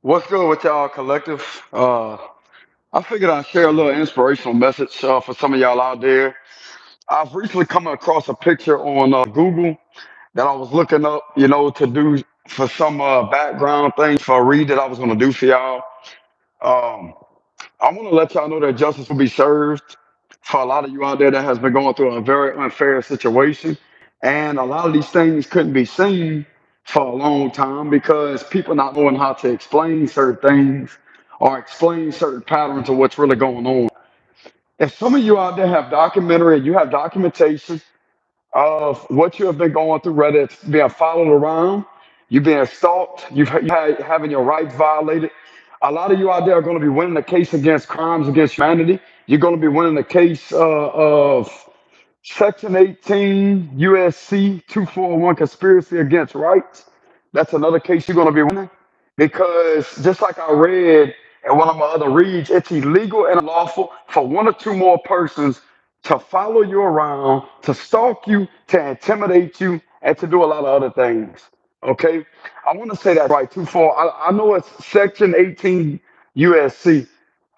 What's good with y'all collective? I figured I'd share a little inspirational message for some of y'all out there. I've recently come across a picture on Google that I was looking up, to do for some background things for a read that I was going to do for y'all. Um, I want to let y'all know that justice will be served for a lot of you out there that has been going through a very unfair situation. And a lot of these things couldn't be seen for a long time because people not knowing how to explain certain things or explain certain patterns of what's really going on. If some of you out there have documentary and you have documentation of what you have been going through, whether it's being followed around, you being stalked, having your rights violated. A lot of you out there are going to be winning a case against crimes against humanity. You're going to be winning a case of Section 18 USC 241 conspiracy against rights. That's another case you're going to be winning because just like I read in one of my other reads, it's illegal and unlawful for one or two more persons to follow you around, to stalk you, to intimidate you, and to do a lot of other things. Okay? I want to say that right, 24. I know it's Section 18 USC.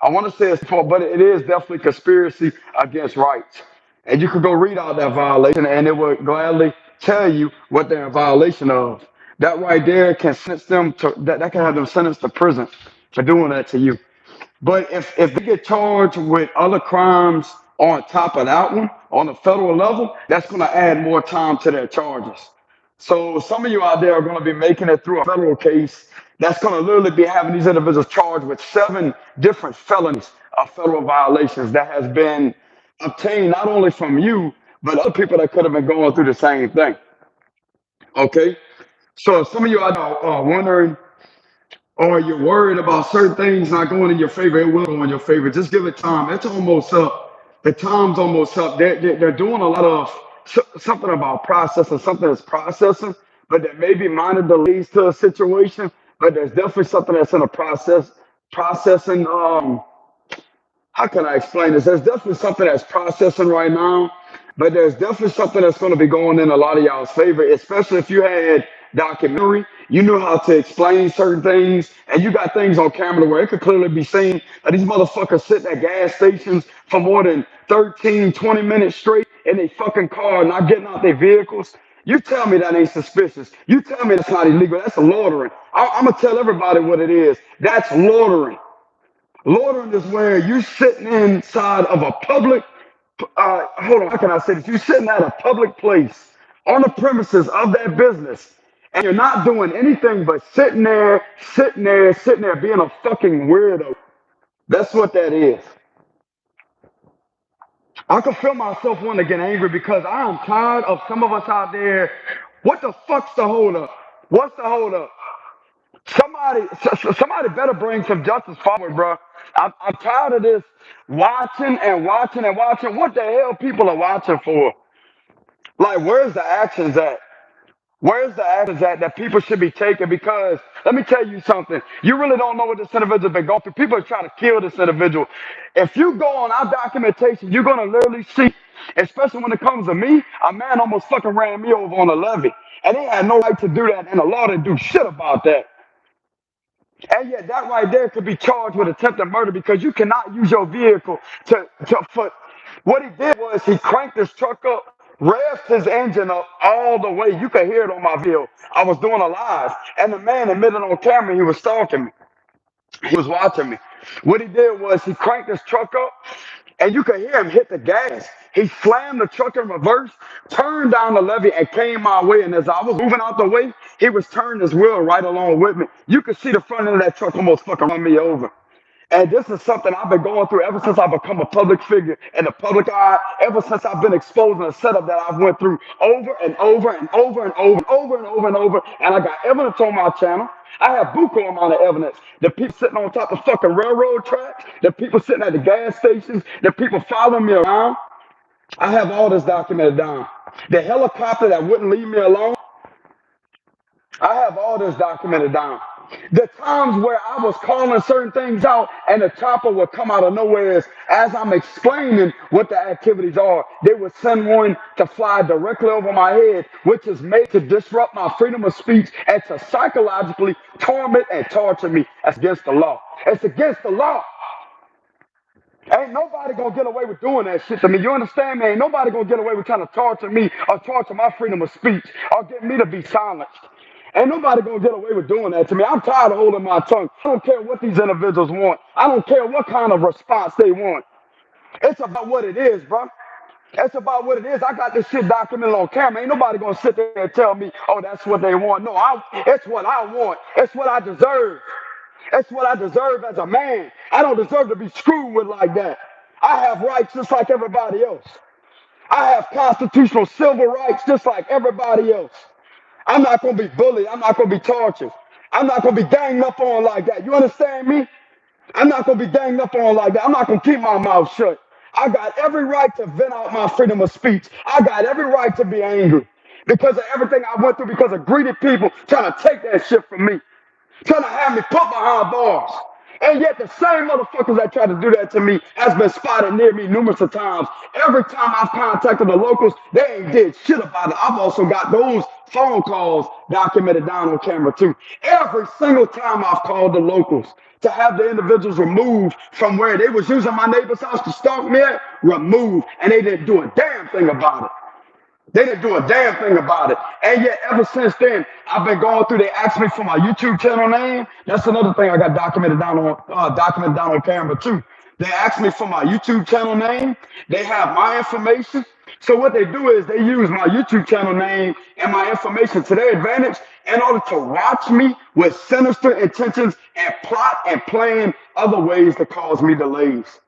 I want to say it's for, but it is definitely conspiracy against rights. And you could go read out that violation, and it would gladly tell you what they're in violation of. That right there can sentence them to that can have them sentenced to prison for doing that to you. But if they get charged with other crimes on top of that one on the federal level, that's going to add more time to their charges. So some of you out there are going to be making it through a federal case that's going to literally be having these individuals charged with seven different felonies of federal violations that has been obtained not only from you, but other people that could have been going through the same thing. Okay? So if some of you out there are wondering or you're worried about certain things not going in your favor, it will go in your favor. Just give it time. It's almost up. The time's almost up. They're doing a lot of something about processing, something that's processing, but there may be minor delays to a situation, but there's definitely something that's in a processing. How can I explain this? There's definitely something that's processing right now, but there's definitely something that's going to be going in a lot of y'all's favor, especially if you had documentary, you knew how to explain certain things, and you got things on camera where it could clearly be seen that these motherfuckers sitting at gas stations for more than 13, 20 minutes straight in a fucking car, not getting out their vehicles. You tell me that ain't suspicious. You tell me that's not illegal. That's loitering. I'm going to tell everybody what it is. That's loitering. Loitering is where you're sitting inside of a public, hold on, how can I say this? You're sitting at a public place on the premises of that business, and you're not doing anything but sitting there, sitting there, sitting there, being a fucking weirdo. That's what that is. I can feel myself wanting to get angry because I am tired of some of us out there. What the fuck's the hold up? What's the hold up? Somebody better bring some justice forward, bro. I'm tired of this watching and watching and watching. What the hell people are watching for? Like, where's the actions at? Where's the actions at that people should be taking? Because let me tell you something. You really don't know what this individual been going through. People are trying to kill this individual. If you go on our documentation, you're gonna literally see, especially when it comes to me, a man almost fucking ran me over on a levee. And they had no right to do that, and the law didn't do shit about that. And yet that right there could be charged with attempted murder because you cannot use your vehicle to for what he did was he cranked his truck up, revved his engine up all the way. You could hear it on my video. I was doing a live, and the man admitted on camera he was stalking me. He was watching me. What he did was he cranked his truck up, and you could hear him hit the gas. He slammed the truck in reverse, turned down the levee, and came my way. And as I was moving out the way, he was turning his wheel right along with me. You could see the front end of that truck almost fucking run me over. And this is something I've been going through ever since I've become a public figure in the public eye, ever since I've been exposed in a setup that I've went through over and over and over and over and over and over and over. And I got evidence on my channel. I have buku amount of evidence. The people sitting on top of fucking railroad tracks, the people sitting at the gas stations, the people following me around. I have all this documented down. The helicopter that wouldn't leave me alone, I have all this documented down. The times where I was calling certain things out and the chopper would come out of nowhere is as I'm explaining what the activities are, they would send one to fly directly over my head, which is made to disrupt my freedom of speech and to psychologically torment and torture me. That's against the law. It's against the law. Ain't nobody gonna get away with doing that shit to me. You understand me? Ain't nobody gonna get away with trying to torture me or torture my freedom of speech or get me to be silenced. Ain't nobody gonna get away with doing that to me. I'm tired of holding my tongue. I don't care what these individuals want. I don't care what kind of response they want. It's about what it is, bro. It's about what it is. I got this shit documented on camera. Ain't nobody gonna sit there and tell me, oh, that's what they want. No, it's what I want. It's what I deserve. It's what I deserve as a man. I don't deserve to be screwed with like that. I have rights just like everybody else. I have constitutional civil rights just like everybody else. I'm not gonna be bullied. I'm not gonna be tortured. I'm not gonna be ganged up on like that. You understand me? I'm not gonna be ganged up on like that. I'm not gonna keep my mouth shut. I got every right to vent out my freedom of speech. I got every right to be angry because of everything I went through, because of greedy people trying to take that shit from me, trying to have me put behind bars. And yet the same motherfuckers that tried to do that to me has been spotted near me numerous of times. Every time I've contacted the locals, they ain't did shit about it. I've also got those phone calls documented down on camera too. Every single time I've called the locals to have the individuals removed from where they was using my neighbor's house to stalk me at, removed, and they didn't do a damn thing about it. They didn't do a damn thing about it. And yet, ever since then, I've been going through. They asked me for my YouTube channel name. That's another thing I got documented down on camera too. They asked me for my YouTube channel name. They have my information. So what they do is they use my YouTube channel name and my information to their advantage in order to watch me with sinister intentions and plot and plan other ways to cause me delays.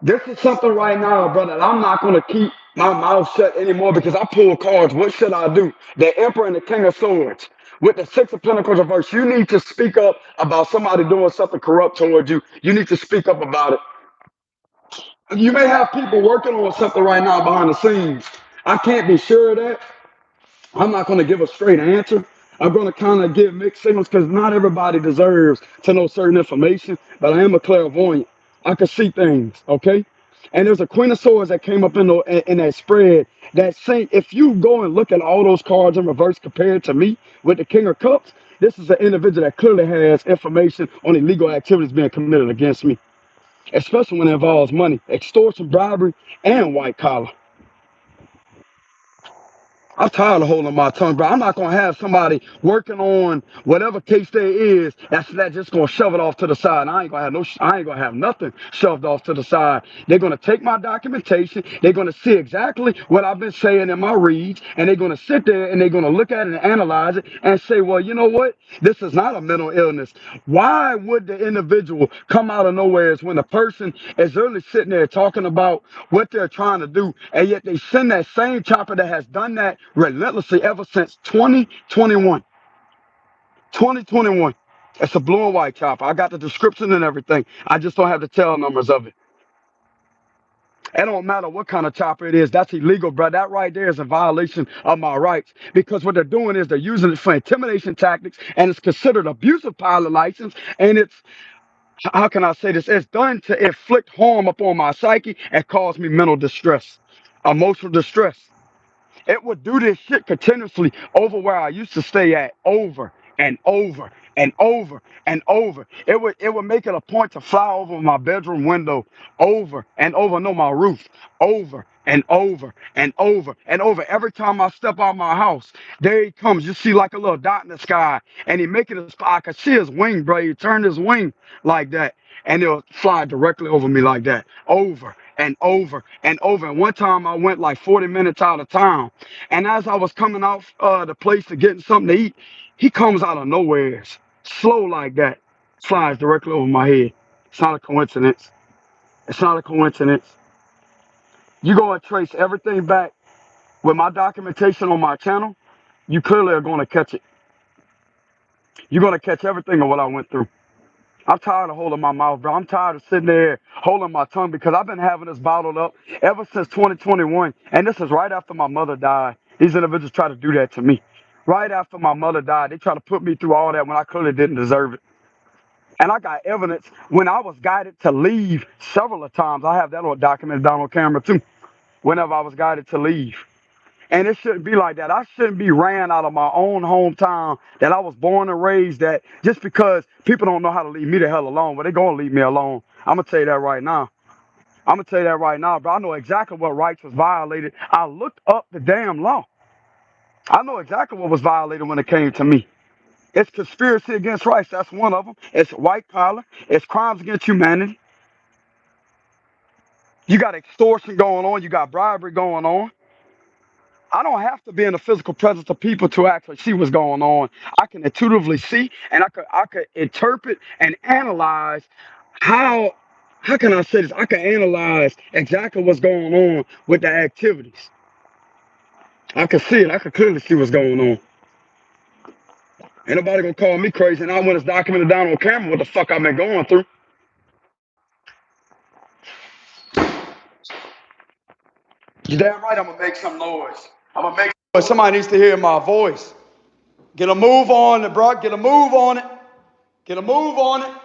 This is something right now, brother, that I'm not going to keep my mouth shut anymore because I pull cards. What should I do? The Emperor and the King of Swords. With the Six of Pentacles reverse, you need to speak up about somebody doing something corrupt towards you. You need to speak up about it. You may have people working on something right now behind the scenes. I can't be sure of that. I'm not going to give a straight answer. I'm going to kind of give mixed signals because not everybody deserves to know certain information, but I am a clairvoyant. I can see things, okay? And there's a Queen of Swords that came up in that spread that saying, if you go and look at all those cards in reverse compared to me with the King of Cups, this is an individual that clearly has information on illegal activities being committed against me, especially when it involves money, extortion, bribery, and white collar. I'm tired of holding my tongue, bro. I'm not gonna have somebody working on whatever case there is that's just gonna shove it off to the side. I ain't gonna have I ain't gonna have nothing shoved off to the side. They're gonna take my documentation. They're gonna see exactly what I've been saying in my reads, and they're gonna sit there and they're gonna look at it and analyze it and say, well, you know what? This is not a mental illness. Why would the individual come out of nowhere when the person is really sitting there talking about what they're trying to do, and yet they send that same chopper that has done that relentlessly ever since 2021. 2021. It's a blue and white chopper. I got the description and everything. I just don't have the tail numbers of it. It don't matter what kind of chopper it is. That's illegal, bro. That right there is a violation of my rights because what they're doing is they're using it for intimidation tactics, and it's considered abusive pilot license. And it's, how can I say this? It's done to inflict harm upon my psyche and cause me mental distress, emotional distress. It would do this shit continuously over where I used to stay at, over and over and over and over. It would make it a point to fly over my bedroom window over and over, no, my roof, over and over and over and over. Every time I step out my house, there he comes. You see like a little dot in the sky, and he making a spot. I can see his wing, bro. He turned his wing like that, and it'll fly directly over me like that, over and over and over. And one time I went like 40 minutes out of town, and as I was coming out the place to getting something to eat, he comes out of nowhere, slow like that, flies directly over my head. It's not a coincidence. It's not a coincidence. You go and trace everything back with my documentation on my channel, you clearly are going to catch it. You're going to catch everything of what I went through. I'm tired of holding my mouth, bro. I'm tired of sitting there holding my tongue because I've been having this bottled up ever since 2021. And this is right after my mother died. These individuals try to do that to me. Right after my mother died, they tried to put me through all that when I clearly didn't deserve it. And I got evidence when I was guided to leave several of times. I have that on document down on camera too. Whenever I was guided to leave. And it shouldn't be like that. I shouldn't be ran out of my own hometown that I was born and raised at just because people don't know how to leave me the hell alone. But they're going to leave me alone. I'm going to tell you that right now. I'm going to tell you that right now, bro. I know exactly what rights was violated. I looked up the damn law. I know exactly what was violated when it came to me. It's conspiracy against rights. That's one of them. It's white collar. It's crimes against humanity. You got extortion going on. You got bribery going on. I don't have to be in the physical presence of people to actually see what's going on. I can intuitively see, and I could interpret and analyze how can I say this? I can analyze exactly what's going on with the activities. I can see it. I can clearly see what's going on. Ain't nobody gonna call me crazy, and I when it's documented down on camera what the fuck I've been going through. You damn right I'm gonna make some noise. I'm gonna make noise. Somebody needs to hear my voice. Get a move on it, bro. Get a move on it. Get a move on it.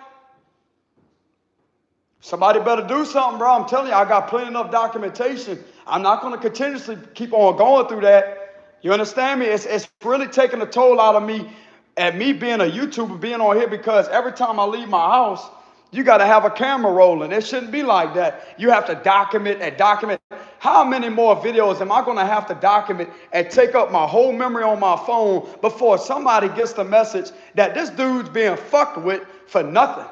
Somebody better do something, bro. I'm telling you, I got plenty enough documentation. I'm not going to continuously keep on going through that. You understand me? It's really taking a toll out of me and me being a YouTuber, being on here, because every time I leave my house, you got to have a camera rolling. It shouldn't be like that. You have to document and document. How many more videos am I going to have to document and take up my whole memory on my phone before somebody gets the message that this dude's being fucked with for nothing?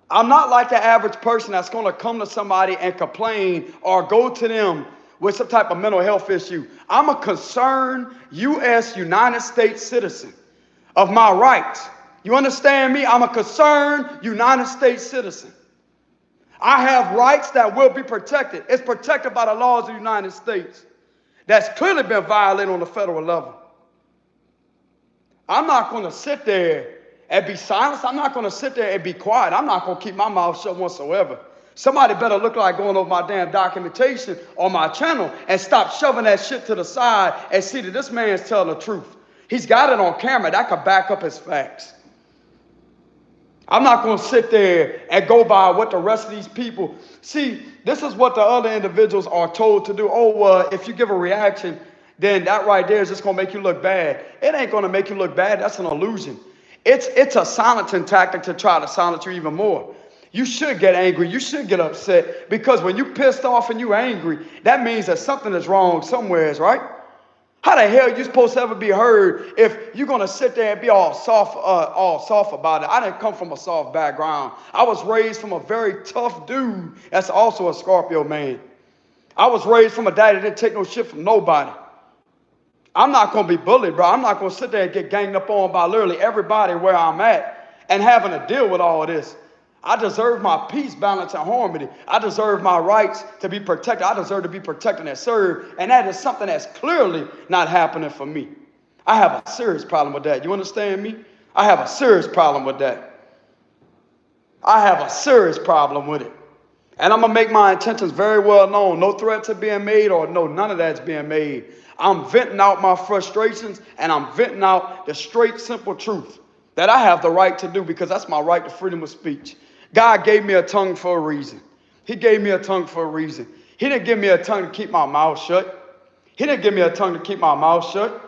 I'm not like the average person that's going to come to somebody and complain or go to them with some type of mental health issue. I'm a concerned United States citizen of my rights. You understand me? I'm a concerned United States citizen. I have rights that will be protected. It's protected by the laws of the United States. That's clearly been violated on the federal level. I'm not going to sit there and be silent. I'm not going to sit there and be quiet. I'm not going to keep my mouth shut whatsoever. Somebody better look like going over my damn documentation on my channel and stop shoving that shit to the side and see that this man's telling the truth. He's got it on camera. That could back up his facts. I'm not going to sit there and go by what the rest of these people see. This is what the other individuals are told to do. Oh, if you give a reaction, then that right there is just going to make you look bad. It ain't going to make you look bad. That's an illusion. It's a silencing tactic to try to silence you even more. You should get angry. You should get upset, because when you're pissed off and you're angry, that means that something is wrong somewhere, right? How the hell are you supposed to ever be heard if you're going to sit there and be all soft about it? I didn't come from a soft background. I was raised from a very tough dude that's also a Scorpio man. I was raised from a daddy that didn't take no shit from nobody. I'm not going to be bullied, bro. I'm not going to sit there and get ganged up on by literally everybody where I'm at and having to deal with all of this. I deserve my peace, balance, and harmony. I deserve my rights to be protected. I deserve to be protected and served. And that is something that's clearly not happening for me. I have a serious problem with that. You understand me? I have a serious problem with that. I have a serious problem with it. And I'm going to make my intentions very well known. No threats are being made, or no, none of that's being made. I'm venting out my frustrations, and I'm venting out the straight, simple truth that I have the right to do, because that's my right to freedom of speech. God gave me a tongue for a reason. He gave me a tongue for a reason. He didn't give me a tongue to keep my mouth shut. He didn't give me a tongue to keep my mouth shut.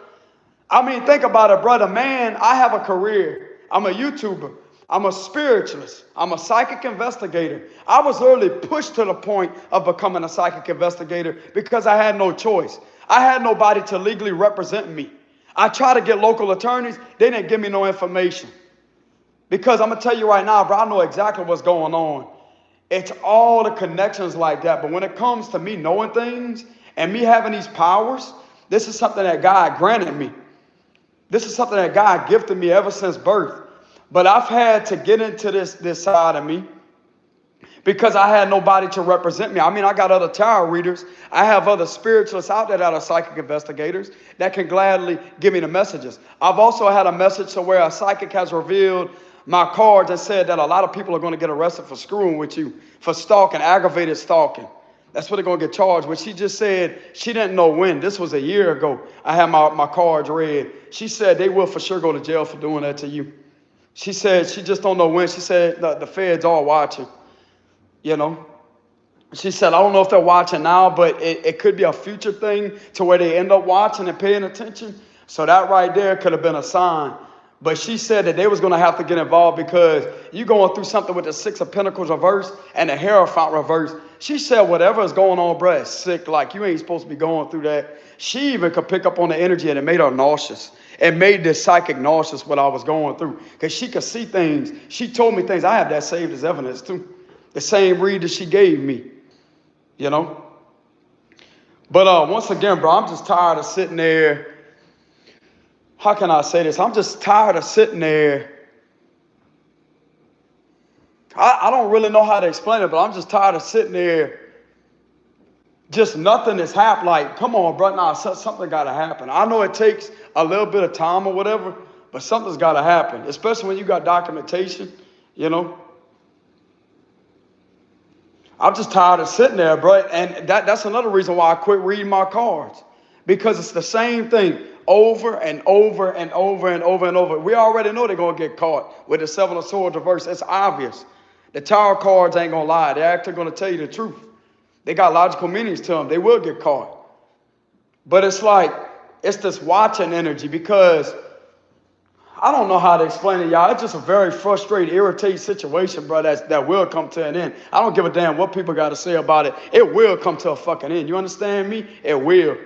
I mean, think about it, brother. Man, I have a career. I'm a YouTuber. I'm a spiritualist. I'm a psychic investigator. I was literally pushed to the point of becoming a psychic investigator because I had no choice. I had nobody to legally represent me. I tried to get local attorneys. They didn't give me no information. Because I'm going to tell you right now, bro, I know exactly what's going on. It's all the connections like that. But when it comes to me knowing things and me having these powers, this is something that God granted me. This is something that God gifted me ever since birth. But I've had to get into this side of me because I had nobody to represent me. I mean, I got other tarot readers. I have other spiritualists out there that are psychic investigators that can gladly give me the messages. I've also had a message to where a psychic has revealed my cards and said that a lot of people are going to get arrested for screwing with you, for stalking, aggravated stalking. That's what they're going to get charged with. She just said she didn't know when. This was a year ago. I had my cards read. She said they will for sure go to jail for doing that to you. She said she just don't know when. She said the feds are watching, you know. She said, I don't know if they're watching now, but it could be a future thing to where they end up watching and paying attention. So that right there could have been a sign. But she said that they was going to have to get involved because you going through something with the Six of Pentacles reverse and the Hierophant reverse. She said whatever is going on, bruh, is sick. Like, you ain't supposed to be going through that. She even could pick up on the energy, and it made her nauseous. It made this psychic nauseous what I was going through because she could see things. She told me things. I have that saved as evidence too. The same read that she gave me. You know? But once again, bro, I'm just tired of sitting there. How can I say this? I'm just tired of sitting there. I don't really know how to explain it, but I'm just tired of sitting there. Just nothing is happening. Like, come on, bro. Nah, something got to happen. I know it takes a little bit of time or whatever, but something's got to happen, especially when you got documentation, you know? I'm just tired of sitting there, bro. And that's another reason why I quit reading my cards. Because it's the same thing over and over and over and over and over. We already know they're going to get caught with the Seven of Swords reverse. It's obvious. The Tower cards ain't going to lie. They're actually going to tell you the truth. They got logical meanings to them. They will get caught. But it's like, it's this watching energy because I don't know how to explain it, y'all. It's just a very frustrating, irritating situation, bro, that will come to an end. I don't give a damn what people got to say about it. It will come to a fucking end. You understand me? It will.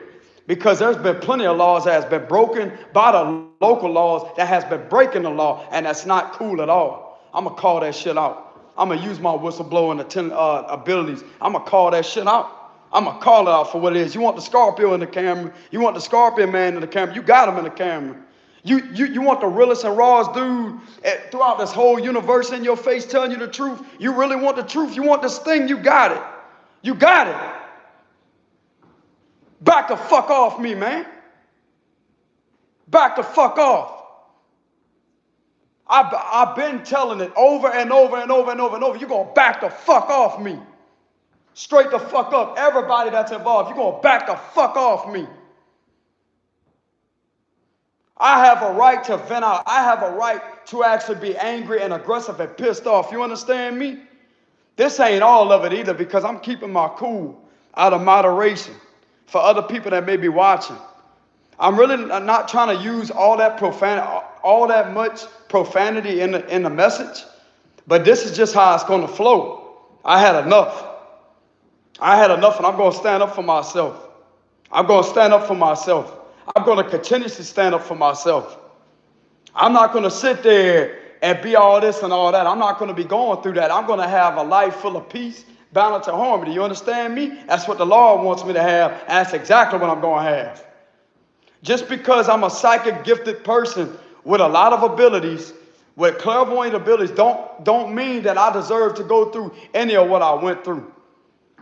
Because there's been plenty of laws that has been broken by the local laws that has been breaking the law, and that's not cool at all. I'm going to call that shit out. I'm going to use my whistleblowing abilities. I'm going to call that shit out. I'm going to call it out for what it is. You want the Scorpio in the camera. You want the Scorpion man in the camera. You got him in the camera. You want the realest and rawest dude throughout this whole universe in your face telling you the truth. You really want the truth. You want this thing. You got it. You got it. Back the fuck off me, man. Back the fuck off. I've been telling it over and over and over and over and over. You're going to back the fuck off me. Straight the fuck up. Everybody that's involved, you're going to back the fuck off me. I have a right to vent out. I have a right to actually be angry and aggressive and pissed off. You understand me? This ain't all of it either because I'm keeping my cool out of moderation for other people that may be watching. I'm really not trying to use all that much profanity in the message, but this is just how it's going to flow. I had enough. I had enough, and I'm going to stand up for myself. I'm going to stand up for myself. I'm going to continuously stand up for myself. I'm not going to sit there and be all this and all that. I'm not going to be going through that. I'm going to have a life full of peace, balance, and harmony. You understand me? That's what the Lord wants me to have, and that's exactly what I'm going to have. Just because I'm a psychic gifted person with a lot of abilities, with clairvoyant abilities, don't mean that I deserve to go through any of what I went through.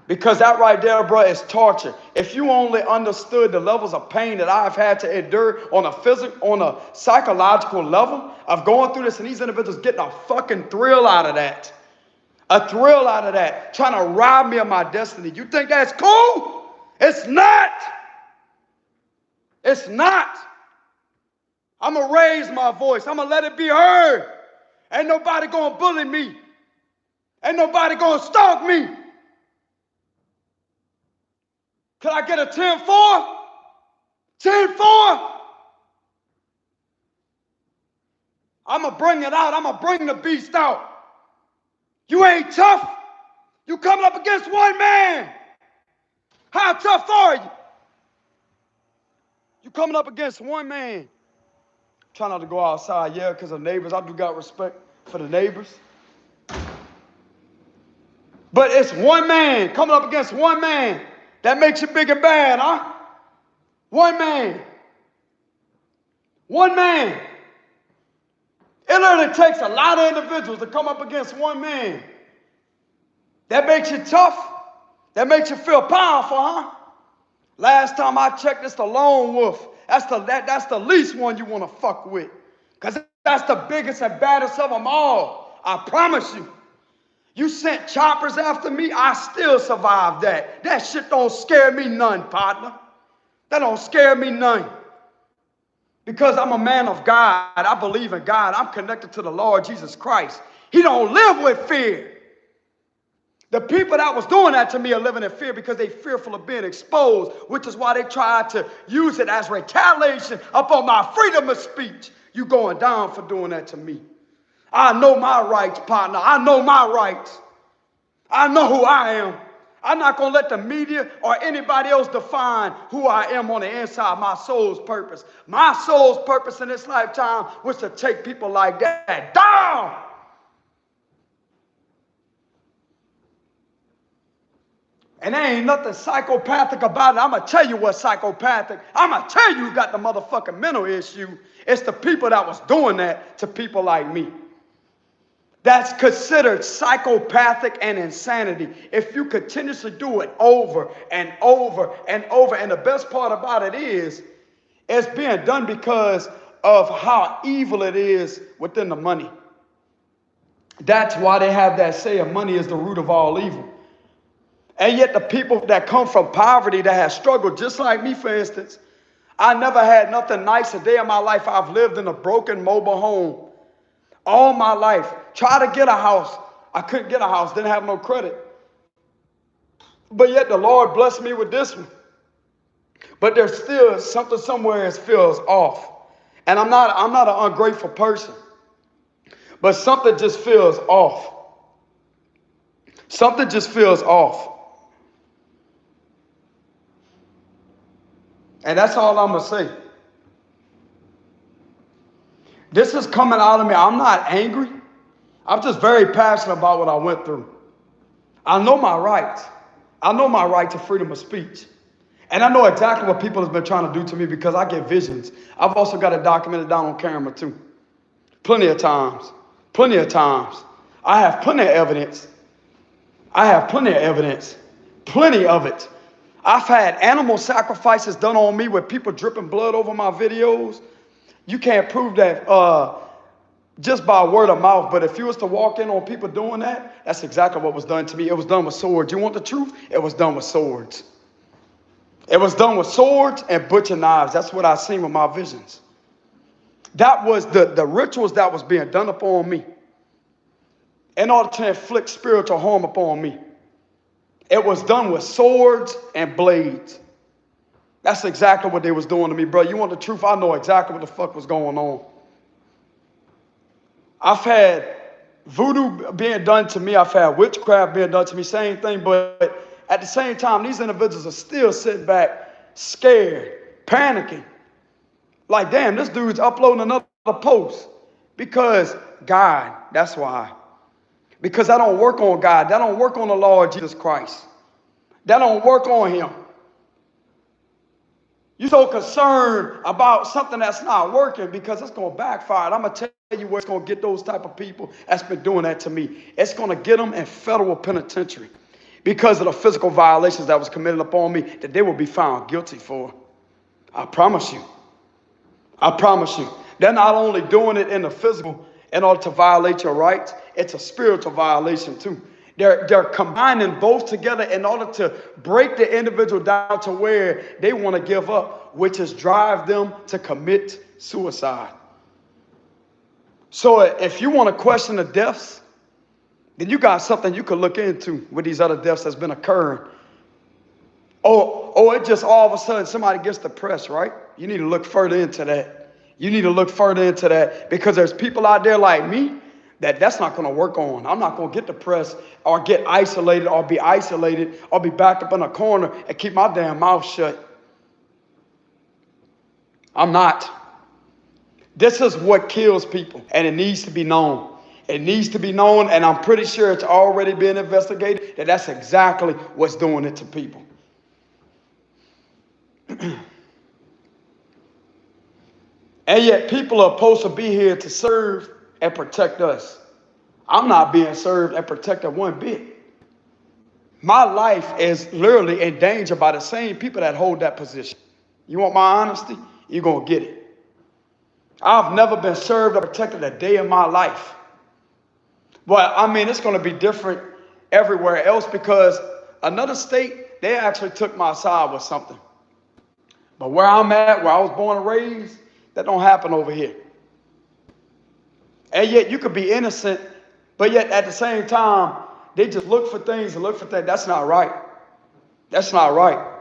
Because that right there, bro, is torture. If you only understood the levels of pain that I've had to endure on a psychological level of going through this, and these individuals getting a fucking thrill out of that. A thrill out of that. Trying to rob me of my destiny. You think that's cool? It's not. It's not. I'm going to raise my voice. I'm going to let it be heard. Ain't nobody going to bully me. Ain't nobody going to stalk me. Can I get a 10-4? 10-4? I'm going to bring it out. I'm going to bring the beast out. You ain't tough. You coming up against one man. How tough are you? You coming up against one man. Try not to go outside, yeah, because of neighbors. I do got respect for the neighbors. But it's one man coming up against one man. That makes you big and bad, huh? One man. One man. It literally takes a lot of individuals to come up against one man. That makes you tough. That makes you feel powerful, huh? Last time I checked, it's the lone wolf. That's the least one you want to fuck with. Because that's the biggest and baddest of them all. I promise you. You sent choppers after me, I still survived that. That shit don't scare me none, partner. That don't scare me none. Because I'm a man of God. I believe in God. I'm connected to the Lord Jesus Christ. He don't live with fear. The people that was doing that to me are living in fear because they fearful of being exposed, which is why they tried to use it as retaliation upon my freedom of speech. You going down for doing that to me. I know my rights, partner. I know my rights. I know who I am. I'm not going to let the media or anybody else define who I am on the inside, my soul's purpose. My soul's purpose in this lifetime was to take people like that down. And there ain't nothing psychopathic about it. I'm going to tell you what's psychopathic. I'm going to tell you who got the motherfucking mental issue. It's the people that was doing that to people like me. That's considered psychopathic and insanity. If you continuously do it over and over and over, and the best part about it is, it's being done because of how evil it is within the money. That's why they have that saying, money is the root of all evil. And yet the people that come from poverty that have struggled, just like me, for instance, I never had nothing nice a day in my life. I've lived in a broken mobile home all my life. Tried to get a house. I couldn't get a house. Didn't have no credit. But yet the Lord blessed me with this one. But there's still something somewhere that feels off. And I'm not an ungrateful person. But something just feels off. Something just feels off. And that's all I'm going to say. This is coming out of me. I'm not angry. I'm just very passionate about what I went through. I know my rights. I know my right to freedom of speech. And I know exactly what people have been trying to do to me because I get visions. I've also got it documented down on camera too. Plenty of times. Plenty of times. I have plenty of evidence. I have plenty of evidence. Plenty of it. I've had animal sacrifices done on me with people dripping blood over my videos. You can't prove that just by word of mouth, but if you was to walk in on people doing that, that's exactly what was done to me. It was done with swords. You want the truth? It was done with swords. It was done with swords and butcher knives. That's what I seen with my visions. That was the rituals that was being done upon me in order to inflict spiritual harm upon me. It was done with swords and blades. That's exactly what they was doing to me, bro. You want the truth? I know exactly what the fuck was going on. I've had voodoo being done to me. I've had witchcraft being done to me. Same thing, but at the same time, these individuals are still sitting back, scared, panicking. Like, damn, this dude's uploading another post. Because God, that's why. Because I don't work on God. That don't work on the Lord Jesus Christ. That don't work on him. You're so concerned about something that's not working because it's going to backfire. I'm going to tell you where it's going to get those type of people that's been doing that to me. It's going to get them in federal penitentiary because of the physical violations that was committed upon me that they will be found guilty for. I promise you. I promise you. They're not only doing it in the physical in order to violate your rights, it's a spiritual violation too. They're combining both together in order to break the individual down to where they want to give up, which is drive them to commit suicide. So if you want to question the deaths, then you got something you could look into with these other deaths that's been occurring. Oh, it just all of a sudden somebody gets depressed, right? You need to look further into that. You need to look further into that because there's people out there like me that's not going to work on. I'm not going to get depressed or get isolated or be isolated or be backed up in a corner and keep my damn mouth shut. I'm not. This is what kills people, and it needs to be known. It needs to be known, and I'm pretty sure it's already been investigated that that's exactly what's doing it to people. And yet people are supposed to be here to serve and protect us. I'm not being served and protected one bit. My life is literally in danger by the same people that hold that position. You want my honesty? You're going to get it. I've never been served or protected a day in my life. Well, I mean, it's going to be different everywhere else because another state, they actually took my side with something. But where I'm at, where I was born and raised, that don't happen over here. And yet you could be innocent, but yet at the same time, they just look for things and look for things. That's not right. That's not right.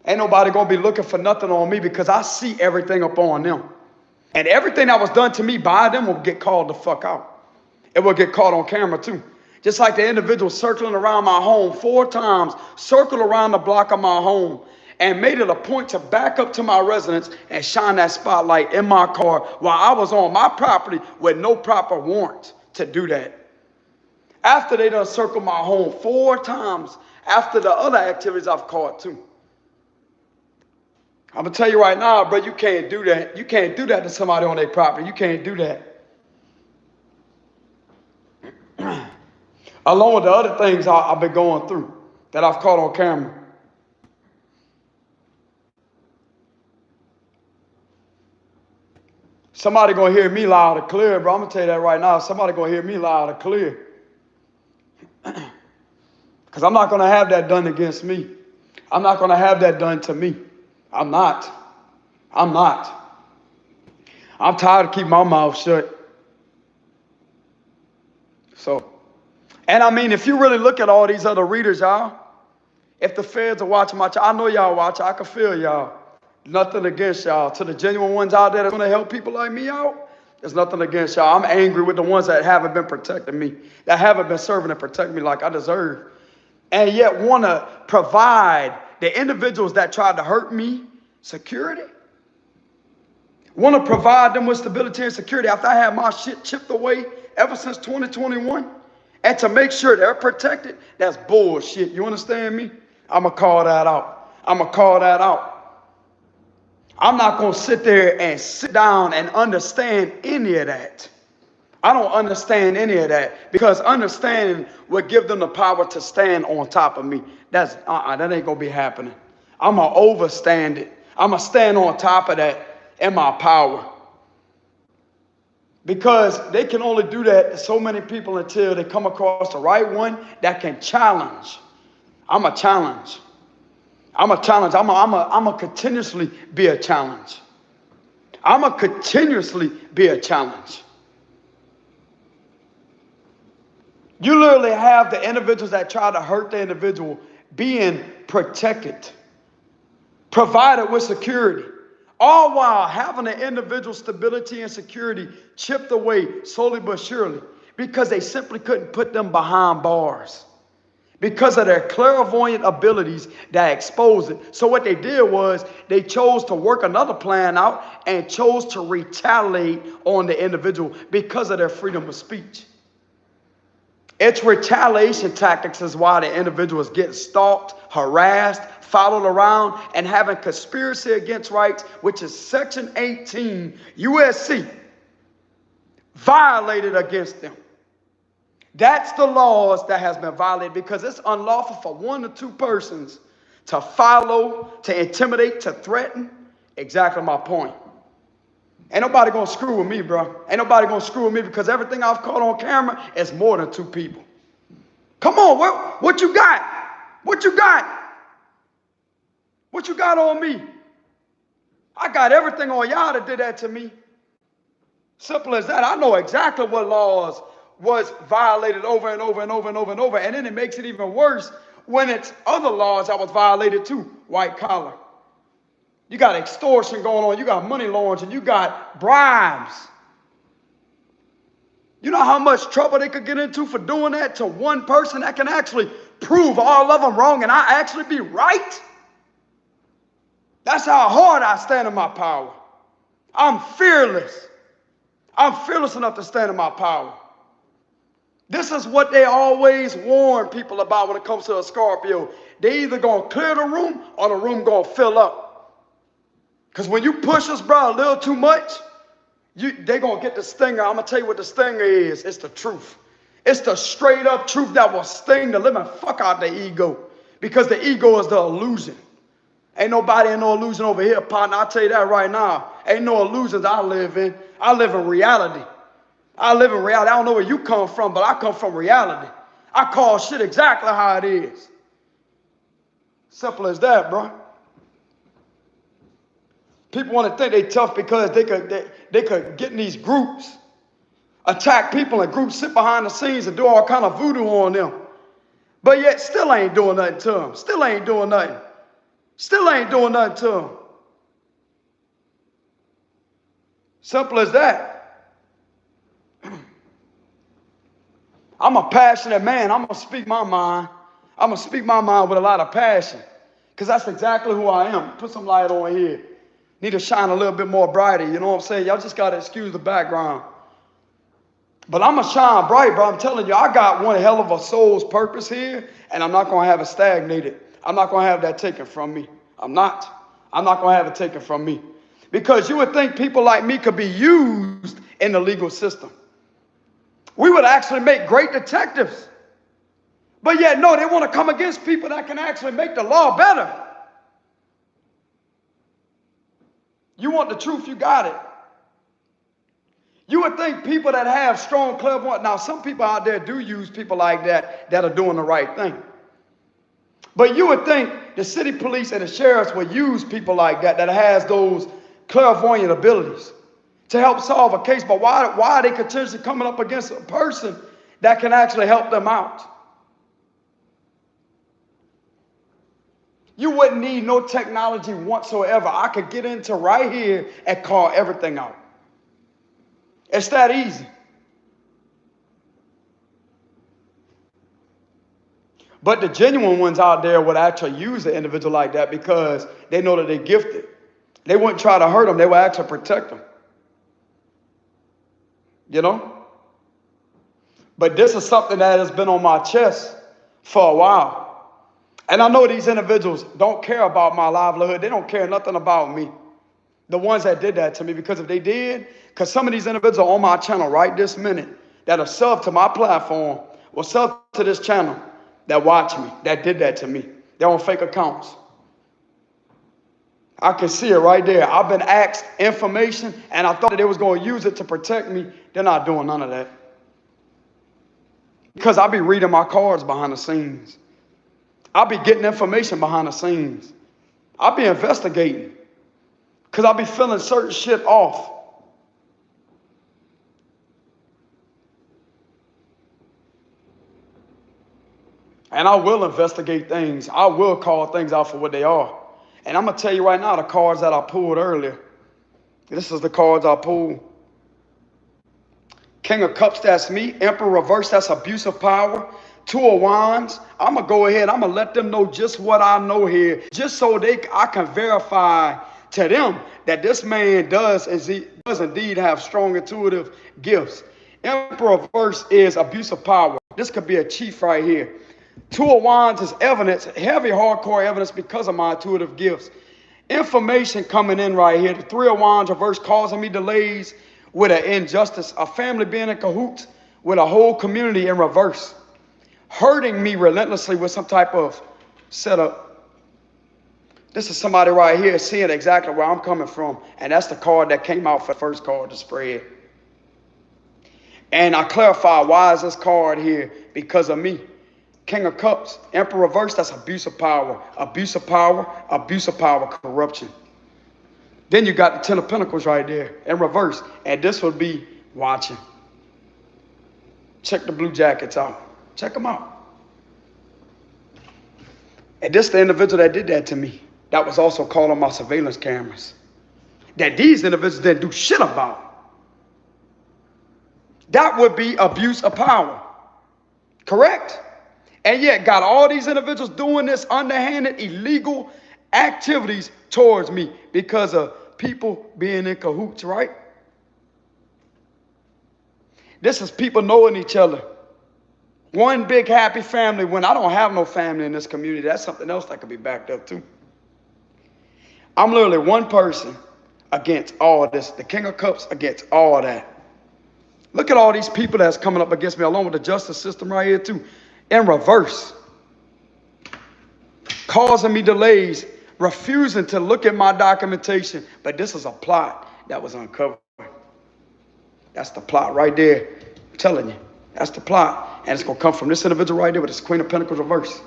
Ain't nobody gonna be looking for nothing on me because I see everything up on them. And everything that was done to me by them will get called the fuck out. It will get caught on camera too. Just like the individual circling around my home 4 times, circled around the block of my home, and made it a point to back up to my residence and shine that spotlight in my car while I was on my property with no proper warrant to do that. After they done circled my home 4 times, after the other activities I've caught too. I'm gonna tell you right now, bro, you can't do that. You can't do that to somebody on their property. You can't do that. Along with the other things I've been going through that I've caught on camera. Somebody gonna hear me loud and clear, bro. I'm gonna tell you that right now. Somebody gonna hear me loud and clear. Because I'm not gonna have that done against me. I'm not gonna have that done to me. I'm not. I'm tired of keeping my mouth shut. So, and I mean, if you really look at all these other readers, y'all, if the feds are watching my channel, I know y'all watch, I can feel y'all. Nothing against y'all. To the genuine ones out there that's gonna help people like me out, there's nothing against y'all. I'm angry with the ones that haven't been protecting me, that haven't been serving and protecting me like I deserve, and yet wanna provide the individuals that tried to hurt me security. Want to provide them with stability and security after I had my shit chipped away ever since 2021, and to make sure they're protected. That's bullshit. You understand me? I'm gonna call that out. I'm gonna call that out. I'm not gonna sit there and sit down and understand any of that. I don't understand any of that because understanding would give them the power to stand on top of me. That ain't gonna be happening. I'm gonna overstand it. I'm gonna stand on top of that in my power. Because they can only do that to so many people until they come across the right one that can challenge. I'm a challenge. I'm a challenge. I'm a continuously be a challenge. I'm a continuously be a challenge. You literally have the individuals that try to hurt the individual being protected, provided with security, all while having the individual stability and security chipped away slowly but surely because they simply couldn't put them behind bars because of their clairvoyant abilities that exposed it. So what they did was they chose to work another plan out and chose to retaliate on the individual because of their freedom of speech. It's retaliation tactics is why the individual is getting stalked, harassed, followed around, and having conspiracy against rights, which is Section 18 USC, violated against them. That's the laws that has been violated because it's unlawful for 1 or 2 persons to follow, to intimidate, to threaten. Exactly my point. Ain't nobody gonna screw with me, bro. Ain't nobody gonna screw with me because everything I've caught on camera is more than 2 people. Come on, what you got? What you got? What you got on me? I got everything on y'all that did that to me. Simple as that. I know exactly what laws was violated over and over and over and over and over. And then it makes it even worse when it's other laws that was violated too. White collar. You got extortion going on. You got money laundering. You got bribes. You know how much trouble they could get into for doing that to one person that can actually prove all of them wrong and I actually be right? That's how hard I stand in my power. I'm fearless. I'm fearless enough to stand in my power. This is what they always warn people about when it comes to a Scorpio. They either gonna clear the room or the room gonna fill up. Because when you push us, bro, a little too much, they gonna get the stinger. I'm gonna tell you what the stinger is. It's the truth. It's the straight up truth that will sting the living fuck out the ego. Because the ego is the illusion. Ain't nobody in no illusion over here, partner. I'll tell you that right now. Ain't no illusions I live in. I live in reality. I live in reality. I don't know where you come from, but I come from reality. I call shit exactly how it is. Simple as that, bro. People want to think they tough because they could get in these groups, attack people in groups, sit behind the scenes and do all kind of voodoo on them. But yet still ain't doing nothing to them. Still ain't doing nothing. Still ain't doing nothing to them. Simple as that. I'm a passionate man. I'm going to speak my mind. I'm going to speak my mind with a lot of passion. Because that's exactly who I am. Put some light on here. Need to shine a little bit more brighter. You know what I'm saying? Y'all just got to excuse the background. But I'm going to shine bright, bro. I'm telling you, I got one hell of a soul's purpose here. And I'm not going to have it stagnated. I'm not going to have that taken from me. I'm not going to have it taken from me. Because you would think people like me could be used in the legal system. We would actually make great detectives. But yet, no, they want to come against people that can actually make the law better. You want the truth, you got it. You would think people that have strong clairvoyance, now some people out there do use people like that are doing the right thing. But you would think the city police and the sheriffs would use people like that has those clairvoyant abilities to help solve a case. But why are they continuously coming up against a person that can actually help them out? You wouldn't need no technology whatsoever. I could get into right here and call everything out. It's that easy. But the genuine ones out there would actually use an individual like that because they know that they're gifted. They wouldn't try to hurt them. They would actually protect them. You know? But this is something that has been on my chest for a while. And I know these individuals don't care about my livelihood. They don't care nothing about me. The ones that did that to me, because if they did, because some of these individuals are on my channel right this minute that are sub to my platform or sub to this channel that watch me, that did that to me. They're on fake accounts. I can see it right there. I've been asked information and I thought that they was going to use it to protect me. They're not doing none of that. Because I be reading my cards behind the scenes. I'll be getting information behind the scenes. I'll be investigating. Because I'll be feeling certain shit off. And I will investigate things. I will call things out for what they are. And I'm going to tell you right now, the cards that I pulled earlier. This is the cards I pulled. King of Cups, that's me. Emperor reverse, that's abuse of power. Two of Wands, I'm going to go ahead. I'm going to let them know just what I know here. Just so I can verify to them that this man does indeed have strong intuitive gifts. Emperor reverse is abuse of power. This could be a chief right here. Two of Wands is evidence, heavy hardcore evidence because of my intuitive gifts. Information coming in right here. The Three of Wands reverse causing me delays with an injustice. A family being in cahoots with a whole community in reverse. Hurting me relentlessly with some type of setup. This is somebody right here seeing exactly where I'm coming from. And that's the card that came out for the first card to spread. And I clarify, why is this card here? Because of me. King of Cups, Emperor reverse, that's abuse of power. Abuse of power, abuse of power, corruption. Then you got the Ten of Pentacles right there in reverse. And this would be watching. Check the blue jackets out. Check them out. And this is the individual that did that to me. That was also called on my surveillance cameras. That these individuals didn't do shit about. That would be abuse of power. Correct? And yet got all these individuals doing this underhanded, illegal activities towards me because of people being in cahoots, right? This is people knowing each other. One big happy family when I don't have no family in this community. That's something else that could be backed up too. I'm literally one person against all of this. The King of Cups against all of that. Look at all these people that's coming up against me along with the justice system right here too. In reverse. Causing me delays. Refusing to look at my documentation. But this is a plot that was uncovered. That's the plot right there. I'm telling you. That's the plot. And it's going to come from this individual right there with this Queen of Pentacles reverse.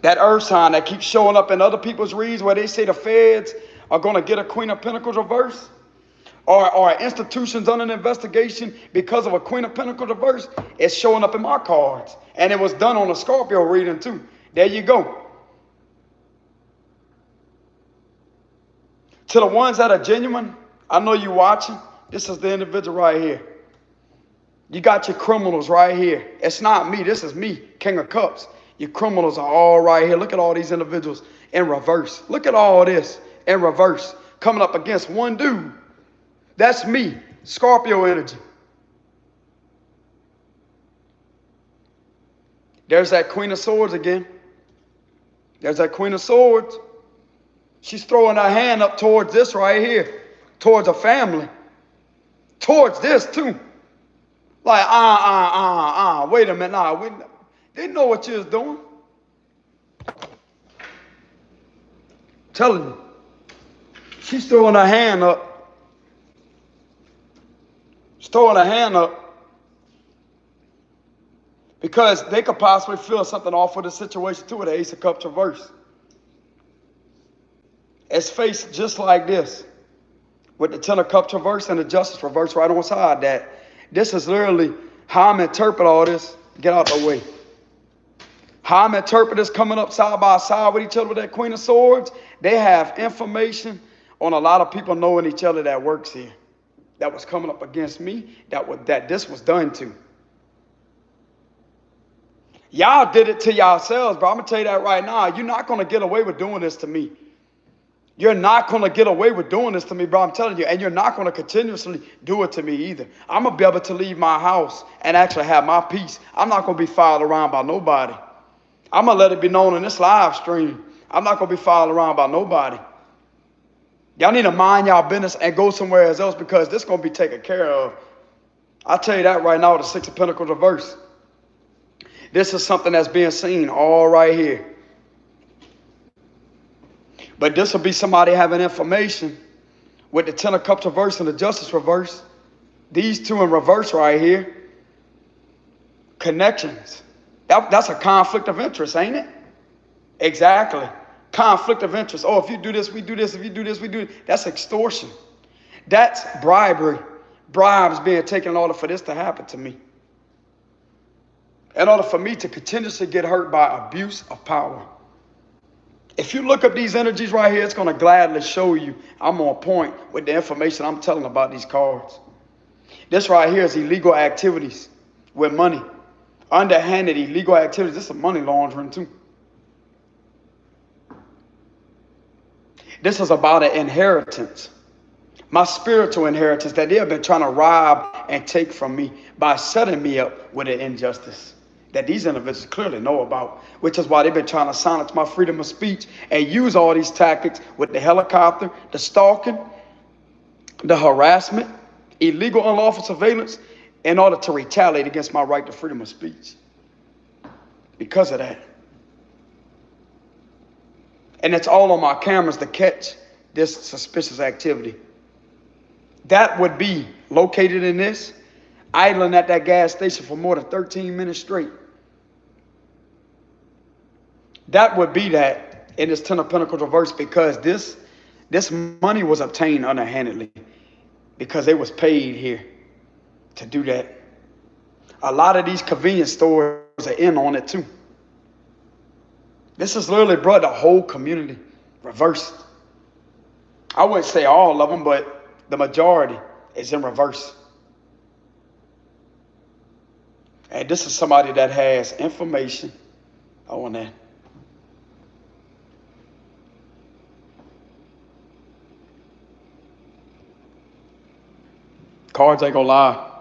That earth sign that keeps showing up in other people's reads where they say the feds are going to get a Queen of Pentacles reverse, or institutions under an investigation because of a Queen of Pentacles reverse, it's showing up in my cards. And it was done on a Scorpio reading too. There you go. To the ones that are genuine, I know you watching. This is the individual right here. You got your criminals right here. It's not me. This is me, King of Cups. Your criminals are all right here. Look at all these individuals in reverse. Look at all this in reverse. Coming up against one dude. That's me, Scorpio energy. There's that Queen of Swords again. There's that Queen of Swords. She's throwing her hand up towards this right here. Towards a family. Towards this too. Like, wait a minute. Nah, they know what you was doing. Telling you. She's throwing her hand up. She's throwing her hand up. Because they could possibly feel something off with the situation too with the Ace of Cups reverse. It's faced just like this. With the Ten of Cups reverse and the Justice reverse right on side that. This is literally how I'm interpreting all this. Get out the way. How I'm interpreting this coming up side by side with each other with that Queen of Swords. They have information on a lot of people knowing each other that works here. That was coming up against me. That this was done to. Y'all did it to yourselves, bro. I'm going to tell you that right now. You're not going to get away with doing this to me. You're not going to get away with doing this to me, bro. I'm telling you. And you're not going to continuously do it to me either. I'm going to be able to leave my house and actually have my peace. I'm not going to be followed around by nobody. I'm going to let it be known in this live stream. I'm not going to be followed around by nobody. Y'all need to mind y'all business and go somewhere else because this is going to be taken care of. I'll tell you that right now, the Six of Pentacles reverse. This is something that's being seen all right here. But this will be somebody having information with the Ten of Cups reverse and the Justice reverse. These two in reverse right here. Connections. That's a conflict of interest, ain't it? Exactly. Conflict of interest. Oh, if you do this, we do this. If you do this, we do it. That's extortion. That's bribery. Bribes being taken in order for this to happen to me. In order for me to continuously get hurt by abuse of power. If you look up these energies right here, it's going to gladly show you I'm on point with the information I'm telling about these cards. This right here is illegal activities with money. Underhanded illegal activities. This is money laundering too. This is about an inheritance. My spiritual inheritance that they have been trying to rob and take from me by setting me up with an injustice that these individuals clearly know about, which is why they've been trying to silence my freedom of speech and use all these tactics with the helicopter, the stalking, the harassment, illegal unlawful surveillance in order to retaliate against my right to freedom of speech. Because of that. And it's all on my cameras to catch this suspicious activity. That would be located in this, idling at that gas station for more than 13 minutes straight. That would be that in this Ten of Pentacles reverse because this money was obtained underhandedly because they was paid here to do that. A lot of these convenience stores are in on it too. This has literally brought the whole community reversed. I wouldn't say all of them, but the majority is in reverse. And this is somebody that has information on that. Cards ain't gonna lie.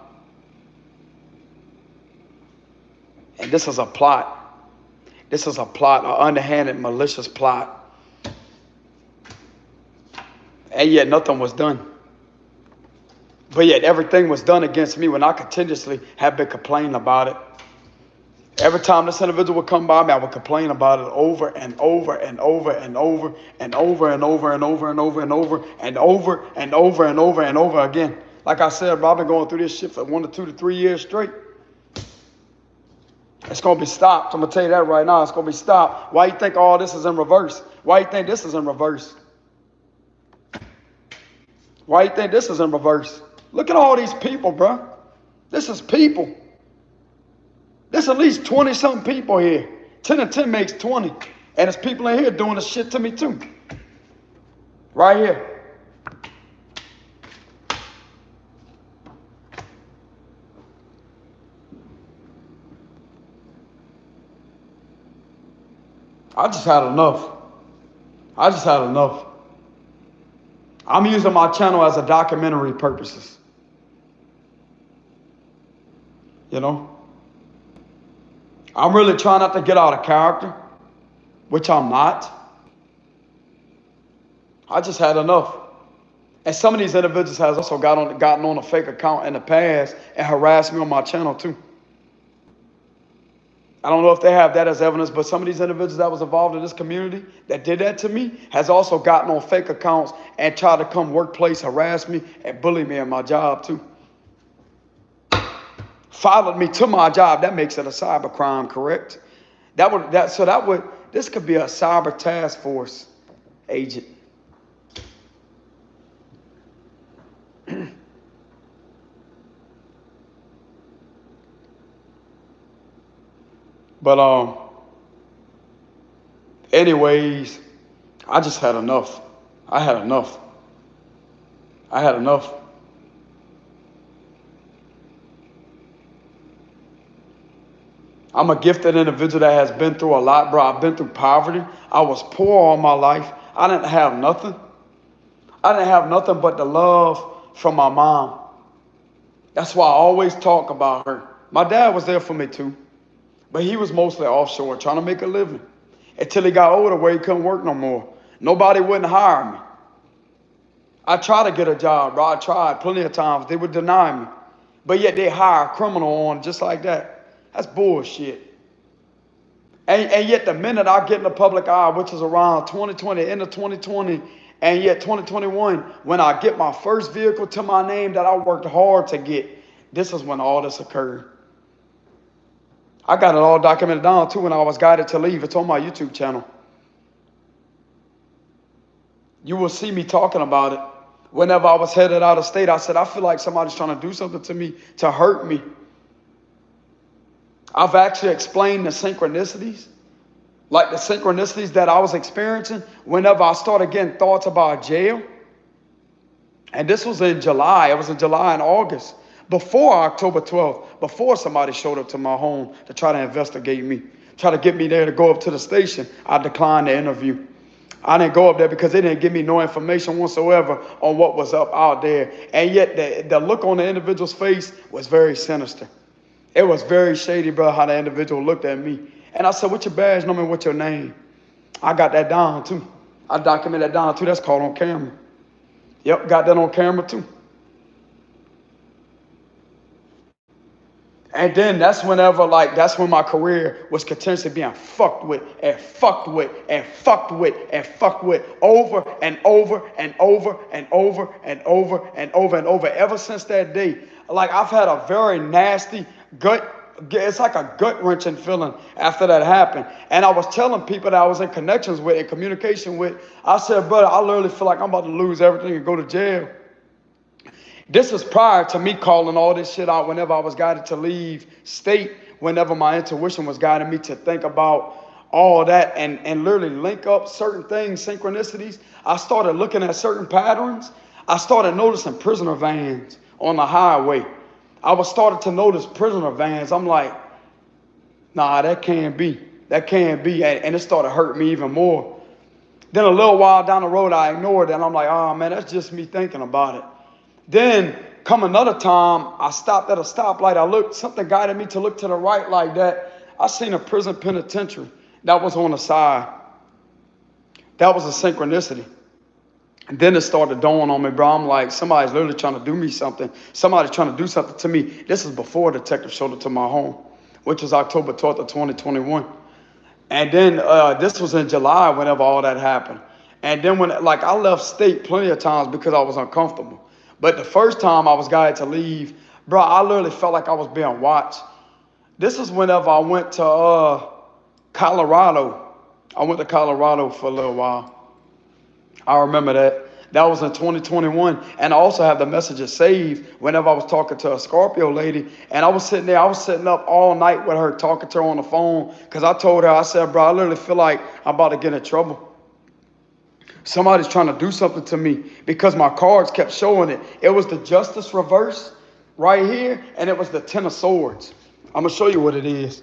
And this is a plot. This is a plot, an underhanded, malicious plot. And yet nothing was done. But yet everything was done against me when I continuously have been complaining about it. Every time this individual would come by me, I would complain about it over and over and over and over and over and over and over and over and over and over and over and over and over again. Like I said, bro, I've been going through this shit for 1 to 2 to 3 years straight. It's going to be stopped. I'm going to tell you that right now. It's going to be stopped. Why you think all this is in reverse? Why you think this is in reverse? Why you think this is in reverse? Look at all these people, bro. This is people. There's at least 20-something people here. 10 and 10 makes 20. And there's people in here doing the shit to me too. Right here. I just had enough. I just had enough. I'm using my channel as a documentary purposes. You know? I'm really trying not to get out of character, which I'm not. I just had enough. And some of these individuals has also gotten on a fake account in the past and harassed me on my channel too. I don't know if they have that as evidence, but some of these individuals that was involved in this community that did that to me has also gotten on fake accounts and tried to come workplace, harass me, and bully me in my job too. Followed me to my job. That makes it a cyber crime, correct? This could be a cyber task force agent. But anyways, I just had enough. I had enough. I had enough. I'm a gifted individual that has been through a lot, bro. I've been through poverty. I was poor all my life. I didn't have nothing. I didn't have nothing but the love from my mom. That's why I always talk about her. My dad was there for me too, but he was mostly offshore trying to make a living until he got older where he couldn't work no more. Nobody wouldn't hire me. I tried to get a job, bro. I tried plenty of times. They would deny me, but yet they hire a criminal on just like that. That's bullshit. And yet the minute I get in the public eye, which is around 2020, end of 2020, and yet 2021, when I get my first vehicle to my name that I worked hard to get, this is when all this occurred. I got it all documented down too when I was guided to leave. It's on my YouTube channel. You will see me talking about it. Whenever I was headed out of state, I said, I feel like somebody's trying to do something to me to hurt me. I've actually explained the synchronicities, like the synchronicities that I was experiencing whenever I started getting thoughts about jail. And this was in July. It was in July and August, before October 12th, before somebody showed up to my home to try to investigate me, try to get me there to go up to the station. I declined the interview. I didn't go up there because they didn't give me no information whatsoever on what was up out there. And yet the look on the individual's face was very sinister. It was very shady, bro, how the individual looked at me. And I said, what's your badge number, what's your name? I got that down too. I documented that down too. That's caught on camera. Yep, got that on camera too. And then that's when my career was continuously being fucked with and fucked with and fucked with and fucked with over and over and over and over and over and over and over. Ever since that day, like I've had a very nasty it's like a gut-wrenching feeling after that happened. And I was telling people that I was in connections with and communication with, I said, brother, I literally feel like I'm about to lose everything and go to jail. This is prior to me calling all this shit out whenever I was guided to leave state, whenever my intuition was guiding me to think about all that and literally link up certain things, synchronicities. I started looking at certain patterns. I started noticing prisoner vans on the highway. I was starting to notice prisoner vans. I'm like, nah, that can't be. That can't be. And it started hurting me even more. Then a little while down the road, I ignored it. And I'm like, oh, man, that's just me thinking about it. Then come another time, I stopped at a stoplight. Something guided me to look to the right like that. I seen a prison penitentiary that was on the side. That was a synchronicity. And then it started dawning on me, bro. I'm like, somebody's literally trying to do me something. Somebody's trying to do something to me. This is before a detective showed up to my home, which was October 12th of 2021. And then this was in July whenever all that happened. And then I left state plenty of times because I was uncomfortable. But the first time I was guided to leave, bro, I literally felt like I was being watched. This is whenever I went to Colorado. I went to Colorado for a little while. I remember that. That was in 2021. And I also have the messages saved whenever I was talking to a Scorpio lady. And I was sitting there, I was sitting up all night with her, talking to her on the phone. Because I told her, I said, bro, I literally feel like I'm about to get in trouble. Somebody's trying to do something to me, because my cards kept showing it. It was the Justice reverse right here, and it was the Ten of Swords. I'm going to show you what it is.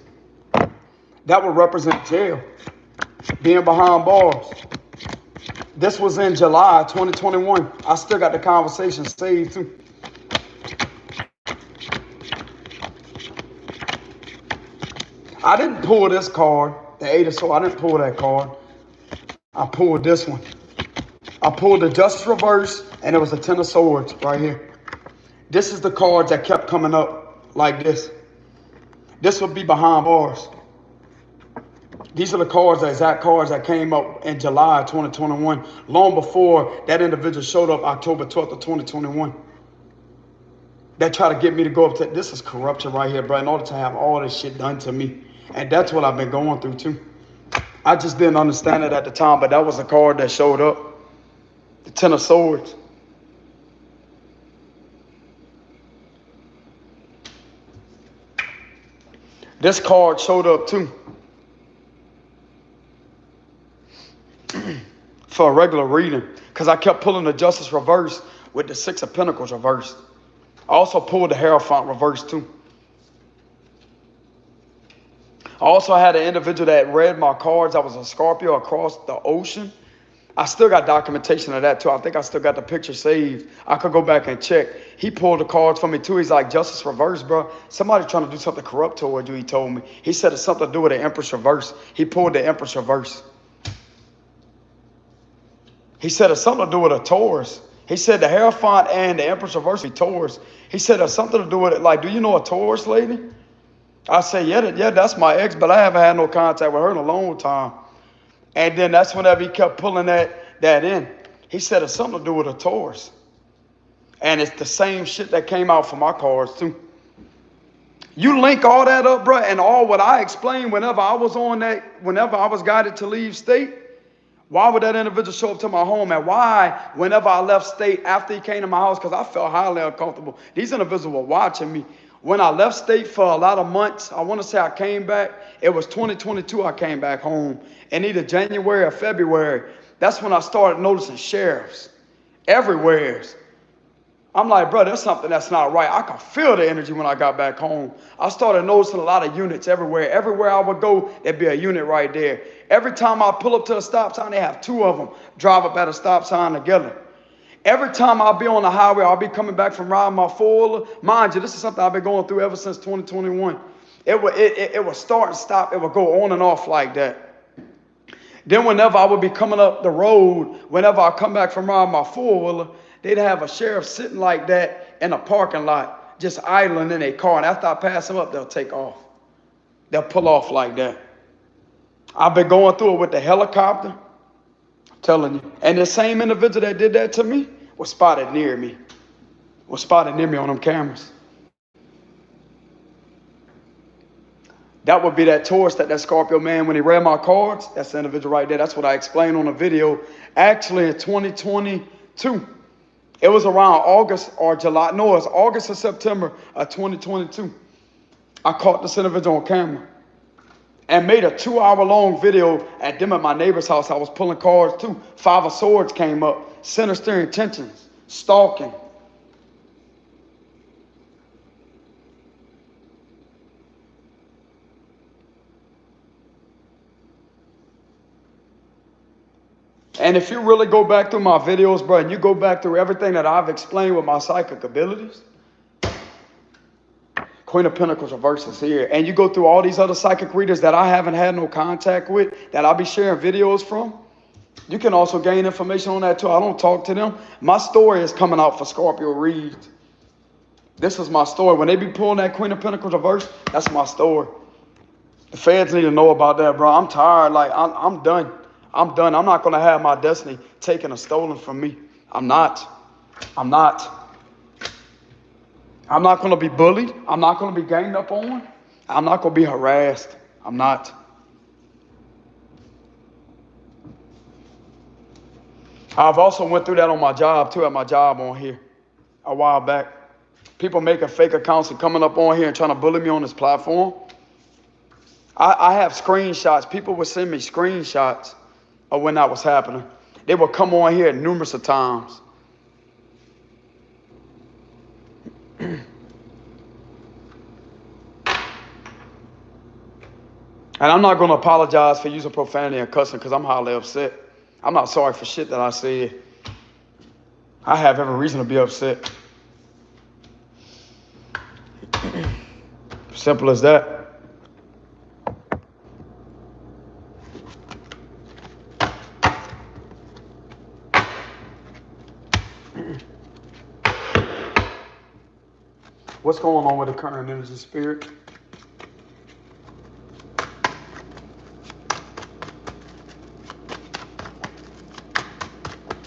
That would represent jail, being behind bars. This was in July 2021. I still got the conversation saved too. I didn't pull this card, the Eight of Swords. I didn't pull that card. I pulled this one. I pulled the Justice reverse, and it was the Ten of Swords right here. This is the cards that kept coming up like this. This would be behind bars. These are the cards, the exact cards that came up in July 2021, long before that individual showed up October 12th of 2021. That tried to get me to go up to, this is corruption right here, bro, in order to have all this shit done to me. And that's what I've been going through too. I just didn't understand it at the time, but that was the card that showed up. The Ten of Swords. This card showed up too. For a regular reading, because I kept pulling the Justice reverse with the Six of Pentacles reversed. I also pulled the Hierophant reverse too. I also had an individual that read my cards. I was a Scorpio across the ocean. I still got documentation of that too. I think I still got the picture saved. I could go back and check. He pulled the cards for me too. He's like, Justice reverse, bro. Somebody trying to do something corrupt toward you, he told me. He said it's something to do with the Empress reverse. He pulled the Empress reverse. He said it's something to do with a Taurus. He said the Hierophant and the Empress reverse be Taurus. He said it's something to do with it. Like, do you know a Taurus lady? I said, yeah, that's my ex, but I haven't had no contact with her in a long time. And then that's whenever he kept pulling that in. He said it's something to do with a Taurus. And it's the same shit that came out for my cards too. You link all that up, bro, and all what I explained whenever I was on that, whenever I was guided to leave state. Why would that individual show up to my home? And why, whenever I left state after he came to my house, because I felt highly uncomfortable. These individuals were watching me. When I left state for a lot of months, I want to say I came back. It was 2022 I came back home. And either January or February, that's when I started noticing sheriffs everywhere. I'm like, bro, there's something that's not right. I could feel the energy when I got back home. I started noticing a lot of units everywhere. Everywhere I would go, there'd be a unit right there. Every time I pull up to a stop sign, they have two of them drive up at a stop sign together. Every time I'll be on the highway, I'll be coming back from riding my four-wheeler. Mind you, this is something I've been going through ever since 2021. It would start and stop. It would go on and off like that. Then whenever I would be coming up the road, whenever I come back from riding my four-wheeler, they'd have a sheriff sitting like that in a parking lot, just idling in a car. And after I pass them up, they'll take off. They'll pull off like that. I've been going through it with the helicopter. I'm telling you. And the same individual that did that to me was spotted near me. Was spotted near me on them cameras. That would be that Taurus, that Scorpio man, when he read my cards, that's the individual right there. That's what I explained on the video. Actually, in 2022, it was around August or July. No, it was August or September of 2022. I caught this individual on camera and made a 2-hour-long video at them at my neighbor's house. I was pulling cards too. 5 of Swords came up. Sinister intentions. Stalking. And if you really go back through my videos, bro, and you go back through everything that I've explained with my psychic abilities, Queen of Pentacles reverses here, and you go through all these other psychic readers that I haven't had no contact with, that I'll be sharing videos from, you can also gain information on that too. I don't talk to them. My story is coming out for Scorpio reads. This is my story. When they be pulling that Queen of Pentacles reverse, that's my story. The feds need to know about that, bro. I'm tired. Like, I'm done. I'm done. I'm not going to have my destiny taken or stolen from me. I'm not. I'm not going to be bullied. I'm not going to be ganged up on. I'm not going to be harassed. I'm not. I've also went through that on my job too, at my job on here a while back. People making fake accounts and coming up on here and trying to bully me on this platform. I have screenshots. People would send me screenshots of when that was happening. They would come on here numerous of times. And I'm not going to apologize for using profanity and cussing because I'm highly upset. I'm not sorry for shit that I said. I have every reason to be upset. Simple as that. What's going on with the current energy, spirit?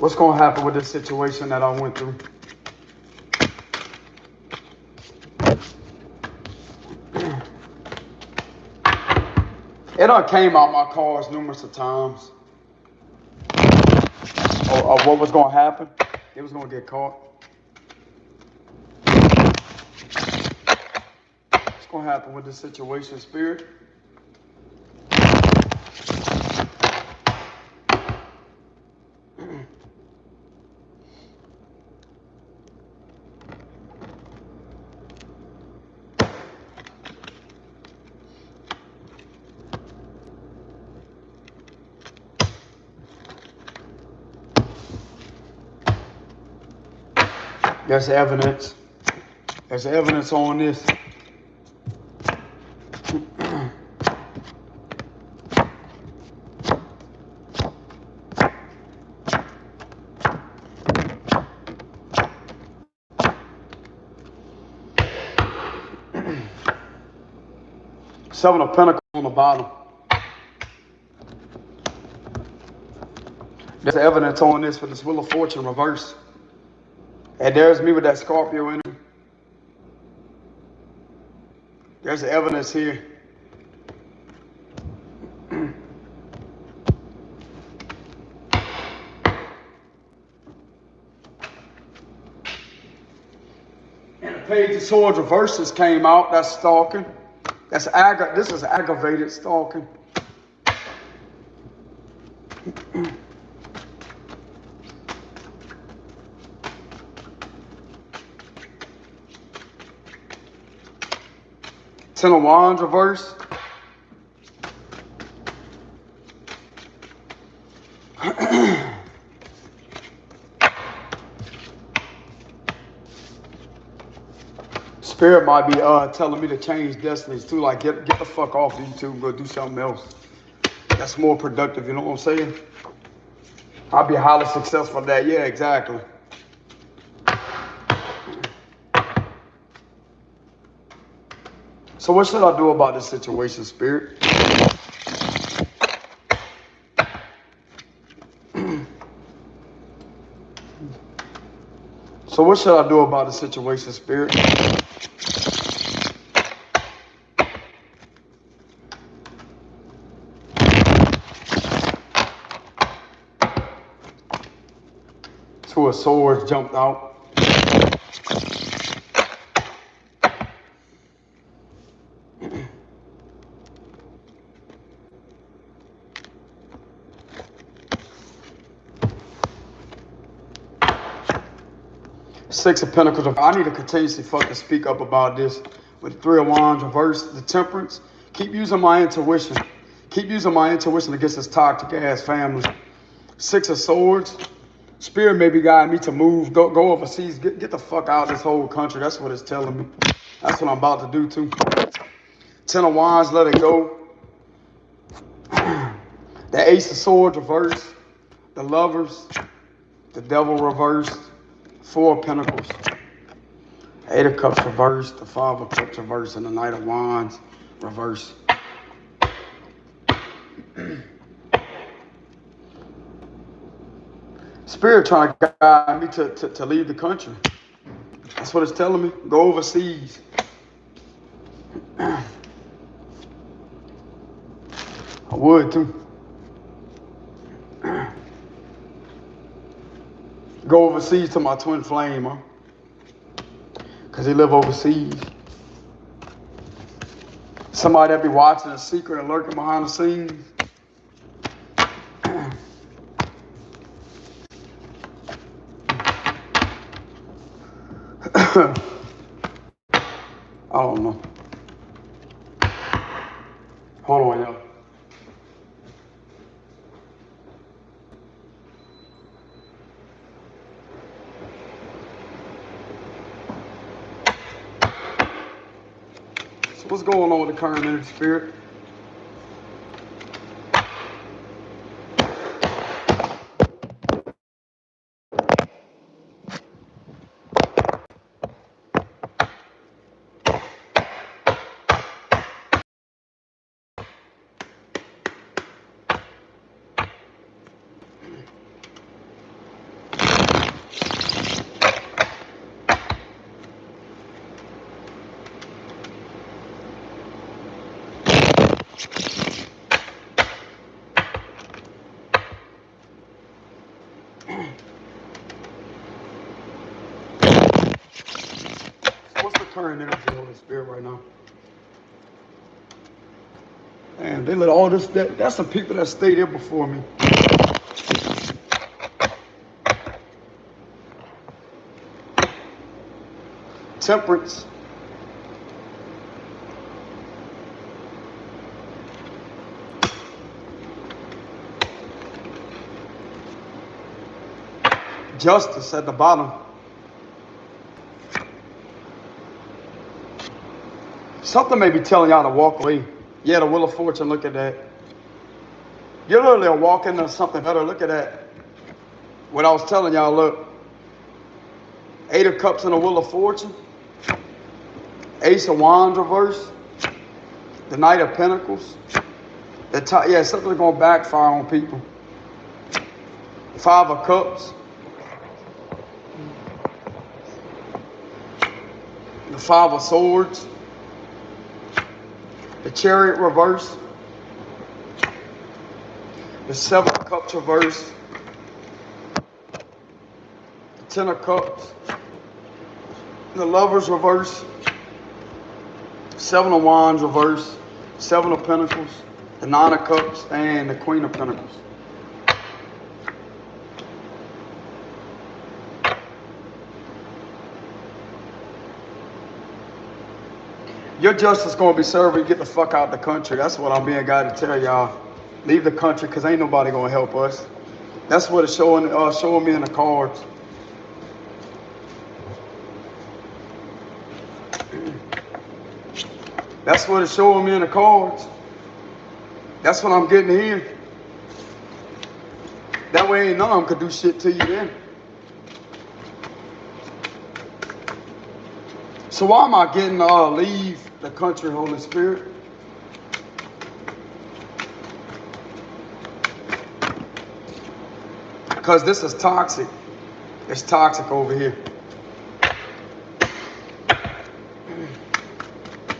What's going to happen with this situation that I went through? It done came out my cards numerous of times. Of what was going to happen. It was going to get caught. What's going to happen with this situation, spirit? There's evidence. There's evidence on this. Seven of Pentacles on the bottom. There's evidence on this for this Wheel of Fortune reverse. And there's me with that Scorpio in it. There's the evidence here. And the Page of Swords reverses came out. That's stalking. This is aggravated stalking. Ten of Wands reverse. Spirit might be telling me to change destinies too, like get the fuck off YouTube, go do something else. That's more productive, you know what I'm saying? I'll be highly successful at that. Yeah, exactly. So what should I do about this situation, Spirit? So what should I do about the situation, Spirit? Two of Swords jumped out. Six of Pentacles. I need to continuously fucking speak up about this. With the Three of Wands reverse, the Temperance. Keep using my intuition. Keep using my intuition against this toxic ass family. Six of Swords. Spirit may be guiding me to move, go overseas, get the fuck out of this whole country. That's what it's telling me. That's what I'm about to do too. Ten of Wands, let it go. The Ace of Swords reversed. The Lovers. The Devil reversed. Four of Pentacles. Eight of Cups reversed. The Five of Cups reversed. And the Knight of Wands reversed. Spirit trying to guide me to leave the country. That's what it's telling me. Go overseas. I would too. Go overseas to my twin flame, huh? Because they live overseas. Somebody that be watching a secret and lurking behind the scenes. I don't know. Hold on, y'all. So what's going on with the current energy, spirit? What's the current energy of the spirit right now? Man, they let all this, that's some people that stayed here before me. Temperance. Justice at the bottom. Something may be telling y'all to walk away. Yeah, the Wheel of Fortune, look at that. You literally are walking into something better. Look at that. What I was telling y'all, look. 8 of Cups and the Wheel of Fortune. Ace of Wands reverse. The Knight of Pentacles. Yeah, something's going to backfire on people. 5 of Cups. The 5 of Swords. The Chariot reverse. The 7 of Cups reverse. The 10 of Cups. The Lovers reverse. 7 of Wands reverse. 7 of Pentacles. The 9 of Cups and the Queen of Pentacles. Your justice going to be served when you get the fuck out the country. That's what I'm being guided to tell y'all. Leave the country because ain't nobody going to help us. That's what it's showing me in the cards. That's what it's showing me in the cards. That's what I'm getting here. That way ain't none of them could do shit to you then. So why am I getting leave the country, Holy Spirit? Because this is toxic. It's toxic over here.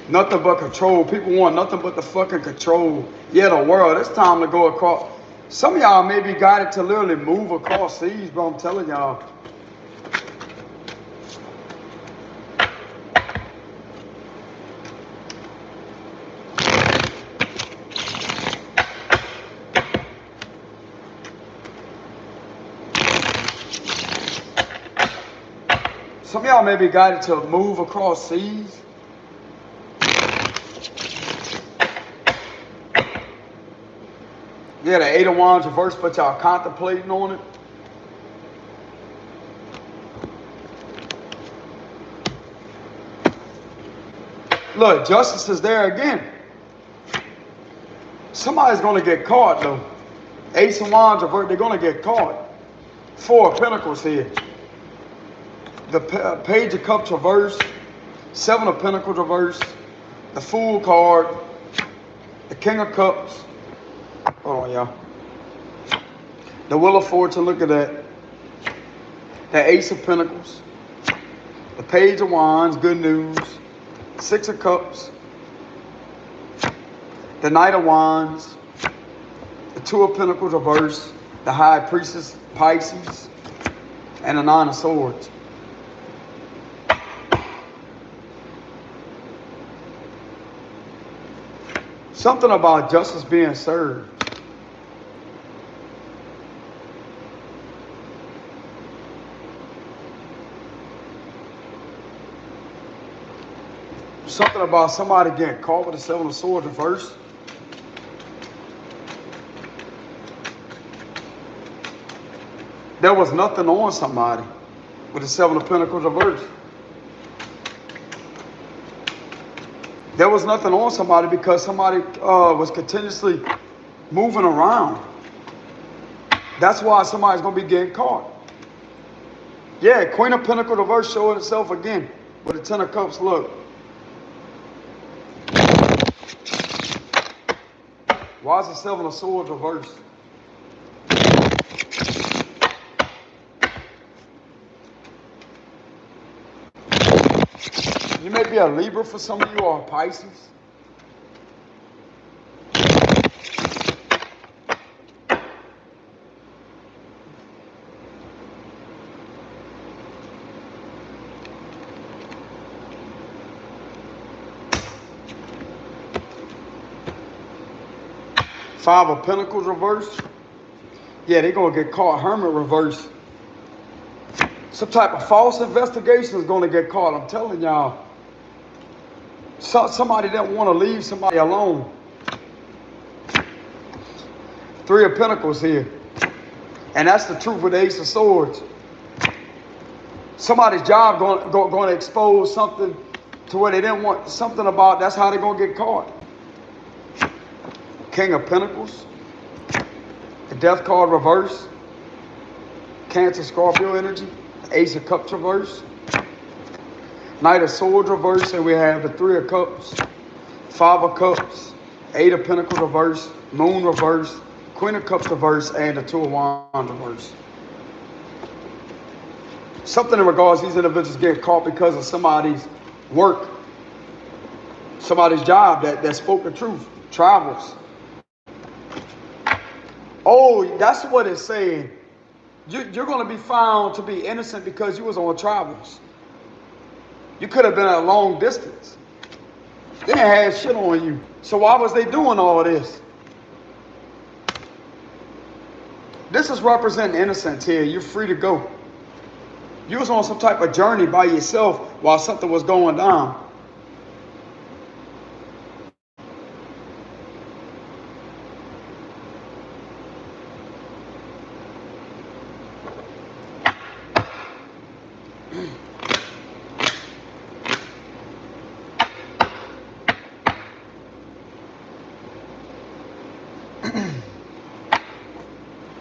Nothing but control. People want nothing but the fucking control. Yeah, the world. It's time to go across. Some of y'all may be guided to literally move across seas, bro. I'm telling y'all. Some of y'all may be guided to move across seas. Yeah, the 8 of Wands reverse, but y'all contemplating on it. Look, justice is there again. Somebody's going to get caught, though. Ace of Wands reverse, they're going to get caught. 4 of Pentacles here. The Page of Cups reverse. 7 of Pentacles reverse. The Fool card. The King of Cups. Hold on, y'all. The Wheel of Fortune, look at that. The Ace of Pentacles. The Page of Wands, good news. Six of Cups. The Knight of Wands. The Two of Pentacles reversed. The High Priestess, Pisces. And the Nine of Swords. Something about justice being served. Something about somebody getting caught with the Seven of Swords reversed. There was nothing on somebody with the Seven of Pentacles reversed. There was nothing on somebody because somebody was continuously moving around. That's why somebody's going to be getting caught. Yeah, Queen of Pentacles reversed showing itself again with the Ten of Cups. Look. Why is the Seven of Swords reversed? You may be a Libra for some of you, or a Pisces. Five of Pentacles reversed. Yeah, they're going to get caught. Hermit reversed. Some type of false investigation is going to get caught. I'm telling y'all. Somebody didn't want to leave somebody alone. Three of Pentacles here. And that's the truth with the Ace of Swords. Somebody's job going to expose something to where they didn't want something about. That's how they're going to get caught. King of Pentacles. The Death card reversed. Cancer, Scorpio energy. Ace of Cups reversed. Knight of Swords reversed. And we have the Three of Cups. Five of Cups. Eight of Pentacles reversed. Moon reversed. Queen of Cups reversed. And the Two of Wands reversed. Something in regards to these individuals getting caught because of somebody's work. Somebody's job that spoke the truth. Travels. Oh, that's what it's saying. You're going to be found to be innocent because you was on travels. You could have been at a long distance. They didn't have shit on you. So why was they doing all this? This is representing innocence here. You're free to go. You was on some type of journey by yourself while something was going down.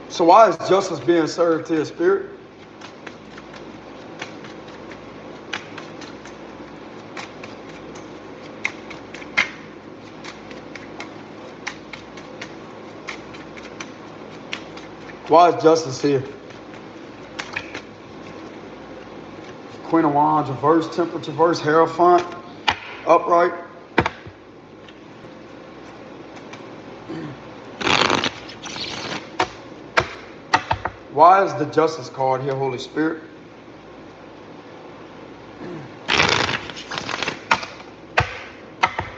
So why is justice being served here, Spirit? Why is justice here? Queen of Wands reverse, Temperance reverse, Hierophant upright. Why is the Justice card here, Holy Spirit?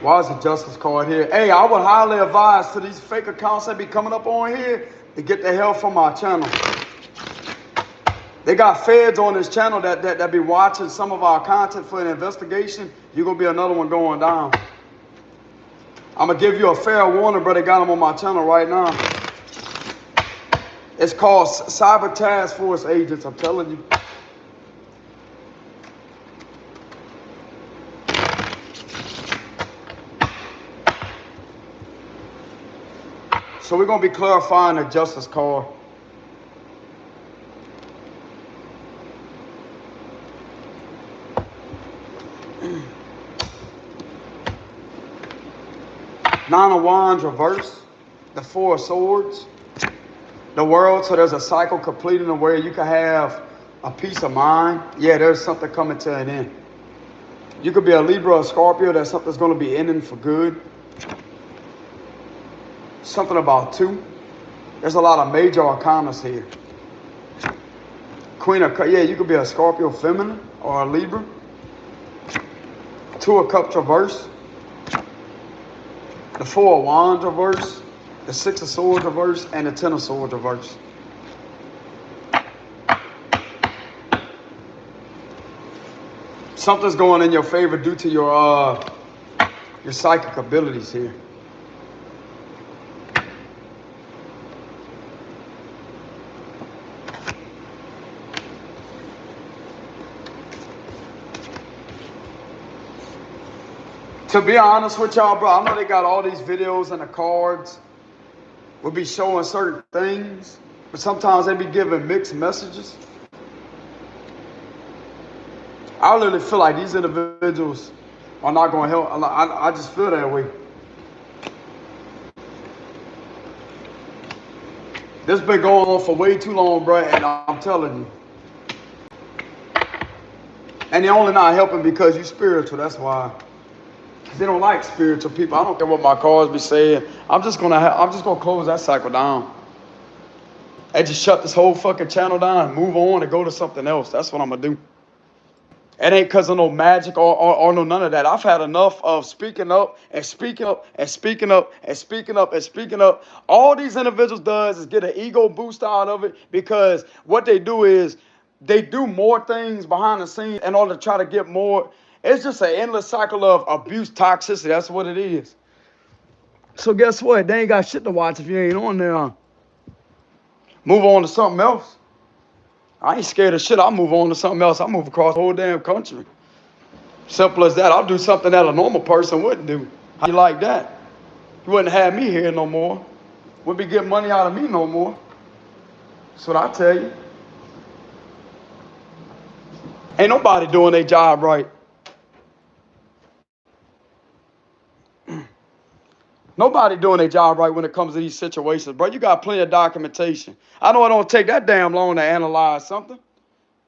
Why is the Justice card here? Hey, I would highly advise to these fake accounts that be coming up on here to get the hell from our channel. They got feds on this channel that be watching some of our content for an investigation. You're going to be another one going down. I'm going to give you a fair warning, but they got them on my channel right now. It's called Cyber Task Force Agents, I'm telling you. So we're going to be clarifying the Justice card. Nine of Wands reverse. The Four of Swords. The World, so there's a cycle completing where you can have a peace of mind. Yeah, there's something coming to an end. You could be a Libra or Scorpio, that something's going to be ending for good. Something about 2. There's a lot of major arcanas here. Queen of Cups, yeah, you could be a Scorpio feminine or a Libra. 2 of Cups reverse. The 4 of Wands reverse. The 6 of Swords reverse. And the 10 of Swords reverse. Something's going in your favor due to your psychic abilities here. To be honest with y'all, bro, I know they got all these videos and the cards will be showing certain things, but sometimes they be giving mixed messages. I literally feel like these individuals are not going to help. I just feel that way. This been going on for way too long, bro, and I'm telling you. And they're only not helping because you spiritual, that's why. They don't like spiritual people. I don't care what my cards be saying. I'm just gonna close that cycle down. And just shut this whole fucking channel down and move on and go to something else. That's what I'm gonna do. It ain't because of no magic or no none of that. I've had enough of speaking up and speaking up and speaking up and speaking up and speaking up. All these individuals does is get an ego boost out of it, because what they do is they do more things behind the scenes in order to try to get more. It's just an endless cycle of abuse, toxicity. That's what it is. So guess what? They ain't got shit to watch if you ain't on there. Move on to something else. I ain't scared of shit. I'll move on to something else. I'll move across the whole damn country. Simple as that. I'll do something that a normal person wouldn't do. How you like that? You wouldn't have me here no more. Wouldn't be getting money out of me no more. That's what I tell you. Ain't nobody doing their job right. Nobody doing their job right when it comes to these situations, bro. You got plenty of documentation. I know it don't take that damn long to analyze something.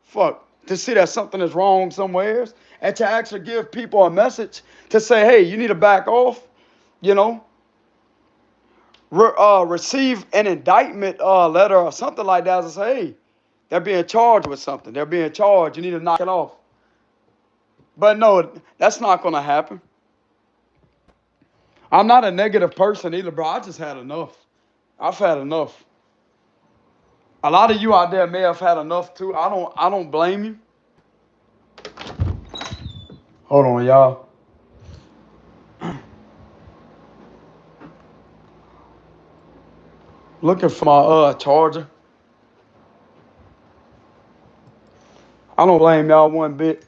Fuck. To see that something is wrong somewhere, and to actually give people a message to say, hey, you need to back off, you know. Receive an indictment letter or something like that, and say, hey, they're being charged with something. They're being charged. You need to knock it off. But no, that's not going to happen. I'm not a negative person either, bro. I just had enough. I've had enough. A lot of you out there may have had enough too. I don't blame you. Hold on, y'all. Looking for my charger. I don't blame y'all one bit.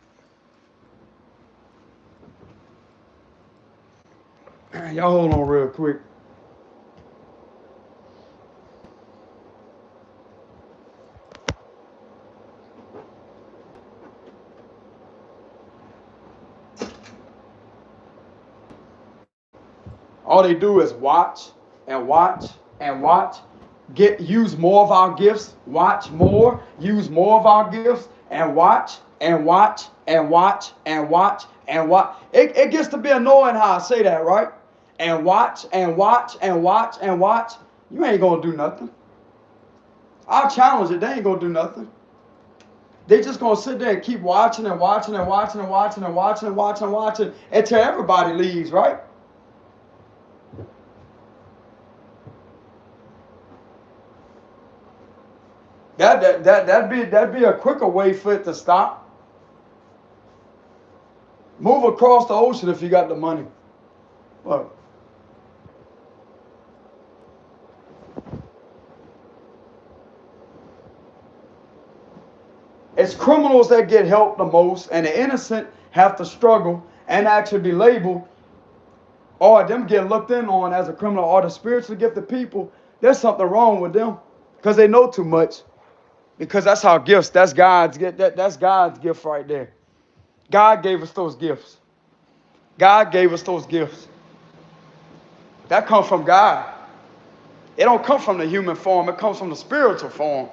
Y'all hold on real quick. All they do is watch and watch and watch. Use more of our gifts, watch more, use more of our gifts, and watch and watch and watch and watch and watch. It gets to be annoying how I say that, right? And watch and watch and watch and watch. You ain't gonna do nothing. I'll challenge it. They ain't gonna do nothing. They just gonna sit there and keep watching and watching and watching and watching and watching and watching and watching until everybody leaves, right? That'd be a quicker way for it to stop. Move across the ocean if you got the money. Look. It's criminals that get help the most, and the innocent have to struggle and actually be labeled, or them get looked in on as a criminal, or the spiritually gifted people. There's something wrong with them because they know too much. Because that's our gifts. That's God's gift. That's God's gift right there. God gave us those gifts. God gave us those gifts. That comes from God. It don't come from the human form. It comes from the spiritual form.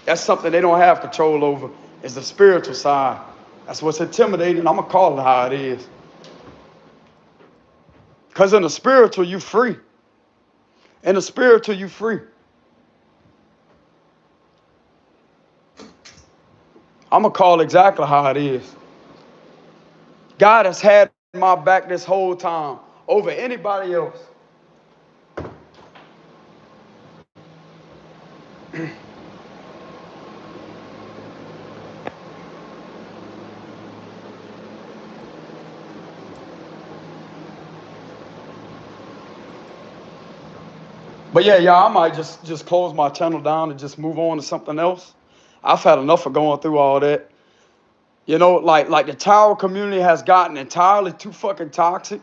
That's something they don't have control over, is the spiritual side. That's what's intimidating. I'm going to call it how it is. Because in the spiritual, you free. In the spiritual, you free. I'm going to call exactly how it is. God has had my back this whole time over anybody else. But yeah, y'all, I might just close my channel down and just move on to something else. I've had enough of going through all that. You know, like the Tower community has gotten entirely too fucking toxic.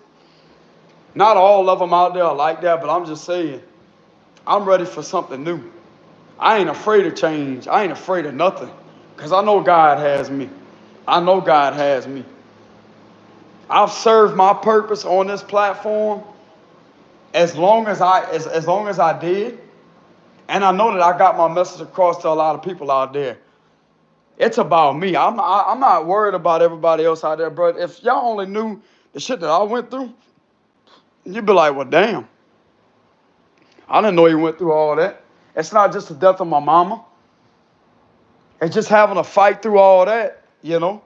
Not all of them out there are like that, but I'm just saying, I'm ready for something new. I ain't afraid of change. I ain't afraid of nothing. Because I know God has me. I know God has me. I've served my purpose on this platform as long as I did. And I know that I got my message across to a lot of people out there. It's about me. I'm not worried about everybody else out there, bro. If y'all only knew the shit that I went through, you'd be like, well, damn. I didn't know you went through all that. It's not just the death of my mama. It's just having to fight through all that, you know.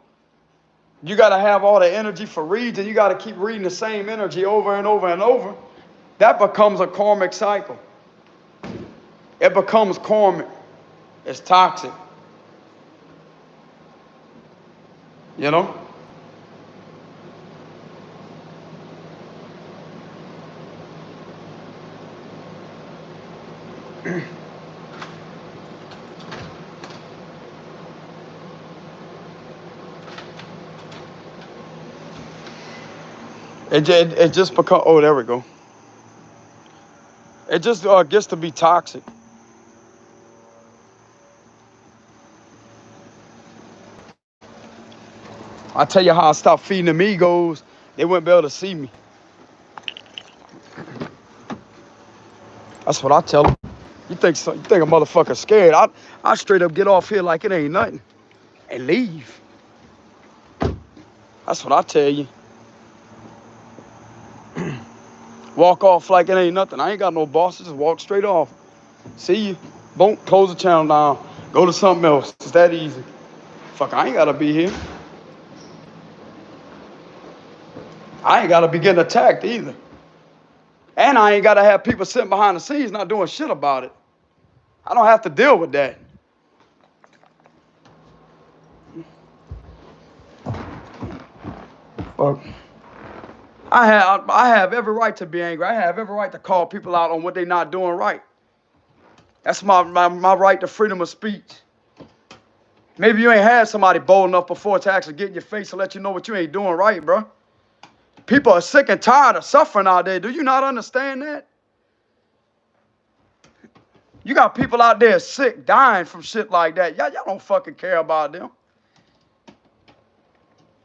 You got to have all the energy for reading. You got to keep reading the same energy over and over and over. That becomes a karmic cycle. It becomes karmic. It's toxic, you know. It just becomes, oh, there we go. It just gets to be toxic. I tell you how I stopped feeding them egos, they wouldn't be able to see me. That's what I tell them. You think a motherfucker scared? I straight up get off here like it ain't nothing and leave. That's what I tell you. Walk off like it ain't nothing. I ain't got no bosses. Just walk straight off. See you. Boom. Close the channel down. Go to something else. It's that easy. Fuck, I ain't gotta be here. I ain't gotta be getting attacked either. And I ain't gotta have people sitting behind the scenes not doing shit about it. I don't have to deal with that. Fuck. I have every right to be angry. I have every right to call people out on what they're not doing right. That's my right to freedom of speech. Maybe you ain't had somebody bold enough before to actually get in your face and let you know what you ain't doing right, bro. People are sick and tired of suffering out there. Do you not understand that? You got people out there sick, dying from shit like that. Y'all don't fucking care about them.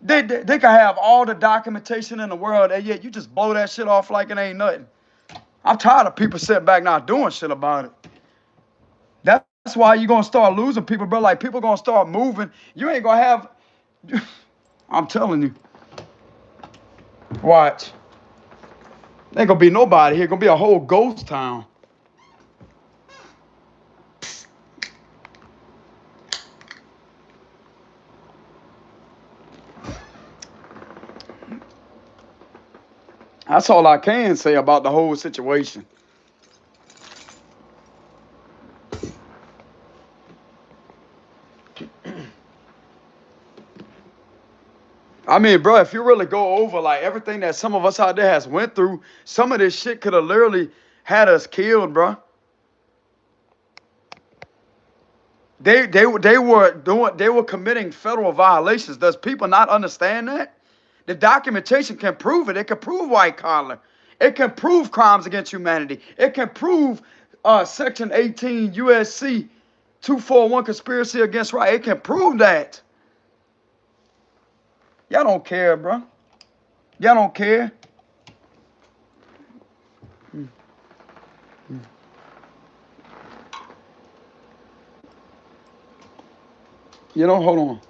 They can have all the documentation in the world, and yet you just blow that shit off like it ain't nothing. I'm tired of people sitting back not doing shit about it. That's why you're going to start losing people, bro. Like, people going to start moving. You ain't going to have... I'm telling you. Watch. There ain't going to be nobody here. Going to be a whole ghost town. That's all I can say about the whole situation. I mean, bro, if you really go over like everything that some of us out there has went through, some of this shit could have literally had us killed, bro. They were committing federal violations. Does people not understand that? The documentation can prove it. It can prove white collar. It can prove crimes against humanity. It can prove Section 18 USC 241 conspiracy against right. It can prove that. Y'all don't care, bro. Y'all don't care. You know, hold on.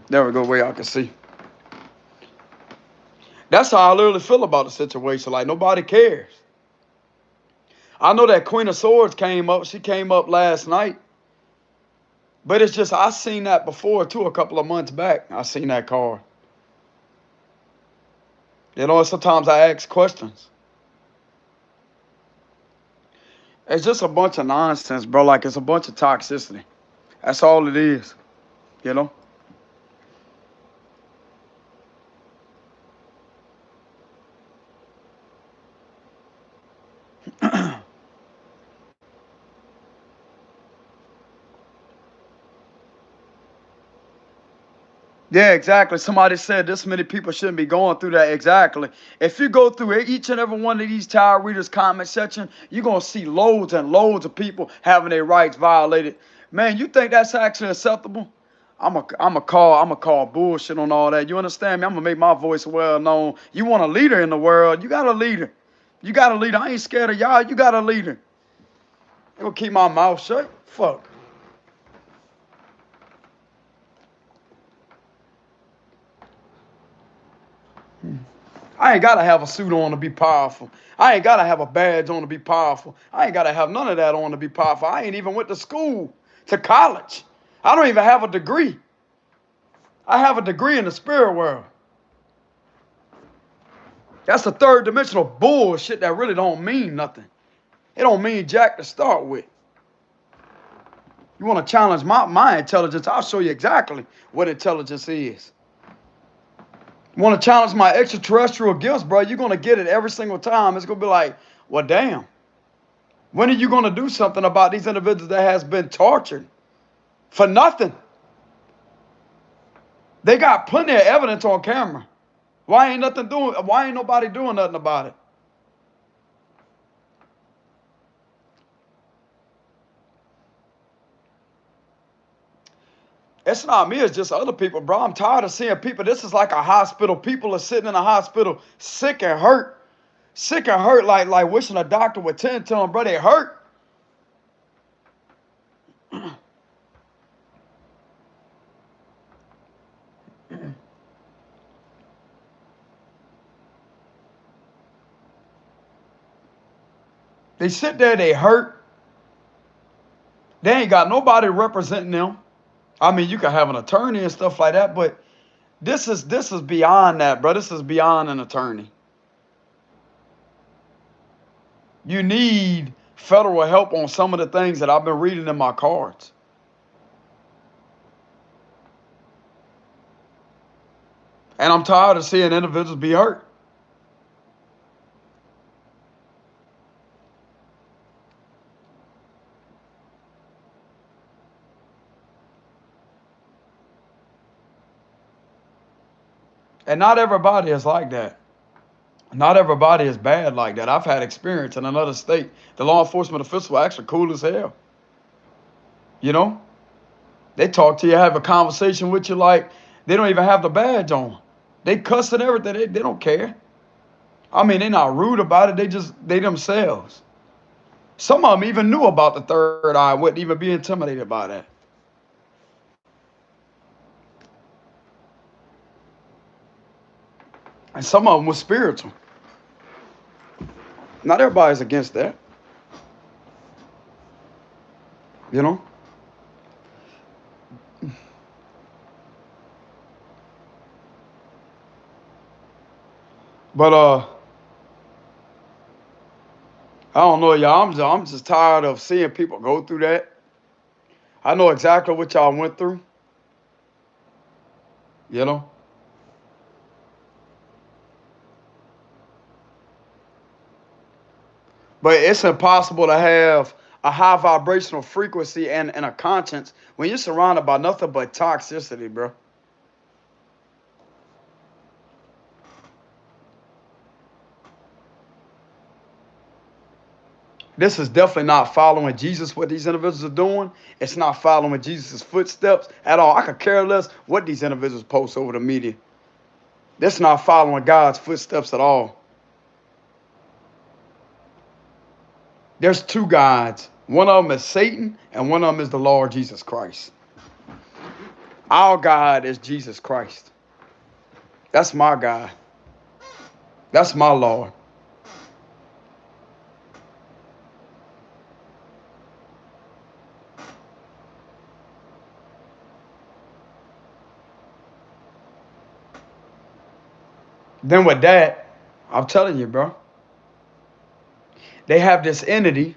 There we go, where y'all can see. That's how I literally feel about the situation. Like, nobody cares. I know that Queen of Swords came up. She came up last night. But it's just, I seen that before, too, a couple of months back. I seen that card. You know, sometimes I ask questions. It's just a bunch of nonsense, bro. Like, it's a bunch of toxicity. That's all it is, you know? Yeah, exactly. Somebody said this many people shouldn't be going through that. Exactly. If you go through each and every one of these Tower Readers comment section, you're going to see loads and loads of people having their rights violated. Man, you think that's actually acceptable? I'm a call bullshit on all that. You understand me? I'm gonna make my voice well known. You want a leader in the world, you got a leader. You got a leader. I ain't scared of y'all. You got a leader. I'm gonna keep my mouth shut. Fuck. I ain't gotta have a suit on to be powerful. I ain't gotta have a badge on to be powerful. I ain't gotta have none of that on to be powerful. I ain't even went to school, to college. I don't even have a degree. I have a degree in the spirit world. That's the third dimensional bullshit that really don't mean nothing. It don't mean jack to start with. You want to challenge my intelligence, I'll show you exactly what intelligence is. You want to challenge my extraterrestrial gifts, bro, you're going to get it every single time. It's going to be like, well, damn. When are you going to do something about these individuals that has been tortured for nothing? They got plenty of evidence on camera. Why ain't nobody doing nothing about it? It's not me, it's just other people, bro. I'm tired of seeing people. This is like a hospital. People are sitting in a hospital sick and hurt. Sick and hurt, like wishing a doctor would tend to them, bro. They hurt. They sit there, they hurt. They ain't got nobody representing them. I mean, you can have an attorney and stuff like that, but this is beyond that, bro. This is beyond an attorney. You need federal help on some of the things that I've been reading in my cards. And I'm tired of seeing individuals be hurt. And not everybody is like that. Not everybody is bad like that. I've had experience in another state. The law enforcement officials were actually cool as hell. You know? They talk to you, have a conversation with you like they don't even have the badge on. They cuss and everything. They don't care. I mean, they're not rude about it. They themselves. Some of them even knew about the third eye, wouldn't even be intimidated by that. And some of them was spiritual. Not everybody's against that. You know? But I don't know, y'all. I'm just tired of seeing people go through that. I know exactly what y'all went through. You know? But it's impossible to have a high vibrational frequency and a conscience when you're surrounded by nothing but toxicity, bro. This is definitely not following Jesus, what these individuals are doing. It's not following Jesus' footsteps at all. I could care less what these individuals post over the media. This is not following God's footsteps at all. There's two gods. One of them is Satan, and one of them is the Lord Jesus Christ. Our God is Jesus Christ. That's my God. That's my Lord. Then with that, I'm telling you, bro, they have this entity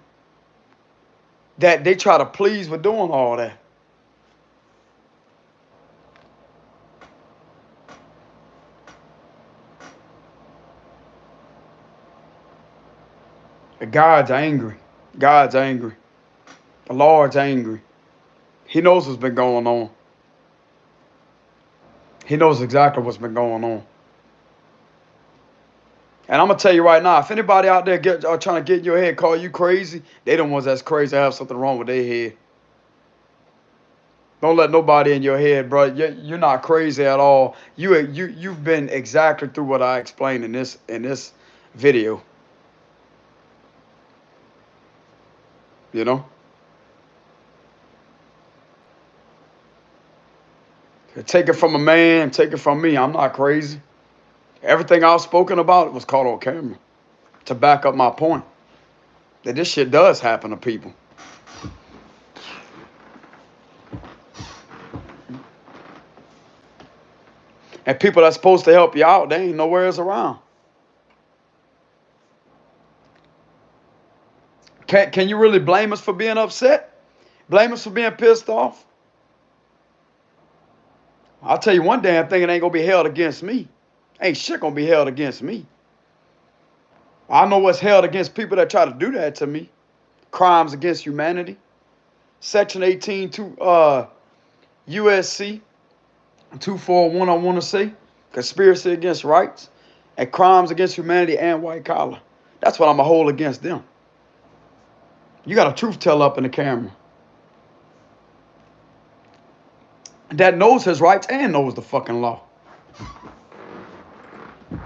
that they try to please with doing all that. God's angry. God's angry. The Lord's angry. He knows what's been going on. He knows exactly what's been going on. And I'm gonna tell you right now, if anybody out there trying to get in your head, call you crazy, they the ones that's crazy, have something wrong with their head. Don't let nobody in your head, bro. You're not crazy at all. You've been exactly through what I explained in this video. You know, take it from a man, take it from me. I'm not crazy. Everything I've spoken about was caught on camera to back up my point that this shit does happen to people. And people that's supposed to help you out, they ain't nowhere else around. Can you really blame us for being upset? Blame us for being pissed off? I'll tell you one damn thing, it ain't gonna be held against me. Ain't shit gonna be held against me. I know what's held against people that try to do that to me. Crimes against humanity. Section 18 to USC 241, I want to say. Conspiracy against rights and crimes against humanity and white collar. That's what I'm going to hold against them. You got a truth teller up in the camera that knows his rights and knows the fucking law.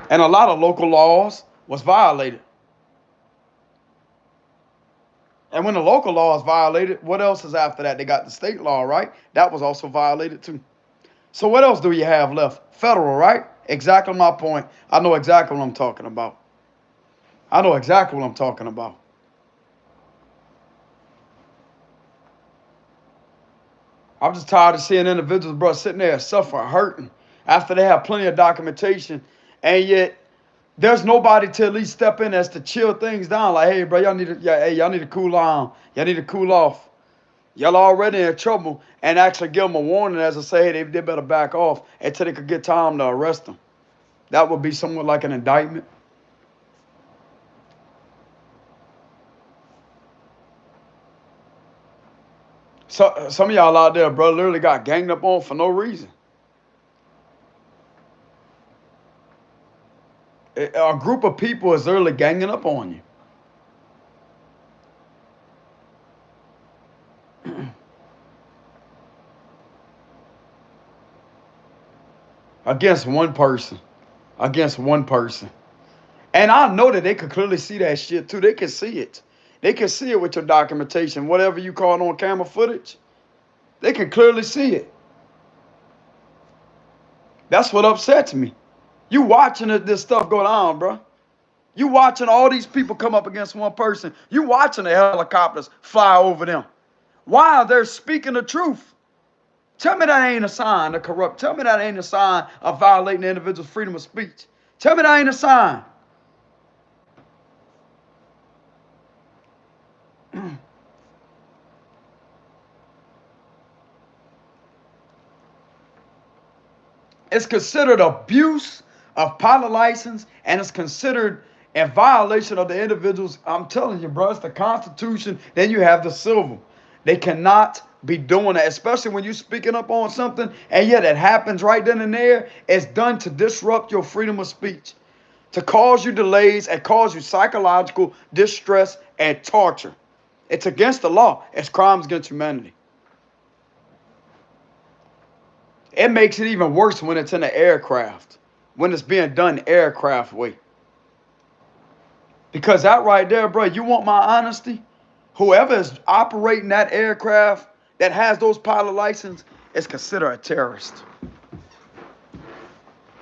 And a lot of local laws was violated. And when the local law is violated, what else is after that? They got the state law, right? That was also violated too. So what else do you have left? Federal, right? Exactly my point. I know exactly what I'm talking about. I know exactly what I'm talking about. I'm just tired of seeing individuals, bro, sitting there suffering, hurting, after they have plenty of documentation, and yet there's nobody to at least step in as to chill things down. Like, hey, bro, y'all need to cool down. Y'all need to cool off. Y'all already in trouble, and actually give them a warning as I say, hey, they better back off until they could get time to arrest them. That would be somewhat like an indictment. So some of y'all out there, bro, literally got ganged up on for no reason. A group of people is literally ganging up on you. Against one person. Against one person. And I know that they could clearly see that shit too. They can see it. They can see it with your documentation, whatever you call it on camera footage. They can clearly see it. That's what upsets me. You watching this stuff go down, bro. You watching all these people come up against one person. You watching the helicopters fly over them. While they're speaking the truth. Tell me that ain't a sign of corrupt. Tell me that ain't a sign of violating the individual's freedom of speech. Tell me that ain't a sign. It's considered abuse of pilot license, and it's considered a violation of the individual's. I'm telling you, bro, it's the Constitution. Then you have the civil. They cannot be doing that, especially when you're speaking up on something, and yet it happens right then and there. It's done to disrupt your freedom of speech, to cause you delays and cause you psychological distress and torture. It's against the law. It's crimes against humanity. It makes it even worse when it's in an aircraft, when it's being done aircraft way. Because that right there, bro, you want my honesty? Whoever is operating that aircraft that has those pilot license is considered a terrorist.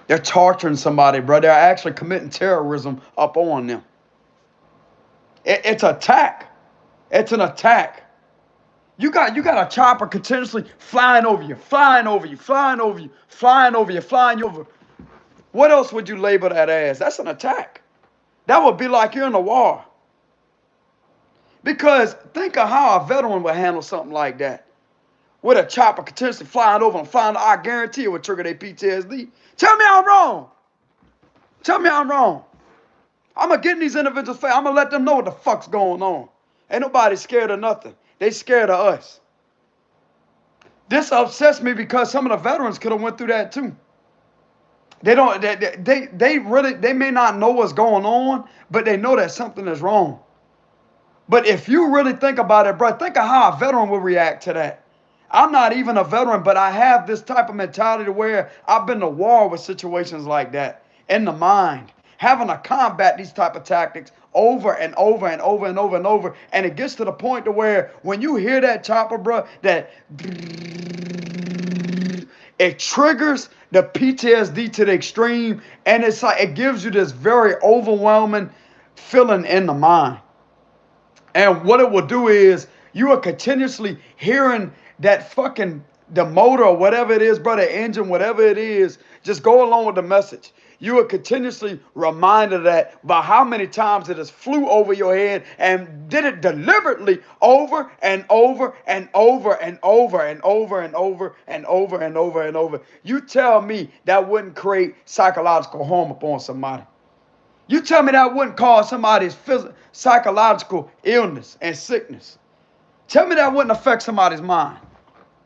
They're torturing somebody, bro. They're actually committing terrorism up on them. It's an attack. It's an attack. You got a chopper continuously flying over you, flying over you, flying over you, flying over you, flying you over. What else would you label that as? That's an attack. That would be like you're in a war. Because think of how a veteran would handle something like that. With a chopper continuously flying over and flying, I guarantee it would trigger their PTSD. Tell me I'm wrong. Tell me I'm wrong. I'm going to get in these individuals' face. I'm going to let them know what the fuck's going on. Ain't nobody scared of nothing. They scared of us. This upsets me because some of the veterans could have went through that too. They may not know what's going on, but they know that something is wrong. But if you really think about it, bro, think of how a veteran would react to that. I'm not even a veteran, but I have this type of mentality where I've been to war with situations like that in the mind, having to combat these type of tactics over and over and over and over and over. And it gets to the point to where when you hear that chopper, bro, that it triggers the PTSD to the extreme. And it's like, it gives you this very overwhelming feeling in the mind. And what it will do is you are continuously hearing that fucking, the motor or whatever it is, bro, the engine, whatever it is, just go along with the message. You are continuously reminded of that by how many times it has flew over your head and did it deliberately over and over and over and over and over and over and over and over and over. You tell me that wouldn't create psychological harm upon somebody. You tell me that wouldn't cause somebody's psychological illness and sickness. Tell me that wouldn't affect somebody's mind.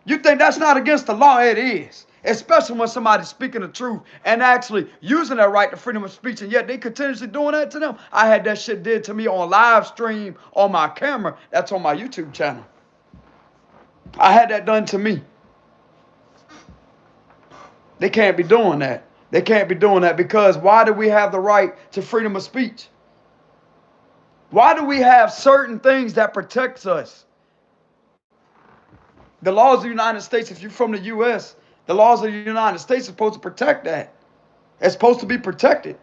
You think that's not against the law? It is. Especially when somebody's speaking the truth and actually using their right to freedom of speech, and yet they continuously doing that to them. I had that shit did to me on live stream on my camera. That's on my YouTube channel. I had that done to me. They can't be doing that. They can't be doing that because why do we have the right to freedom of speech? Why do we have certain things that protects us? The laws of the United States, if you're from the U.S., the laws of the United States are supposed to protect that. It's supposed to be protected.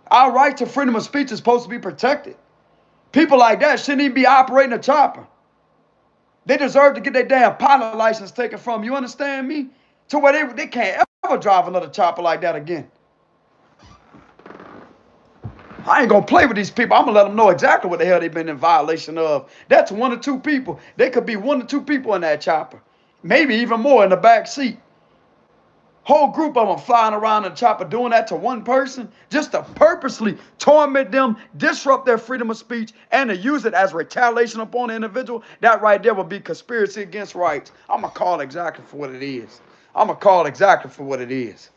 Our right to freedom of speech is supposed to be protected. People like that shouldn't even be operating a chopper. They deserve to get their damn pilot license taken from them. You understand me? To where they can't ever drive another chopper like that again. I ain't gonna play with these people. I'm gonna let them know exactly what the hell they've been in violation of. That's 1 or 2 people. They could be 1 or 2 people in that chopper. Maybe even more in the back seat. Whole group of them flying around in the chopper doing that to one person just to purposely torment them, disrupt their freedom of speech, and to use it as retaliation upon the individual. That right there would be conspiracy against rights. I'm gonna call it exactly for what it is. I'm gonna call it exactly for what it is.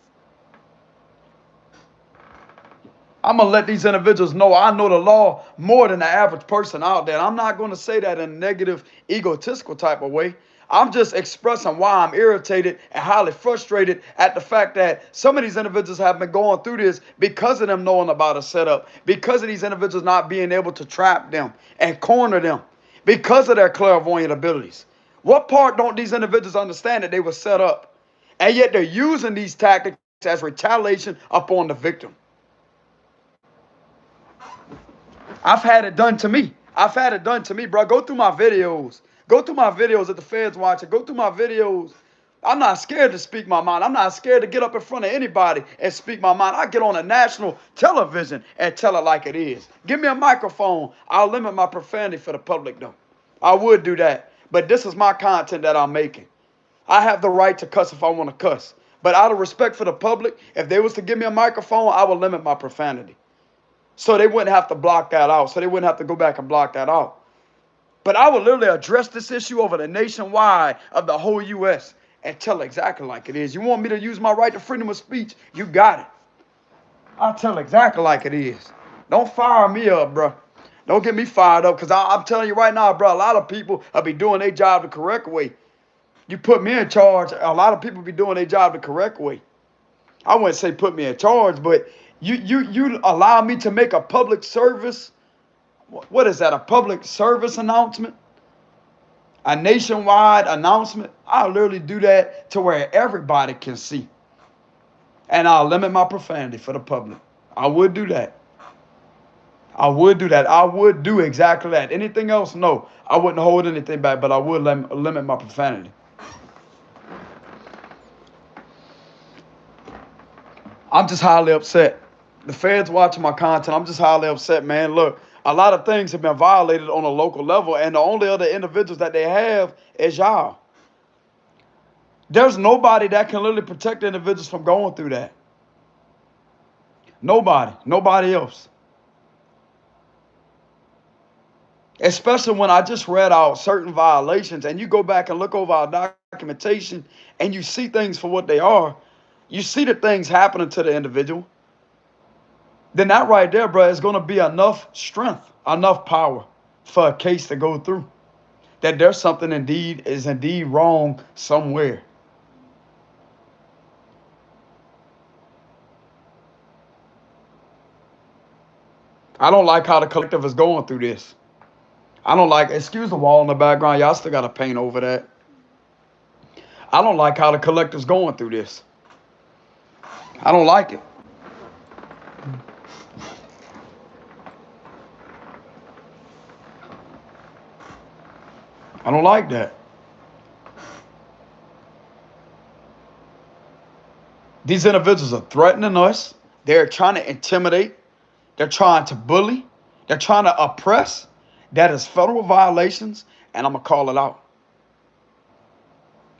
I'm going to let these individuals know I know the law more than the average person out there. I'm not going to say that in a negative, egotistical type of way. I'm just expressing why I'm irritated and highly frustrated at the fact that some of these individuals have been going through this because of them knowing about a setup, because of these individuals not being able to trap them and corner them, because of their clairvoyant abilities. What part don't these individuals understand that they were set up? And yet they're using these tactics as retaliation upon the victim. I've had it done to me. I've had it done to me, bro. Go through my videos. Go through my videos at the Feds Watch. Go through my videos. I'm not scared to speak my mind. I'm not scared to get up in front of anybody and speak my mind. I get on a national television and tell it like it is. Give me a microphone. I'll limit my profanity for the public, though. I would do that. But this is my content that I'm making. I have the right to cuss if I want to cuss. But out of respect for the public, if they was to give me a microphone, I would limit my profanity. So they wouldn't have to block that out. So they wouldn't have to go back and block that out. But I would literally address this issue over the nationwide of the whole U.S. and tell exactly like it is. You want me to use my right to freedom of speech? You got it. I'll tell exactly like it is. Don't fire me up, bro. Don't get me fired up because I'm telling you right now, bro, a lot of people will be doing their job the correct way. You put me in charge, a lot of people be doing their job the correct way. I wouldn't say put me in charge, but you allow me to make a public service. What is that? A public service announcement? a nationwide announcement, I'll literally do that to where everybody can see. And I'll limit my profanity for the public. I would do that. I would do that. I would do exactly that. Anything else? No. I wouldn't hold anything back, but I would limit my profanity. I'm just highly upset. The feds watching my content. I'm just highly upset, man. Look, a lot of things have been violated on a local level, and the only other individuals that they have is y'all. There's nobody that can literally protect individuals from going through that. Nobody else. Especially when I just read out certain violations, and you go back and look over our documentation, and you see things for what they are. You see the things happening to the individual. Then that right there, bro, is going to be enough strength, enough power for a case to go through. That there's something is indeed wrong somewhere. I don't like how the collective is going through this. I don't like, excuse the wall in the background. Y'all still got to paint over that. I don't like how the collective's going through this. I don't like it. I don't like that. These individuals are threatening us. They're trying to intimidate. They're trying to bully. They're trying to oppress. That is federal violations, and I'm going to call it out.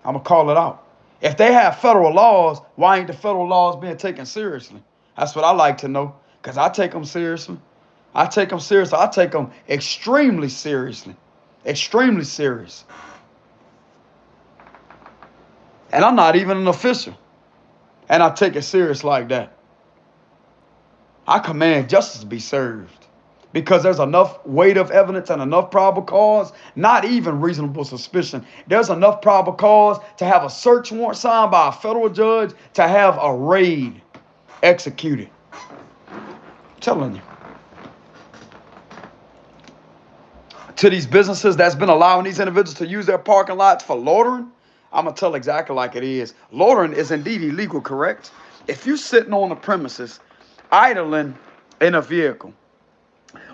I'm going to call it out. If they have federal laws, why ain't the federal laws being taken seriously? That's what I like to know, because I take them seriously. I take them seriously. I take them extremely seriously. Extremely serious. And I'm not even an official. And I take it serious like that. I command justice to be served. Because there's enough weight of evidence and enough probable cause, not even reasonable suspicion. There's enough probable cause to have a search warrant signed by a federal judge to have a raid executed. I'm telling you. To these businesses that's been allowing these individuals to use their parking lots for loitering, I'm going to tell exactly like it is. Loitering is indeed illegal, correct? If you're sitting on the premises, idling in a vehicle,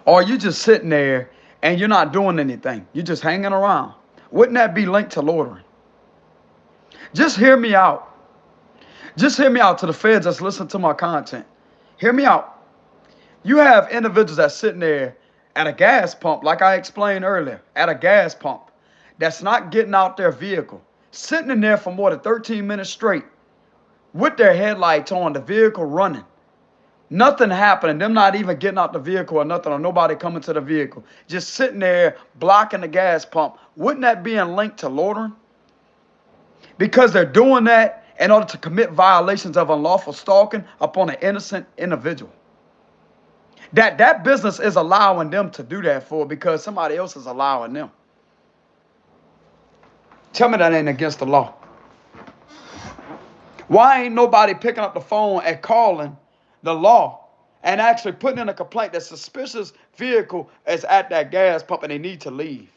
or you just sitting there and you're not doing anything, you're just hanging around, wouldn't that be linked to loitering? Just hear me out. Just hear me out to the feds that's listening to my content. Hear me out. You have individuals that's sitting there at a gas pump, like I explained earlier, at a gas pump, that's not getting out their vehicle, sitting in there for more than 13 minutes straight with their headlights on, the vehicle running. Nothing happening, them not even getting out the vehicle or nothing, or nobody coming to the vehicle. Just sitting there blocking the gas pump. Wouldn't that be linked to loitering? Because they're doing that in order to commit violations of unlawful stalking upon an innocent individual. That business is allowing them to do that for because somebody else is allowing them. Tell me that ain't against the law. Why ain't nobody picking up the phone and calling the law and actually putting in a complaint that suspicious vehicle is at that gas pump and they need to leave?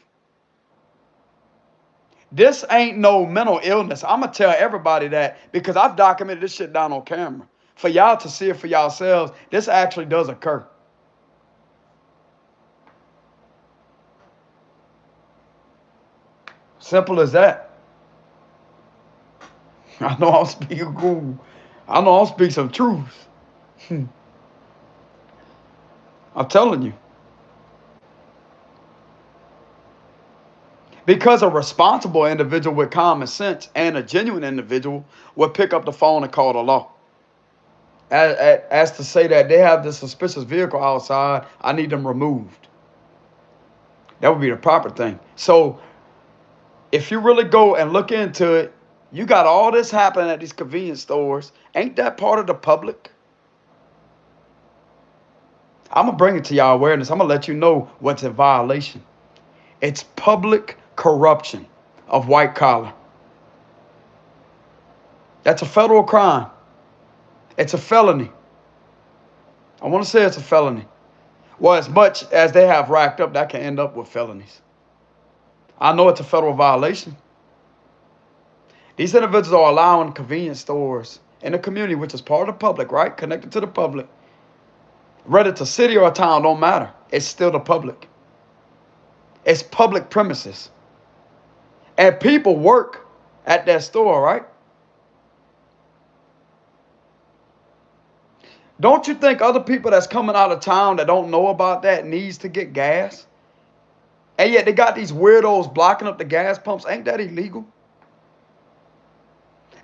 This ain't no mental illness. I'm going to tell everybody that because I've documented this shit down on camera. For y'all to see it for yourselves, this actually does occur. Simple as that. I know I'm speaking cool. I know I'm speaking some truth. I'm telling you. Because a responsible individual with common sense and a genuine individual would pick up the phone and call the law. As to say that they have this suspicious vehicle outside, I need them removed. That would be the proper thing. So if you really go and look into it, you got all this happening at these convenience stores. Ain't that part of the public? I'm going to bring it to y'all awareness. I'm going to let you know what's in violation. It's public corruption of white collar. That's a federal crime. It's a felony. I want to say it's a felony. Well, as much as they have racked up, that can end up with felonies. I know it's a federal violation. These individuals are allowing convenience stores in the community, which is part of the public, right? Connected to the public. Whether it's a city or a town, don't matter. It's still the public. It's public premises. And people work at that store, right? Don't you think other people that's coming out of town that don't know about that needs to get gas? And yet they got these weirdos blocking up the gas pumps. Ain't that illegal?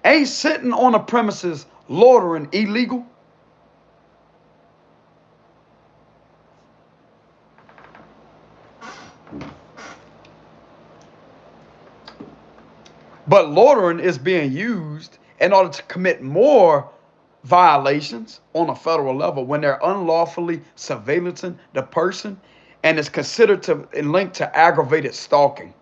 Ain't sitting on the premises loitering illegal? But loitering is being used in order to commit more violations on a federal level when they're unlawfully surveillancing the person, and it's considered to linked to aggravated stalking.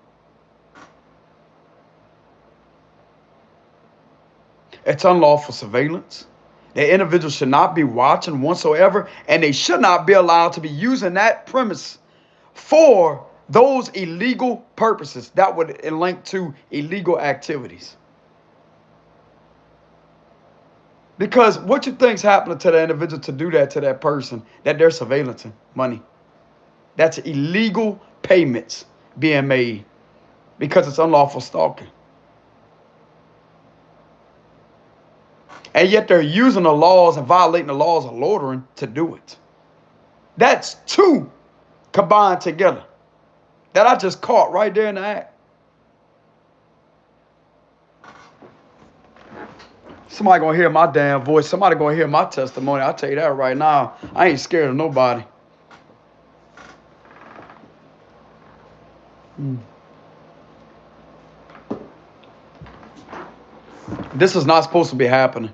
It's unlawful surveillance. The individual should not be watching whatsoever, and they should not be allowed to be using that premise for those illegal purposes that would link to illegal activities. Because what you think's happening to the individual to do that to that person that they're surveillancing money? That's illegal payments being made because it's unlawful stalking. And yet they're using the laws and violating the laws of loitering to do it. That's two combined together that I just caught right there in the act. Somebody gonna hear my damn voice. Somebody gonna hear my testimony. I'll tell you that right now. I ain't scared of nobody. This is not supposed to be happening.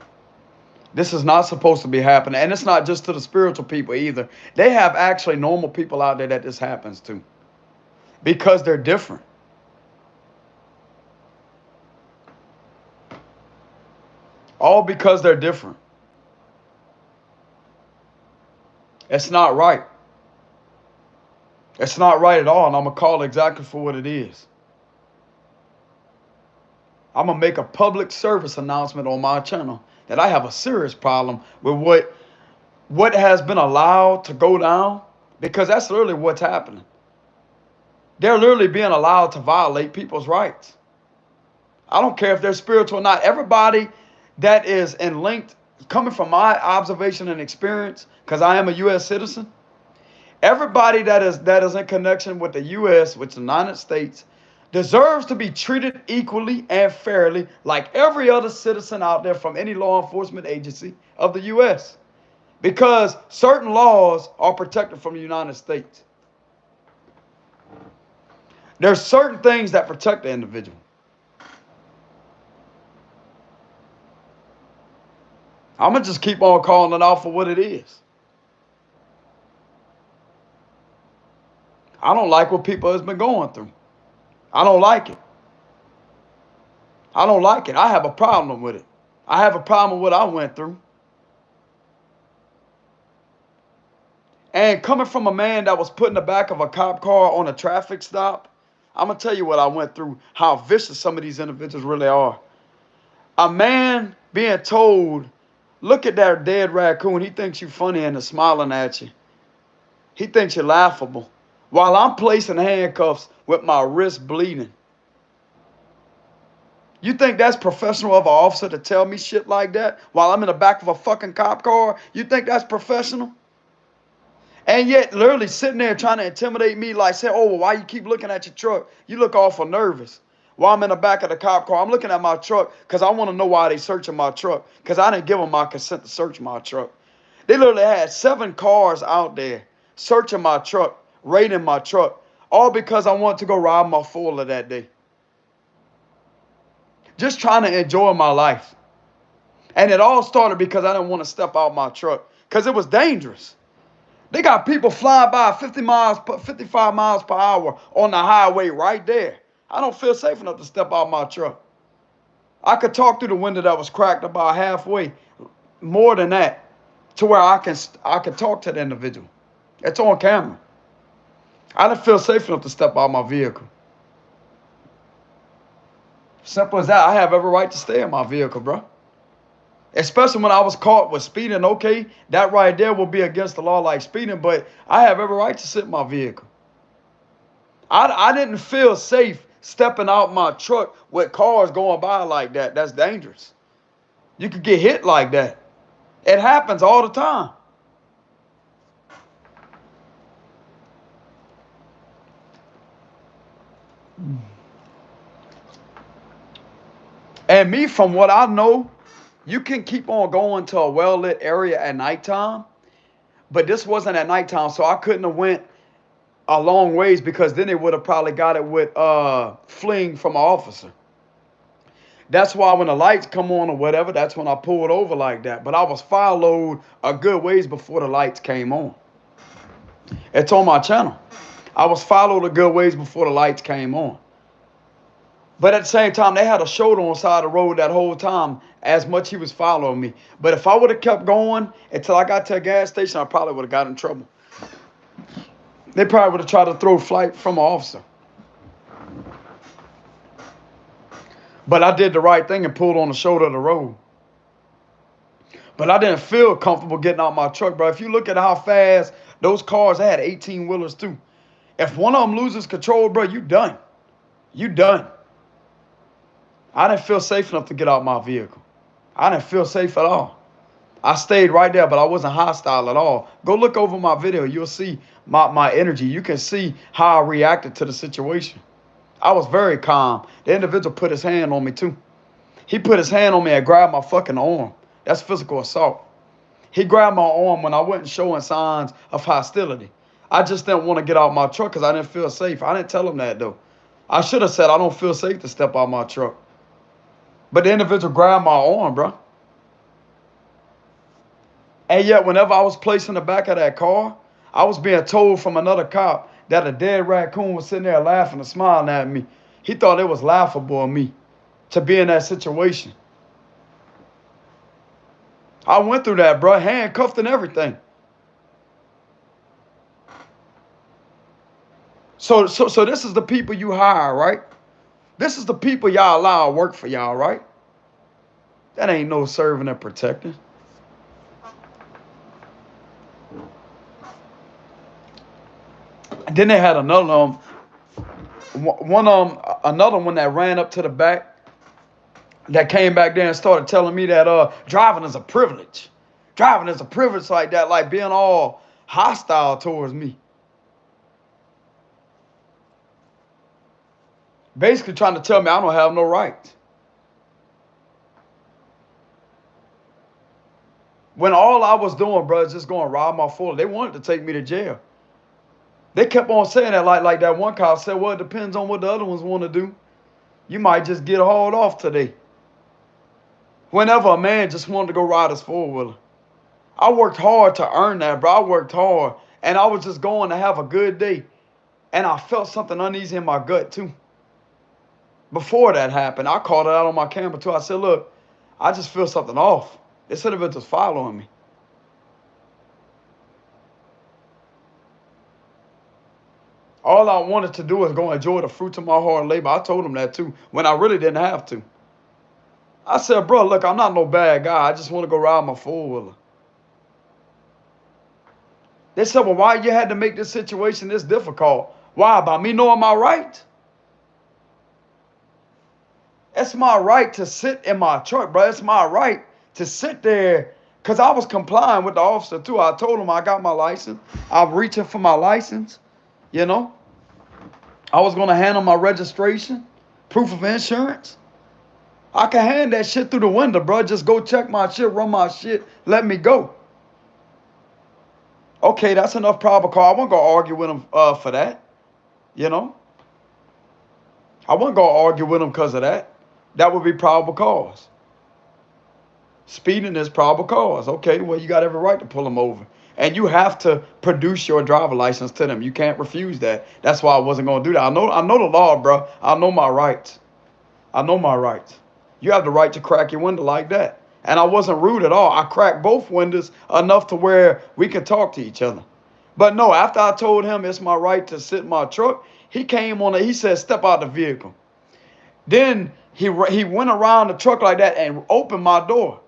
This is not supposed to be happening. And it's not just to the spiritual people either. They have actually normal people out there that this happens to. Because they're different. All because they're different. It's not right. It's not right at all, and I'm going to call it exactly for what it is. I'm going to make a public service announcement on my channel that I have a serious problem with what has been allowed to go down, because that's literally what's happening. They're literally being allowed to violate people's rights. I don't care if they're spiritual or not. Everybody that is linked, coming from my observation and experience, because I am a U.S. citizen, everybody that is in connection with the U.S., with the United States, deserves to be treated equally and fairly like every other citizen out there from any law enforcement agency of the U.S. Because certain laws are protected from the United States. There's certain things that protect the individual. I'm going to just keep on calling it out for what it is. I don't like what people have been going through. I don't like it. I don't like it. I have a problem with it. I have a problem with what I went through. And coming from a man that was put in the back of a cop car on a traffic stop, I'm going to tell you what I went through, how vicious some of these individuals really are. A man being told, look at that dead raccoon. He thinks you're funny and is smiling at you. He thinks you're laughable. While I'm placing handcuffs with my wrist bleeding. You think that's professional of an officer to tell me shit like that while I'm in the back of a fucking cop car? You think that's professional? And yet literally sitting there trying to intimidate me, like say, oh, well, why you keep looking at your truck? You look awful nervous. While I'm in the back of the cop car, I'm looking at my truck because I want to know why they searching my truck, because I didn't give them my consent to search my truck. They literally had 7 cars out there searching my truck, raiding my truck, all because I wanted to go rob my Fuller that day. Just trying to enjoy my life. And it all started because I didn't want to step out my truck because it was dangerous. They got people flying by 55 miles per hour on the highway right there. I don't feel safe enough to step out my truck. I could talk through the window that was cracked about halfway, more than that, to where I can talk to the individual. It's on camera. I didn't feel safe enough to step out my vehicle. Simple as that. I have every right to stay in my vehicle, bro. Especially when I was caught with speeding. Okay, that right there will be against the law like speeding, but I have every right to sit in my vehicle. I didn't feel safe stepping out my truck with cars going by like that. That's dangerous. You could get hit like that. It happens all the time. And me, from what I know, you can keep on going to a well-lit area at nighttime, but this wasn't at nighttime, so I couldn't have went a long ways because then they would have probably got it with fleeing from an officer. That's why when the lights come on or whatever, that's when I pulled over like that. But I was followed a good ways before the lights came on. It's on my channel. I was followed a good ways before the lights came on. But at the same time, they had a shoulder on the side of the road that whole time, as much he was following me. But if I would have kept going until I got to a gas station, I probably would have got in trouble. They probably would have tried to throw flight from an officer. But I did the right thing and pulled on the shoulder of the road. But I didn't feel comfortable getting out my truck, bro. If you look at how fast those cars, they had 18-wheelers too. If one of them loses control, bro, you done. You done. I didn't feel safe enough to get out my vehicle. I didn't feel safe at all. I stayed right there, but I wasn't hostile at all. Go look over my video. You'll see my energy. You can see how I reacted to the situation. I was very calm. The individual put his hand on me too. He put his hand on me and grabbed my fucking arm. That's physical assault. He grabbed my arm when I wasn't showing signs of hostility. I just didn't want to get out my truck because I didn't feel safe. I didn't tell him that though. I should have said I don't feel safe to step out my truck. But the individual grabbed my arm, bro. And yet whenever I was placed in the back of that car, I was being told from another cop that a dead raccoon was sitting there laughing and smiling at me. He thought it was laughable of me to be in that situation. I went through that, bro, handcuffed and everything. So this is the people you hire, right? This is the people y'all allow to work for y'all, right? That ain't no serving and protecting. And then they had another another one that ran up to the back, that came back there and started telling me that driving is a privilege. Driving is a privilege like that, like being all hostile towards me. Basically trying to tell me I don't have no rights. When all I was doing, bro, is just going to rob my Fuller. They wanted to take me to jail. They kept on saying that like that one cop said, well, it depends on what the other ones want to do. You might just get hauled off today. Whenever a man just wanted to go ride his four-wheeler. I worked hard to earn that, bro. I worked hard. And I was just going to have a good day. And I felt something uneasy in my gut, too. Before that happened, I called it out on my camera, too. I said, look, I just feel something off. They said it was following me. All I wanted to do was go enjoy the fruits of my hard labor. I told them that too, when I really didn't have to. I said, bro, look, I'm not no bad guy. I just want to go ride my four-wheeler. They said, well, why you had to make this situation this difficult? Why? By me knowing my right? It's my right to sit in my truck, bro. It's my right to sit there because I was complying with the officer too. I told him I got my license. I'm reaching for my license. You know, I was going to hand him my registration, proof of insurance. I can hand that shit through the window, bro. Just go check my shit, run my shit, let me go. Okay, that's enough probable cause. I wasn't going to argue with him for that, you know. I wasn't going to argue with him because of that. That would be probable cause. Speeding is probable cause. Okay, well, you got every right to pull him over. And you have to produce your driver license to them. You can't refuse that. That's why I wasn't going to do that. I know the law, bro. I know my rights. I know my rights. You have the right to crack your window like that. And I wasn't rude at all. I cracked both windows enough to where we could talk to each other. But no, after I told him it's my right to sit in my truck, he came on it. He said, step out the vehicle. Then He went around the truck like that and opened my door.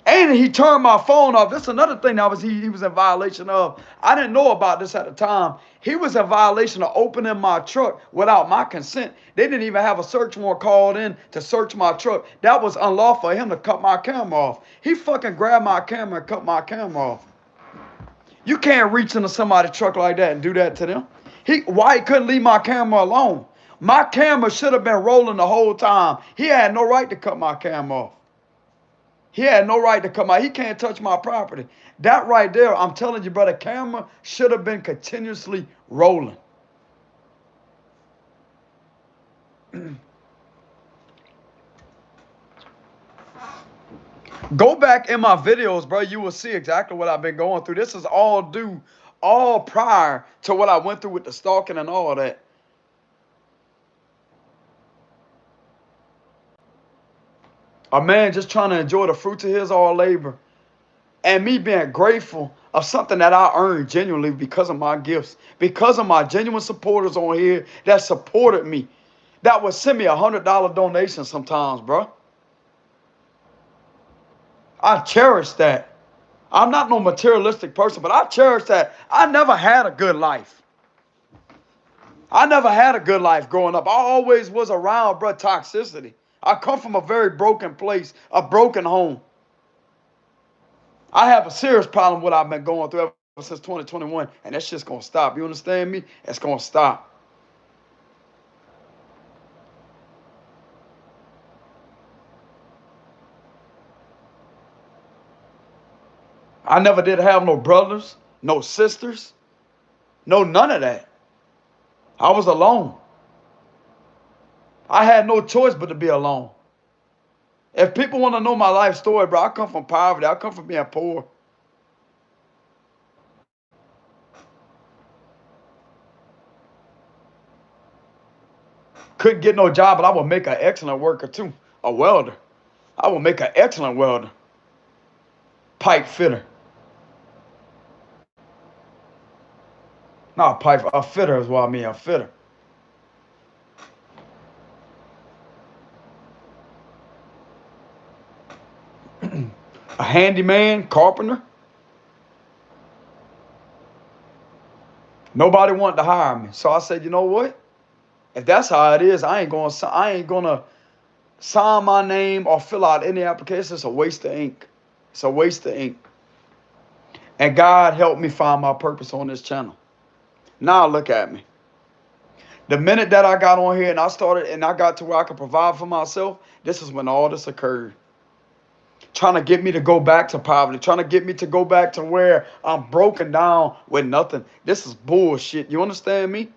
And he turned my phone off. That's another thing that he was in violation of. I didn't know about this at the time. He was in violation of opening my truck without my consent. They didn't even have a search warrant called in to search my truck. That was unlawful for him to cut my camera off. He fucking grabbed my camera and cut my camera off. You can't reach into somebody's truck like that and do that to them. Why he couldn't leave my camera alone? My camera should have been rolling the whole time. He had no right to cut my camera off. He had no right to come out. He can't touch my property. That right there, I'm telling you, brother, camera should have been continuously rolling. Go back in my videos, bro. You will see exactly what I've been going through. This is all prior to what I went through with the stalking and all that. A man just trying to enjoy the fruits of his hard labor. And me being grateful of something that I earned genuinely because of my gifts. Because of my genuine supporters on here that supported me. That would send me $100 donation sometimes, bro. I cherish that. I'm not no materialistic person, but I cherish that. I never had a good life. I never had a good life growing up. I always was around, bro, toxicity. I come from a very broken place, a broken home. I have a serious problem with what I've been going through ever since 2021, and that shit's gonna stop. You understand me? It's gonna stop. I never did have no brothers, no sisters, no none of that. I was alone. I had no choice but to be alone. If people want to know my life story, bro, I come from poverty. I come from being poor. Couldn't get no job, but I would make an excellent worker too. A welder. I would make an excellent welder. Pipe fitter. Not a pipe, a fitter is what I mean, a fitter. A handyman, carpenter. Nobody wanted to hire me. So I said, you know what? If that's how it is, I ain't gonna sign my name or fill out any application. It's a waste of ink. It's a waste of ink. And God helped me find my purpose on this channel. Now look at me. The minute that I got on here and I got to where I could provide for myself, this is when all this occurred. Trying to get me to go back to poverty, trying to get me to go back to where I'm broken down with nothing. This is bullshit. You understand me?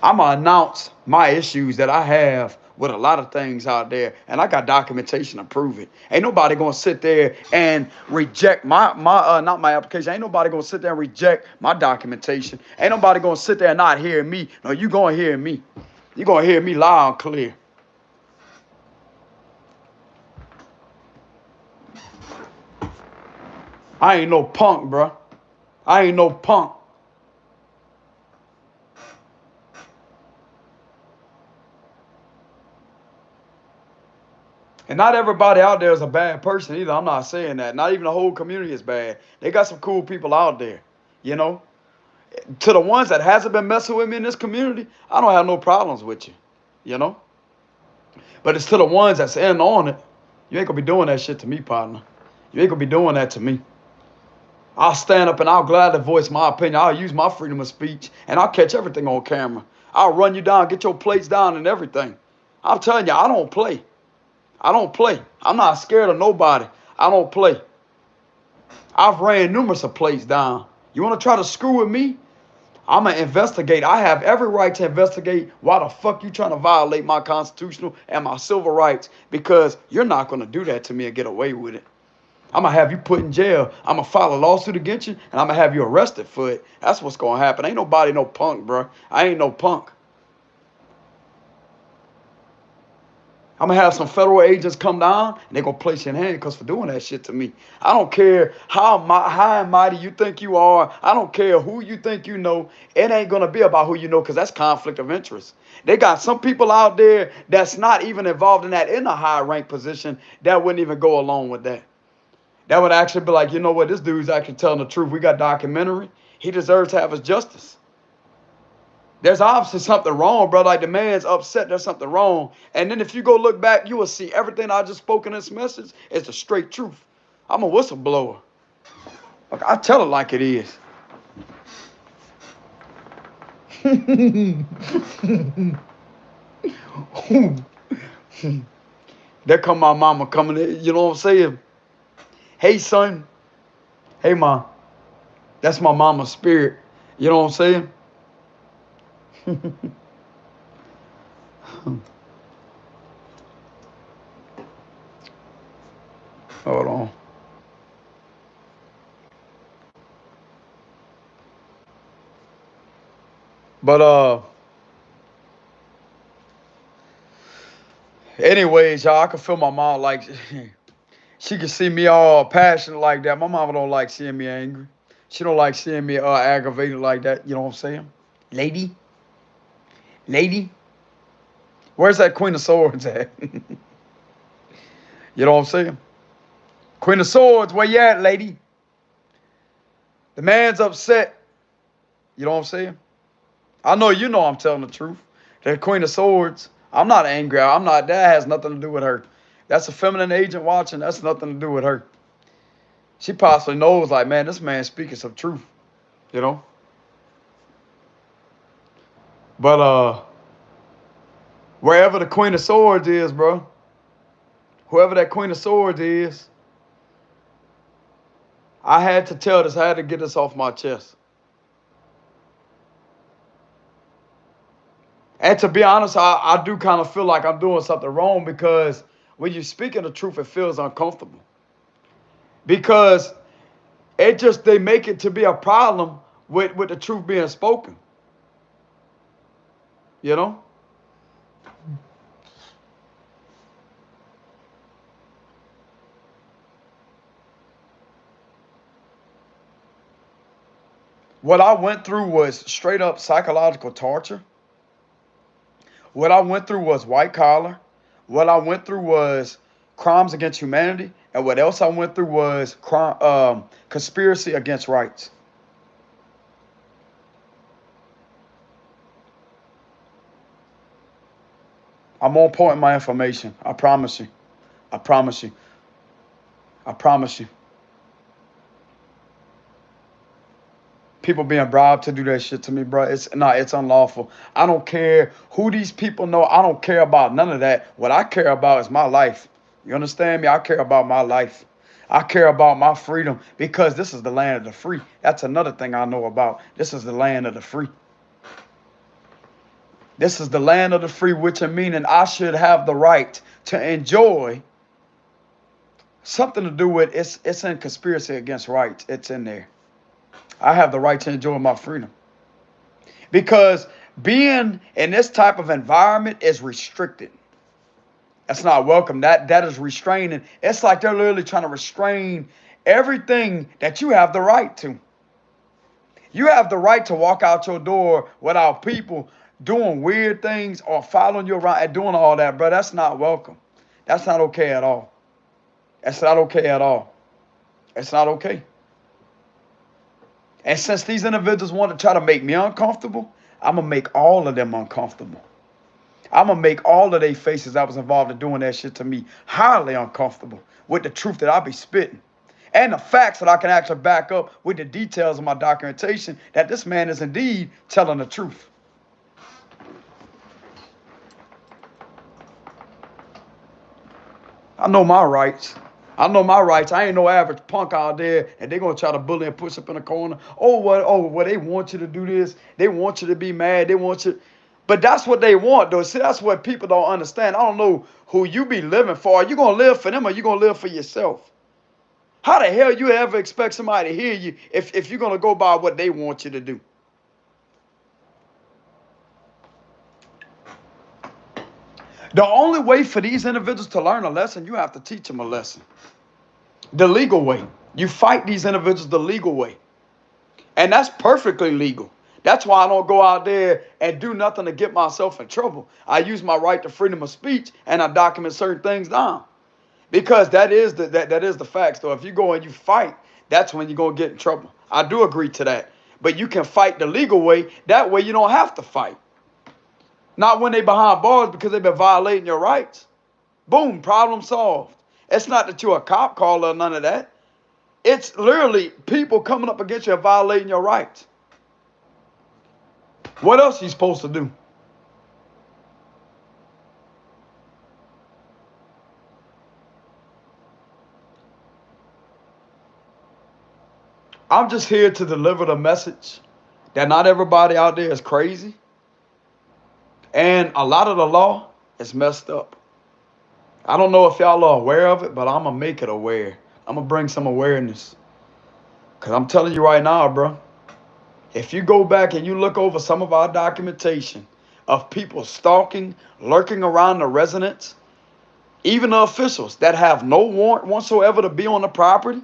I'm going to announce my issues that I have with a lot of things out there. And I got documentation to prove it. Ain't nobody going to sit there and reject not my application. Ain't nobody going to sit there and reject my documentation. Ain't nobody going to sit there and not hear me. No, you going to hear me. You going to hear me loud and clear. I ain't no punk, bro. I ain't no punk. And not everybody out there is a bad person either. I'm not saying that. Not even the whole community is bad. They got some cool people out there, you know. To the ones that hasn't been messing with me in this community, I don't have no problems with you, you know. But it's to the ones that's in on it. You ain't gonna be doing that shit to me, partner. You ain't gonna be doing that to me. I'll stand up and I'll gladly voice my opinion. I'll use my freedom of speech and I'll catch everything on camera. I'll run you down, get your plates down and everything. I'm telling you, I don't play. I don't play. I'm not scared of nobody. I don't play. I've ran numerous of plates down. You want to try to screw with me? I'm going to investigate. I have every right to investigate why the fuck you trying to violate my constitutional and my civil rights, because you're not going to do that to me and get away with it. I'm going to have you put in jail. I'm going to file a lawsuit against you, and I'm going to have you arrested for it. That's what's going to happen. Ain't nobody no punk, bro. I ain't no punk. I'm gonna have some federal agents come down and they're gonna place you in handcuffs for doing that shit to me. I don't care how high and mighty you think you are. I don't care who you think you know. It ain't gonna be about who you know, because that's conflict of interest. They got some people out there that's not even involved in that in a high rank position that wouldn't even go along with that. That would actually be like, you know what, this dude's actually telling the truth. We got documentary. He deserves to have his justice. There's obviously something wrong, bro. Like, the man's upset. There's something wrong. And then if you go look back, you will see everything I just spoke in this message is the straight truth. I'm a whistleblower. Like, I tell it like it is. There come my mama coming in. You know what I'm saying? Hey, son. Hey, mom. That's my mama's spirit. You know what I'm saying? Hold on. But anyways, y'all, I can feel my mom like she can see me all passionate like that. My mama don't like seeing me angry. She don't like seeing me aggravated like that. You know what I'm saying? Lady, lady, where's that Queen of Swords at? You know what I'm saying? Queen of Swords, where you at, lady? The man's upset. You know what I'm saying? I know you know I'm telling the truth. That Queen of Swords, I'm not angry. I'm not. That has nothing to do with her. That's a feminine agent watching. That's nothing to do with her. She possibly knows, like, man, this man's speaking some truth. You know? But wherever the Queen of Swords is, bro, whoever that Queen of Swords is, I had to tell this. I had to get this off my chest. And to be honest, I do kind of feel like I'm doing something wrong, because when you're speaking the truth, it feels uncomfortable. Because they make it to be a problem with the truth being spoken. You know? What I went through was straight up psychological torture. What I went through was white collar. What I went through was crimes against humanity. And what else I went through was conspiracy against rights. I'm on point in my information. I promise you. I promise you. I promise you. People being bribed to do that shit to me, bro. It's unlawful. I don't care who these people know. I don't care about none of that. What I care about is my life. You understand me? I care about my life. I care about my freedom, because this is the land of the free. That's another thing I know about. This is the land of the free. This is the land of the free, which meaning I should have the right to enjoy something to do with it's in conspiracy against rights. It's in there. I have the right to enjoy my freedom. Because being in this type of environment is restricted. That's not welcome. That is restraining. It's like they're literally trying to restrain everything that you have the right to. You have the right to walk out your door without people doing weird things or following you around and doing all that, bro. That's not welcome. That's not okay at all. That's not okay at all. It's not okay. And since these individuals want to try to make me uncomfortable, I'm going to make all of them uncomfortable. I'm going to make all of their faces that was involved in doing that shit to me highly uncomfortable with the truth that I be spitting. And the facts that I can actually back up with the details of my documentation that this man is indeed telling the truth. I know my rights. I know my rights. I ain't no average punk out there, and they're gonna try to bully and push up in the corner. Well, they want you to do this. They want you to be mad. They want you. But that's what they want, though. See, that's what people don't understand. I don't know who you be living for. Are you gonna live for them, or you gonna live for yourself? How the hell you ever expect somebody to hear you if you're gonna go by what they want you to do? The only way for these individuals to learn a lesson, you have to teach them a lesson. The legal way. You fight these individuals the legal way. And that's perfectly legal. That's why I don't go out there and do nothing to get myself in trouble. I use my right to freedom of speech and I document certain things down. Because that is the facts, though. If you go and you fight, that's when you're going to get in trouble. I do agree to that. But you can fight the legal way. That way you don't have to fight. Not when they behind bars because they've been violating your rights. Boom, problem solved. It's not that you're a cop caller or none of that. It's literally people coming up against you and violating your rights. What else are you supposed to do? I'm just here to deliver the message that not everybody out there is crazy. And a lot of the law is messed up. I don't know if y'all are aware of it, but I'm going to make it aware. I'm going to bring some awareness. Because I'm telling you right now, bro, if you go back and you look over some of our documentation of people stalking, lurking around the residence, even the officials that have no warrant whatsoever to be on the property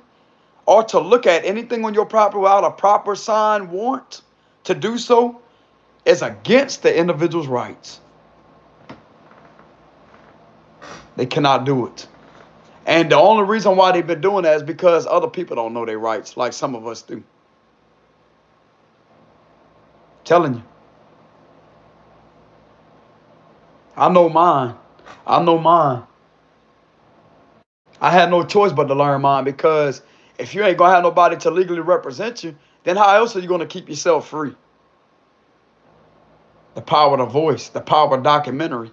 or to look at anything on your property without a proper signed warrant to do so, is against the individual's rights. They cannot do it. And the only reason why they've been doing that is because other people don't know their rights, like some of us do. Telling you. I know mine. I know mine. I had no choice but to learn mine, because if you ain't going to have nobody to legally represent you, then how else are you going to keep yourself free? The power of the voice, the power of documentary,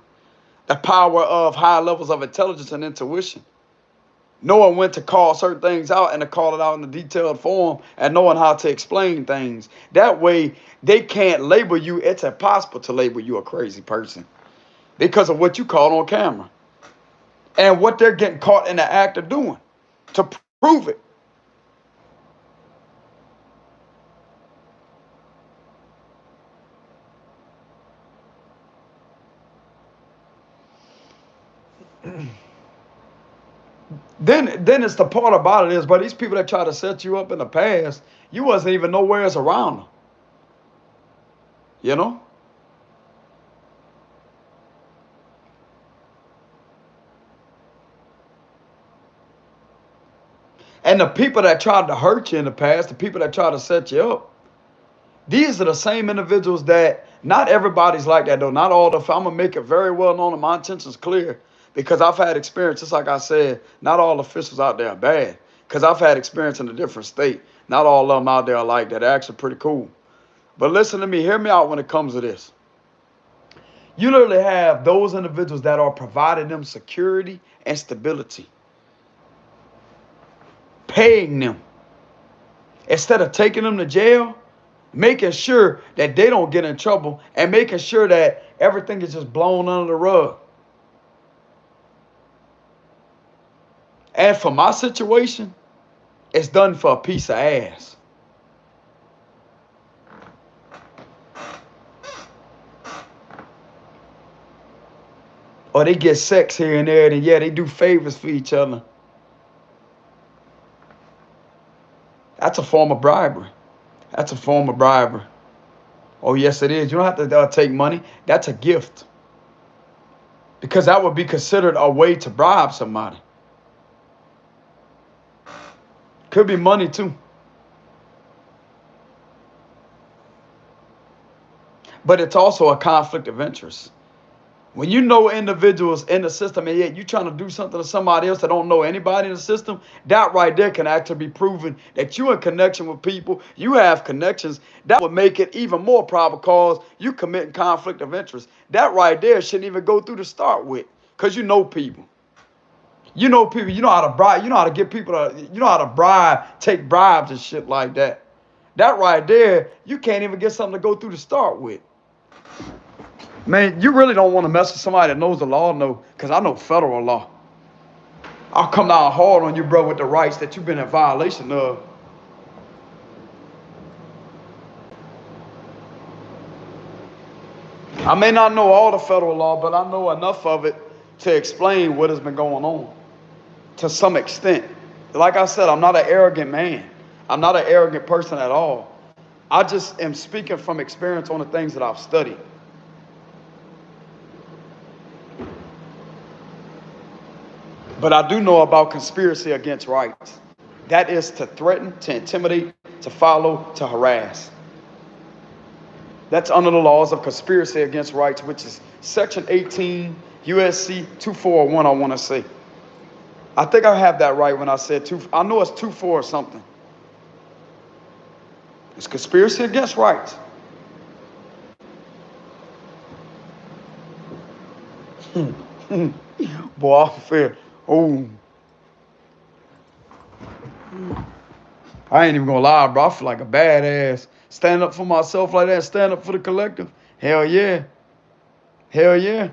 the power of high levels of intelligence and intuition. Knowing when to call certain things out and to call it out in a detailed form, and knowing how to explain things. That way, they can't label you. It's impossible to label you a crazy person because of what you caught on camera and what they're getting caught in the act of doing to prove it. Then it's the part about it is, but these people that try to set you up in the past, you wasn't even nowheres around them. You know? And the people that tried to hurt you in the past, the people that tried to set you up, these are the same individuals that, not everybody's like that though. Not all the, I'm going to make it very well known and my intentions clear, because I've had experience, just like I said, not all officials out there are bad. Because I've had experience in a different state. Not all of them out there are like that. They're actually pretty cool. But listen to me, hear me out when it comes to this. You literally have those individuals that are providing them security and stability, paying them instead of taking them to jail, making sure that they don't get in trouble, and making sure that everything is just blown under the rug. And for my situation, it's done for a piece of ass. Or they get sex here and there, and yeah, they do favors for each other. That's a form of bribery. That's a form of bribery. Oh, yes, it is. You don't have to take money. That's a gift. Because that would be considered a way to bribe somebody. Could be money, too. But it's also a conflict of interest. When you know individuals in the system and yet you're trying to do something to somebody else that don't know anybody in the system, that right there can actually be proven that you're in connection with people, you have connections. That would make it even more probable cause you committing conflict of interest. That right there shouldn't even go through to start with, because you know people. You know people, you know how to bribe, you know how to get people to, you know how to bribe, take bribes and shit like that. That right there, you can't even get something to go through to start with. Man, you really don't want to mess with somebody that knows the law, no, because I know federal law. I'll come down hard on you, bro, with the rights that you've been in violation of. I may not know all the federal law, but I know enough of it to explain what has been going on to some extent. Like I said, I'm not an arrogant man. I'm not an arrogant person at all. I just am speaking from experience on the things that I've studied. But I do know about conspiracy against rights. That is to threaten, to intimidate, to follow, to harass. That's under the laws of conspiracy against rights, which is Section 18 USC 241, I want to say. I think I have that right when I said two. I know it's 24 or something. It's conspiracy against rights. Boy, I feel, oh, I ain't even gonna lie, bro. I feel like a badass. Stand up for myself like that, stand up for the collective. Hell yeah. Hell yeah.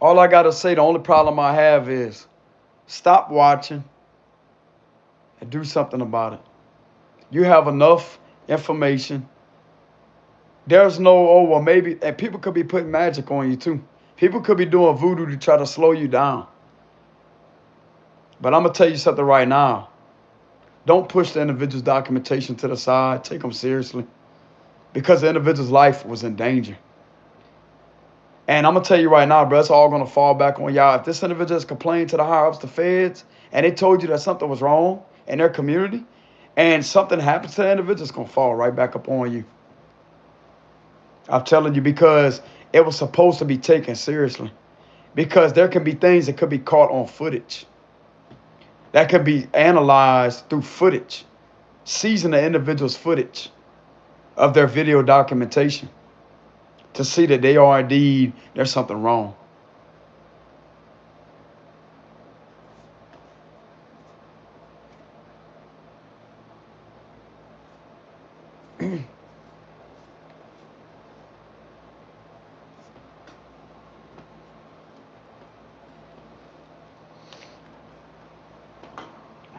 All I gotta say, the only problem I have is stop watching and do something about it. You have enough information. There's no, oh, well, maybe, and people could be putting magic on you too. People could be doing voodoo to try to slow you down. But I'm going to tell you something right now. Don't push the individual's documentation to the side. Take them seriously. Because the individual's life was in danger. And I'm going to tell you right now, bro, it's all going to fall back on y'all. If this individual has complained to the higher-ups, the feds, and they told you that something was wrong in their community, and something happens to the individual, it's going to fall right back up on you. I'm telling you, because it was supposed to be taken seriously. Because there can be things that could be caught on footage. That could be analyzed through footage. Seizing the individual's footage of their video documentation to see that they are indeed, there's something wrong.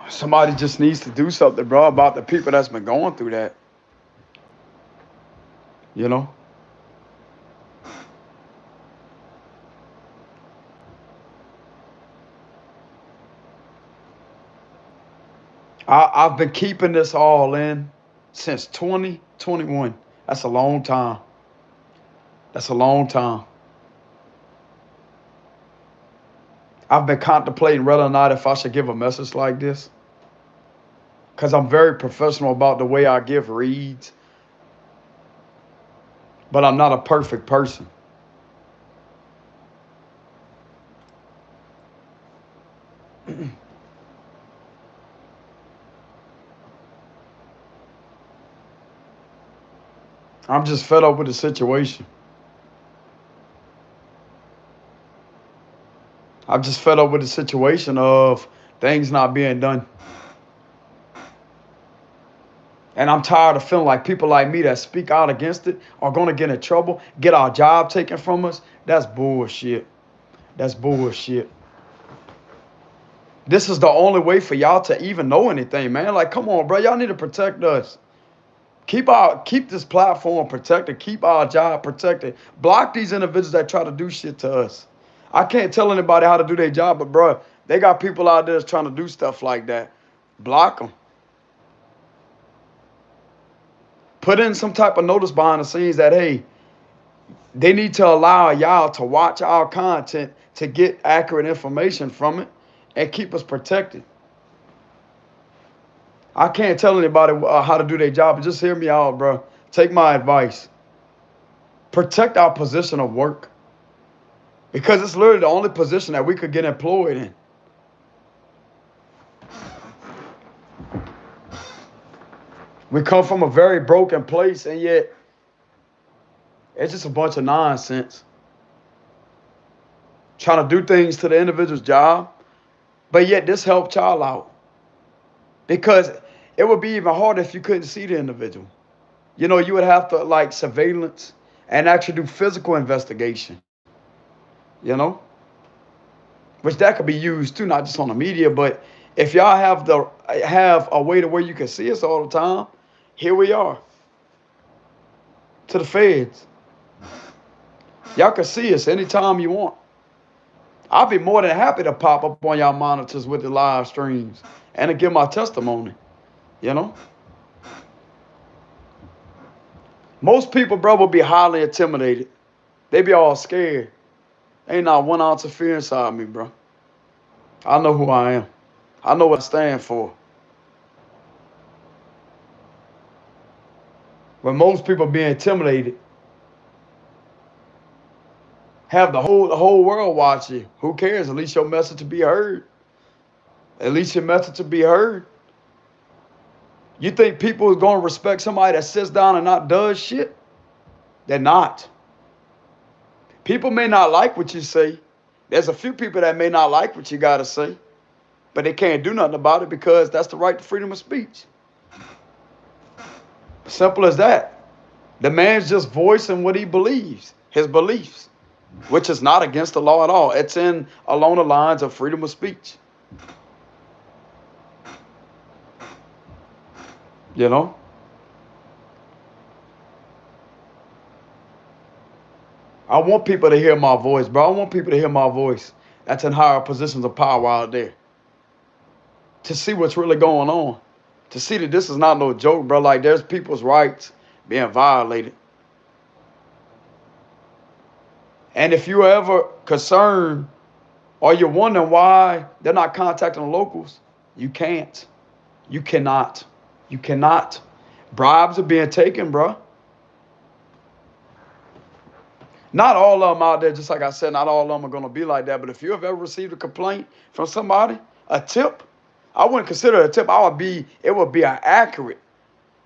Somebody just needs to do something, bro, about the people that's been going through that. You know? I've been keeping this all in since 2021. That's a long time. That's a long time. I've been contemplating whether or not if I should give a message like this. Because I'm very professional about the way I give reads. But I'm not a perfect person. I'm just fed up with the situation. I'm just fed up with the situation of things not being done. And I'm tired of feeling like people like me that speak out against it are going to get in trouble, get our job taken from us. That's bullshit. That's bullshit. This is the only way for y'all to even know anything, man. Like, come on, bro. Y'all need to protect us. Keep this platform protected. Keep our job protected. Block these individuals that try to do shit to us. I can't tell anybody how to do their job, but, bro, they got people out there that's trying to do stuff like that. Block them. Put in some type of notice behind the scenes that, hey, they need to allow y'all to watch our content to get accurate information from it and keep us protected. I can't tell anybody how to do their job, but just hear me out, bro. Take my advice. Protect our position of work. Because it's literally the only position that we could get employed in. We come from a very broken place, and yet it's just a bunch of nonsense. Trying to do things to the individual's job, but yet this helped y'all out. Because it would be even harder if you couldn't see the individual. You know, you would have to, like, surveillance and actually do physical investigation. You know? Which that could be used too, not just on the media, but if y'all have a way to where you can see us all the time, here we are. to the feds. Y'all can see us anytime you want. I'll be more than happy to pop up on y'all monitors with the live streams and to give my testimony. You know, most people, bro, will be highly intimidated. They be all scared. Ain't not 1 ounce of fear inside me, bro. I know who I am. I know what I stand for. When most people be intimidated, have the whole world watch you. Who cares? At least your message to be heard. At least your message to be heard. You think people is gonna respect somebody that sits down and not does shit? They're not. People may not like what you say. There's a few people that may not like what you gotta say, but they can't do nothing about it because that's the right to freedom of speech. Simple as that. The man's just voicing what he believes, his beliefs, which is not against the law at all. It's in along the lines of freedom of speech. You know? I want people to hear my voice, bro. I want people to hear my voice that's in higher positions of power out there. To see what's really going on. To see that this is not no joke, bro. Like, there's people's rights being violated. And if you're ever concerned or you're wondering why they're not contacting the locals, you can't. You cannot. You cannot. Bribes are being taken, bro. Not all of them out there, just like I said, not all of them are going to be like that. But if you have ever received a complaint from somebody, a tip, I wouldn't consider it a tip. It would be an accurate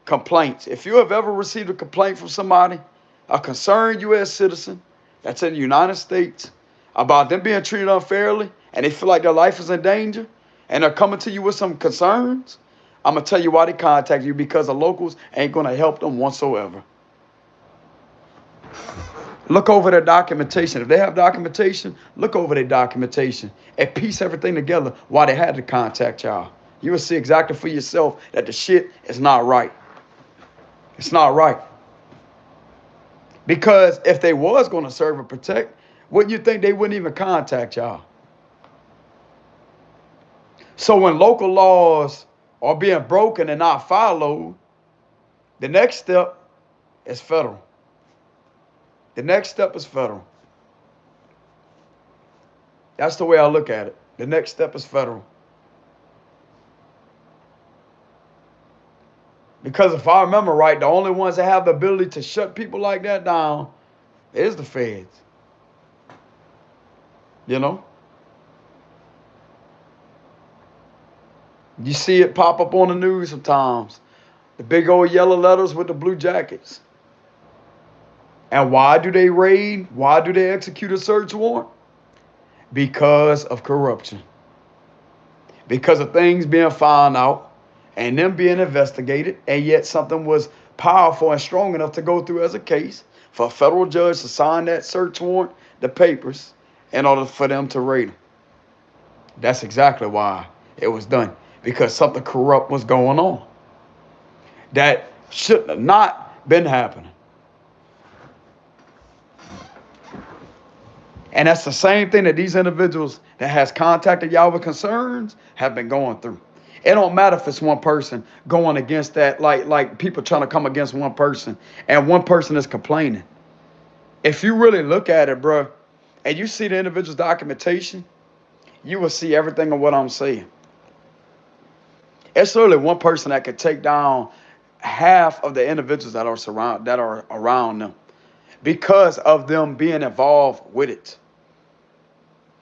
complaint. If you have ever received a complaint from somebody, a concerned U.S. citizen that's in the United States, about them being treated unfairly and they feel like their life is in danger and they're coming to you with some concerns, I'm going to tell you why they contact you, because the locals ain't going to help them whatsoever. Look over their documentation. If they have documentation, look over their documentation and piece everything together why they had to contact y'all. You will see exactly for yourself that the shit is not right. It's not right. Because if they was going to serve and protect, wouldn't you think they wouldn't even contact y'all? So when local laws are being broken and not followed, the next step is federal. The next step is federal. That's the way I look at it. The next step is federal. Because if I remember right, the only ones that have the ability to shut people like that down is the feds. You know? You see it pop up on the news sometimes. The big old yellow letters with the blue jackets. And why do they raid? Why do they execute a search warrant? Because of corruption. Because of things being found out and them being investigated, and yet something was powerful and strong enough to go through as a case for a federal judge to sign that search warrant, the papers, in order for them to raid them. That's exactly why it was done. Because something corrupt was going on that should have not been happening. And that's the same thing that these individuals that has contacted y'all with concerns have been going through. It don't matter if it's one person going against that, like people trying to come against one person and one person is complaining. If you really look at it, bro, and you see the individual's documentation, you will see everything of what I'm saying. It's really one person that could take down half of the individuals that are around them because of them being involved with it.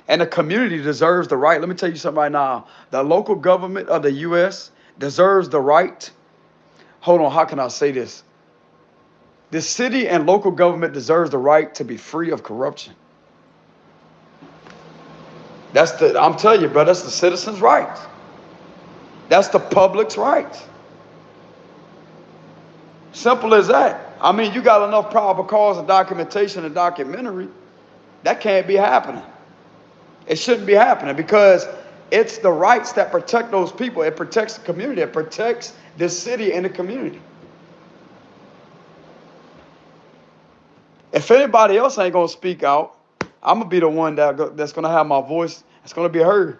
And the community deserves the right. Let me tell you something right now. The local government of the U.S. deserves the right. Hold on, how can I say this? The city and local government deserves the right to be free of corruption. I'm telling you, bro, that's the citizens' rights. That's the public's rights. Simple as that. I mean, you got enough probable cause and documentation and documentary. That can't be happening. It shouldn't be happening because it's the rights that protect those people. It protects the community. It protects the city and the community. If anybody else ain't gonna speak out, I'm gonna be the one that's gonna have my voice. It's gonna be heard.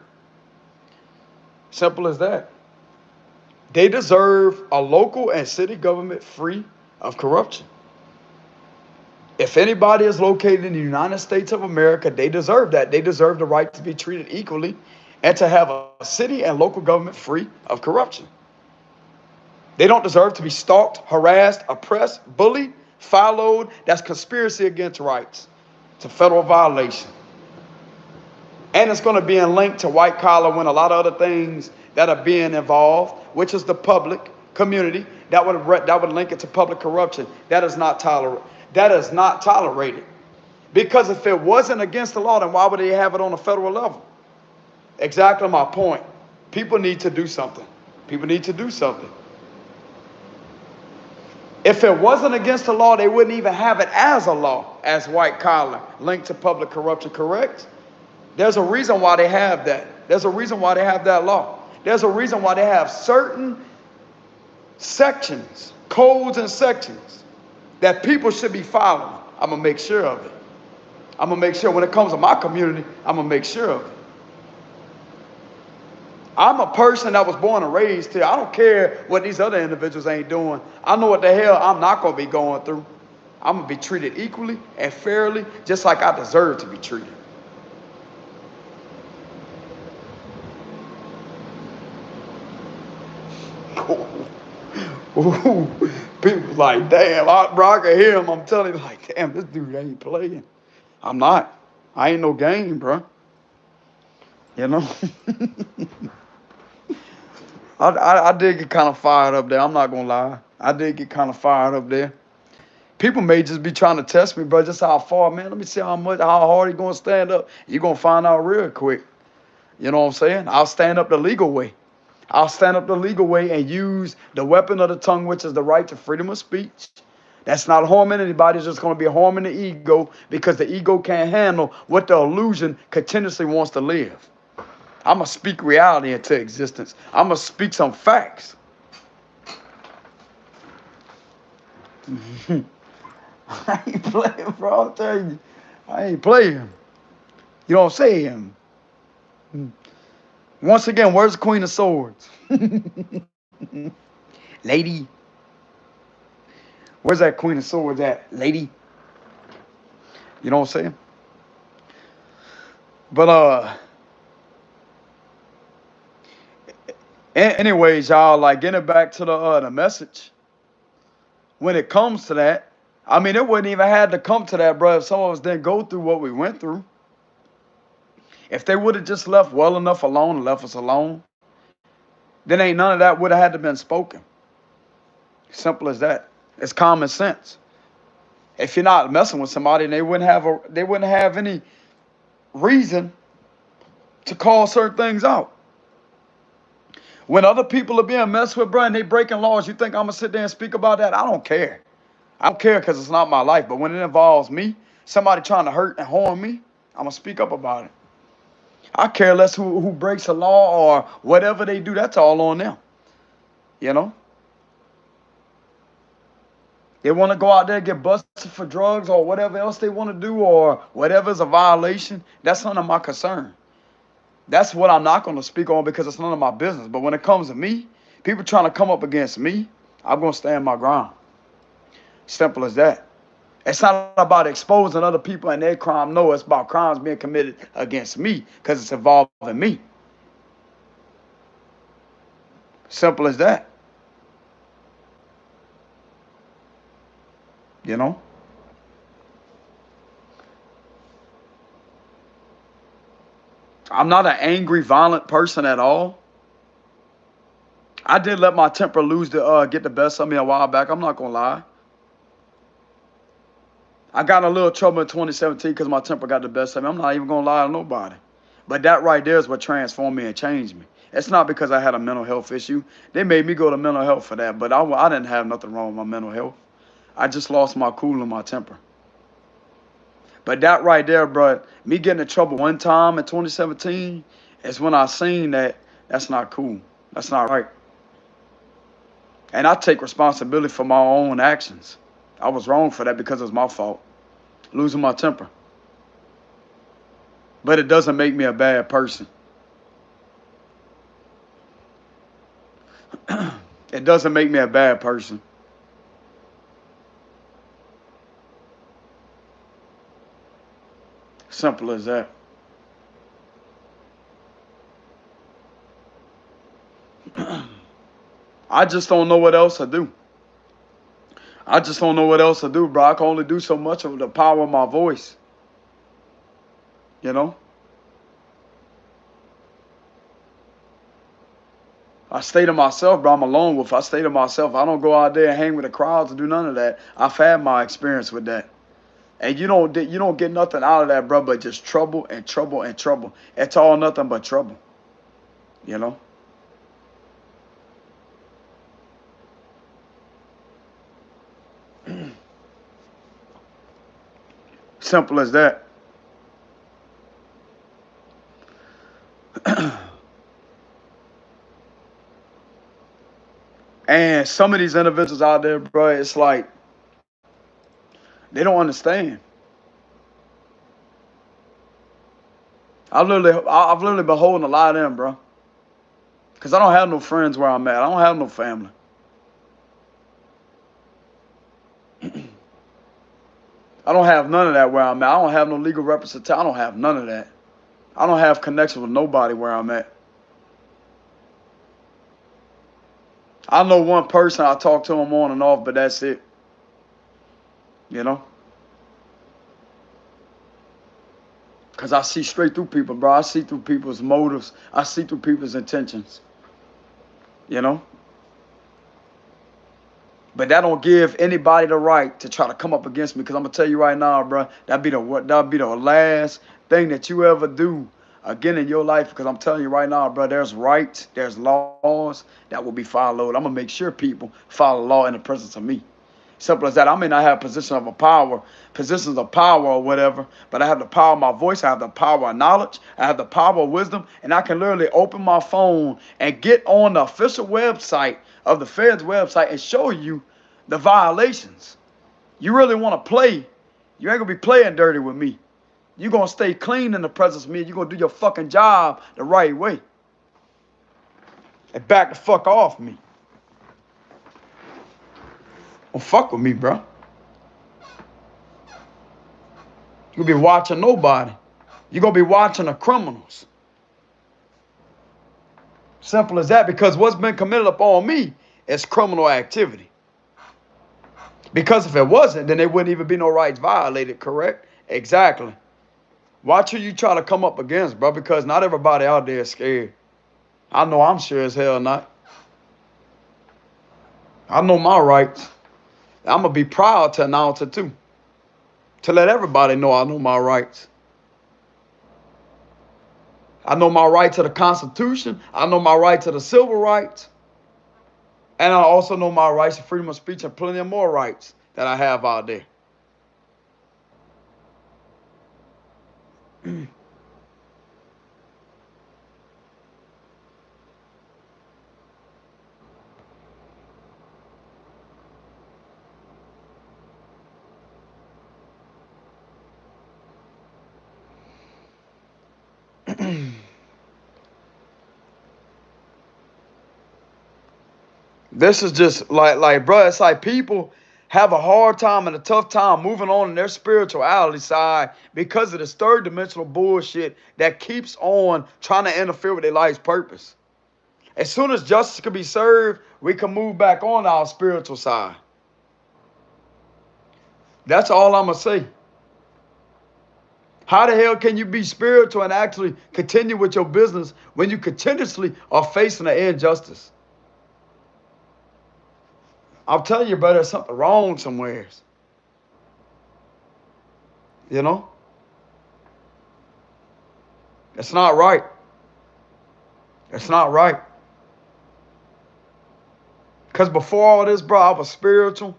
Simple as that. They deserve a local and city government free of corruption. If anybody is located in the United States of America, they deserve that. They deserve the right to be treated equally and to have a city and local government free of corruption. They don't deserve to be stalked, harassed, oppressed, bullied, followed. That's conspiracy against rights. It's a federal violation. And it's going to be in link to white collar when a lot of other things that are being involved, which is the public community, that would link it to public corruption. That is not tolerated. Because if it wasn't against the law, then why would they have it on a federal level? Exactly my point. People need to do something. People need to do something. If it wasn't against the law, they wouldn't even have it as a law, as white collar, linked to public corruption, correct? There's a reason why they have that. There's a reason why they have that law. There's a reason why they have certain sections, codes and sections that people should be following. I'm going to make sure of it. I'm going to make sure when it comes to my community, I'm going to make sure of it. I'm a person that was born and raised here. I don't care what these other individuals ain't doing. I know what the hell I'm not going to be going through. I'm going to be treated equally and fairly, just like I deserve to be treated. Ooh, people like, damn, bro, I can hear him. I'm telling you, like, damn, this dude ain't playing. I'm not. I ain't no game, bro. You know? I did get kind of fired up there. I'm not going to lie. I did get kind of fired up there. People may just be trying to test me, bro, just how far, man. Let me see how hard he going to stand up. You're going to find out real quick. You know what I'm saying? I'll stand up the legal way. I'll stand up the legal way and use the weapon of the tongue, which is the right to freedom of speech. That's not harming anybody. It's just going to be harming the ego because the ego can't handle what the illusion continuously wants to live. I'm going to speak reality into existence. I'm going to speak some facts. I ain't playing, bro. I'm telling you. I ain't playing. You know what I'm saying? Once again, where's the Queen of Swords? Lady. Where's that Queen of Swords at, lady? You know what I'm saying? But, anyways, y'all, like, getting back to the message. When it comes to that, I mean, it wouldn't even have to come to that, bro, if some of us didn't go through what we went through. If they would have just left well enough alone and left us alone, then ain't none of that would have had to been spoken. Simple as that. It's common sense. If you're not messing with somebody, they wouldn't have any reason to call certain things out. When other people are being messed with, bro, and they breaking laws, you think I'm gonna sit there and speak about that? I don't care. I don't care because it's not my life. But when it involves me, somebody trying to hurt and harm me, I'm gonna speak up about it. I care less who breaks a law or whatever they do. That's all on them. You know? They want to go out there and get busted for drugs or whatever else they want to do or whatever's a violation. That's none of my concern. That's what I'm not going to speak on because it's none of my business. But when it comes to me, people trying to come up against me, I'm going to stand my ground. Simple as that. It's not about exposing other people and their crime. No, it's about crimes being committed against me because it's involving me. Simple as that. You know? I'm not an angry, violent person at all. I did let my temper get the best of me a while back. I'm not going to lie. I got in a little trouble in 2017 because my temper got the best of me. I'm not even going to lie to nobody. But that right there is what transformed me and changed me. It's not because I had a mental health issue. They made me go to mental health for that. But I didn't have nothing wrong with my mental health. I just lost my cool and my temper. But that right there, bro, me getting in trouble one time in 2017 is when I seen that that's not cool. That's not right. And I take responsibility for my own actions. I was wrong for that because it was my fault. losing my temper. But it doesn't make me a bad person. It doesn't make me a bad person. Simple as that. I just don't know what else to do. I just don't know what else to do, bro. I can only do so much with the power of my voice. You know? I stay to myself, bro. I'm alone with. I stay to myself. I don't go out there and hang with the crowds and do none of that. I've had my experience with that. And you don't get nothing out of that, bro, but just trouble and trouble and trouble. It's all nothing but trouble. You know? Simple as that. And some of these individuals out there, bro, it's like they don't understand. I've literally been holding a lot of them, bro. Because I don't have no friends where I'm at. I don't have no family. I don't have none of that where I'm at. I don't have no legal representation. I don't have none of that. I don't have connection with nobody where I'm at. I know one person, I talk to him on and off, but that's it. You know? Because I see straight through people, bro. I see through people's motives. I see through people's intentions. You know? But that don't give anybody the right to try to come up against me. Because I'm going to tell you right now, bro, that'd be the last thing that you ever do again in your life. Because I'm telling you right now, bro, there's rights, there's laws that will be followed. I'm going to make sure people follow law in the presence of me. Simple as that. I may not have positions of power or whatever, but I have the power of my voice. I have the power of knowledge. I have the power of wisdom. And I can literally open my phone and get on the official website of the Fed's website and show you the violations. You really want to play, you ain't going to be playing dirty with me. You're going to stay clean in the presence of me. You're going to do your fucking job the right way. And back the fuck off me. Don't fuck with me, bro. You'll be watching nobody. You're going to be watching the criminals. Simple as that, because what's been committed upon me is criminal activity. Because if it wasn't, then there wouldn't even be no rights violated, correct? Exactly. Watch who you try to come up against, bro, because not everybody out there is scared. I know I'm sure as hell not. I know my rights. I'm going to be proud to announce it too. To let everybody know I know my rights. I know my right to the Constitution. I know my right to the civil rights. And I also know my rights to freedom of speech and plenty of more rights that I have out there. This is just like, bro, it's like people have a hard time and a tough time moving on in their spirituality side because of this third dimensional bullshit that keeps on trying to interfere with their life's purpose. As soon as justice can be served, we can move back on our spiritual side. That's all I'm going to say. How the hell can you be spiritual and actually continue with your business when you continuously are facing an injustice? I'm telling you, bro, there's something wrong somewhere. You know? It's not right. It's not right. Because before all this, bro, I was spiritual.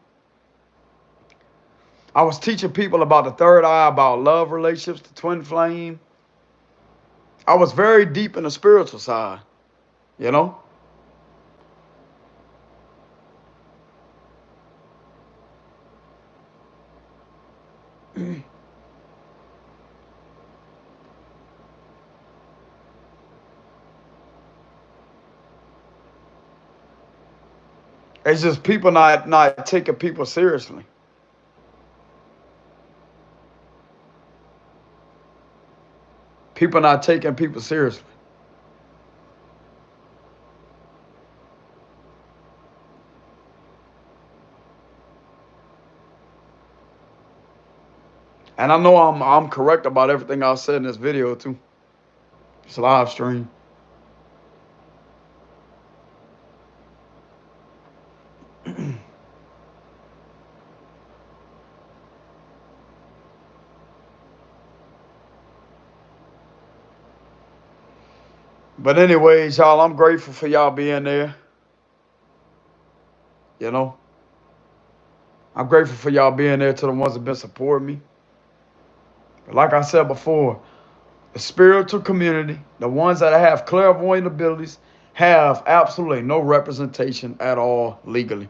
I was teaching people about the third eye, about love relationships, the twin flame. I was very deep in the spiritual side, you know? It's just people not taking people seriously. People not taking people seriously. And I know I'm correct about everything I said in this video too. It's a live stream. But anyways, y'all, I'm grateful for y'all being there. You know, I'm grateful for y'all being there to the ones that been supporting me. But like I said before, the spiritual community, the ones that have clairvoyant abilities, have absolutely no representation at all legally.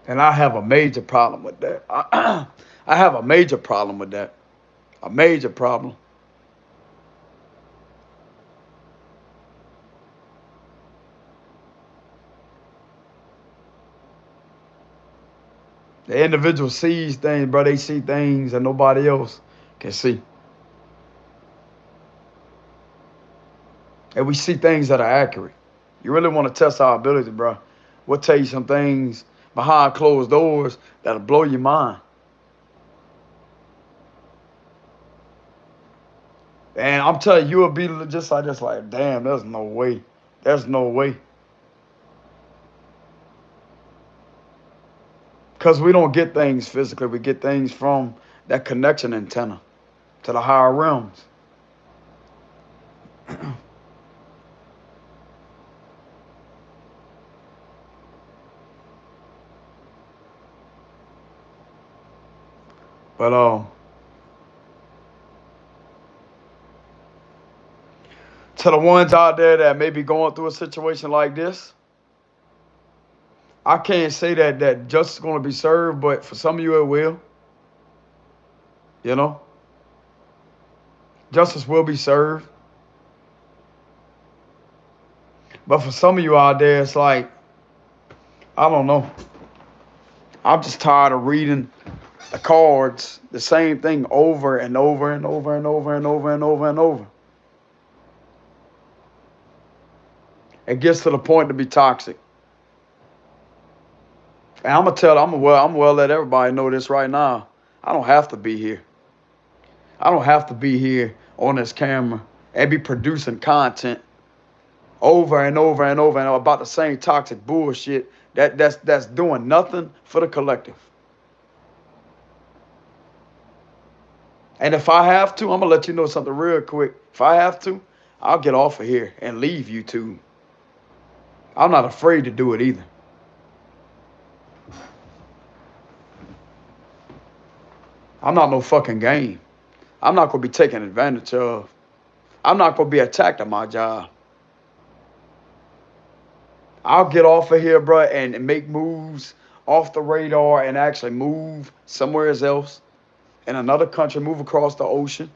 And I have a major problem with that. I have a major problem with that. A major problem. The individual sees things, bro. They see things that nobody else can see. And we see things that are accurate. You really want to test our ability, bro. We'll tell you some things behind closed doors that'll blow your mind. And I'm telling you, you'll be just like this, like, damn, there's no way. There's no way. Because we don't get things physically. We get things from that connection antenna to the higher realms. But to the ones out there that may be going through a situation like this, I can't say that justice is going to be served, but for some of you it will. You know, justice will be served. But for some of you out there, it's like, I don't know. I'm just tired of reading the cards, the same thing over and over and over and over and over and over and over. It gets to the point to be toxic. And I'm gonna let everybody know this right now. I don't have to be here. I don't have to be here on this camera and be producing content over and over and over and about the same toxic bullshit that's doing nothing for the collective. And if I have to, I'm gonna let you know something real quick. If I have to, I'll get off of here and leave YouTube. I'm not afraid to do it either. I'm not no fucking game. I'm not gonna be taken advantage of. I'm not gonna be attacked at my job. I'll get off of here, bro, and make moves off the radar and actually move somewhere else in another country, move across the ocean,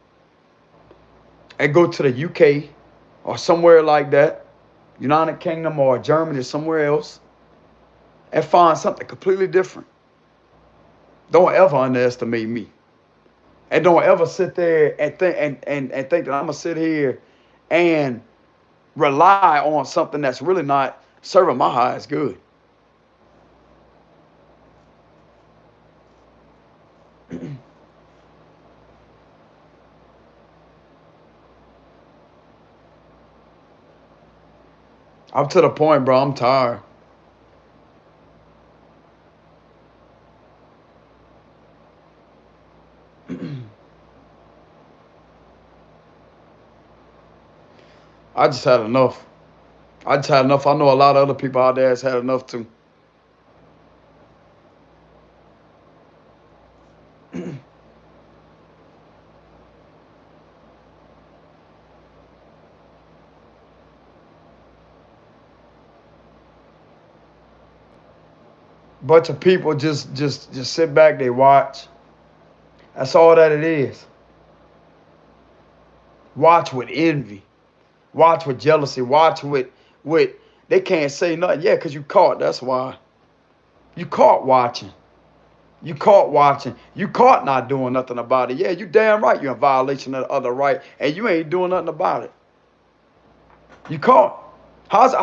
and go to the UK or somewhere like that, United Kingdom or Germany or somewhere else, and find something completely different. Don't ever underestimate me. And don't ever sit there and think that I'm gonna sit here and rely on something that's really not serving my highest good. I'm to the point, bro. I'm tired. I just had enough. I just had enough. I know a lot of other people out there has had enough too. Bunch of people just sit back, they watch. That's all that it is. Watch with envy. Watch with jealousy. Watch with they can't say nothing. Yeah, because you caught. That's why. You caught watching. You caught watching. You caught not doing nothing about it. Yeah, you damn right you're in violation of the other right, and you ain't doing nothing about it. You caught. How's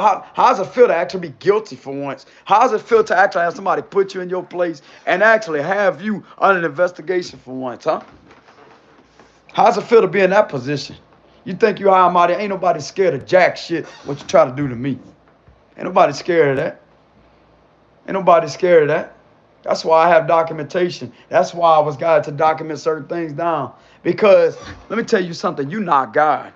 it feel to actually be guilty for once? How's it feel to actually have somebody put you in your place and actually have you under investigation for once, huh? How's it feel to be in that position? You think you high mighty? Ain't nobody scared of jack shit what you try to do to me. Ain't nobody scared of that. Ain't nobody scared of that. That's why I have documentation. That's why I was guided to document certain things down. Because let me tell you something, you not God.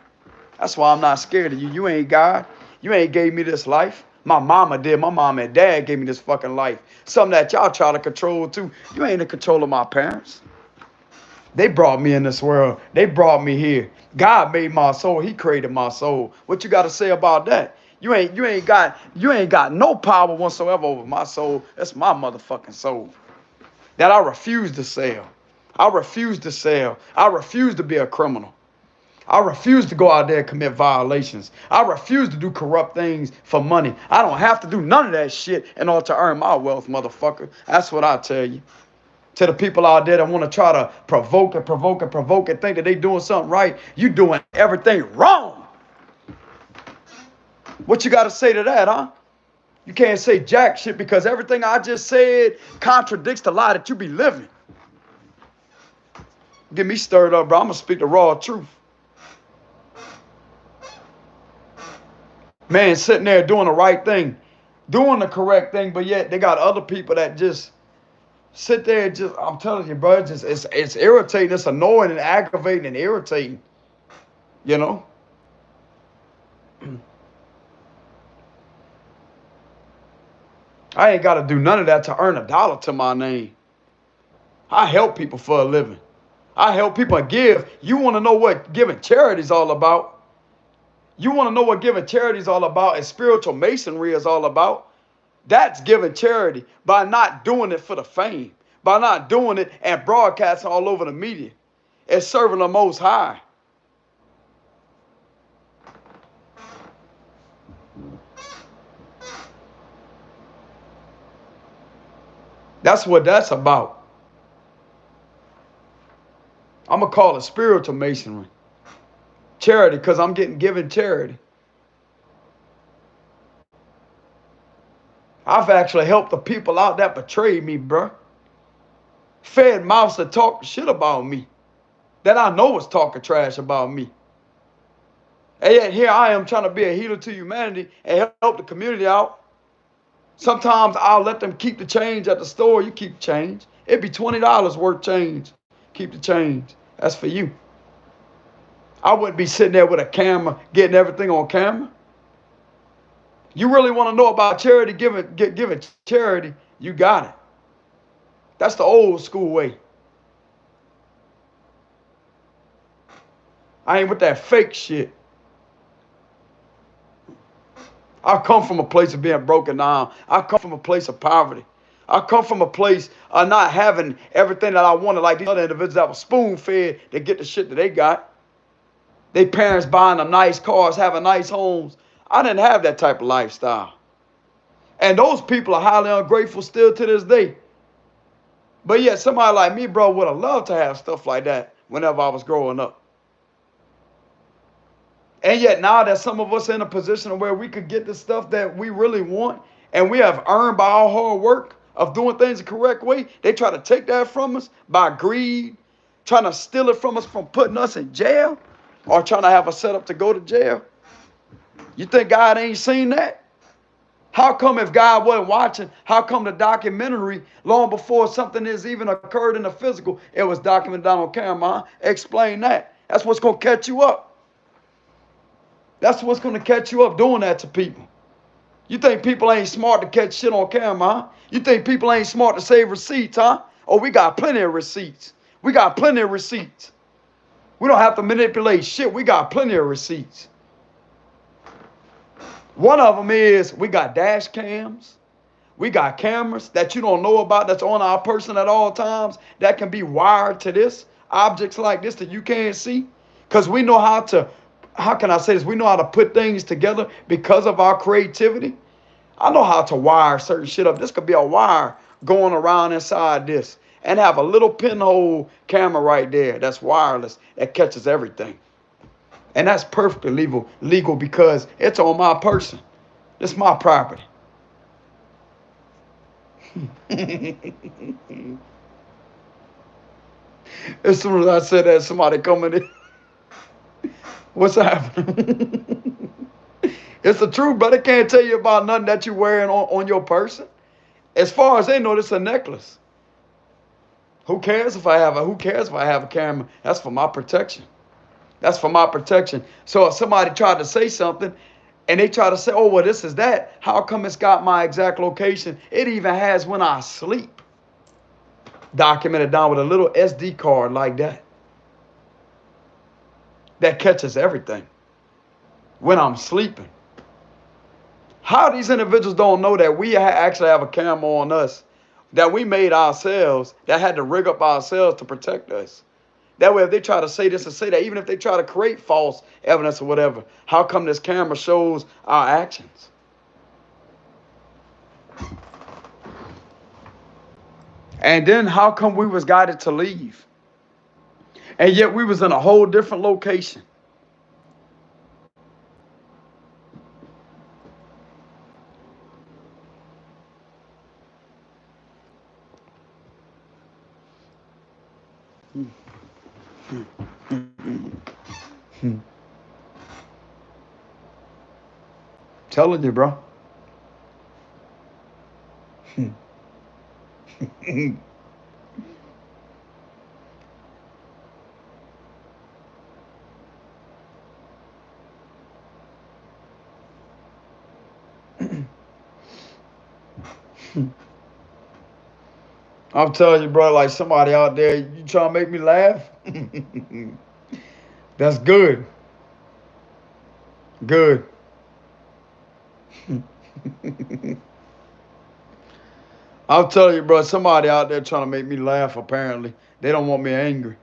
That's why I'm not scared of you. You ain't God. You ain't gave me this life. My mama did. My mom and dad gave me this fucking life. Something that y'all try to control too. You ain't in control of my parents. They brought me in this world. They brought me here. God made my soul. He created my soul. What you got to say about that? You ain't got no power whatsoever over my soul. That's my motherfucking soul. That I refuse to sell. I refuse to sell. I refuse to be a criminal. I refuse to go out there and commit violations. I refuse to do corrupt things for money. I don't have to do none of that shit in order to earn my wealth, motherfucker. That's what I tell you. To the people out there that want to try to provoke and think that they doing something right, you doing everything wrong. What you got to say to that, huh? You can't say jack shit because everything I just said contradicts the lie that you be living. Get me stirred up, bro. I'm going to speak the raw truth. Man, sitting there doing the right thing, doing the correct thing, but yet they got other people that just sit there and just, I'm telling you, bro, it's irritating. It's annoying and aggravating and irritating, you know? I ain't got to do none of that to earn a dollar to my name. I help people for a living. I help people give. You want to know what giving charity is all about? You want to know what giving charity is all about and spiritual masonry is all about? That's giving charity by not doing it for the fame, by not doing it and broadcasting all over the media. It's serving the Most High. That's what that's about. I'm going to call it spiritual masonry. Charity, because I'm getting given charity. I've actually helped the people out that betrayed me, bro. Fed mouths that talk shit about me. That I know was talking trash about me. And yet here I am trying to be a healer to humanity and help the community out. Sometimes I'll let them keep the change at the store. You keep change. It'd be $20 worth change. Keep the change. That's for you. I wouldn't be sitting there with a camera getting everything on camera. You really want to know about charity, giving charity, you got it. That's the old school way. I ain't with that fake shit. I come from a place of being broken down. I come from a place of poverty. I come from a place of not having everything that I wanted, like these other individuals that were spoon-fed to get the shit that they got. They parents buying them nice cars, having nice homes. I didn't have that type of lifestyle. And those people are highly ungrateful still to this day. But yet somebody like me, bro, would have loved to have stuff like that whenever I was growing up. And yet now that some of us are in a position where we could get the stuff that we really want and we have earned by our hard work of doing things the correct way, they try to take that from us by greed, trying to steal it from us from putting us in jail or trying to have us set up to go to jail. You think God ain't seen that? How come if God wasn't watching, how come the documentary, long before something has even occurred in the physical, it was documented down on camera? Huh? Explain that. That's what's going to catch you up. That's what's going to catch you up doing that to people. You think people ain't smart to catch shit on camera, huh? You think people ain't smart to save receipts, huh? Oh, we got plenty of receipts. We got plenty of receipts. We don't have to manipulate shit. We got plenty of receipts. One of them is we got dash cams. We got cameras that you don't know about that's on our person at all times that can be wired to this, objects like this that you can't see. Because we know how to, how can I say this? We know how to put things together because of our creativity. I know how to wire certain shit up. This could be a wire going around inside this and have a little pinhole camera right there that's wireless that catches everything. And that's perfectly legal because it's on my person. It's my property. As soon as I said that, somebody coming in. What's happening? It's the truth, but it can't tell you about nothing that you're wearing on your person. As far as they know, it's a necklace. Who cares if I have a camera? That's for my protection. That's for my protection. So if somebody tried to say something and they try to say, oh, well, this is that, how come it's got my exact location? It even has when I sleep documented down with a little SD card like that. That catches everything when I'm sleeping. How these individuals don't know that we actually have a camera on us that we made ourselves, that had to rig up ourselves to protect us. That way, if they try to say this or say that, even if they try to create false evidence or whatever, how come this camera shows our actions? And then how come we was guided to leave? And yet we was in a whole different location. Telling you, bro. I'm telling you, bro, like somebody out there, you trying to make me laugh? That's good. Good. I'll tell you, bro, somebody out there trying to make me laugh, apparently. They don't want me angry.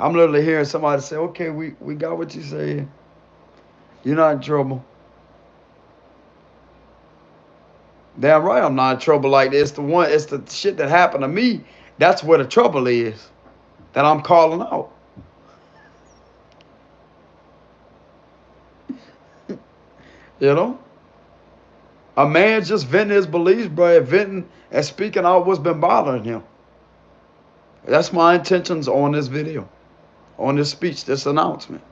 I'm literally hearing somebody say, okay, we got what you said. You're not in trouble. Damn right I'm not in trouble like this. It's the shit that happened to me. That's where the trouble is. That I'm calling out. You know? A man just venting his beliefs, bro, venting and speaking out what's been bothering him. That's my intentions on this video, on this speech, this announcement.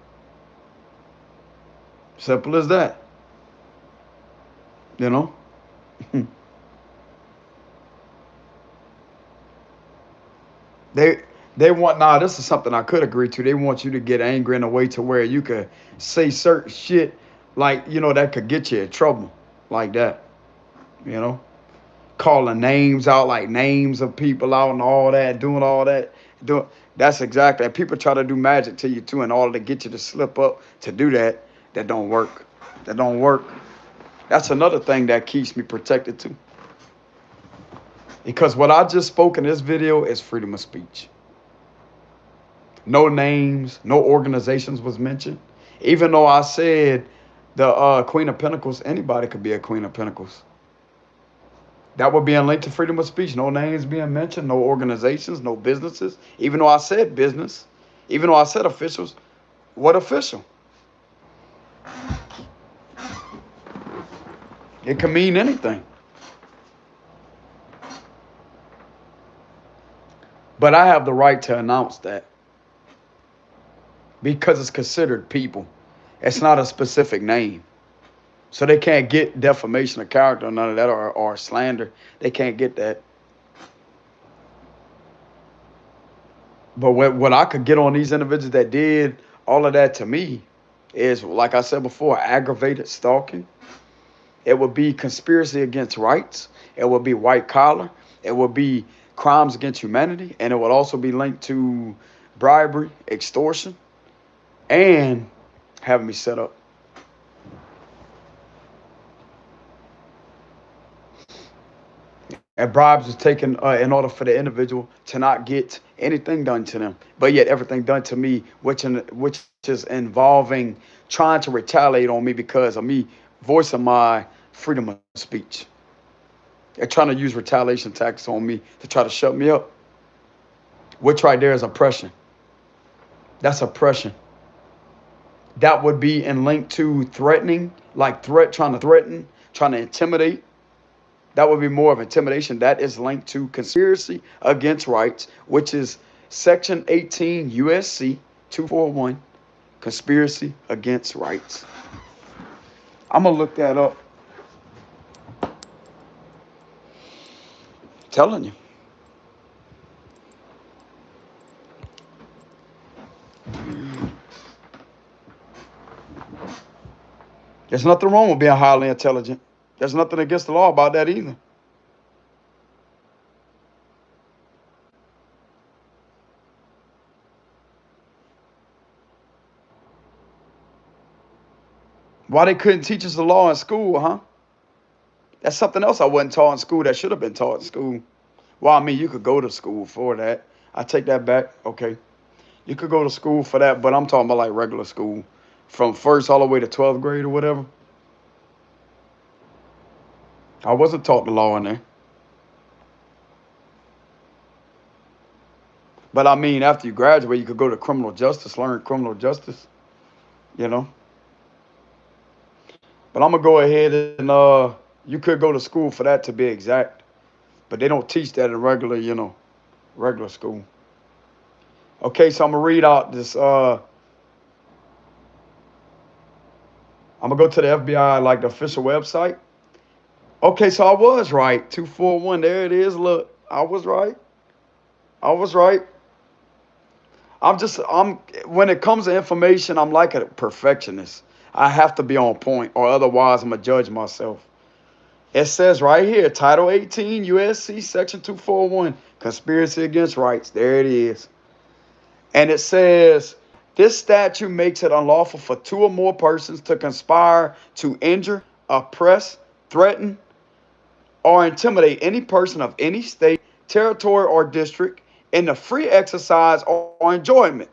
Simple as that. You know? They want, nah, this is something I could agree to. They want you to get angry in a way to where you could say certain shit like, you know, that could get you in trouble like that. You know? Calling names out, like names of people out and all that, doing all that. That's exactly. People try to do magic to you too in order to get you to slip up to do that. That don't work. That don't work. That's another thing that keeps me protected too. Because what I just spoke in this video is freedom of speech. No names, no organizations was mentioned. Even though I said the Queen of Pentacles, anybody could be a Queen of Pentacles. That would be linked to freedom of speech. No names being mentioned, no organizations, no businesses. Even though I said business, even though I said officials, what official? It can mean anything. But I have the right to announce that because it's considered people. It's not a specific name. So they can't get defamation of character or none of that or slander. They can't get that. But what I could get on these individuals that did all of that to me is, like I said before, aggravated stalking. It would be conspiracy against rights. It would be white collar. It would be crimes against humanity. And it would also be linked to bribery, extortion, and having me set up. And bribes is taken in order for the individual to not get anything done to them, but yet everything done to me, which is involving trying to retaliate on me because of me voicing my freedom of speech. They're trying to use retaliation tactics on me to try to shut me up, which right there is oppression. That's oppression. That would be in link to threatening, like trying to threaten, trying to intimidate. That would be more of intimidation. That is linked to conspiracy against rights, which is Section 18 USC 241, conspiracy against rights. I'm going to look that up. Telling you. There's nothing wrong with being highly intelligent. There's nothing against the law about that either. Why they couldn't teach us the law in school, huh? That's something else I wasn't taught in school that should have been taught in school. Well, I mean, you could go to school for that. I take that back. Okay. You could go to school for that, but I'm talking about like regular school from first all the way to 12th grade or whatever. I wasn't taught the law in there. But I mean, after you graduate, you could go to criminal justice, learn criminal justice, you know. But I'm going to go ahead and you could go to school for that to be exact. But they don't teach that in regular, regular school. Okay, so I'm going to read out this. I'm going to go to the FBI, like the official website. Okay, so I was right. 241, there it is. Look, I was right. I was right. When it comes to information, I'm like a perfectionist. I have to be on point, or otherwise I'm going to judge myself. It says right here, Title 18, USC, Section 241, conspiracy against rights. There it is. And it says, this statute makes it unlawful for two or more persons to conspire to injure, oppress, threaten, or intimidate any person of any state, territory, or district in the free exercise or enjoyment.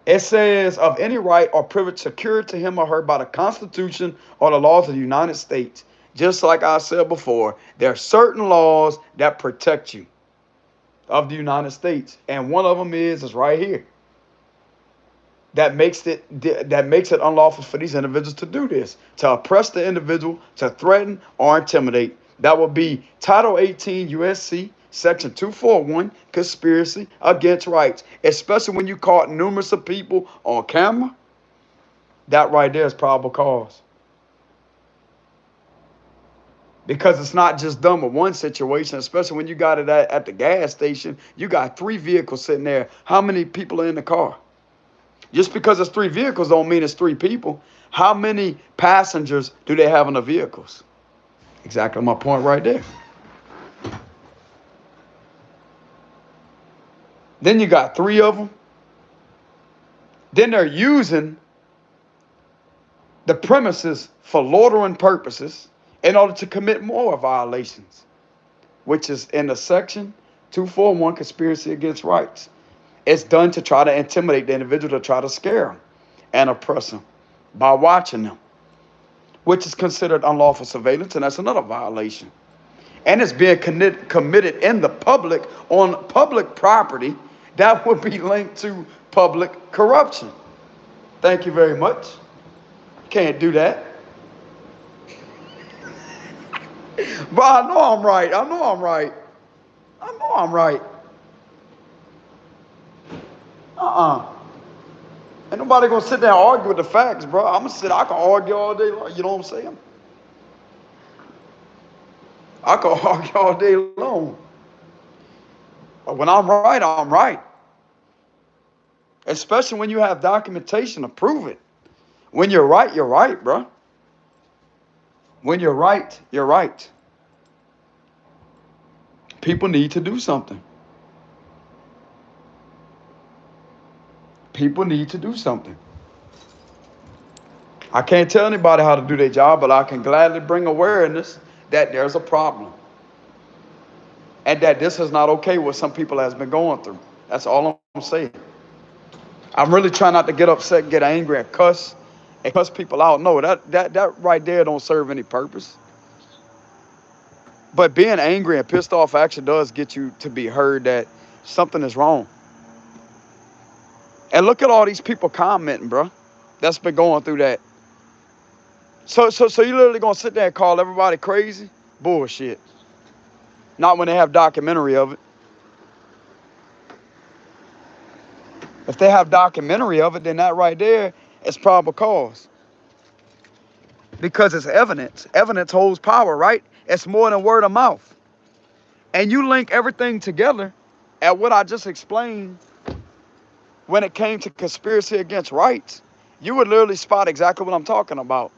It says of any right or privilege secured to him or her by the Constitution or the laws of the United States. Just like I said before, there are certain laws that protect you of the United States. And one of them is right here. That makes it unlawful for these individuals to do this, to oppress the individual, to threaten or intimidate. That would be Title 18 USC Section 241, conspiracy against rights, especially when you caught numerous of people on camera. That right there is probable cause. Because it's not just done with one situation, especially when you got it at the gas station. You got 3 vehicles sitting there. How many people are in the car? Just because it's 3 vehicles don't mean it's 3 people. How many passengers do they have in the vehicles? Exactly my point right there. Then you got 3 of them. Then they're using the premises for loitering purposes in order to commit more violations, which is in the Section 241, conspiracy against rights. It's done to try to intimidate the individual, to try to scare them and oppress them by watching them, which is considered unlawful surveillance, and that's another violation. And it's being committed in the public, on public property. That would be linked to public corruption. Thank you very much. Can't do that. But I know I'm right. I know I'm right. I know I'm right. Ain't nobody gonna sit there and argue with the facts, bro. I can argue all day long. You know what I'm saying? I can argue all day long. But when I'm right, I'm right. Especially when you have documentation to prove it. When you're right, bro. When you're right, you're right. People need to do something. People need to do something. I can't tell anybody how to do their job, but I can gladly bring awareness that there's a problem and that this is not okay what some people has been going through. That's all I'm saying. I'm really trying not to get upset, get angry, and cuss people out. No, that right there don't serve any purpose. But being angry and pissed off actually does get you to be heard that something is wrong. And look at all these people commenting, bro. That's been going through that. So you literally gonna sit there and call everybody crazy? Bullshit. Not when they have documentary of it. If they have documentary of it, then that right there is probable cause. Because it's evidence. Evidence holds power, right? It's more than word of mouth. And you link everything together at what I just explained when it came to conspiracy against rights, you would literally spot exactly what I'm talking about.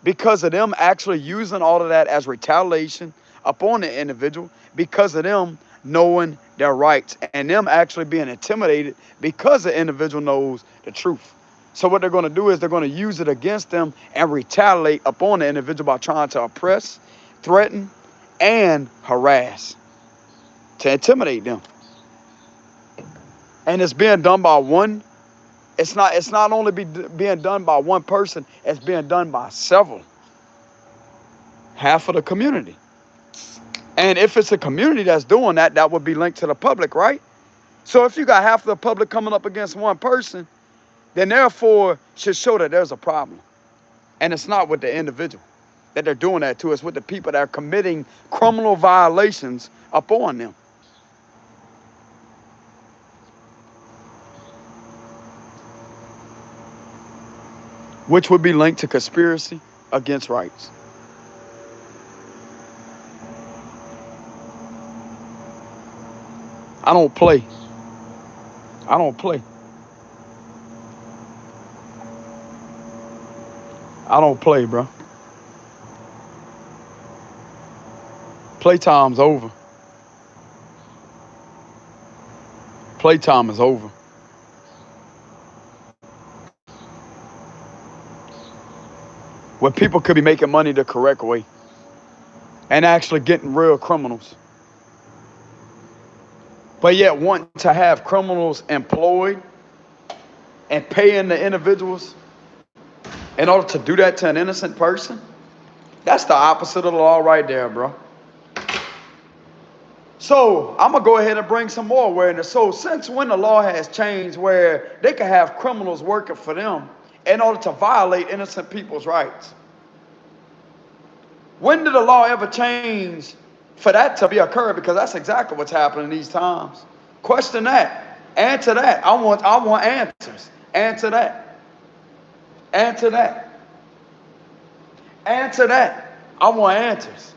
Because of them actually using all of that as retaliation upon the individual, because of them knowing their rights and them actually being intimidated because the individual knows the truth. So what they're going to do is they're going to use it against them and retaliate upon the individual by trying to oppress, threaten, and harass to intimidate them. And it's being done by one. It's not only being done by one person, it's being done by several. Half of the community. And if it's a community that's doing that, that would be linked to the public, right? So if you got half of the public coming up against one person, then therefore should show that there's a problem. And it's not with the individual that they're doing that to. It's with the people that are committing criminal violations upon them. Which would be linked to conspiracy against rights. I don't play. I don't play. I don't play, bro. Playtime's over. Playtime is over. Where people could be making money the correct way and actually getting real criminals. But yet wanting to have criminals employed and paying the individuals in order to do that to an innocent person, that's the opposite of the law right there, bro. So I'm going to go ahead and bring some more awareness. So since when the law has changed where they can have criminals working for them in order to violate innocent people's rights? When did the law ever change for that to be occurred? Because that's exactly what's happening these times. Question that. Answer that. I want answers. Answer that. Answer that. Answer that. I want answers.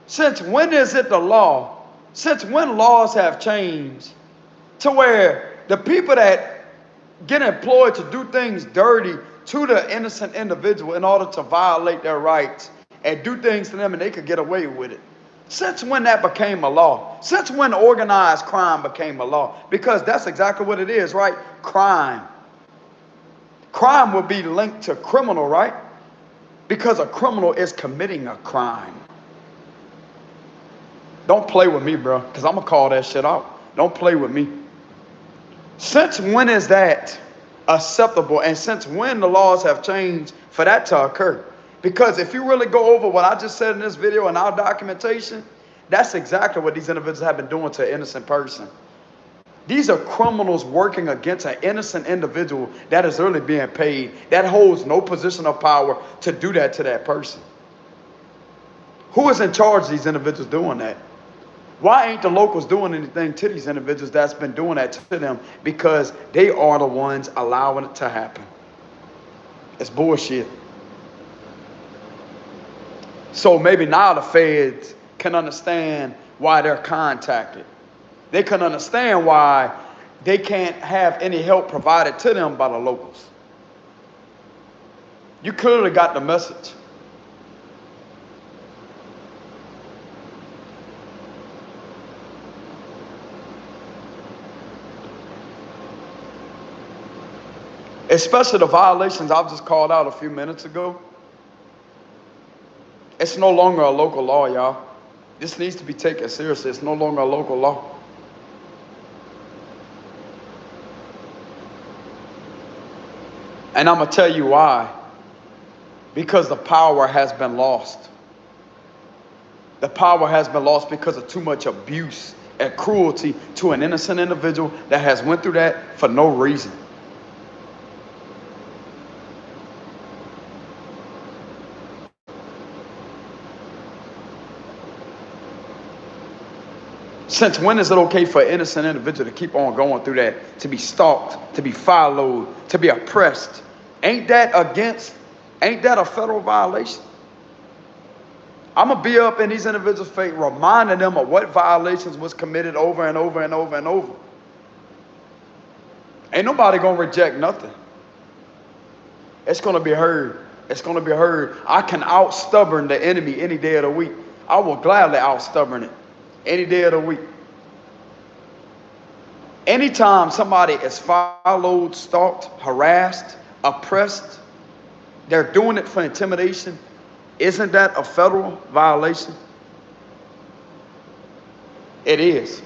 Since when is it the law? Since when laws have changed to where the people that get employed to do things dirty to the innocent individual in order to violate their rights and do things to them and they could get away with it? Since when that became a law? Since when organized crime became a law? Because that's exactly what it is, right? Crime. Crime will be linked to criminal, right? Because a criminal is committing a crime. Don't play with me, bro, because I'm going to call that shit out. Don't play with me. Since when is that acceptable? And since when the laws have changed for that to occur? Because if you really go over what I just said in this video and our documentation, that's exactly what these individuals have been doing to an innocent person. These are criminals working against an innocent individual that is really being paid, that holds no position of power to do that to that person. Who is in charge of these individuals doing that? Why ain't the locals doing anything to these individuals that's been doing that to them? Because they are the ones allowing it to happen. It's bullshit. So maybe now the feds can understand why they're contacted. They can understand why they can't have any help provided to them by the locals. You clearly got the message. Especially the violations I've just called out a few minutes ago. It's no longer a local law, y'all. This needs to be taken seriously. It's no longer a local law. And I'm going to tell you why. Because the power has been lost. The power has been lost because of too much abuse and cruelty to an innocent individual that has went through that for no reason. Since when is it okay for an innocent individual to keep on going through that, to be stalked, to be followed, to be oppressed? Ain't that a federal violation? I'm going to be up in these individuals' face, reminding them of what violations was committed over and over and over and over. Ain't nobody going to reject nothing. It's going to be heard. It's going to be heard. I can out-stubborn the enemy any day of the week. I will gladly out-stubborn it any day of the week. Anytime somebody is followed, stalked, harassed, oppressed, they're doing it for intimidation. Isn't that a federal violation? It is.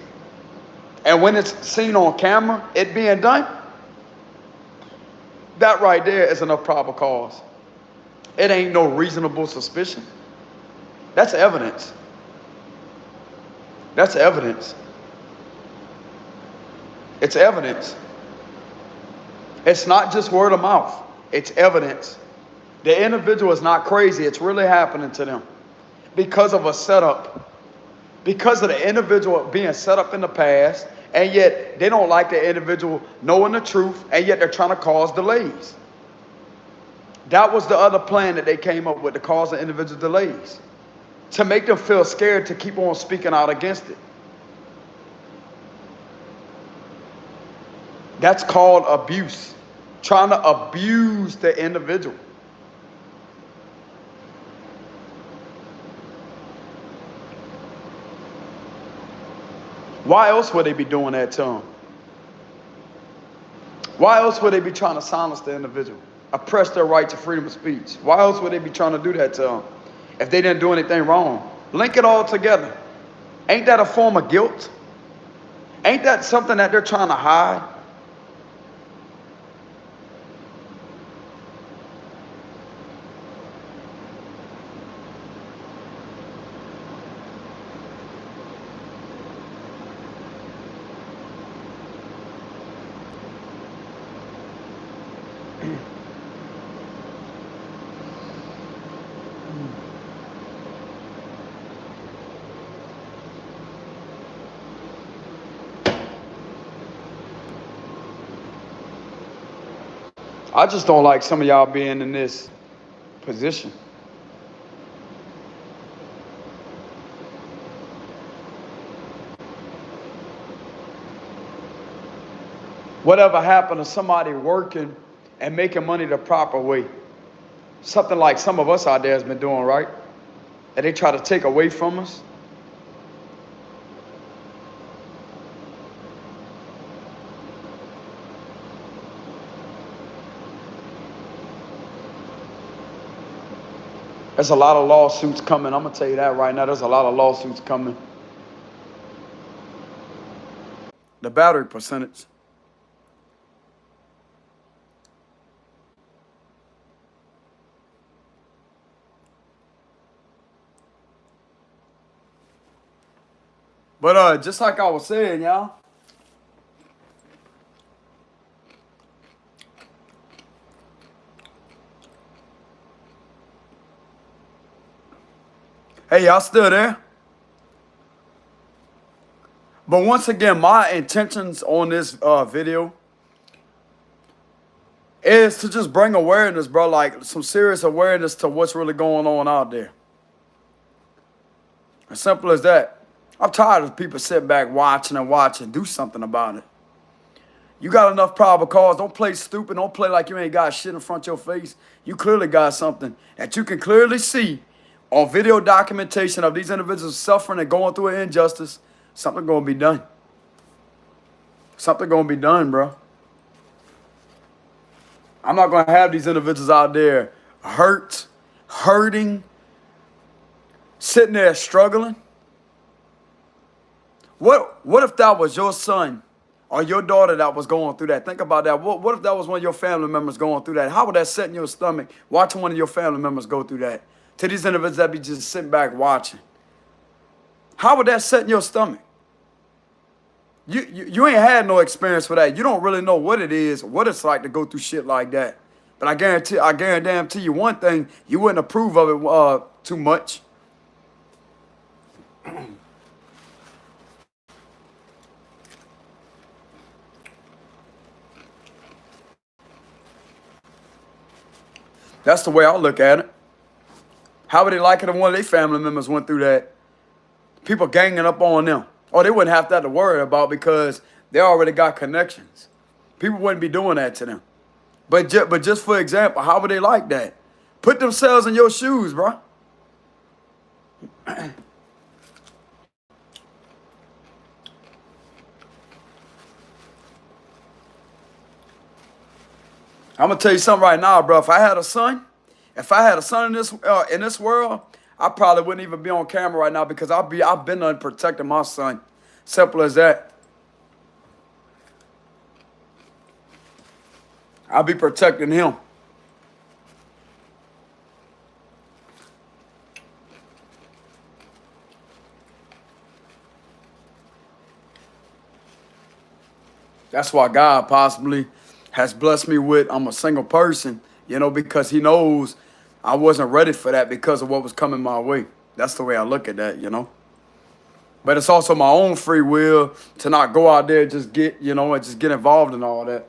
And when it's seen on camera, it being done, that right there is enough probable cause. It ain't no reasonable suspicion. That's evidence. That's evidence. It's evidence. It's not just word of mouth. It's evidence. The individual is not crazy. It's really happening to them because of a setup. Because of the individual being set up in the past, and yet they don't like the individual knowing the truth, and yet they're trying to cause delays. That was the other plan that they came up with, to cause the individual delays, to make them feel scared to keep on speaking out against it. That's called abuse. Trying to abuse the individual. Why else would they be doing that to them? Why else would they be trying to silence the individual, oppress their right to freedom of speech? Why else would they be trying to do that to them if they didn't do anything wrong? Link it all together. Ain't that a form of guilt? Ain't that something that they're trying to hide? I just don't like some of y'all being in this position. Whatever happened to somebody working and making money the proper way? Something like some of us out there has been doing, right? And they try to take away from us. There's a lot of lawsuits coming. I'm going to tell you that right now. There's a lot of lawsuits coming. The battery percentage. But just like I was saying, y'all. Hey, y'all still there? But once again, my intentions on this video is to just bring awareness, bro, like some serious awareness to what's really going on out there. As simple as that. I'm tired of people sitting back watching and watching. Do something about it. You got enough probable cause. Don't play stupid. Don't play like you ain't got shit in front of your face. You clearly got something that you can clearly see on video documentation of these individuals suffering and going through an injustice. Something gonna be done. Something gonna be done, bro. I'm not gonna have these individuals out there hurting, sitting there struggling. What if that was your son or your daughter that was going through that? Think about that. What if that was one of your family members going through that? How would that set in your stomach watching one of your family members go through that? To these individuals that be just sitting back watching. How would that set in your stomach? You ain't had no experience with that. You don't really know what it is, what it's like to go through shit like that. But I guarantee you one thing, you wouldn't approve of it too much. That's the way I look at it. How would they like it if one of their family members went through that? People ganging up on them. Or they wouldn't have that to worry about because they already got connections. People wouldn't be doing that to them. But just for example, how would they like that? Put themselves in your shoes, bro. I'm gonna tell you something right now, bro. If I had a son in this world, I probably wouldn't even be on camera right now because I've been unprotecting my son. Simple as that. I'll be protecting him. That's why God possibly has blessed me with I'm a single person, because he knows I wasn't ready for that because of what was coming my way. That's the way I look at that. But it's also my own free will to not go out there and just get, and just get involved in all that.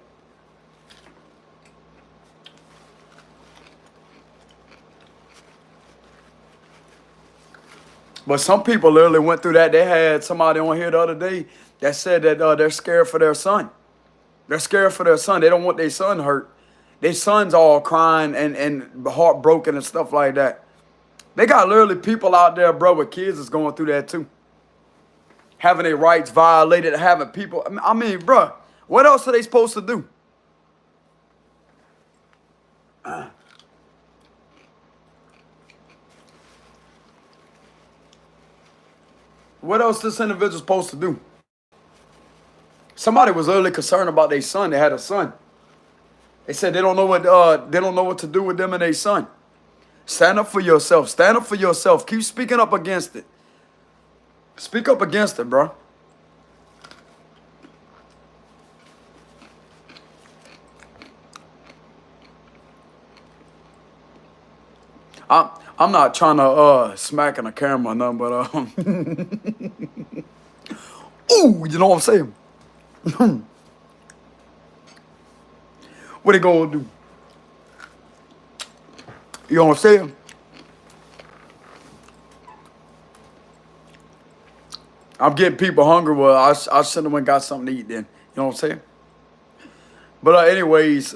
But some people literally went through that. They had somebody on here the other day that said that they're scared for their son. They're scared for their son. They don't want their son hurt. Their son's all crying and heartbroken and stuff like that. They got literally people out there, bro, with kids that's going through that too. Having their rights violated, having people. I mean, bro, what else are they supposed to do? What else this individual supposed to do? Somebody was literally concerned about their son. They had a son. They said they don't know what to do with them and their son. Stand up for yourself. Stand up for yourself. Keep speaking up against it. Speak up against it, bro. I'm not trying to smack in the camera or nothing, but ooh, you know what I'm saying? What they gonna do? You know what I'm saying? I'm getting people hungry. Well, I should have went and got something to eat then. You know what I'm saying? But anyways,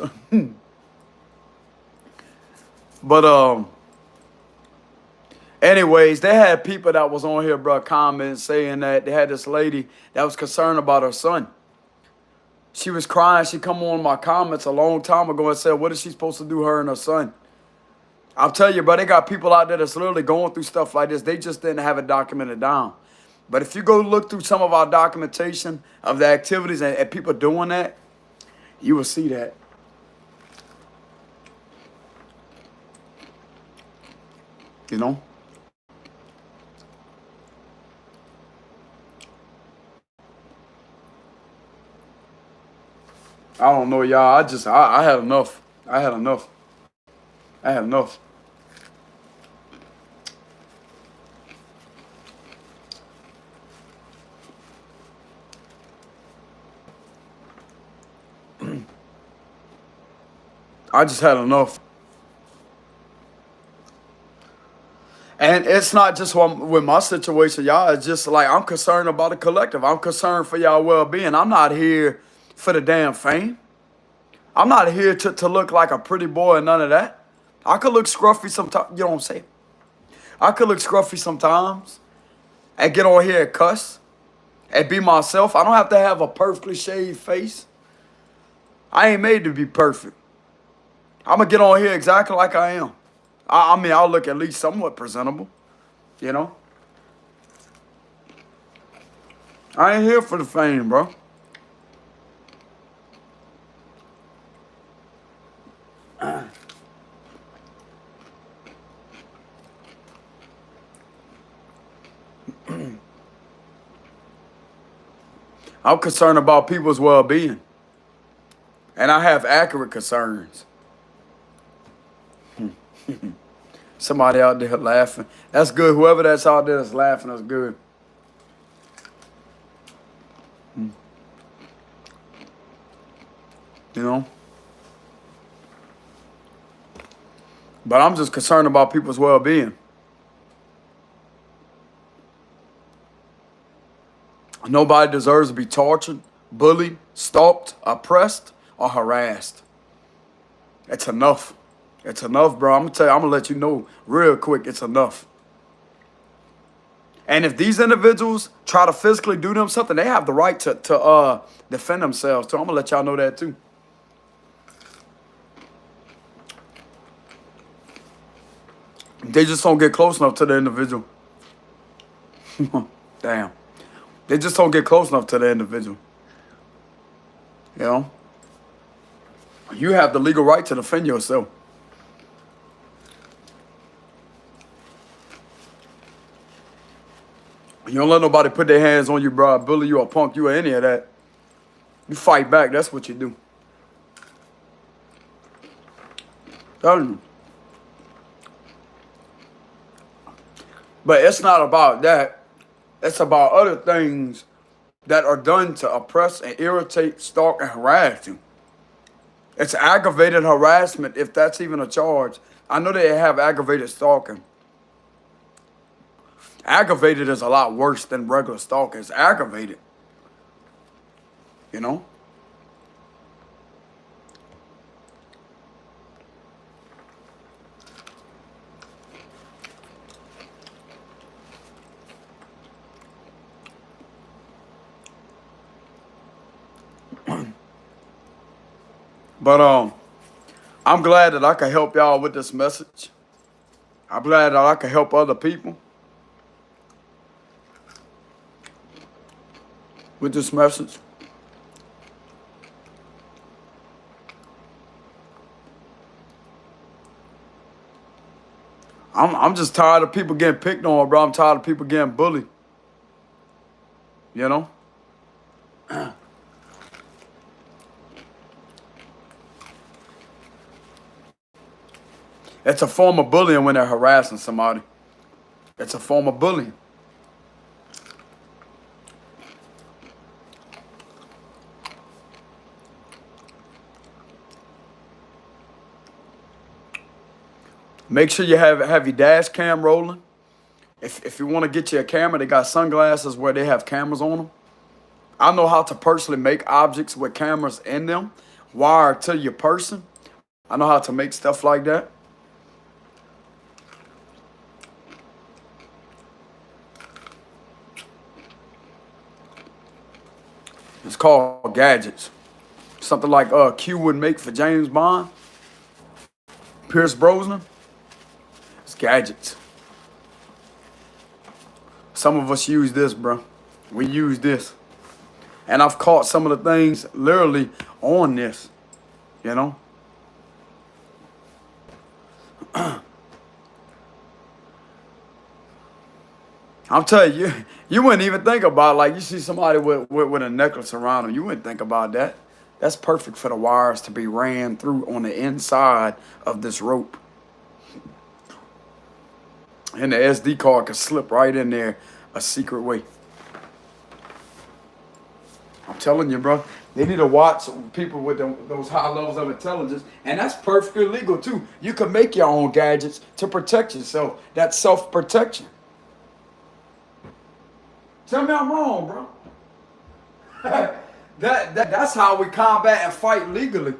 anyways, they had people that was on here, bro, commenting saying that they had this lady that was concerned about her son. She was crying. She come on my comments a long time ago and said, what is she supposed to do, her and her son? I'll tell you, bro, they got people out there that's literally going through stuff like this. They just didn't have it documented down. But if you go look through some of our documentation of the activities and people doing that, you will see that. You know? I don't know, y'all. I had enough. I had enough. I had enough. I just had enough. And it's not just with my situation, y'all. It's just like I'm concerned about the collective. I'm concerned for y'all well-being. I'm not here for the damn fame. I'm not here to look like a pretty boy and none of that. I could look scruffy sometimes. You know what I'm saying? I could look scruffy sometimes and get on here and cuss and be myself. I don't have to have a perfectly shaved face. I ain't made to be perfect. I'm going to get on here exactly like I am. I mean, I'll look at least somewhat presentable. You know? I ain't here for the fame, bro. I'm concerned about people's well-being. And I have accurate concerns. Somebody out there laughing. That's good. Whoever that's out there that's laughing, that's good. You know? But I'm just concerned about people's well-being. Nobody deserves to be tortured, bullied, stalked, oppressed, or harassed. It's enough. It's enough, bro. I'm gonna let you know real quick, it's enough. And if these individuals try to physically do them something, they have the right to defend themselves too. I'm gonna let y'all know that too. They just don't get close enough to the individual. Damn. They just don't get close enough to the individual. You know? You have the legal right to defend yourself. You don't let nobody put their hands on you, bro, bully you or punk you or any of that. You fight back. That's what you do. Telling you. But it's not about that. It's about other things that are done to oppress and irritate, stalk, and harass you. It's aggravated harassment, if that's even a charge. I know they have aggravated stalking. Aggravated is a lot worse than regular stalking. It's aggravated. You know? But I'm glad that I can help y'all with this message. I'm glad that I can help other people with this message. I'm just tired of people getting picked on, bro. I'm tired of people getting bullied. You know? It's a form of bullying when they're harassing somebody. It's a form of bullying. Make sure you have your dash cam rolling. If you want to get you a camera, they got sunglasses where they have cameras on them. I know how to personally make objects with cameras in them, wired to your person. I know how to make stuff like that. It's called gadgets. Something like Q would make for James Bond, Pierce Brosnan. It's gadgets. Some of us use this, bro. We use this. And I've caught some of the things literally on this, you know? I'm telling you, you wouldn't even think about, like, you see somebody with a necklace around them, you wouldn't think about that. That's perfect for the wires to be ran through on the inside of this rope. And the SD card can slip right in there a secret way. I'm telling you, bro, they need to watch people with those high levels of intelligence. And that's perfectly legal, too. You can make your own gadgets to protect yourself. That's self-protection. Tell me I'm wrong, bro. That's how we combat and fight legally.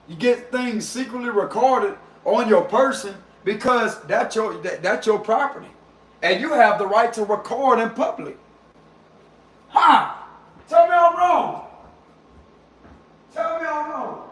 You get things secretly recorded on your person because that's your property. And you have the right to record in public. Huh? Tell me I'm wrong. Tell me I'm wrong.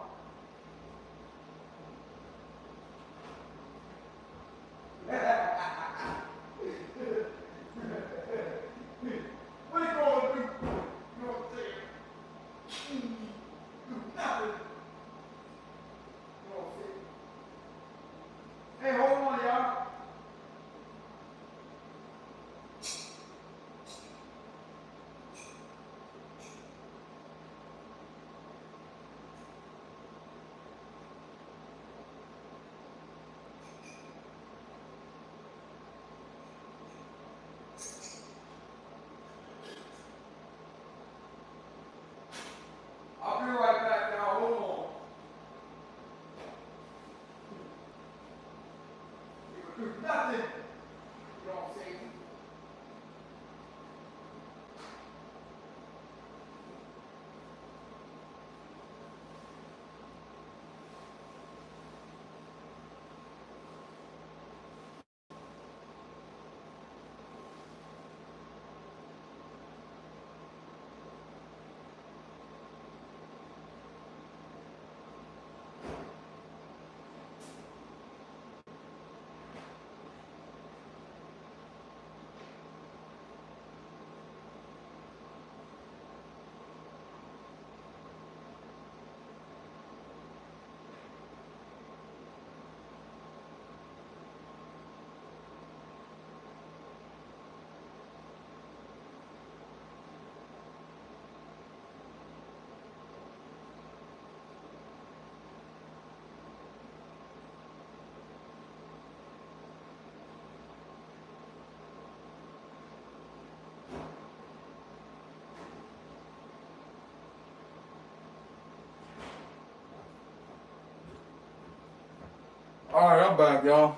All right, I'm back, y'all.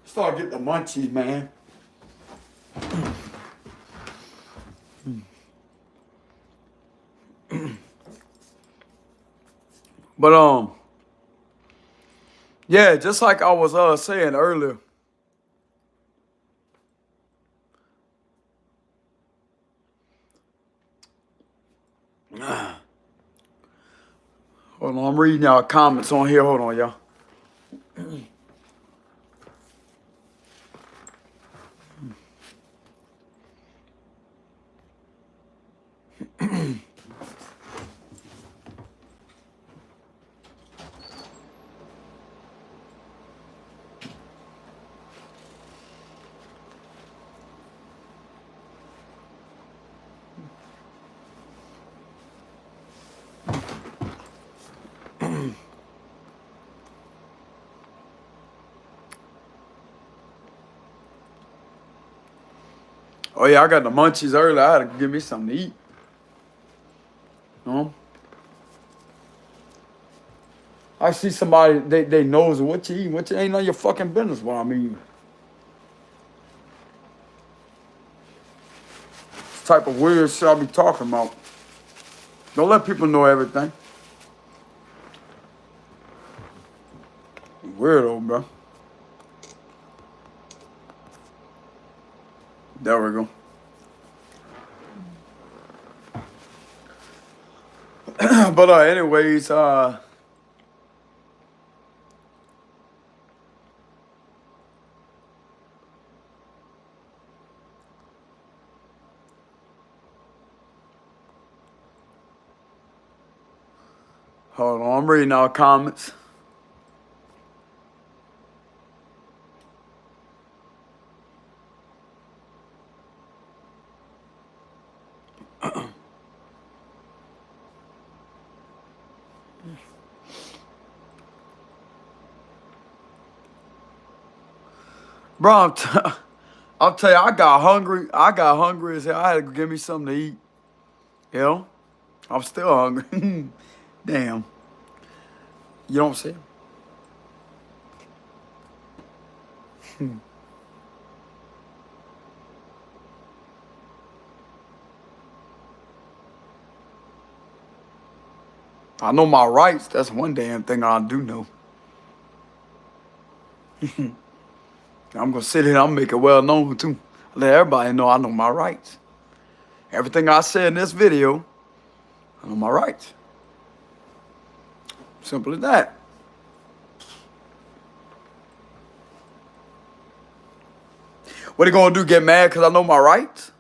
Start getting the munchies, man. But yeah, just like I was saying earlier. Hold on, I'm reading y'all comments on here. Hold on, y'all. Oh yeah, I got the munchies earlier. I had to give me something to eat. I see somebody, they knows what you eating, what you ain't none of your fucking business what I'm eating. This type of weird shit I be talking about. Don't let people know everything. Weirdo, bro. There we go. But anyways, hold on, I'm reading our comments. Bro, I'll tell you, I got hungry. I got hungry as hell. I had to give me something to eat. You know? I'm still hungry. Damn. You don't see? I know my rights. That's one damn thing I do know. I'm gonna sit here, I'm gonna make it well known too. Let everybody know I know my rights. Everything I said in this video, I know my rights. Simple as that. What are you gonna do, get mad because I know my rights?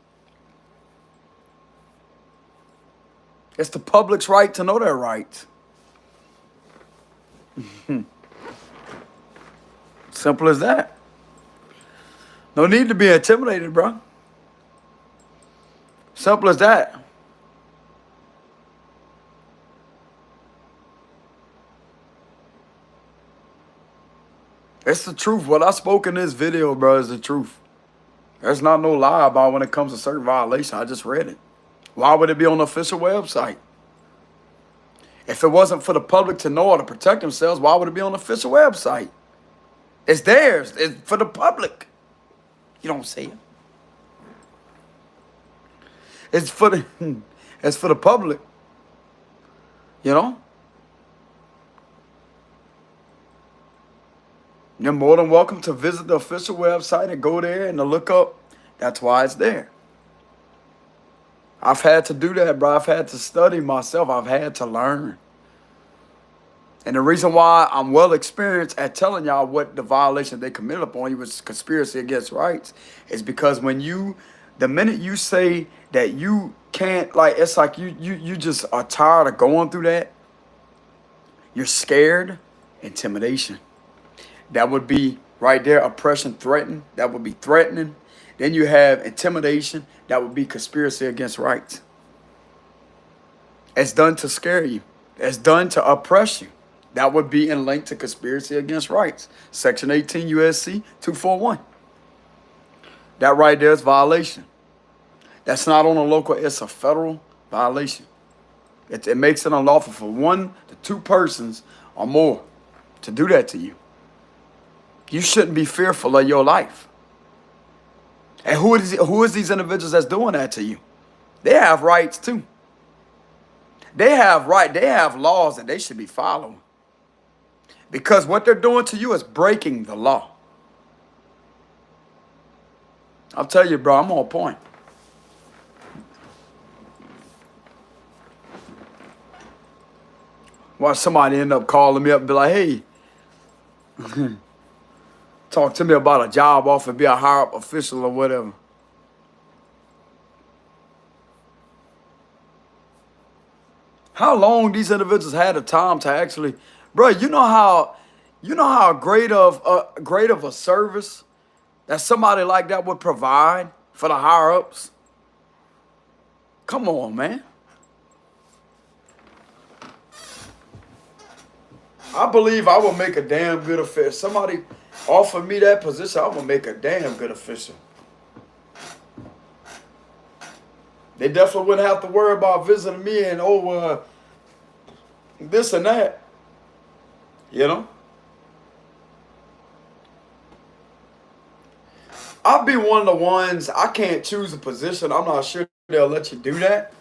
It's the public's right to know their rights. Simple as that. No need to be intimidated, bro. Simple as that. It's the truth. What I spoke in this video, bro, is the truth. There's not no lie about when it comes to certain violations. I just read it. Why would it be on the official website? If it wasn't for the public to know or to protect themselves, why would it be on the official website? It's theirs. It's for the public. You don't see it. It's for the public. You know? You're more than welcome to visit the official website and go there and to look up. That's why it's there. I've had to do that, bro. I've had to study myself. I've had to learn. And the reason why I'm well experienced at telling y'all what the violation they committed upon you was conspiracy against rights is because the minute you say that you can't, like, it's like you just are tired of going through that. You're scared, intimidation. That would be right there, oppression, threaten. That would be threatening. Then you have intimidation. That would be conspiracy against rights. It's done to scare you. It's done to oppress you. That would be in link to conspiracy against rights. Section 18 USC 241. That right there is violation. That's not on a local, it's a federal violation. It makes it unlawful for 1 to 2 persons or more to do that to you. You shouldn't be fearful of your life. And who is these individuals that's doing that to you? They have rights too. They have laws that they should be following. Because what they're doing to you is breaking the law. I'll tell you, bro, I'm on point. Watch somebody end up calling me up and be like, hey, talk to me about a job offer, be a higher up official or whatever. How long these individuals had the time to actually, bro, you know how great of a service that somebody like that would provide for the higher ups? Come on, man. I believe I will make a damn good official. Somebody offer me that position, I will make a damn good official. They definitely wouldn't have to worry about visiting me and this and that. You know? I'll be one of the ones, I can't choose a position. I'm not sure they'll let you do that.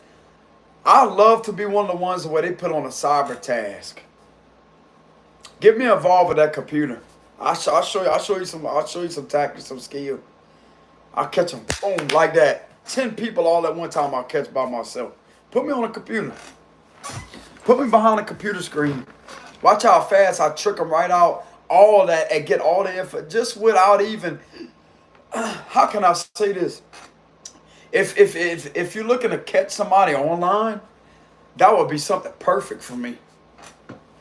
I love to be one of the ones where they put on a cyber task. Get me involved with that computer. I'll show you some tactics, some skill. I'll catch them, boom, like that. 10 people all at one time I'll catch by myself. Put me on a computer. Put me behind a computer screen. Watch how fast I trick them right out, all that, and get all the info, just without even, how can I say this? If you're looking to catch somebody online, that would be something perfect for me.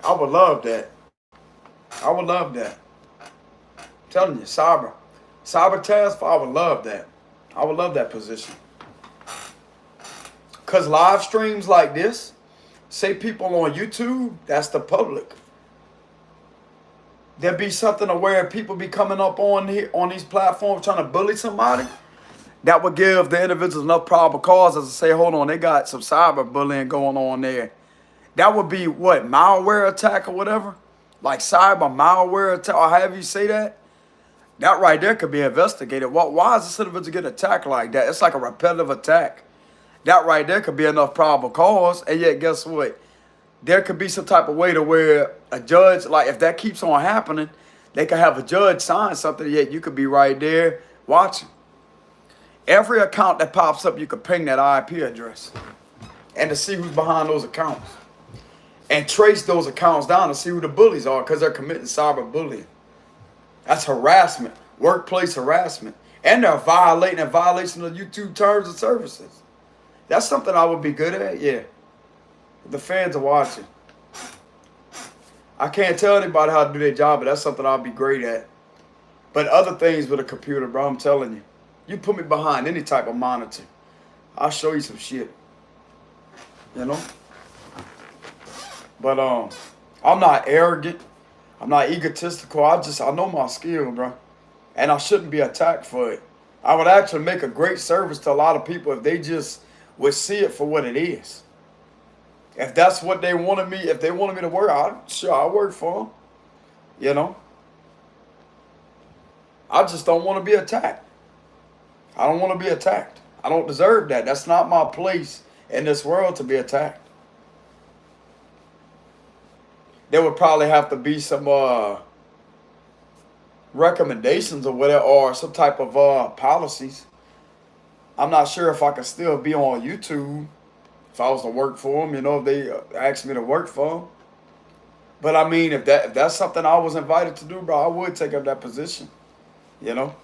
I would love that. I would love that. I'm telling you, cyber task, I would love that. I would love that position. Because live streams like this, say people on YouTube, that's the public. There'd be something to where people be coming up on these platforms trying to bully somebody. That would give the individuals enough probable cause as to say, hold on, they got some cyber bullying going on there. That would be what, malware attack or whatever? Like cyber malware attack, or however you say that. That right there could be investigated. Why is this individual getting attacked like that? It's like a repetitive attack. That right there could be enough probable cause. And yet, guess what? There could be some type of way to where a judge, like if that keeps on happening, they could have a judge sign something, yet you could be right there watching. Every account that pops up, you could ping that IP address and to see who's behind those accounts. And trace those accounts down to see who the bullies are because they're committing cyber bullying. That's harassment, workplace harassment. And they're violating a violation of YouTube terms and services. That's something I would be good at, yeah. The fans are watching. I can't tell anybody how to do their job, but that's something I'll be great at. But other things with a computer, bro, I'm telling you. You put me behind any type of monitor, I'll show you some shit. You know? But I'm not arrogant. I'm not egotistical. I know my skill, bro. And I shouldn't be attacked for it. I would actually make a great service to a lot of people if they just would see it for what it is. If that's what they wanted me, if they wanted me to work, I'll work for them. You know? I just don't want to be attacked. I don't want to be attacked. I don't deserve that. That's not my place in this world to be attacked. There would probably have to be some recommendations or whatever, or some type of policies. I'm not sure if I could still be on YouTube if I was to work for them, you know, if they asked me to work for them. But I mean, if that's something I was invited to do, bro, I would take up that position, you know.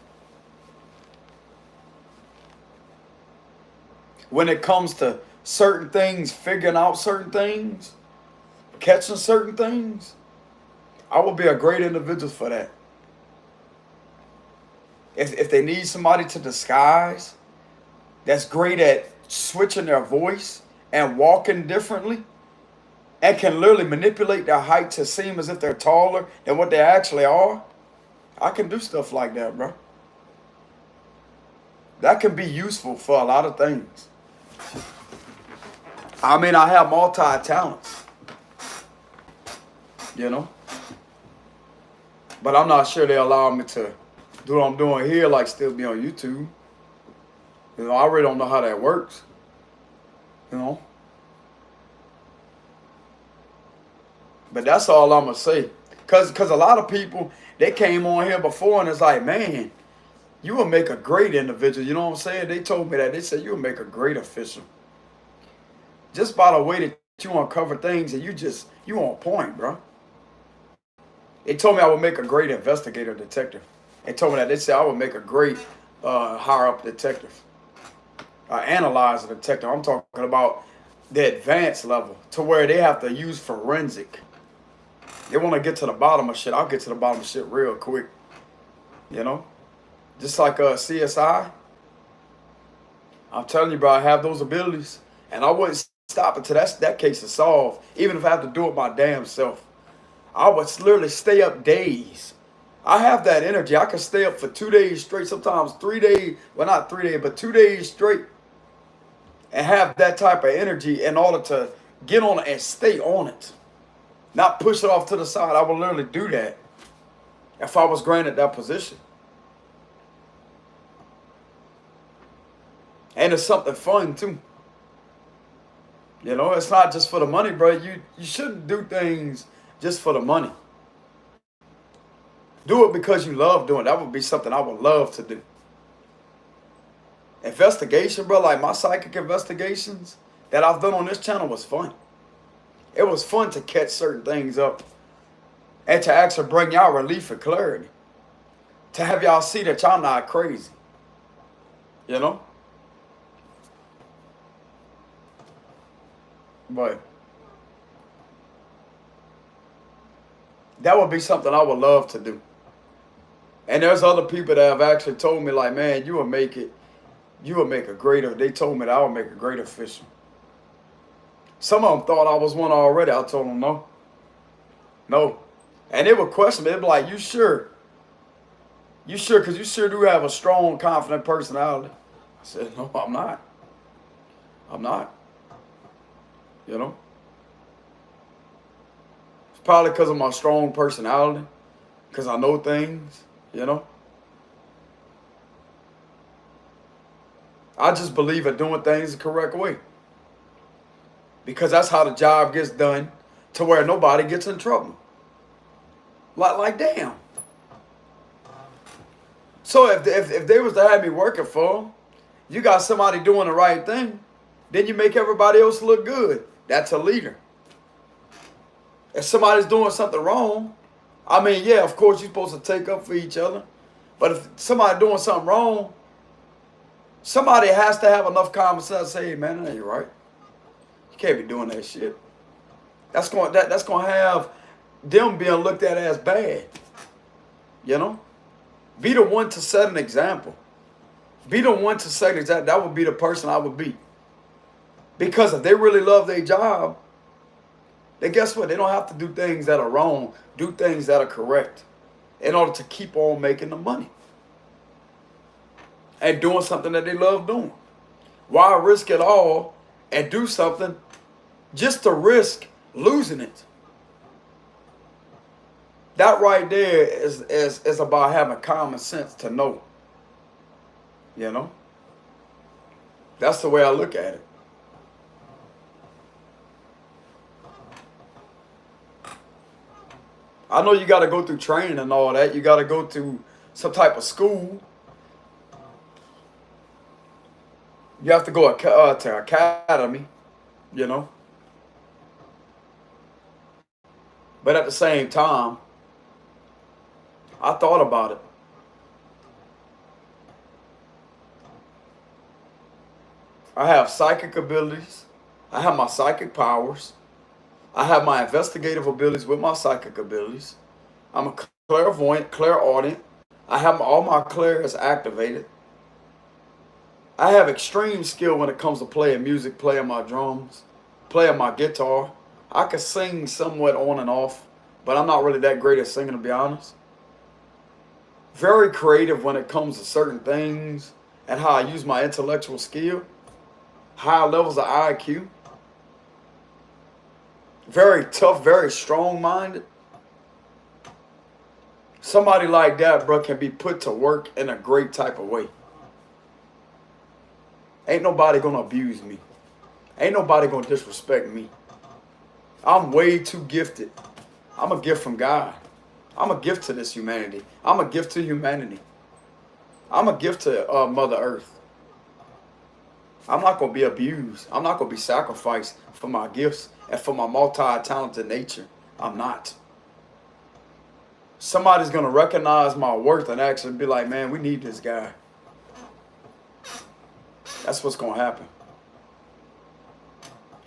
When it comes to certain things, figuring out certain things, catching certain things, I would be a great individual for that. If they need somebody to disguise, that's great at switching their voice and walking differently, and can literally manipulate their height to seem as if they're taller than what they actually are, I can do stuff like that, bro. That can be useful for a lot of things. I mean, I have multi-talents. you know. But I'm not sure they allow me to do what I'm doing here, like still be on YouTube. You know, I really don't know how that works. You know. But that's all I'm gonna say. Cause a lot of people, they came on here before and it's like, man, you will make a great individual. You know what I'm saying? They told me that. They said you will make a great official. Just by the way that you uncover things and you on point, bro. They told me I would make a great investigator detective. They told me that. They said I would make a great higher up detective. Analyzer detective. I'm talking about the advanced level to where they have to use forensic. They want to get to the bottom of shit. I'll get to the bottom of shit real quick. You know? Just like CSI. I'm telling you, bro, I have those abilities. And I wouldn't stop until that case is solved. Even if I have to do it my damn self. I would literally stay up days. I have that energy. I can stay up for 2 days straight. Sometimes 3 days. Well, not 3 days, but 2 days straight. And have that type of energy in order to get on it and stay on it. Not push it off to the side. I would literally do that if I was granted that position. And it's something fun too. You know, it's not just for the money, bro. You shouldn't do things just for the money. Do it because you love doing it. That would be something I would love to do. Investigation, bro, like my psychic investigations that I've done on this channel was fun. It was fun to catch certain things up and to actually bring y'all relief and clarity. To have y'all see that y'all not crazy. You know? But that would be something I would love to do. And there's other people that have actually told me, like, man, you will make it. You will make a great. They told me that I would make a great official. Some of them thought I was one already. I told them no. No. And they would question me. They'd be like, you sure? You sure? Because you sure do have a strong, confident personality. I said, no, I'm not. I'm not. You know? It's probably because of my strong personality. Because I know things, you know? I just believe in doing things the correct way. Because that's how the job gets done to where nobody gets in trouble. Like damn. So if they was to have me working for them, you got somebody doing the right thing, then you make everybody else look good. That's a leader. If somebody's doing something wrong, I mean, yeah, of course you're supposed to take up for each other. But if somebody doing something wrong, somebody has to have enough common sense to say, hey, man, that ain't right. You can't be doing that shit. That's going to have them being looked at as bad. You know? Be the one to set an example. Be the one to set an example. That would be the person I would be. Because if they really love their job, then guess what? They don't have to do things that are wrong. Do things that are correct in order to keep on making the money. And doing something that they love doing. Why risk it all and do something just to risk losing it? That right there is about having common sense to know. You know? That's the way I look at it. I know you got to go through training and all that. You got to go to some type of school. You have to go to academy, you know. But at the same time, I thought about it. I have psychic abilities. I have my psychic powers. I have my investigative abilities with my psychic abilities. I'm a clairvoyant, clairaudient. I have all my clairs activated. I have extreme skill when it comes to playing music, playing my drums, playing my guitar. I can sing somewhat on and off, but I'm not really that great at singing, to be honest. Very creative when it comes to certain things and how I use my intellectual skill. High levels of IQ. Very tough, very strong-minded. Somebody like that, bro, can be put to work in a great type of way. Ain't nobody gonna abuse me. Ain't nobody gonna disrespect me. I'm way too gifted. I'm a gift from God. I'm a gift to this humanity. I'm a gift to humanity. I'm a gift to Mother Earth. I'm not going to be abused. I'm not going to be sacrificed for my gifts and for my multi-talented nature. I'm not. Somebody's going to recognize my worth and actually be like, man, we need this guy. That's what's going to happen.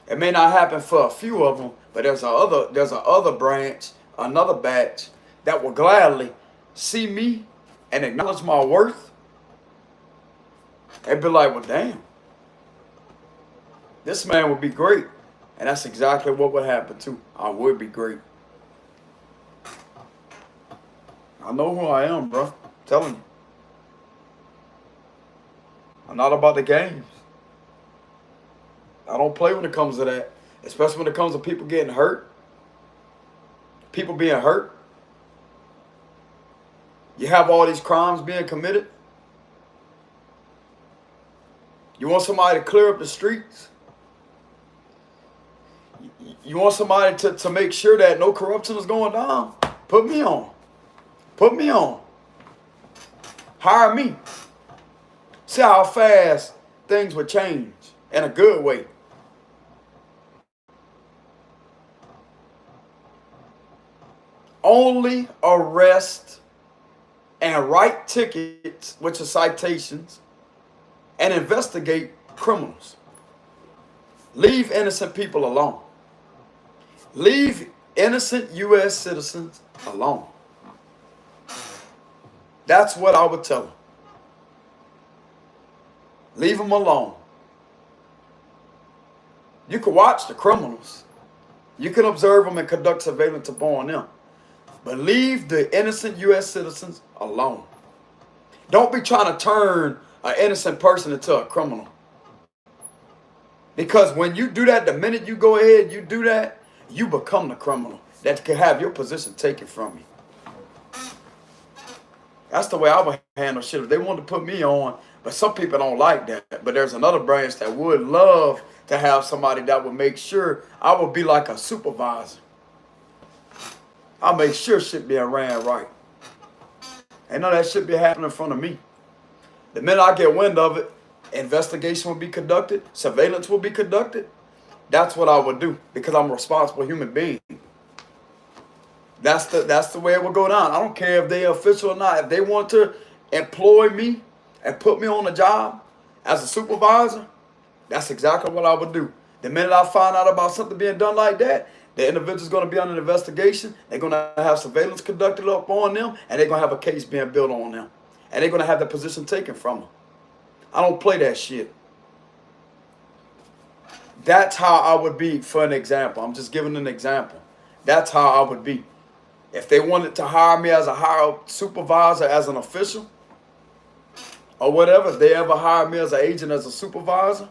It may not happen for a few of them, but there's a other branch, another batch that will gladly see me and acknowledge my worth and be like, well, damn, this man would be great. And that's exactly what would happen too. I would be great. I know who I am, bro. I'm telling you. I'm not about the games. I don't play when it comes to that. Especially when it comes to people getting hurt. People being hurt. You have all these crimes being committed. You want somebody to clear up the streets. You want somebody to make sure that no corruption is going down. Put me on. Put me on. Hire me. See how fast things would change in a good way. Only arrest and write tickets, which are citations, and investigate criminals. Leave innocent people alone. Leave innocent U.S. citizens alone. That's what I would tell them. Leave them alone. You can watch the criminals. You can observe them and conduct surveillance upon them. But leave the innocent U.S. citizens alone. Don't be trying to turn an innocent person into a criminal. Because when you do that, the minute you go ahead, you do that, you become the criminal that can have your position taken from you. That's the way I would handle shit if they wanted to put me on. But some people don't like that. But there's another branch that would love to have somebody that would make sure I would be like a supervisor. I'll make sure shit being ran right. Ain't none of that shit be happening in front of me. The minute I get wind of it, investigation will be conducted, surveillance will be conducted. That's what I would do because I'm a responsible human being. That's the way it will go down. I don't care if they're official or not. If they want to employ me and put me on a job as a supervisor, that's exactly what I would do. The minute I find out about something being done like that, the individual's going to be under investigation. They're going to have surveillance conducted up on them, and they're going to have a case being built on them. And they're going to have the position taken from them. I don't play that shit. That's how I would be, for an example. I'm just giving an example. That's how I would be. If they wanted to hire me as a higher supervisor, as an official, or whatever, if they ever hire me as an agent, as a supervisor,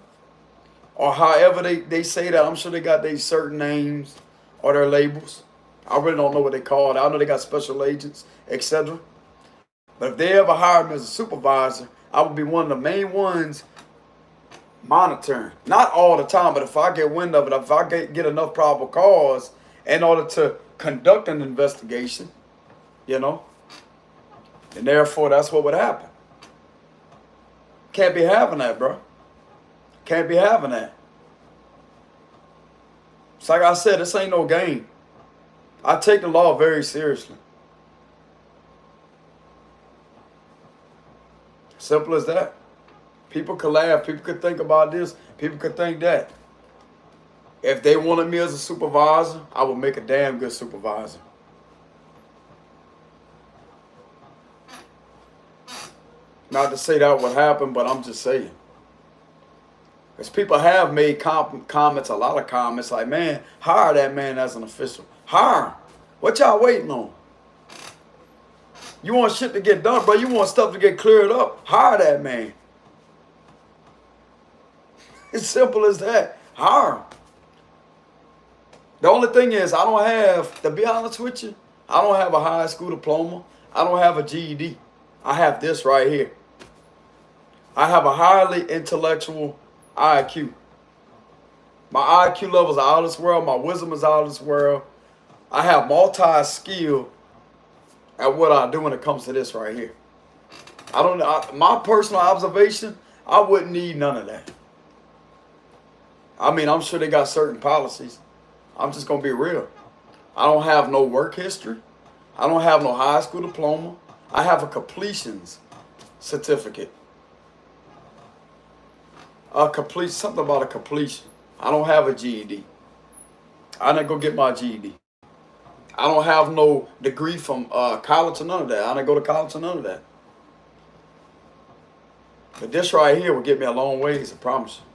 or however they say that, I'm sure they got their certain names or their labels. I really don't know what they call it. I know they got special agents, etc. But if they ever hire me as a supervisor, I would be one of the main ones monitoring. Not all the time, but if I get wind of it, if I get enough probable cause in order to conduct an investigation, and therefore that's what would happen. Can't be having that, bro. Can't be having that. It's like I said, this ain't no game. I take the law very seriously. Simple as that. People could laugh. People could think about this. People could think that. If they wanted me as a supervisor, I would make a damn good supervisor. Not to say that would happen, but I'm just saying. Because people have made comments, a lot of comments, like, man, hire that man as an official. Hire him. What y'all waiting on? You want shit to get done, bro. You want stuff to get cleared up. Hire that man. It's simple as that. Hire him. The only thing is, I don't have, to be honest with you, I don't have a high school diploma. I don't have a GED. I have this right here. I have a highly intellectual IQ. My IQ levels are out of this world. My wisdom is out of this world. I have multi-skill at what I do when it comes to this right here. My personal observation, I wouldn't need none of that. I mean, I'm sure they got certain policies. I'm just going to be real. I don't have no work history. I don't have no high school diploma. I have a completions certificate. Something about a completion. I don't have a GED. I didn't go get my GED. I don't have no degree from college or none of that. I didn't go to college or none of that. But this right here will get me a long ways, I promise you.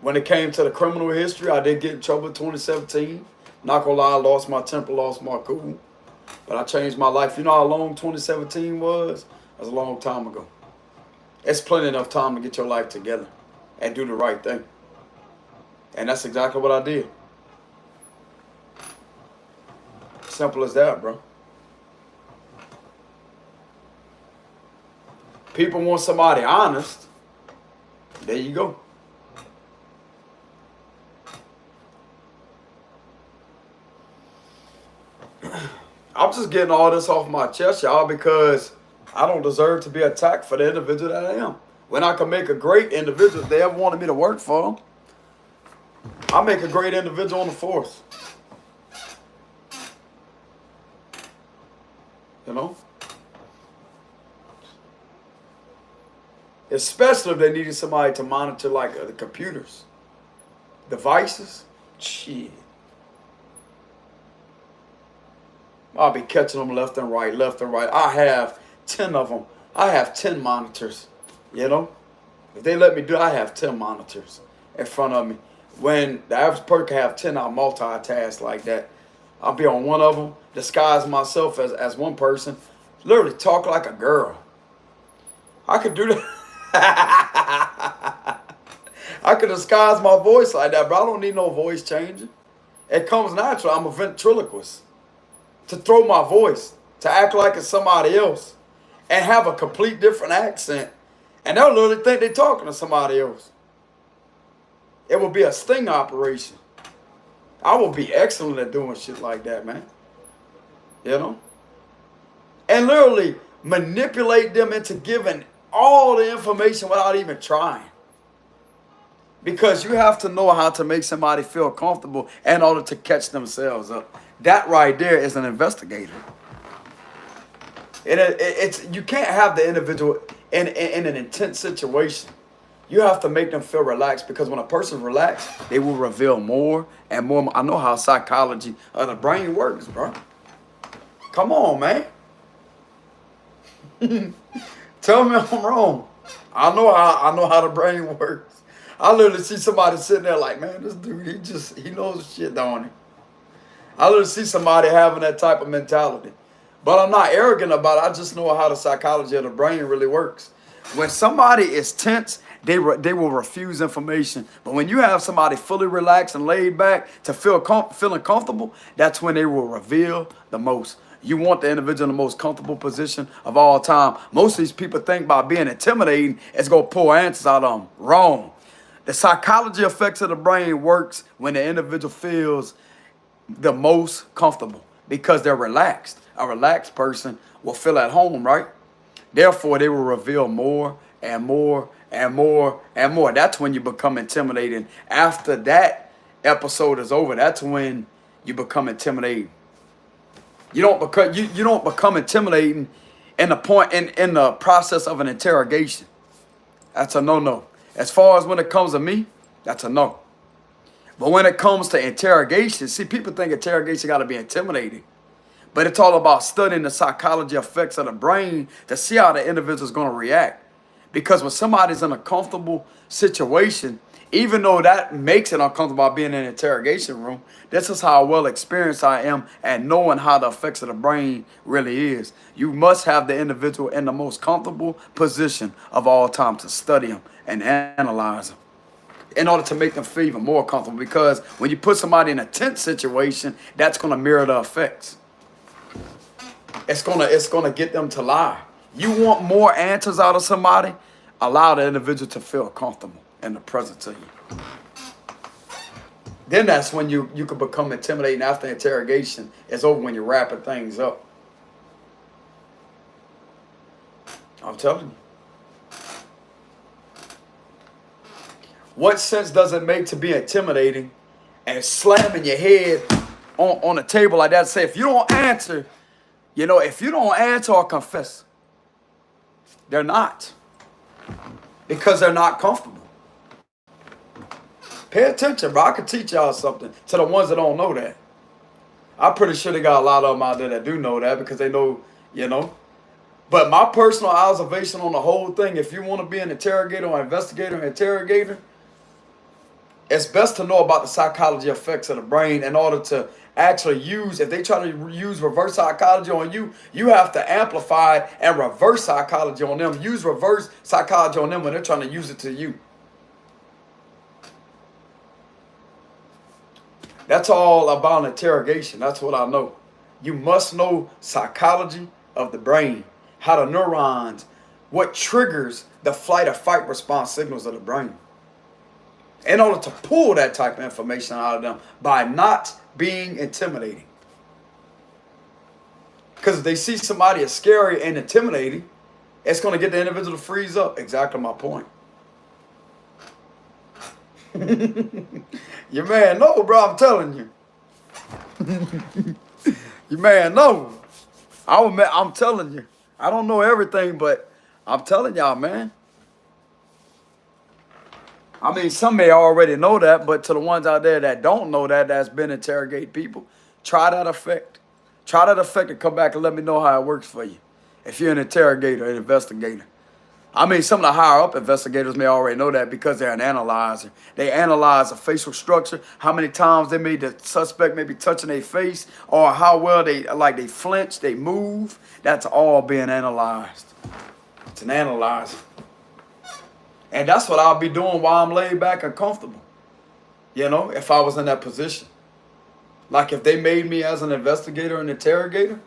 When it came to the criminal history, I did get in trouble in 2017. Not gonna lie, I lost my temper, lost my cool. But I changed my life. You know how long 2017 was? That was a long time ago. It's plenty enough time to get your life together and do the right thing. And that's exactly what I did. Simple as that, bro. People want somebody honest. There you go. I'm just getting all this off my chest, y'all, because I don't deserve to be attacked for the individual that I am. When I can make a great individual, if they ever wanted me to work for them, I make a great individual on the force. You know? Especially if they needed somebody to monitor like the computers, devices. Shit. I'll be catching them left and right, left and right. I have 10 of them. I have 10 monitors, you know? If they let me do it, I have 10 monitors in front of me. When the average person can have 10, I'll multitask like that. I'll be on one of them, disguise myself as one person, literally talk like a girl. I could do that. I could disguise my voice like that, but I don't need no voice changing. It comes natural. I'm a ventriloquist. To throw my voice, to act like it's somebody else, and have a complete different accent, and they'll literally think they're talking to somebody else. It will be a sting operation. I will be excellent at doing shit like that, man. You know? And literally manipulate them into giving all the information without even trying. Because you have to know how to make somebody feel comfortable in order to catch themselves up. That right there is an investigator. It's you can't have the individual in an intense situation. You have to make them feel relaxed, because when a person's relaxed, they will reveal more and more. I know how psychology of the brain works, bro. Come on, man. Tell me if I'm wrong. I know how the brain works. I literally see somebody sitting there like, man, this dude, he knows shit, don't he? I literally see somebody having that type of mentality. But I'm not arrogant about it. I just know how the psychology of the brain really works. When somebody is tense, they will refuse information. But when you have somebody fully relaxed and laid back to feeling comfortable, that's when they will reveal the most. You want the individual in the most comfortable position of all time. Most of these people think by being intimidating, it's going to pull answers out of them. Wrong. The psychology effects of the brain works when the individual feels the most comfortable, because they're relaxed. A relaxed person will feel at home, right? Therefore, they will reveal more and more and more and more. That's when you become intimidating. After that episode is over, that's when you become intimidating. You don't become intimidating in the process of an interrogation. That's a no-no. As far as when it comes to me, that's a no. But when it comes to interrogation, see, people think interrogation got to be intimidating. But it's all about studying the psychology effects of the brain to see how the individual is going to react. Because when somebody's in a comfortable situation, even though that makes it uncomfortable by being in an interrogation room, this is how well experienced I am at knowing how the effects of the brain really is. You must have the individual in the most comfortable position of all time to study them and analyze them. in order to make them feel even more comfortable. Because when you put somebody in a tense situation, that's going to mirror the effects. It's gonna get them to lie. You want more answers out of somebody, allow the individual to feel comfortable in the presence of you. Then that's when you can become intimidating after interrogation is over, when you're wrapping things up. I'm telling you. What sense does it make to be intimidating and slamming your head on a table like that? Say, if you don't answer, if you don't answer or confess, they're not. Because they're not comfortable. Pay attention, bro. I can teach y'all something to the ones that don't know that. I'm pretty sure they got a lot of them out there that do know that because they know, But my personal observation on the whole thing, if you want to be an interrogator or interrogator, it's best to know about the psychology effects of the brain in order to actually use, if they try to use reverse psychology on you, you have to amplify it and reverse psychology on them. Use reverse psychology on them when they're trying to use it to you. That's all about interrogation. That's what I know. You must know psychology of the brain, how the neurons, what triggers the flight or fight response signals of the brain, in order to pull that type of information out of them by not being intimidating. Because if they see somebody as scary and intimidating, it's going to get the individual to freeze up. Exactly my point. Your man know, bro, I'm telling you. Your man know. I'm telling you. I don't know everything, but I'm telling y'all, man. I mean, some may already know that, but to the ones out there that don't know that, that's been interrogating people, try that effect. Try that effect and come back and let me know how it works for you. If you're an interrogator, an investigator. I mean, some of the higher up investigators may already know that because they're an analyzer. They analyze the facial structure, how many times the suspect may be touching their face, or how well they flinch, they move. That's all being analyzed. It's an analyzer. And that's what I'll be doing while I'm laid back and comfortable. If I was in that position. Like if they made me as an investigator and interrogator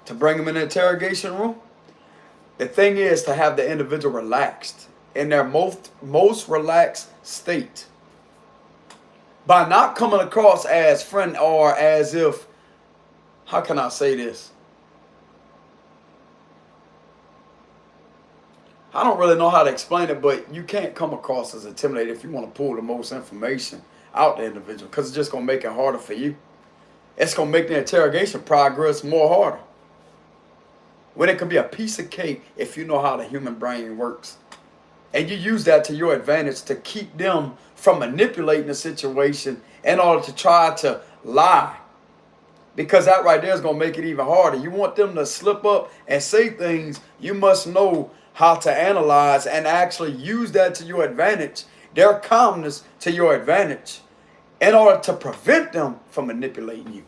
to bring them in the interrogation room, the thing is to have the individual relaxed in their most relaxed state. By not coming across as friend or as if, how can I say this? I don't really know how to explain it, but you can't come across as intimidated if you want to pull the most information out the individual, because it's just going to make it harder for you. It's going to make the interrogation progress more harder. When it could be a piece of cake if you know how the human brain works. And you use that to your advantage to keep them from manipulating the situation in order to try to lie. Because that right there is going to make it even harder. You want them to slip up and say things, you must know how to analyze and actually use that to your advantage, their calmness to your advantage, in order to prevent them from manipulating you.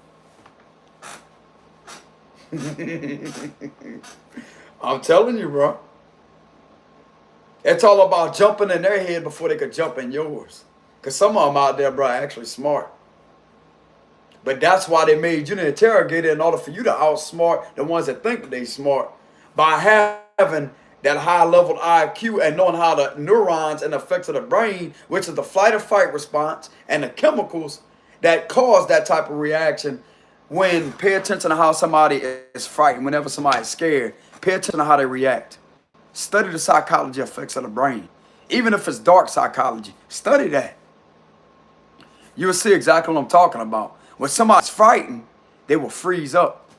I'm telling you, bro. It's all about jumping in their head before they could jump in yours. Because some of them out there, bro, are actually smart. But that's why they made you the interrogator, in order for you to outsmart the ones that think that they smart, by having that high level IQ and knowing how the neurons and effects of the brain, which is the flight or fight response and the chemicals that cause that type of reaction. When pay attention to how somebody is frightened, whenever somebody is scared, pay attention to how they react. Study the psychology effects of the brain. Even if it's dark psychology, study that. You'll see exactly what I'm talking about. When somebody's frightened, they will freeze up.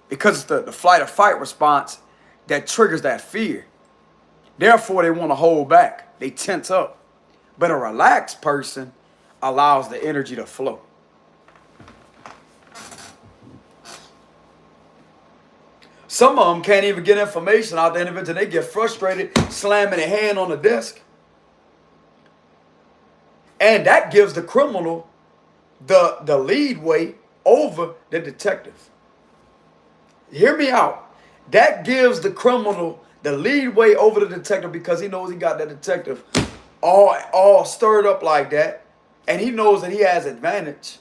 Because it's the flight or fight response that triggers that fear. Therefore, they want to hold back. They tense up. But a relaxed person allows the energy to flow. Some of them can't even get information out the individual. They get frustrated, slamming their hand on the desk. And that gives the criminal the lead way over the detective. Hear me out. That gives the criminal the lead way over the detective because he knows he got that detective all stirred up like that, and he knows that he has advantage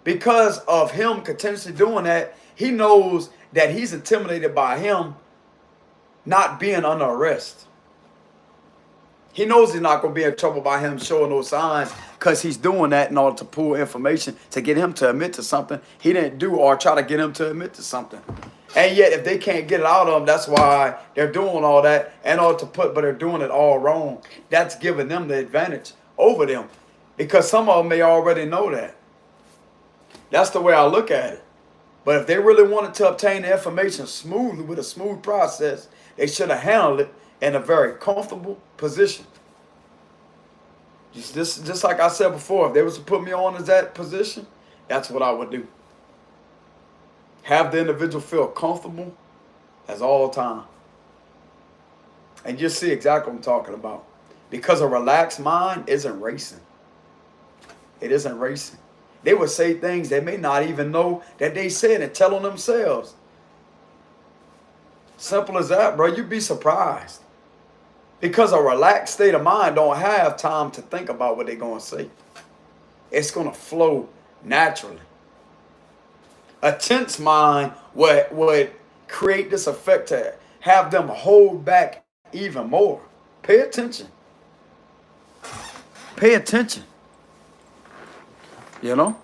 because of him continuously doing that. He knows that he's intimidated by him not being under arrest. He knows he's not going to be in trouble by him showing those signs, because he's doing that in order to pull information to get him to admit to something he didn't do, or try to get him to admit to something. And yet, if they can't get it out of them, that's why they're doing all that in order to but they're doing it all wrong. That's giving them the advantage over them, because some of them may already know that. That's the way I look at it. But if they really wanted to obtain the information smoothly with a smooth process, they should have handled it in a very comfortable position. Just like I said before, if they was to put me on as that position, that's what I would do. Have the individual feel comfortable as all time. And you'll see exactly what I'm talking about. Because a relaxed mind isn't racing. It isn't racing. They would say things they may not even know that they said and tell on themselves. Simple as that, bro. You'd be surprised. Because a relaxed state of mind don't have time to think about what they're going to say. It's going to flow naturally. A tense mind would create this effect to have them hold back even more. Pay attention. Pay attention. You know?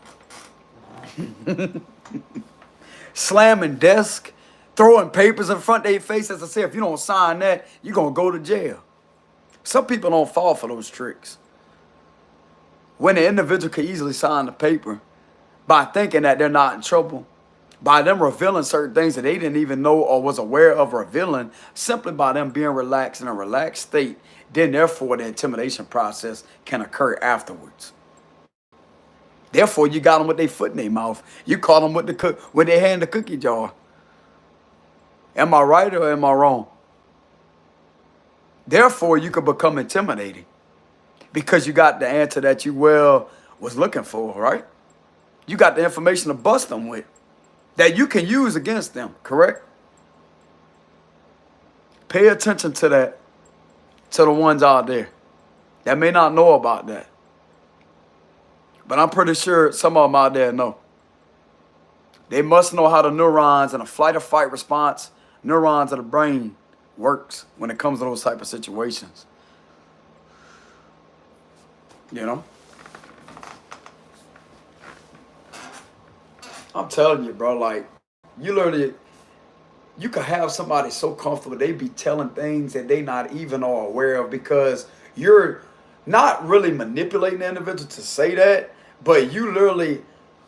Slamming desk, throwing papers in front of their face. As I say, if you don't sign that, you're going to go to jail. Some people don't fall for those tricks. When the individual can easily sign the paper by thinking that they're not in trouble, by them revealing certain things that they didn't even know or was aware of revealing, simply by them being relaxed in a relaxed state, then therefore the intimidation process can occur afterwards. Therefore, you got them with their foot in their mouth. You caught them with their hand in the cookie jar. Am I right or am I wrong? Therefore, you could become intimidating because you got the answer that you was looking for, right? You got the information to bust them with that you can use against them, correct? Pay attention to that, to the ones out there that may not know about that. But I'm pretty sure some of them out there know. They must know how the neurons and a flight or fight response, neurons of the brain works when it comes to those type of situations. You know? I'm telling you, bro, like, you could have somebody so comfortable, they be telling things that they not even are aware of, because you're not really manipulating the individual to say that, but you literally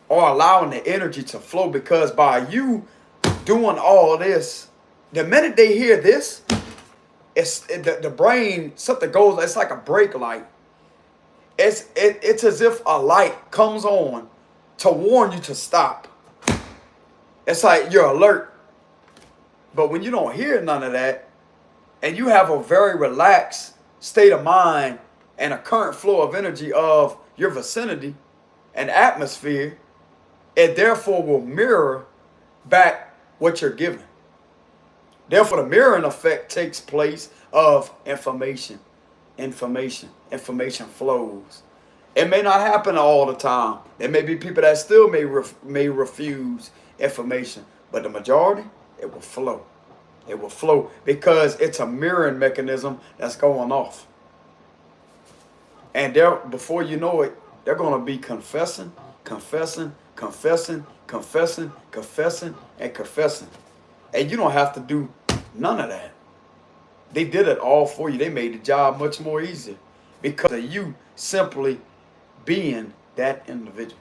are allowing the energy to flow, because by you doing all this, the minute they hear this, the brain, something goes, it's like a brake light. It's as if a light comes on to warn you to stop. It's like you're alert. But when you don't hear none of that, and you have a very relaxed state of mind and a current flow of energy of your vicinity and atmosphere, it therefore will mirror back what you're given. Therefore, the mirroring effect takes place of information. Information flows. It may not happen all the time. There may be people that still may refuse information, but the majority, it will flow. It will flow because it's a mirroring mechanism that's going off. And before you know it, they're going to be confessing, and confessing. And you don't have to do none of that. They did it all for you. They made the job much more easier because of you simply being that individual.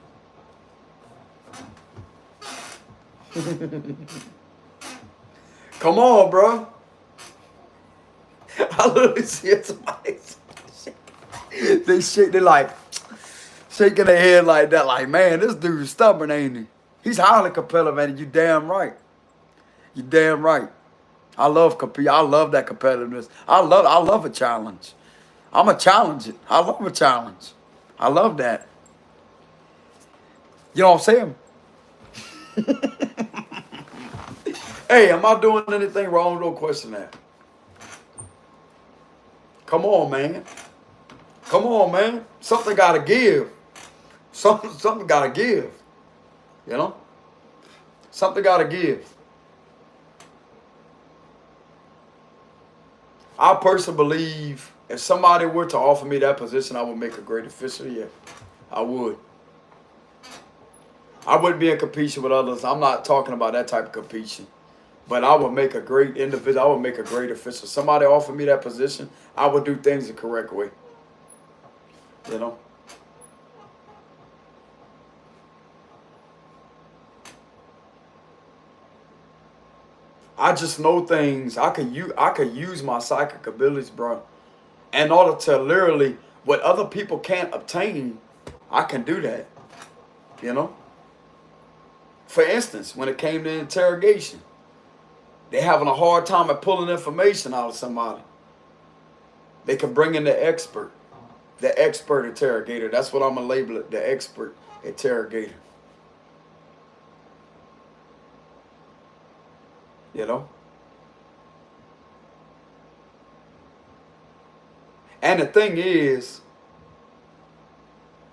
Come on, bro. I literally see somebody they're like shaking their head like that, like, man, this dude's stubborn, ain't he? He's highly competitive, and you damn right. You damn right. I love that competitiveness. I love a challenge. I'm a challenger. I love a challenge. I love that. You know what I'm saying? Hey, am I doing anything wrong? Don't question that. Come on, man. Come on, man. Something got to give. Something got to give. You know? Something got to give. I personally believe if somebody were to offer me that position, I would make a great official. Yeah, I would. I wouldn't be in competition with others. I'm not talking about that type of competition. But I would make a great individual. I would make a great official. Somebody offered me that position, I would do things the correct way. You know? I just know things. I could use my psychic abilities, bro, in order to literally what other people can't obtain. I can do that. You know. For instance, when it came to interrogation, they having a hard time at pulling information out of somebody. They can bring in the expert interrogator. That's what I'm gonna label it, the expert interrogator. You know? And the thing is,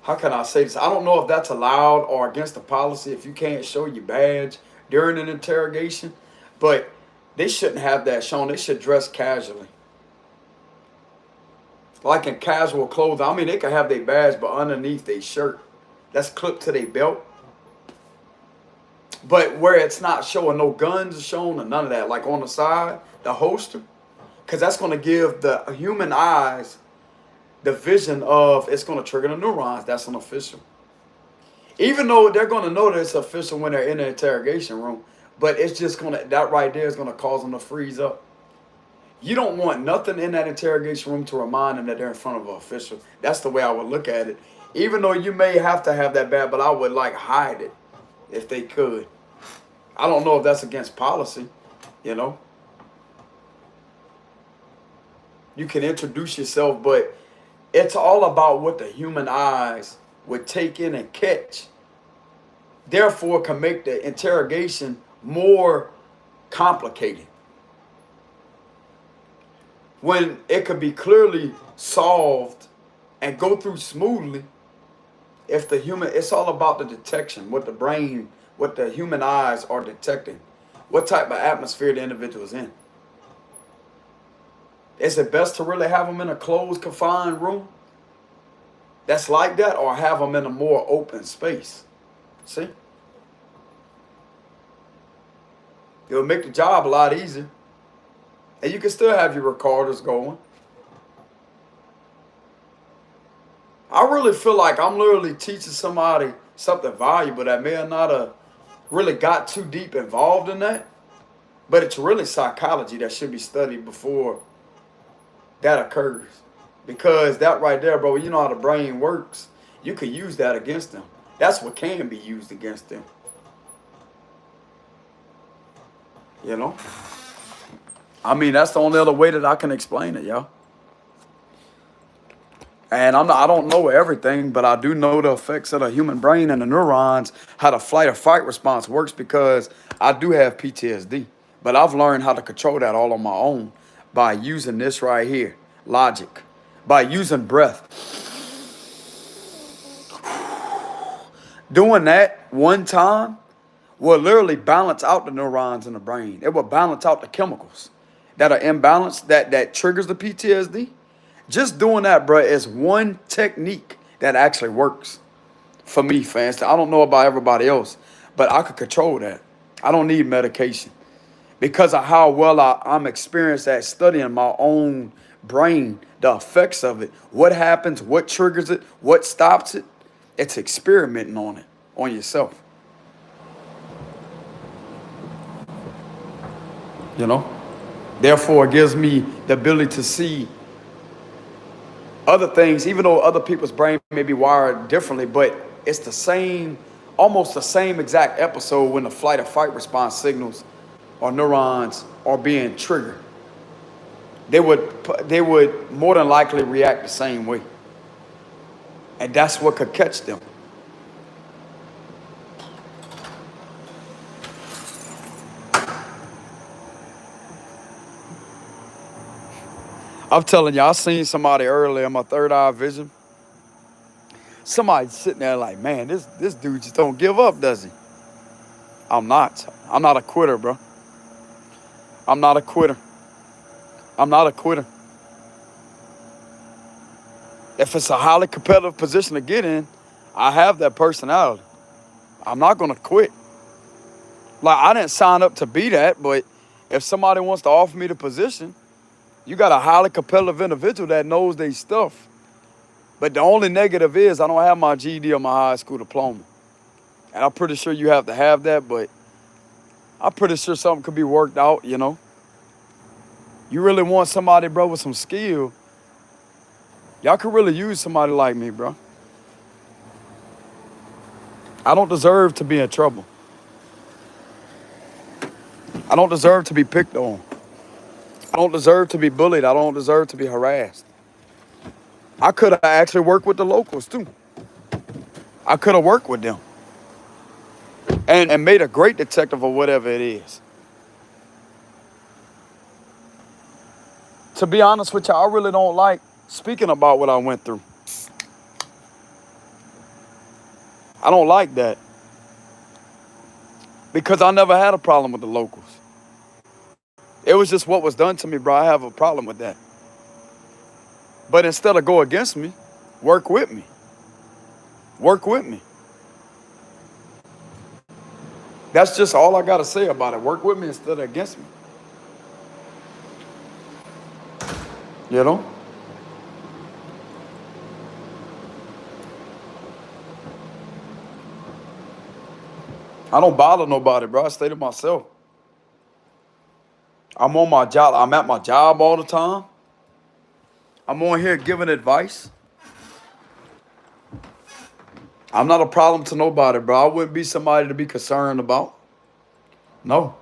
how can I say this? I don't know if that's allowed or against the policy if you can't show your badge during an interrogation, but they shouldn't have that shown. They should dress casually. Like in casual clothes. I mean, they can have their badge, but underneath their shirt, that's clipped to their belt. But where it's not showing, no guns are shown or none of that, like on the side, the holster, because that's going to give the human eyes the vision of, it's going to trigger the neurons. That's an official. Even though they're going to know that it's official when they're in the interrogation room, but it's just going to, that right there is going to cause them to freeze up. You don't want nothing in that interrogation room to remind them that they're in front of an official. That's the way I would look at it. Even though you may have to have that badge, but I would like hide it if they could. I don't know if that's against policy, you know. You can introduce yourself, but it's all about what the human eyes would take in and catch. Therefore, can make the interrogation more complicated. When it could be clearly solved and go through smoothly if the human, it's all about the detection, what the brain, what the human eyes are detecting, what type of atmosphere the individual is in. Is it best to really have them in a closed, confined room that's like that, or have them in a more open space? See? It would make the job a lot easier. And you can still have your recorders going. I really feel like I'm literally teaching somebody something valuable that may not have really got too deep involved in that. But it's really psychology that should be studied before that occurs. Because that right there, bro, you know how the brain works. You could use that against them. That's what can be used against them. You know? I mean, that's the only other way that I can explain it, y'all. And I don't know everything, but I do know the effects of the human brain and the neurons, how the flight or fight response works, because I do have PTSD. But I've learned how to control that all on my own by using this right here, logic, by using breath. Doing that one time will literally balance out the neurons in the brain. It will balance out the chemicals that are imbalanced, that triggers the PTSD. Just doing that, bro, is one technique that actually works for me, fans. I don't know about everybody else, but I could control that. I don't need medication because of how well I'm experienced at studying my own brain, the effects of it, what happens, what triggers it, what stops it. It's experimenting on it, on yourself. You know? Therefore, it gives me the ability to see other things, even though other people's brain may be wired differently, but it's the same, almost the same exact episode when the flight or fight response signals or neurons are being triggered. They would more than likely react the same way. And that's what could catch them. I'm telling you, I seen somebody earlier in my third eye vision. Somebody sitting there like, man, this dude just don't give up, does he? I'm not. I'm not a quitter, bro. I'm not a quitter. I'm not a quitter. If it's a highly competitive position to get in, I have that personality. I'm not gonna quit. Like, I didn't sign up to be that, but if somebody wants to offer me the position, you got a highly competitive individual that knows their stuff. But the only negative is I don't have my GED or my high school diploma. And I'm pretty sure you have to have that, but I'm pretty sure something could be worked out, you know. You really want somebody, bro, with some skill. Y'all could really use somebody like me, bro. I don't deserve to be in trouble. I don't deserve to be picked on. I don't deserve to be bullied. I don't deserve to be harassed. I could have actually worked with the locals too. I could have worked with them and made a great detective or whatever it is. To be honest with you, I really don't like speaking about what I went through. I don't like that because I never had a problem with the locals. It was just what was done to me, bro. I have a problem with that. But instead of go against me, work with me. Work with me. That's just all I got to say about it. Work with me instead of against me. You know? I don't bother nobody, bro. I stay to myself. I'm on my job. I'm at my job all the time. I'm on here giving advice. I'm not a problem to nobody, bro. I wouldn't be somebody to be concerned about. No.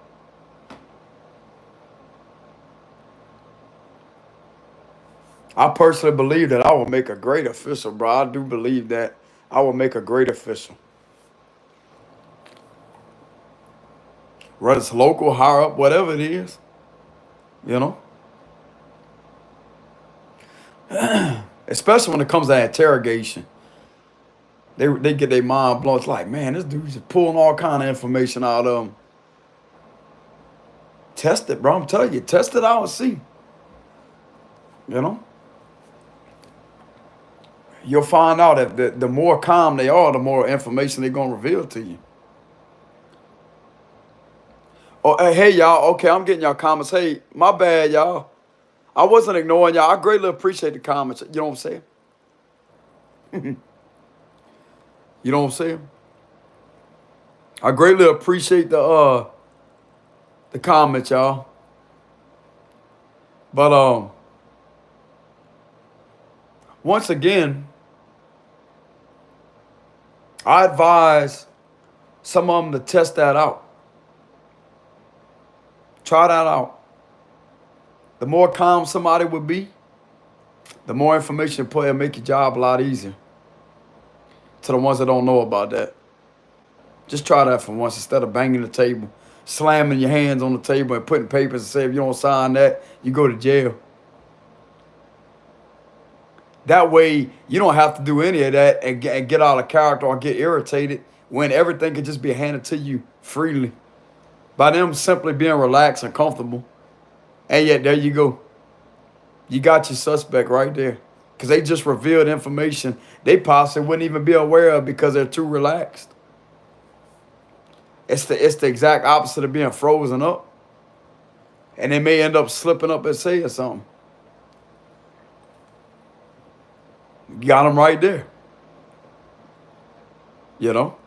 I personally believe that I will make a great official, bro. I do believe that I will make a great official. Whether it's local, higher up, whatever it is, you know? Especially when it comes to interrogation. They get their mind blown. It's like, man, this dude's just pulling all kind of information out of them. Test it, bro. I'm telling you, test it out and see. You know? You'll find out that the more calm they are, the more information they're going to reveal to you. Oh, hey, y'all. Okay, I'm getting y'all comments. Hey, my bad, y'all. I wasn't ignoring y'all. I greatly appreciate the comments. You know what I'm saying? You know what I'm saying? I greatly appreciate the comments, y'all. But once again, I advise some of them to test that out. Try that out. The more calm somebody would be, the more information you put in, make your job a lot easier. To the ones that don't know about that. Just try that for once instead of banging the table, slamming your hands on the table and putting papers and say if you don't sign that, you go to jail. That way, you don't have to do any of that and get out of character or get irritated when everything can just be handed to you freely. By them simply being relaxed and comfortable. And yet, there you go. You got your suspect right there. Because they just revealed information they possibly wouldn't even be aware of because they're too relaxed. It's the exact opposite of being frozen up. And they may end up slipping up and saying something. You got them right there. You know?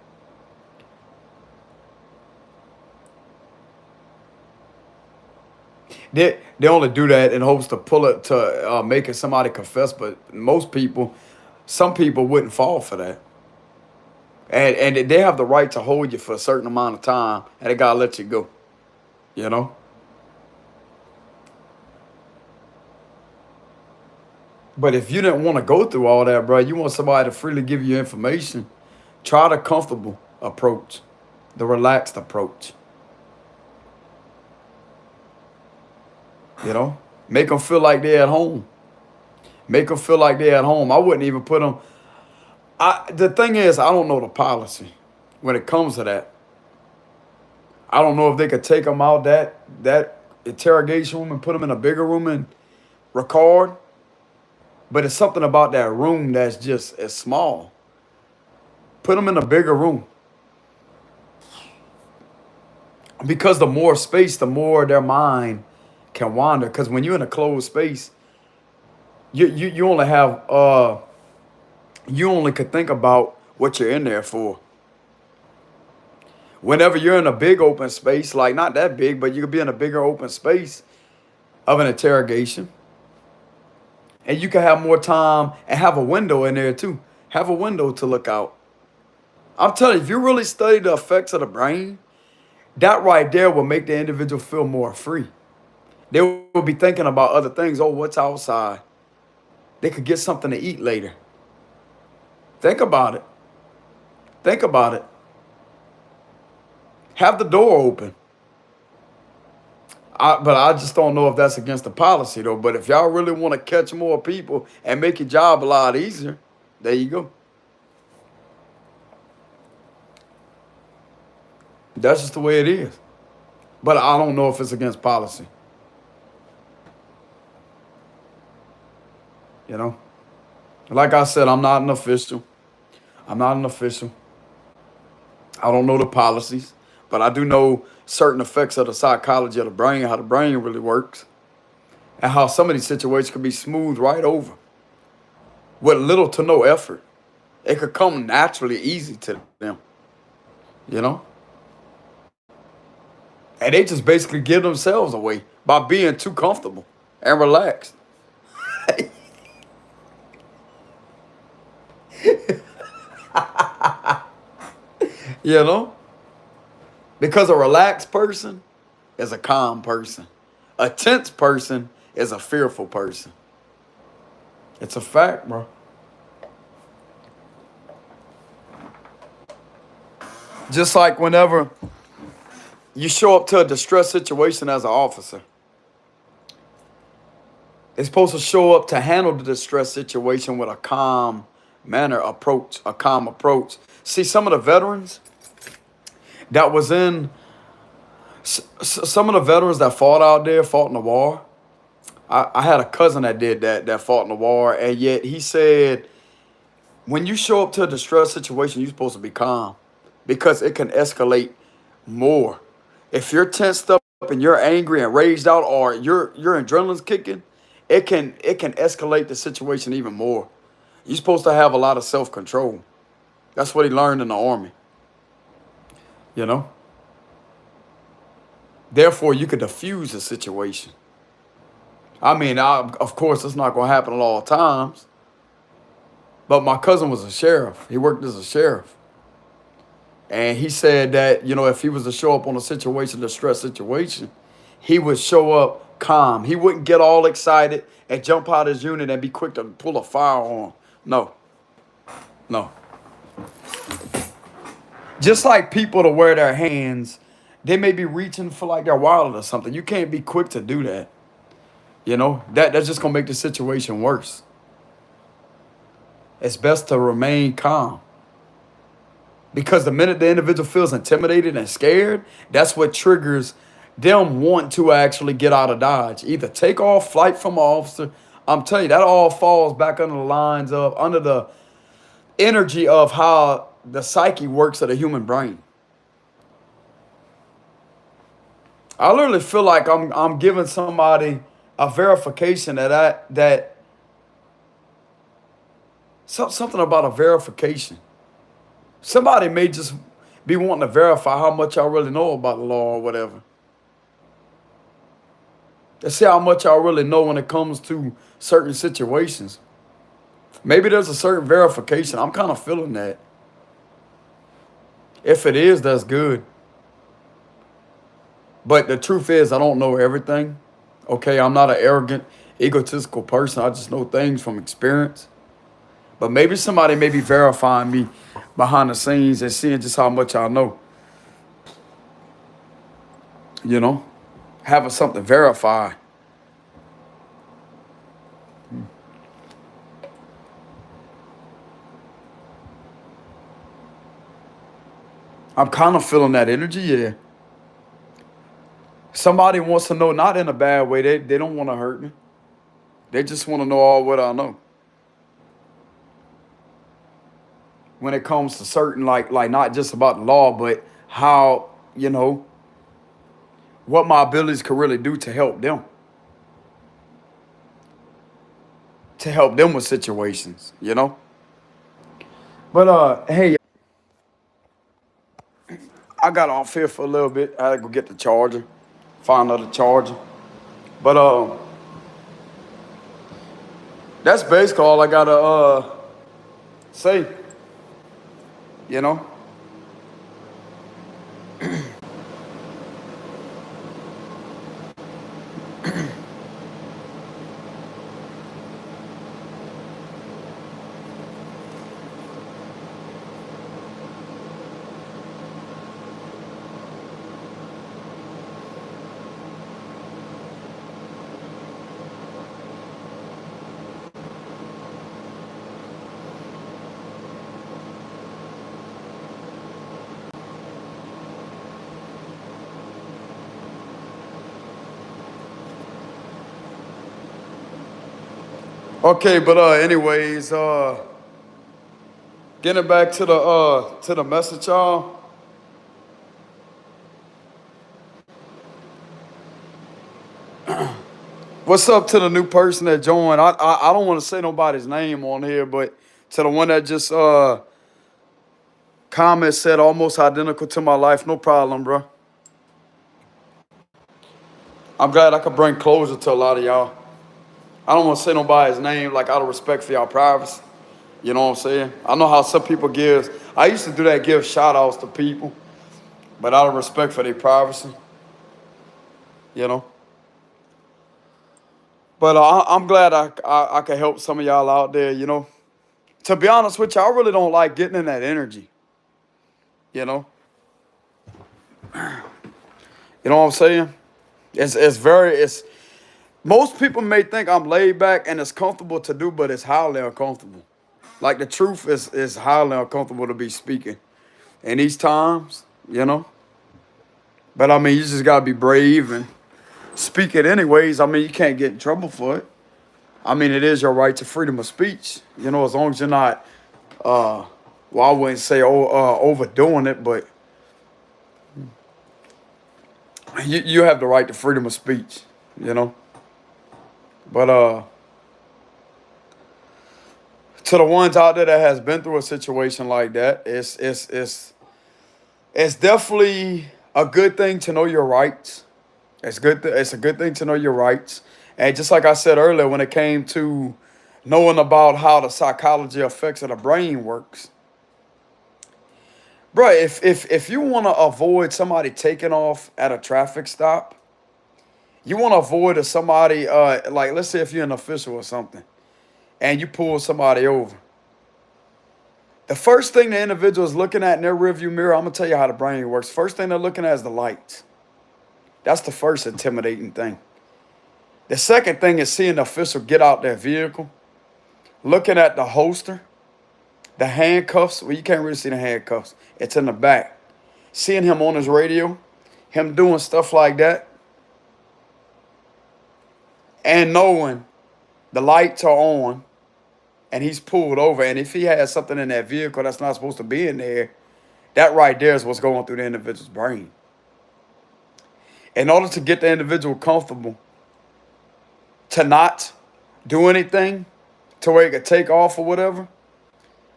They only do that in hopes to pull it to making somebody confess, but some people wouldn't fall for that. And they have the right to hold you for a certain amount of time, and they gotta let you go. You know? But if you didn't want to go through all that, bro, you want somebody to freely give you information, try the comfortable approach, the relaxed approach. You know? Make them feel like they're at home. Make them feel like they're at home. I wouldn't even put them. The thing is, I don't know the policy when it comes to that. I don't know if they could take them out that interrogation room and put them in a bigger room and record. But it's something about that room that's just as small. Put them in a bigger room. Because the more space, the more their mind can wander. Because when you're in a closed space, you only have you only could think about what you're in there for. Whenever you're in a big open space, like not that big, but you could be in a bigger open space of an interrogation. And you can have more time and have a window in there too. Have a window to look out. I'm telling you, if you really study the effects of the brain, that right there will make the individual feel more free. They will be thinking about other things. Oh, what's outside? They could get something to eat later. Think about it. Think about it. Have the door open. But I just don't know if that's against the policy though. But if y'all really want to catch more people and make your job a lot easier, there you go. That's just the way it is. But I don't know if it's against policy. You know? Like I said, I'm not an official. I'm not an official. I don't know the policies, but I do know certain effects of the psychology of the brain, how the brain really works, and how some of these situations can be smoothed right over with little to no effort. It could come naturally easy to them, you know? And they just basically give themselves away by being too comfortable and relaxed. You know? Because a relaxed person is a calm person. A tense person is a fearful person. It's a fact, bro. Just like whenever you show up to a distress situation as an officer, it's supposed to show up to handle the distress situation with a calm manner approach, a calm approach. See, some of the veterans that was in, some of the veterans that fought out there, fought in the war. I had a cousin that did that fought in the war, and yet he said, when you show up to a distress situation, you're supposed to be calm because it can escalate more. If you're tensed up and you're angry and raged out, or your adrenaline's kicking, it can escalate the situation even more. You're supposed to have a lot of self-control. That's what he learned in the Army. You know? Therefore, you could diffuse the situation. I mean, of course, it's not going to happen at all times. But my cousin was a sheriff. He worked as a sheriff. And he said that, you know, if he was to show up on a situation, distress situation, he would show up calm. He wouldn't get all excited and jump out his unit and be quick to pull a firearm. No. No. Just like people to wear their hands, they may be reaching for like their wallet or something. You can't be quick to do that. You know, that's just going to make the situation worse. It's best to remain calm. Because the minute the individual feels intimidated and scared, that's what triggers them wanting to actually get out of Dodge. Either take off, flight from an officer. I'm telling you, that all falls back under the lines of, under the energy of how the psyche works of the human brain. I literally feel like I'm giving somebody a verification that something about a verification. Somebody may just be wanting to verify how much y'all really know about the law or whatever. To see how much y'all really know when it comes to certain situations. Maybe there's a certain verification. I'm kind of feeling that. If it is, that's good. But the truth is, I don't know everything. Okay, I'm not an arrogant, egotistical person. I just know things from experience. But maybe somebody may be verifying me behind the scenes and seeing just how much I know. You know, having something verified. I'm kind of feeling that energy, yeah. Somebody wants to know, not in a bad way. They don't want to hurt me. They just want to know all what I know. When it comes to certain, like not just about the law, but how, what my abilities could really do to help them. To help them with situations. But hey, I got off here for a little bit. I had to go get the charger, find another charger. But that's basically all I gotta say. You know. Okay, but anyways, getting back to the message, y'all. What's up to the new person that joined? I don't want to say nobody's name on here, but to the one that just comment said almost identical to my life, no problem, bro. I'm glad I could bring closure to a lot of y'all. I don't want to say nobody's name, like out of respect for y'all privacy. You know what I'm saying? I know how some people give. I used to do that, give shout outs to people, but out of respect for their privacy, you know. But I'm glad I could help some of y'all out there, you know. To be honest with you, I really don't like getting in that energy, you know. You know what I'm saying? It's most people may think I'm laid back and it's comfortable to do, but it's highly uncomfortable. Like the truth is highly uncomfortable to be speaking in these times, you know. But I mean, you just gotta be brave and speak it anyways. I mean, you can't get in trouble for it. I mean, it is your right to freedom of speech, you know, as long as you're not, well, I wouldn't say overdoing it, but you have the right to freedom of speech, you know. But to the ones out there that has been through a situation like that, it's definitely a good thing to know your rights. It's a good thing to know your rights. And just like I said earlier, when it came to knowing about how the psychology effects of the brain works, bro, if you want to avoid somebody taking off at a traffic stop, you want to avoid somebody like, let's say if you're an official or something, and you pull somebody over. The first thing the individual is looking at in their rearview mirror, I'm gonna tell you how the brain works. First thing they're looking at is the lights. That's the first intimidating thing. The second thing is seeing the official get out their vehicle, looking at the holster, the handcuffs. Well, you can't really see the handcuffs. It's in the back. Seeing him on his radio, him doing stuff like that, and knowing the lights are on and he's pulled over. And if he has something in that vehicle that's not supposed to be in there, that right there is what's going through the individual's brain. In order to get the individual comfortable to not do anything to where he could take off or whatever,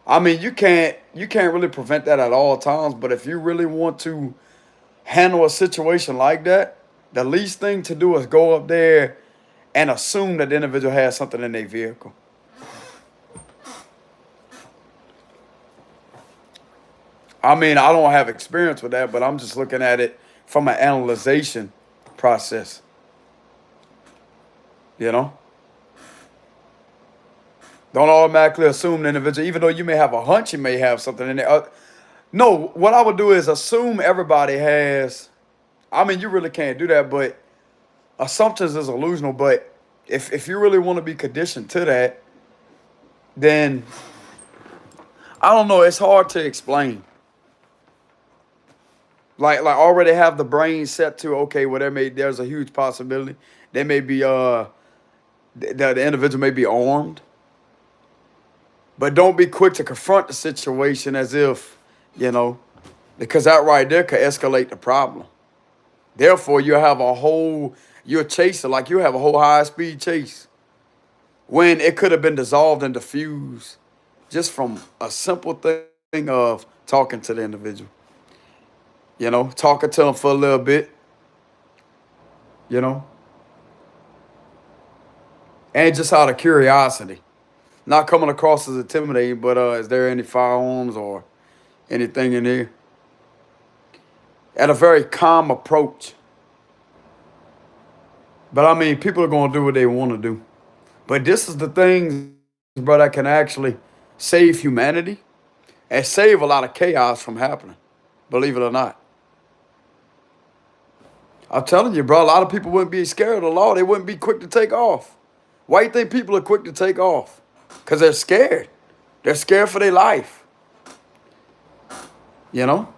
I mean, you can't really prevent that at all times. But if you really want to handle a situation like that, the least thing to do is go up there and assume that the individual has something in their vehicle. I mean, I don't have experience with that, but I'm just looking at it from an analyzation process. You know? Don't automatically assume the individual, even though you may have a hunch you may have something in there. No, what I would do is assume everybody has. I mean, you really can't do that, but assumptions is illusional. But if you really want to be conditioned to that, then I don't know. It's hard to explain. Like already have the brain set to, okay, well there's a huge possibility. They may be the individual may be armed, but don't be quick to confront the situation as if, you know, because that right there could escalate the problem. Therefore, you're a chaser, like you have a whole high speed chase when it could have been dissolved and diffused just from a simple thing of talking to the individual, talking to them for a little bit, you know, and just out of curiosity, not coming across as intimidating, but is there any firearms or anything in there? At a very calm approach. But I mean, people are going to do what they want to do. But this is the things, bro, that can actually save humanity and save a lot of chaos from happening, believe it or not. I'm telling you, bro, a lot of people wouldn't be scared of the law. They wouldn't be quick to take off. Why do you think people are quick to take off? Because they're scared. They're scared for their life. You know?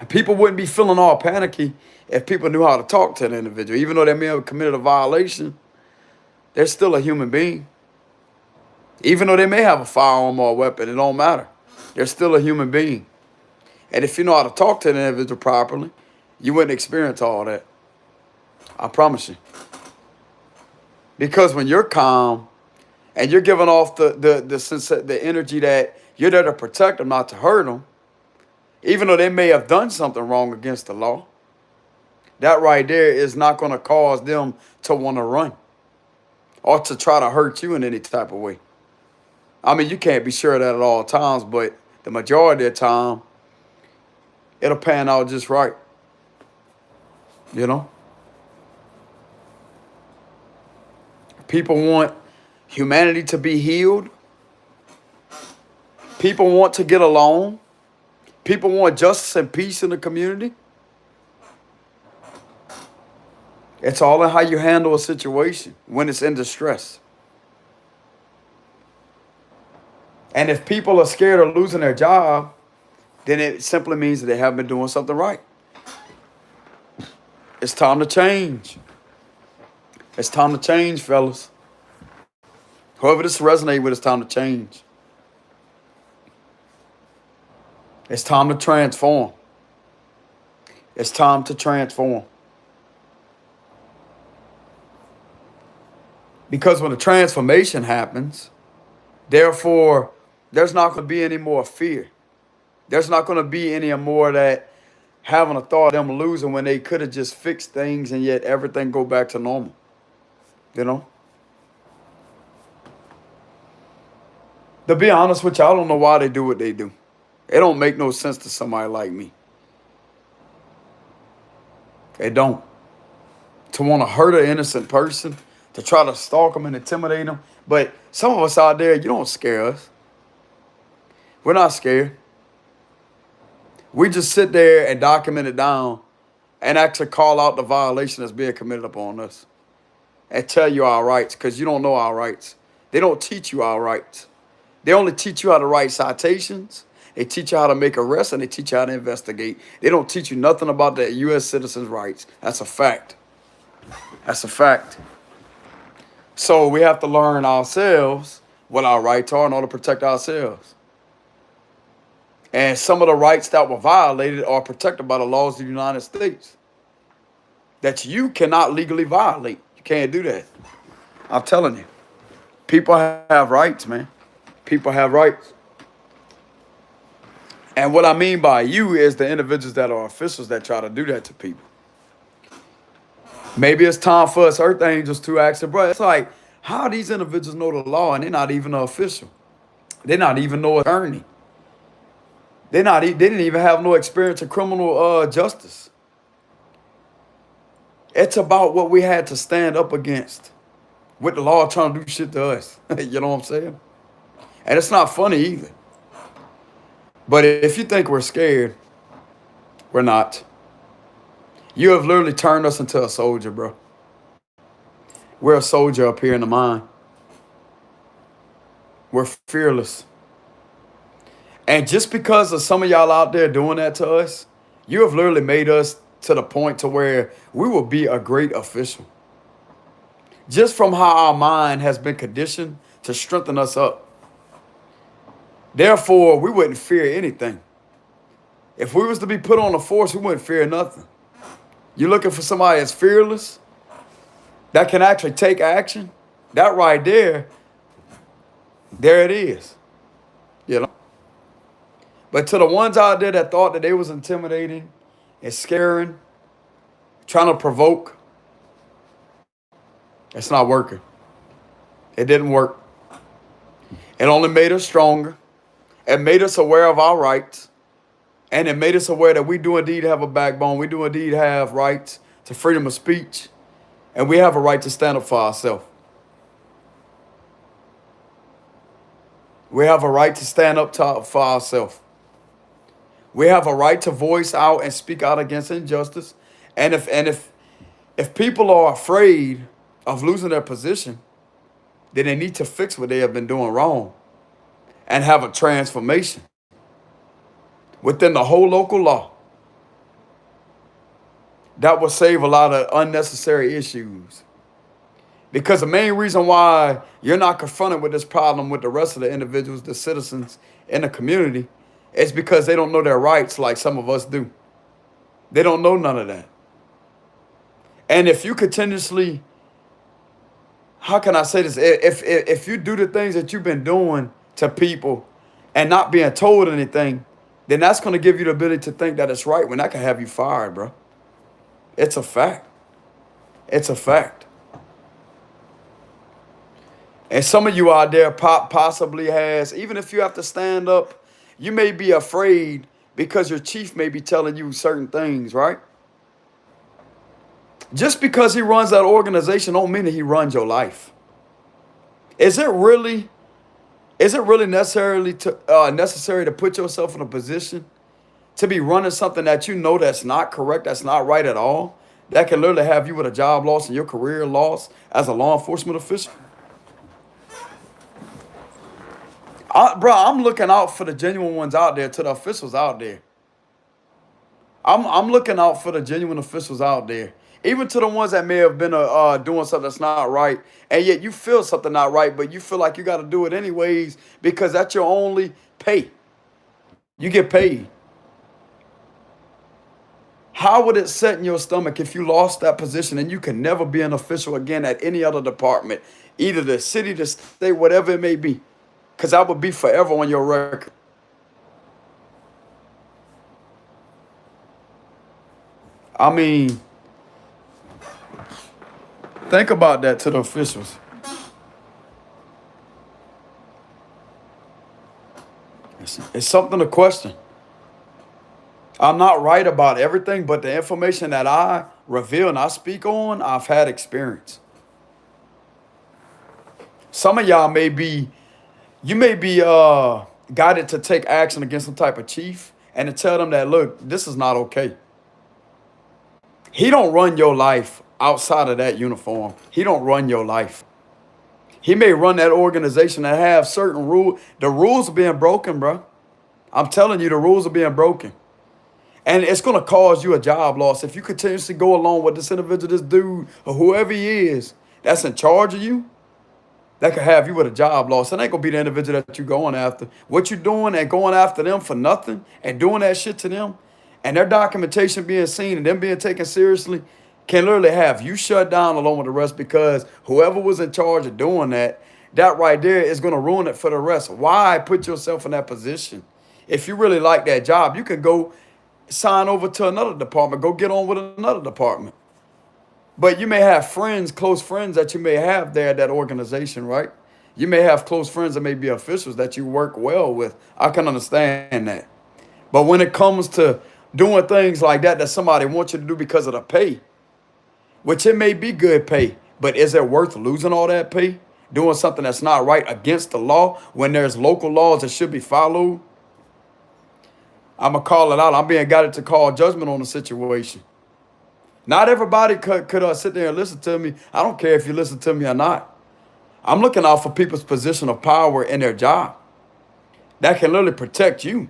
People wouldn't be feeling all panicky if people knew how to talk to an individual. Even though they may have committed a violation, they're still a human being. Even though they may have a firearm or a weapon, it don't matter. They're still a human being. And if you know how to talk to an individual properly, you wouldn't experience all that. I promise you. Because when you're calm and you're giving off the energy that you're there to protect them, not to hurt them, even though they may have done something wrong against the law, that right there is not going to cause them to want to run or to try to hurt you in any type of way. I mean, you can't be sure of that at all times, but the majority of the time, it'll pan out just right. You know? People want humanity to be healed. People want to get along. People want justice and peace in the community. It's all in how you handle a situation when it's in distress. And if people are scared of losing their job, then it simply means that they haven't been doing something right. It's time to change. It's time to change, fellas. Whoever this resonates with, it's time to change. It's time to transform. It's time to transform. Because when the transformation happens, therefore, there's not going to be any more fear. There's not going to be any more that having a thought of them losing when they could have just fixed things and yet everything go back to normal. You know? To be honest with you, I don't know why they do what they do. It don't make no sense to somebody like me. It don't. To want to hurt an innocent person, to try to stalk them and intimidate them. But some of us out there, you don't scare us. We're not scared. We just sit there and document it down and actually call out the violation that's being committed upon us and tell you our rights, because you don't know our rights. They don't teach you our rights. They only teach you how to write citations. They teach you how to make arrests, and they teach you how to investigate. They don't teach you nothing about the U.S. citizens' rights. That's a fact. That's a fact. So we have to learn ourselves what our rights are in order to protect ourselves. And some of the rights that were violated are protected by the laws of the United States that you cannot legally violate. You can't do that. I'm telling you. People have rights, man. People have rights. And what I mean by you is the individuals that are officials that try to do that to people. Maybe it's time for us Earth Angels to ask them, bro, it's like, how these individuals know the law and they're not even an official? They're not even no attorney. They didn't even have no experience in criminal justice. It's about what we had to stand up against with the law trying to do shit to us. You know what I'm saying? And it's not funny either. But if you think we're scared, we're not. You have literally turned us into a soldier, bro. We're a soldier up here in the mind. We're fearless. And just because of some of y'all out there doing that to us, You have literally made us to the point to where we will be a great official. Just from how our mind has been conditioned to strengthen us up. Therefore, we wouldn't fear anything. If we was to be put on the force, we wouldn't fear nothing. You're looking for somebody that's fearless, that can actually take action. That right there it is. You know? But to the ones out there that thought that they was intimidating and scaring, trying to provoke, it's not working. It didn't work. It only made us stronger. It made us aware of our rights. And it made us aware that we do indeed have a backbone. We do indeed have rights to freedom of speech. And we have a right to stand up for ourselves. We have a right to stand up for ourselves. We have a right to voice out and speak out against injustice. And if people are afraid of losing their position, then they need to fix what they have been doing wrong and have a transformation within the whole local law. That will save a lot of unnecessary issues. Because the main reason why you're not confronted with this problem with the rest of the individuals, the citizens in the community, is because they don't know their rights like some of us do. They don't know none of that. And if you continuously, how can I say this? If you do the things that you've been doing to people and not being told anything, then that's going to give you the ability to think that it's right when that can have you fired, bro. It's a fact. It's a fact. And some of you out there possibly has, even if you have to stand up, you may be afraid because your chief may be telling you certain things, right? Just because he runs that organization don't mean that he runs your life. Is it really necessary to put yourself in a position to be running something that you know that's not correct, that's not right at all, that can literally have you with a job loss and your career loss as a law enforcement official? Bro, I'm looking out for the genuine ones out there, to the officials out there. I'm looking out for the genuine officials out there. Even to the ones that may have been doing something that's not right, and yet you feel something not right, but you feel like you got to do it anyways because that's your only pay. You get paid. How would it set in your stomach if you lost that position and you can never be an official again at any other department, either the city, the state, whatever it may be? Because that would be forever on your record. I mean, think about that to the officials. It's something to question. I'm not right about everything, but the information that I reveal and I speak on, I've had experience. Some of y'all may be guided to take action against some type of chief and to tell them that, look, this is not okay. He don't run your life outside of that uniform. He don't run your life. He may run that organization that have certain rules. The rules are being broken, bro. I'm telling you, the rules are being broken. And it's going to cause you a job loss. If you continuously go along with this individual, this dude, or whoever he is, that's in charge of you, that could have you with a job loss. It ain't going to be the individual that you're going after. What you're doing and going after them for nothing and doing that shit to them and their documentation being seen and them being taken seriously can literally have you shut down along with the rest, because whoever was in charge of doing that right there is going to ruin it for the rest. Why put yourself in that position? If you really like that job, you can go sign over to another department, go get on with another department. But you may have friends, close friends that you may have there at that organization, right? You may have close friends that may be officials that you work well with. I can understand that. But when it comes to doing things like that somebody wants you to do because of the pay, which it may be good pay, but is it worth losing all that pay? Doing something that's not right against the law when there's local laws that should be followed? I'm going to call it out. I'm being guided to call judgment on the situation. Not everybody could sit there and listen to me. I don't care if you listen to me or not. I'm looking out for people's position of power in their job. That can literally protect you.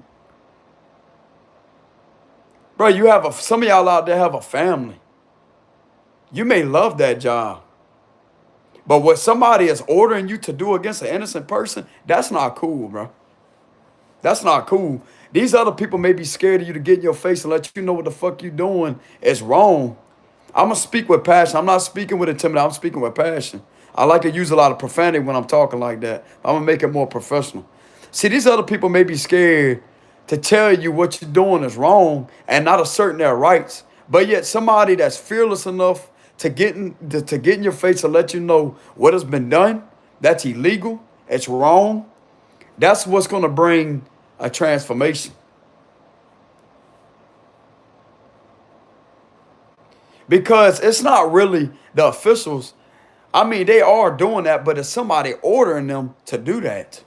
Bro, you have some of y'all out there have a family. You may love that job. But what somebody is ordering you to do against an innocent person, that's not cool, bro. That's not cool. These other people may be scared of you to get in your face and let you know what the fuck you doing is wrong. I'm going to speak with passion. I'm not speaking with intimidation. I'm speaking with passion. I like to use a lot of profanity when I'm talking like that. I'm going to make it more professional. See, these other people may be scared to tell you what you're doing is wrong and not asserting their rights. But yet somebody that's fearless enough to get in your face and let you know what has been done, that's illegal, it's wrong, that's what's going to bring a transformation. Because it's not really the officials. I mean, they are doing that, but it's somebody ordering them to do that.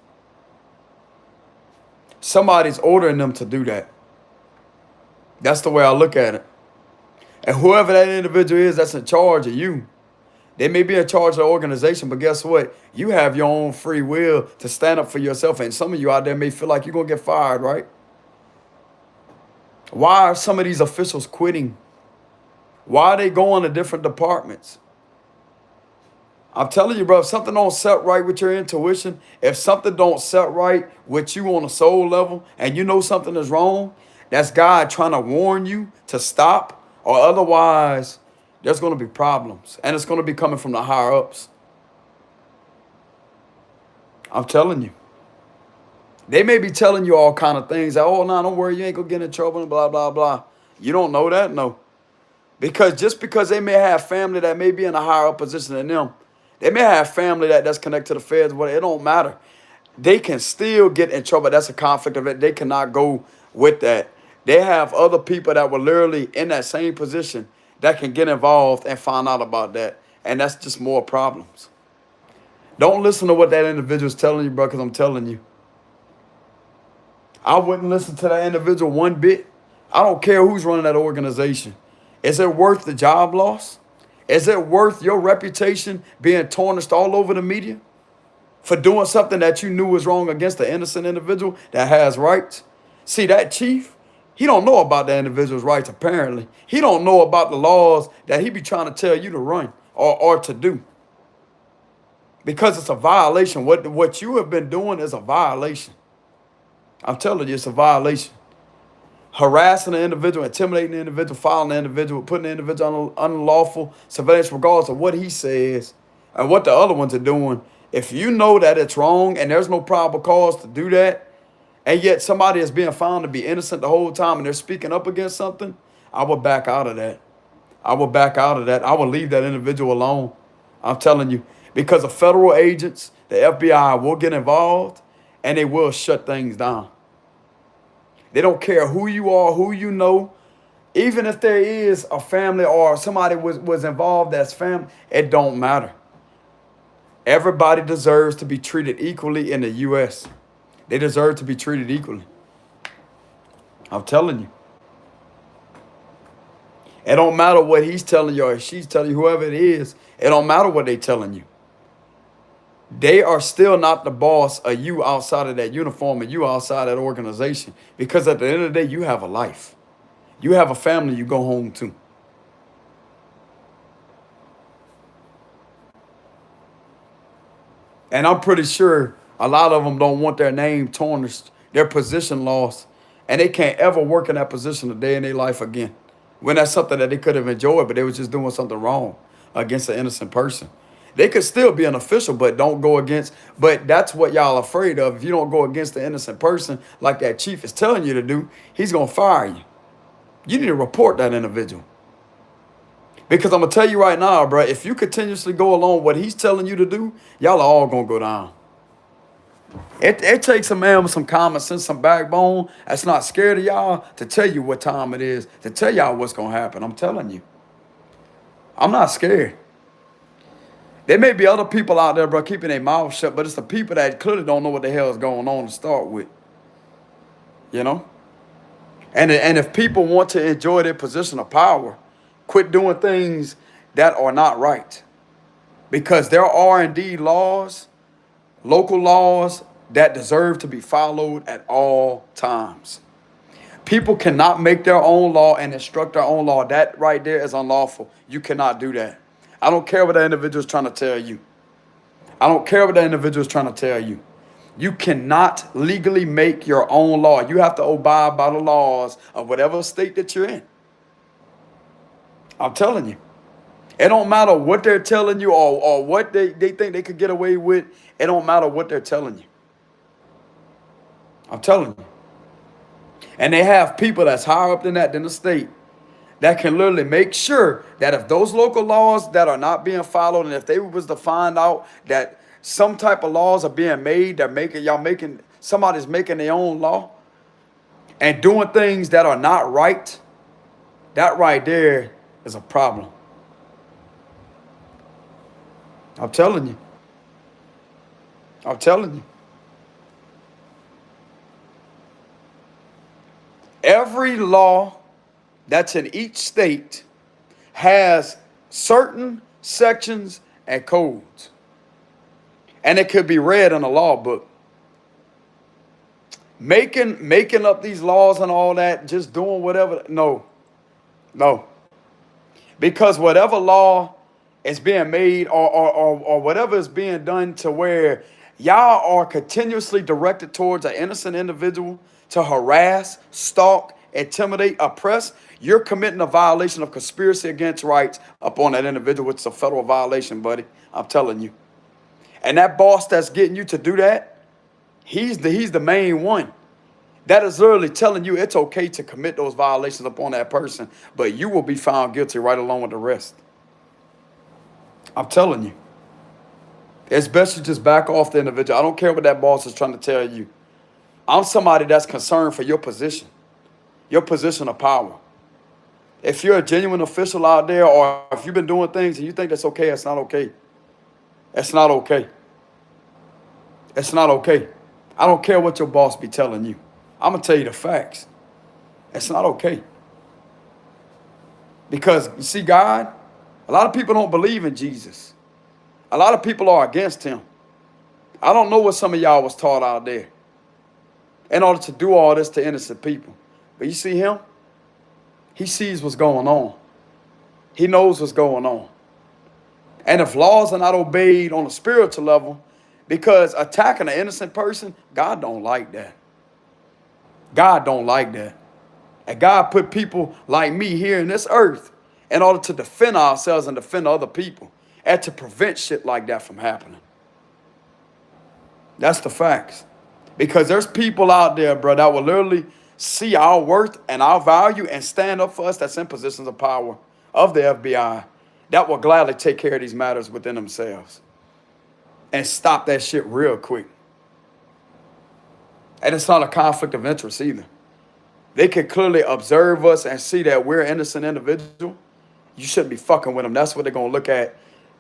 Somebody's ordering them to do that. That's the way I look at it. And whoever that individual is that's in charge of you, they may be in charge of the organization, but guess what? You have your own free will to stand up for yourself. And some of you out there may feel like you're going to get fired, right? Why are some of these officials quitting? Why are they going to different departments? I'm telling you, bro, if something don't set right with your intuition, if something don't set right with you on a soul level, and you know something is wrong, that's God trying to warn you to stop, or otherwise there's going to be problems, and it's going to be coming from the higher ups. I'm telling you. They may be telling you all kind of things. Like, oh, no, don't worry, you ain't going to get in trouble, and blah, blah, blah. You don't know that? No. Because just because they may have family that may be in a higher up position than them, they may have family that's connected to the feds, but it don't matter. They can still get in trouble. That's a conflict of it. They cannot go with that. They have other people that were literally in that same position that can get involved and find out about that. And that's just more problems. Don't listen to what that individual is telling you, bro, because I'm telling you. I wouldn't listen to that individual one bit. I don't care who's running that organization. Is it worth the job loss? Is it worth your reputation being tarnished all over the media for doing something that you knew was wrong against an innocent individual that has rights? See, that chief, he don't know about the individual's rights, apparently. He don't know about the laws that he be trying to tell you to run or to do. Because it's a violation. What you have been doing is a violation. I'm telling you, it's a violation. Harassing an individual, intimidating the individual, filing the individual, putting the individual on unlawful surveillance regardless of what he says and what the other ones are doing. If you know that it's wrong and there's no probable cause to do that, and yet somebody is being found to be innocent the whole time and they're speaking up against something, I would back out of that. I would back out of that. I would leave that individual alone. I'm telling you, because the federal agents, the FBI will get involved and they will shut things down. They don't care who you are, who you know. Even if there is a family or somebody was involved as family, it don't matter. Everybody deserves to be treated equally in the U.S. They deserve to be treated equally. I'm telling you. It don't matter what he's telling you or she's telling you, whoever it is. It don't matter what they telling you. They are still not the boss of you outside of that uniform and you outside that organization. Because at the end of the day, you have a life. You have a family you go home to. And I'm pretty sure a lot of them don't want their name tarnished, their position lost, and they can't ever work in that position a day in their life again. When that's something that they could have enjoyed, but they were just doing something wrong against an innocent person. They could still be an official, but don't go against. But that's what y'all afraid of. If you don't go against the innocent person like that chief is telling you to do, he's going to fire you. You need to report that individual. Because I'm going to tell you right now, bro, if you continuously go along what he's telling you to do, y'all are all going to go down. It takes a man with some common sense, some backbone that's not scared of y'all to tell you what time it is, to tell y'all what's going to happen. I'm telling you. I'm not scared. There may be other people out there, bro, keeping their mouth shut, but it's the people that clearly don't know what the hell is going on to start with. You know? And if people want to enjoy their position of power, quit doing things that are not right. Because there are indeed laws, local laws, that deserve to be followed at all times. People cannot make their own law and instruct their own law. That right there is unlawful. You cannot do that. I don't care what that individual is trying to tell you. I don't care what that individual is trying to tell you. You cannot legally make your own law. You have to abide by the laws of whatever state that you're in. I'm telling you. It don't matter what they're telling you or what they think they could get away with. It don't matter what they're telling you. I'm telling you. And they have people that's higher up than that, than the state, that can literally make sure that if those local laws that are not being followed, and if they was to find out that some type of laws are being made, somebody's making their own law and doing things that are not right, that right there is a problem. I'm telling you. I'm telling you. Every law that's in each state has certain sections and codes. And it could be read in a law book. Making up these laws and all that, just doing whatever. No. Because whatever law is being made or whatever is being done to where y'all are continuously directed towards an innocent individual to harass, stalk, intimidate, oppress, you're committing a violation of conspiracy against rights upon that individual, which is a federal violation, buddy. I'm telling you. And that boss that's getting you to do that, he's the main one. That is literally telling you it's okay to commit those violations upon that person, but you will be found guilty right along with the rest. I'm telling you. It's best to just back off the individual. I don't care what that boss is trying to tell you. I'm somebody that's concerned for your position of power. If you're a genuine official out there, or if you've been doing things and you think that's okay, it's not okay. It's not okay. It's not okay. I don't care what your boss be telling you. I'm going to tell you the facts. It's not okay. Because, you see, God, a lot of people don't believe in Jesus. A lot of people are against him. I don't know what some of y'all was taught out there in order to do all this to innocent people. But you see him? He sees what's going on. He knows what's going on. And if laws are not obeyed on a spiritual level, because attacking an innocent person, God don't like that. God don't like that. And God put people like me here in this earth in order to defend ourselves and defend other people and to prevent shit like that from happening. That's the facts. Because there's people out there, bro, that will literally see our worth and our value and stand up for us that's in positions of power of the FBI that will gladly take care of these matters within themselves and stop that shit real quick. And it's not a conflict of interest either. They can clearly observe us and see that we're an innocent individual. You shouldn't be fucking with them. That's what they're going to look at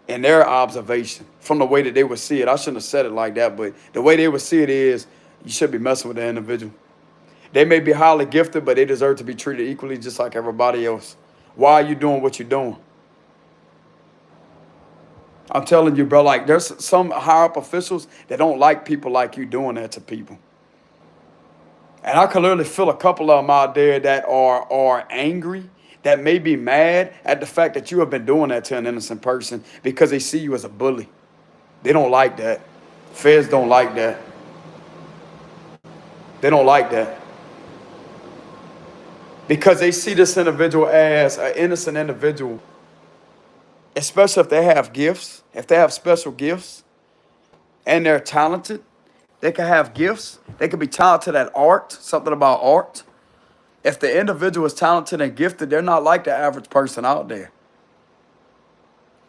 in their observation from the way that they would see it. I shouldn't have said it like that, but the way they would see it is you should be messing with the individual. They may be highly gifted, but they deserve to be treated equally just like everybody else. Why are you doing what you're doing? I'm telling you, bro, like there's some higher up officials that don't like people like you doing that to people. And I can literally feel a couple of them out there that are angry, that may be mad at the fact that you have been doing that to an innocent person because they see you as a bully. They don't like that. Feds don't like that. They don't like that. Because they see this individual as an innocent individual, especially if they have gifts, if they have special gifts and they're talented. They can have gifts. They can be talented at art, something about art. If the individual is talented and gifted, they're not like the average person out there.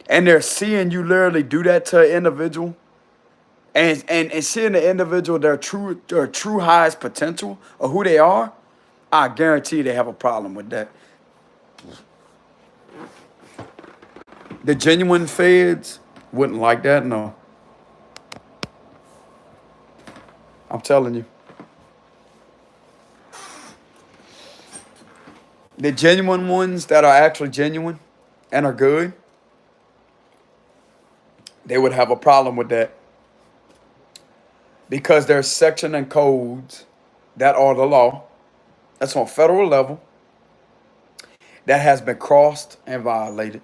And they're seeing you literally do that to an individual and seeing the individual, their true highest potential of who they are, I guarantee they have a problem with that. The genuine feds wouldn't like that, no. I'm telling you. The genuine ones that are actually genuine and are good, they would have a problem with that. Because there's section and codes that are the law That's on federal level. That has been crossed and violated.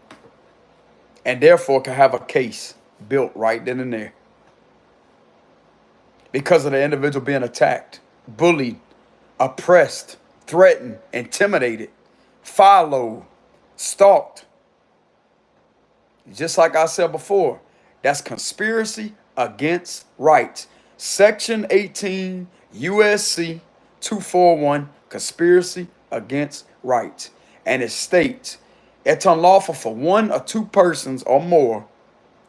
And therefore can have a case built right then and there. Because of the individual being attacked, bullied, oppressed, threatened, intimidated, followed, stalked. Just like I said before, that's conspiracy against rights. Section 18 USC 241, conspiracy against rights. And it states it's unlawful for one or two persons or more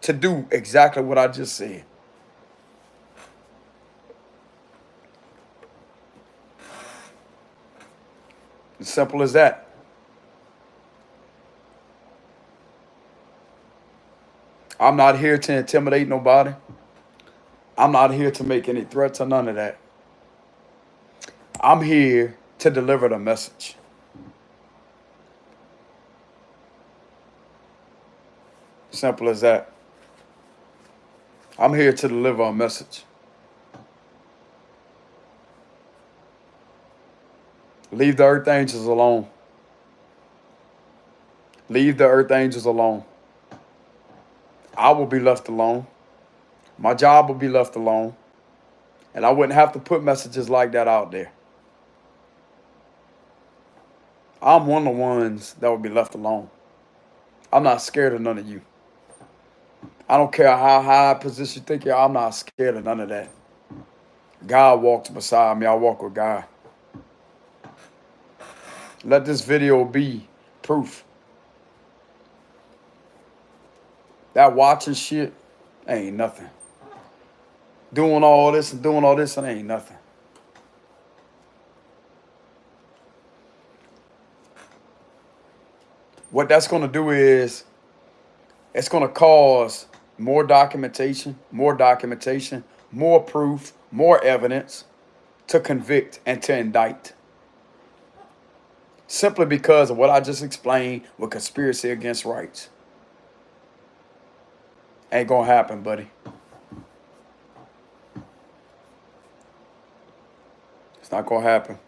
to do exactly what I just said. As simple as that. I'm not here to intimidate nobody. I'm not here to make any threats or none of that. I'm here to deliver the message. Simple as that. I'm here to deliver a message. Leave the earth angels alone. Leave the earth angels alone. I will be left alone. My job will be left alone. And I wouldn't have to put messages like that out there. I'm one of the ones that will be left alone. I'm not scared of none of you. I don't care how high a position you think you are. I'm not scared of none of that. God walks beside me. I walk with God. Let this video be proof. That watching shit ain't nothing. Doing all this and doing all this and ain't nothing. What that's going to do is it's going to cause more documentation, more proof, more evidence to convict and to indict. Simply because of what I just explained with conspiracy against rights. Ain't going to happen, buddy. It's not going to happen.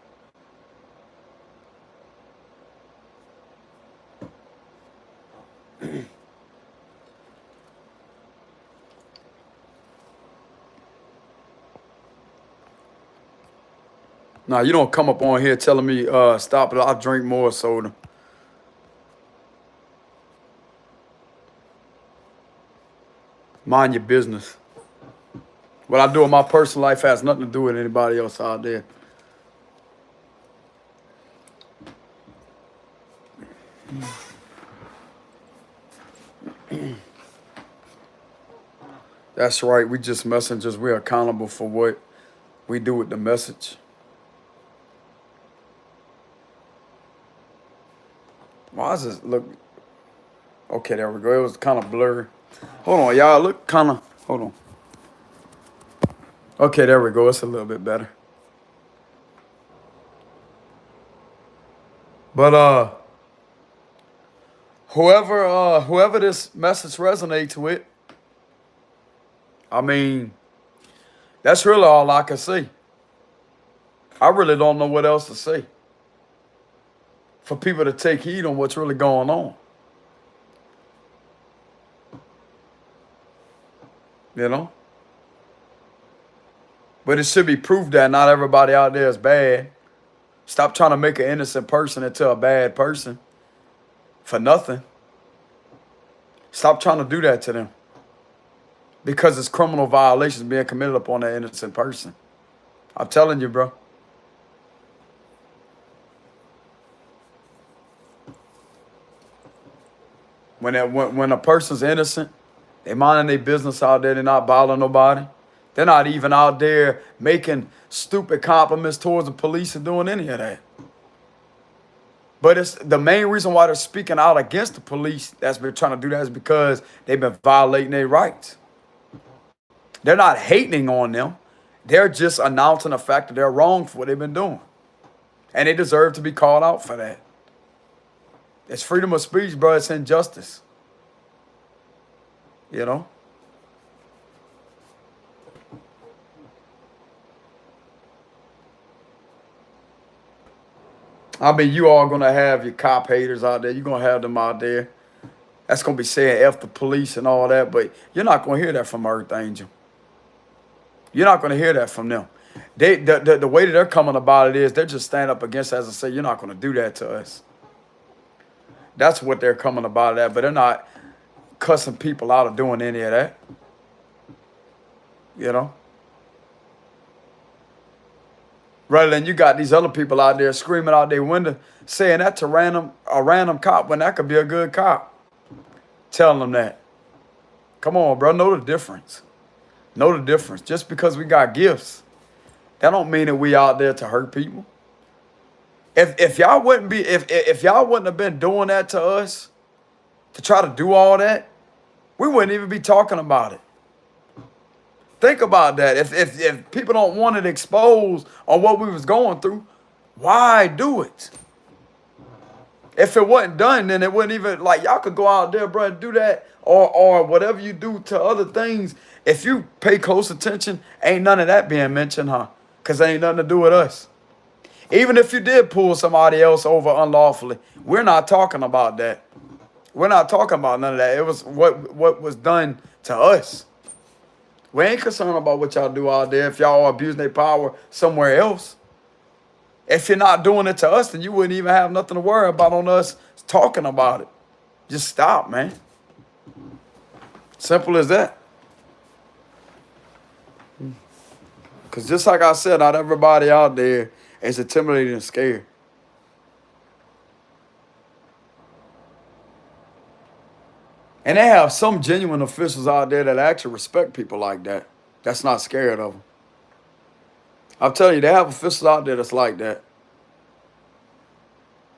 Now, you don't come up on here telling me, stop it, I'll drink more soda. Mind your business. What I do in my personal life has nothing to do with anybody else out there. That's right. We just messengers. We're accountable for what we do with the message. Why does this look? Okay, there we go. It was kind of blurry. Hold on, y'all. Look kind of. Hold on. Okay, there we go. It's a little bit better. But whoever this message resonates with, I mean, that's really all I can say. I really don't know what else to say. For people to take heed on what's really going on. You know? But it should be proof that not everybody out there is bad. Stop trying to make an innocent person into a bad person for nothing. Stop trying to do that to them. Because it's criminal violations being committed upon an innocent person. I'm telling you, bro. When a person's innocent, they minding their business out there, they're not bothering nobody. They're not even out there making stupid compliments towards the police and doing any of that. But it's the main reason why they're speaking out against the police that's been trying to do that is because they've been violating their rights. They're not hating on them. They're just announcing the fact that they're wrong for what they've been doing. And they deserve to be called out for that. It's freedom of speech, bro. It's injustice. You know? I mean, you are gonna have your cop haters out there. You're gonna have them out there. That's gonna be saying F the police and all that, but you're not gonna hear that from Earth Angel. You're not gonna hear that from them. The way that they're coming about it is they're just stand up against us and say, you're not gonna do that to us. That's what they're coming about it at, but they're not cussing people out of doing any of that. You know? Rather than you got these other people out there screaming out their window, saying that to a random cop when that could be a good cop. Telling them that. Come on, bro. Know the difference. Know the difference. Just because we got gifts, that don't mean that we out there to hurt people. If y'all wouldn't be, if y'all wouldn't have been doing that to us, to try to do all that, we wouldn't even be talking about it. Think about that. If people don't want it exposed on what we was going through, why do it? If it wasn't done, then it wouldn't even, like, y'all could go out there, bro, and do that, or whatever you do to other things. If you pay close attention, ain't none of that being mentioned, huh? Because ain't nothing to do with us. Even if you did pull somebody else over unlawfully, we're not talking about that. We're not talking about none of that. It was what was done to us. We ain't concerned about what y'all do out there if y'all are abusing their power somewhere else. If you're not doing it to us, then you wouldn't even have nothing to worry about on us talking about it. Just stop, man. Simple as that. Because just like I said, not everybody out there is intimidated and scared. And they have some genuine officials out there that actually respect people like that. That's not scared of them. I'll tell you, they have officials out there that's like that.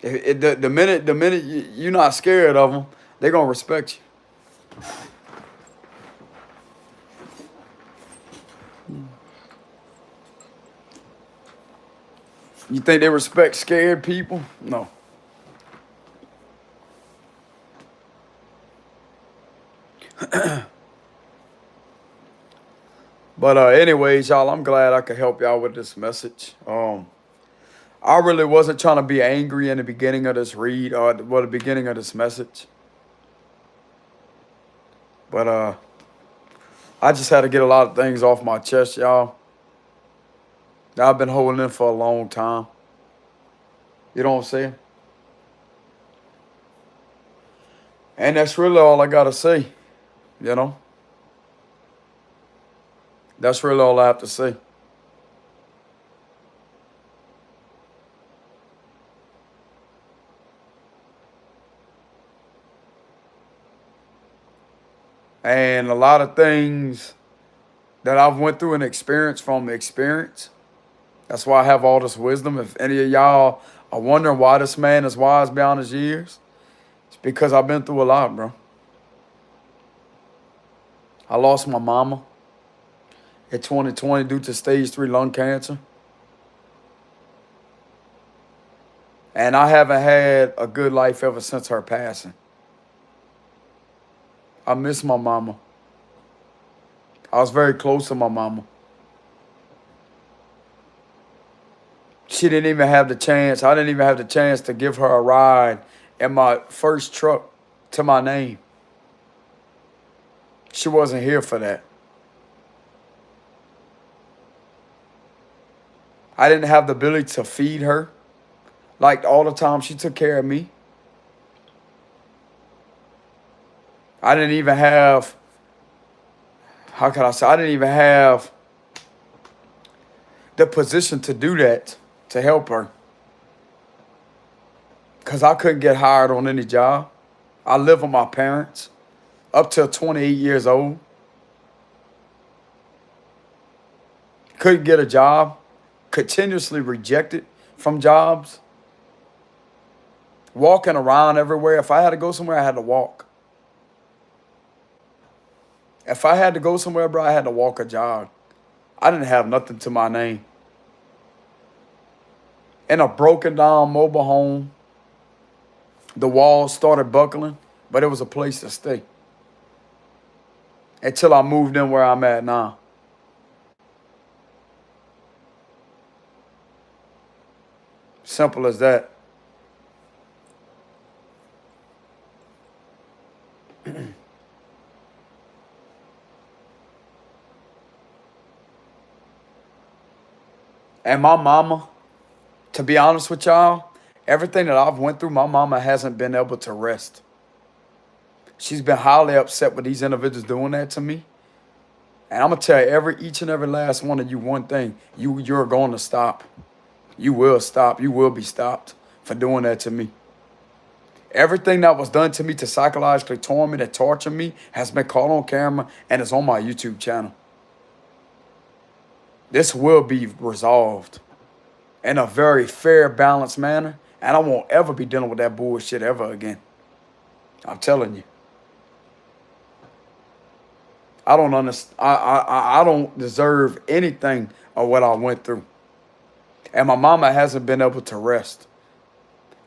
The minute you're not scared of them, they're going to respect you. You think they respect scared people? No. But anyways, y'all, I'm glad I could help y'all with this message. I really wasn't trying to be angry in the beginning of this read or the beginning of this message. But I just had to get a lot of things off my chest, y'all. I've been holding in for a long time. You know what I'm saying? And that's really all I got to say, you know? That's really all I have to say. And a lot of things that I've went through and experienced from experience. That's why I have all this wisdom. If any of y'all are wondering why this man is wise beyond his years, it's because I've been through a lot, bro. I lost my mama in 2020 due to stage 3 lung cancer. And I haven't had a good life ever since her passing. I miss my mama. I was very close to my mama. She didn't even have the chance. I didn't even have the chance to give her a ride in my first truck to my name. She wasn't here for that. I didn't have the ability to feed her. Like all the time she took care of me. I didn't even have, how can I say, I didn't even have the position to do that, to help her. Because I couldn't get hired on any job. I lived with my parents up till 28 years old. Couldn't get a job. Continuously rejected from jobs. Walking around everywhere. If I had to go somewhere, I had to walk. If I had to go somewhere, bro, I had to walk a job. I didn't have nothing to my name. In a broken down mobile home, the walls started buckling, but it was a place to stay. Until I moved in where I'm at now. Simple as that. And my mama, to be honest with y'all, everything that I've went through, my mama hasn't been able to rest. She's been highly upset with these individuals doing that to me. And I'm gonna tell each and every last one of you one thing: you're going to stop. You will stop. You will be stopped for doing that to me. Everything that was done to me to psychologically torment and torture me has been caught on camera and is on my YouTube channel. This will be resolved in a very fair, balanced manner, and I won't ever be dealing with that bullshit ever again. I'm telling you. I don't understand. I don't deserve anything of what I went through. And my mama hasn't been able to rest.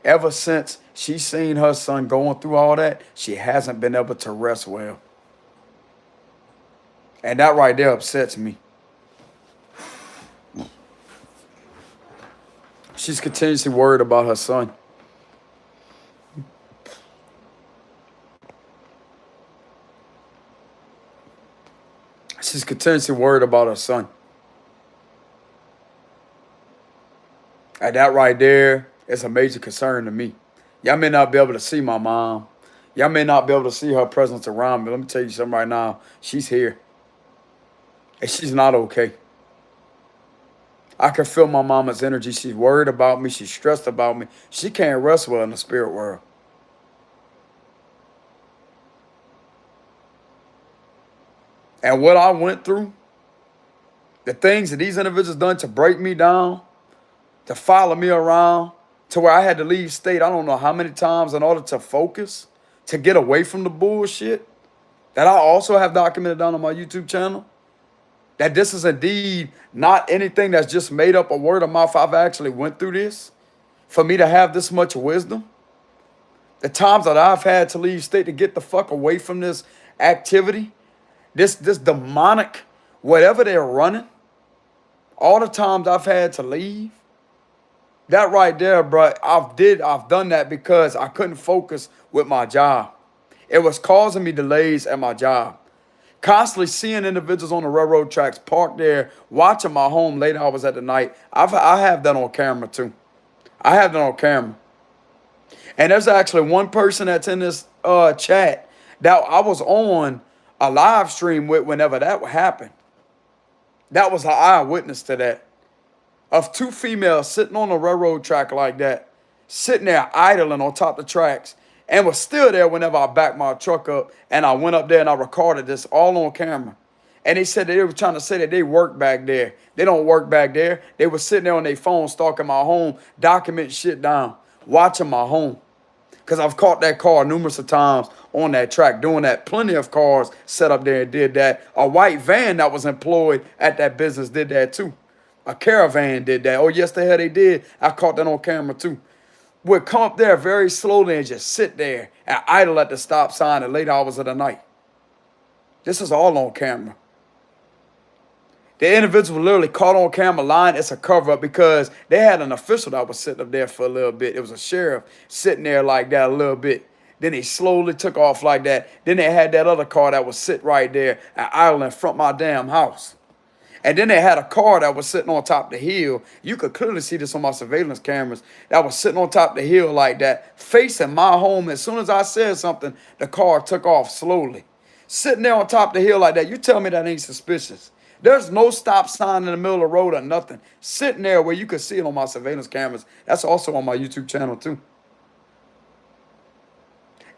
Ever since she's seen her son going through all that, she hasn't been able to rest well. And that right there upsets me. She's continuously worried about her son. She's continuously worried about her son. And that right there is a major concern to me. Y'all may not be able to see my mom. Y'all may not be able to see her presence around me. Let me tell you something right now. She's here. And she's not okay. I can feel my mama's energy. She's worried about me. She's stressed about me. She can't rest well in the spirit world. And what I went through, the things that these individuals done to break me down, to follow me around, to where I had to leave state I don't know how many times in order to focus, to get away from the bullshit, that I also have documented down on my YouTube channel, that this is indeed not anything that's just made up a word of mouth. I've actually went through this. For me to have this much wisdom, the times that I've had to leave state to get the fuck away from this activity, this demonic, whatever they're running, all the times I've had to leave, that right there, bro, I've done that because I couldn't focus with my job. It was causing me delays at my job. Constantly seeing individuals on the railroad tracks parked there, watching my home late hours at the night. I have that on camera too. I have that on camera. And there's actually one person that's in this chat that I was on a live stream with whenever that happened. That was an eyewitness to that. Of two females sitting on a railroad track like that, sitting there idling on top of the tracks, and was still there whenever I backed my truck up and I went up there and I recorded this all on camera. And they said that they were trying to say that they work back there. They don't work back there. They were sitting there on their phone stalking my home, documenting shit down, watching my home. Because I've caught that car numerous of times on that track doing that. Plenty of cars set up there and did that. A white van that was employed at that business did that too. A caravan did that. Oh, yes, the hell they did. I caught that on camera too. Would come up there very slowly and just sit there and idle at the stop sign at late hours of the night. This is all on camera. The individual literally caught on camera lying. It's a cover-up because they had an official that was sitting up there for a little bit. It was a sheriff sitting there like that a little bit. Then he slowly took off like that. Then they had that other car that was sitting right there and idling in front of my damn house. And then they had a car that was sitting on top of the hill. You could clearly see this on my surveillance cameras. That was sitting on top of the hill like that, facing my home. As soon as I said something, the car took off slowly. Sitting there on top of the hill like that, you tell me that ain't suspicious. There's no stop sign in the middle of the road or nothing. Sitting there where you could see it on my surveillance cameras. That's also on my YouTube channel too.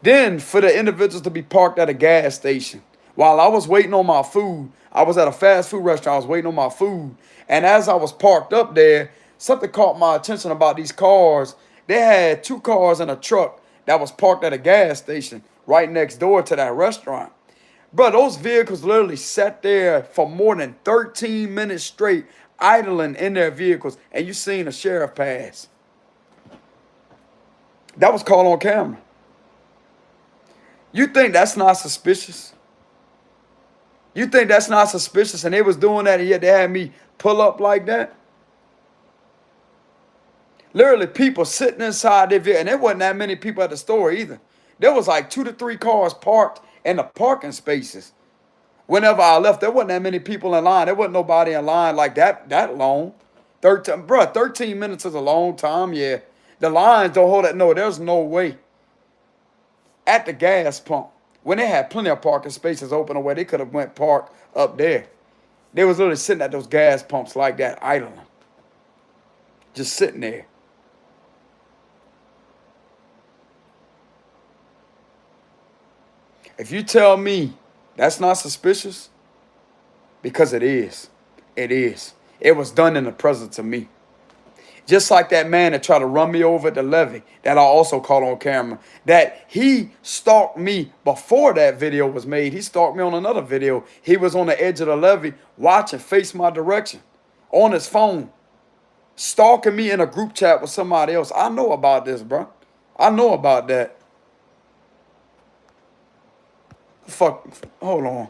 Then for the individuals to be parked at a gas station. While I was waiting on my food, I was at a fast food restaurant, I was waiting on my food. And as I was parked up there, something caught my attention about these cars. They had two cars and a truck that was parked at a gas station right next door to that restaurant. Bro, those vehicles literally sat there for more than 13 minutes straight, idling in their vehicles, and you seen a sheriff pass. That was caught on camera. You think that's not suspicious? You think that's not suspicious? And they was doing that, and yet they had me pull up like that? Literally, people sitting inside their vehicle, and there wasn't that many people at the store either. There was like 2 to 3 cars parked in the parking spaces. Whenever I left, there wasn't that many people in line. There wasn't nobody in line like that long. 13 minutes is a long time, yeah. The lines don't hold that. No, there's no way. At the gas pump, when they had plenty of parking spaces open away, they could have went park up there. They was literally sitting at those gas pumps like that, idling. Just sitting there. If you tell me that's not suspicious, because it is. It is. It was done in the presence of me. Just like that man that tried to run me over at the levee that I also caught on camera. That he stalked me before that video was made. He stalked me on another video. He was on the edge of the levee watching, face my direction, on his phone, stalking me in a group chat with somebody else. I know about this, bro. I know about that. Fuck. Hold on.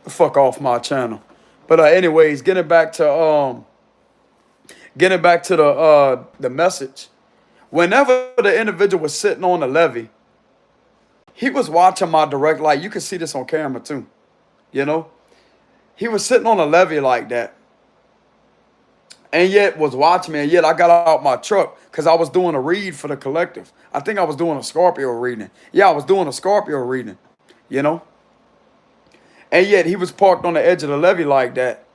Fuck off my channel. But anyways, getting back to the message. Whenever the individual was sitting on the levee, he was watching my direct light. You can see this on camera too. You know? He was sitting on the levee like that. And yet was watching me. And yet I got out my truck because I was doing a read for the collective. I think I was doing a Scorpio reading. Yeah, I was doing a Scorpio reading. You know? And yet he was parked on the edge of the levee like that.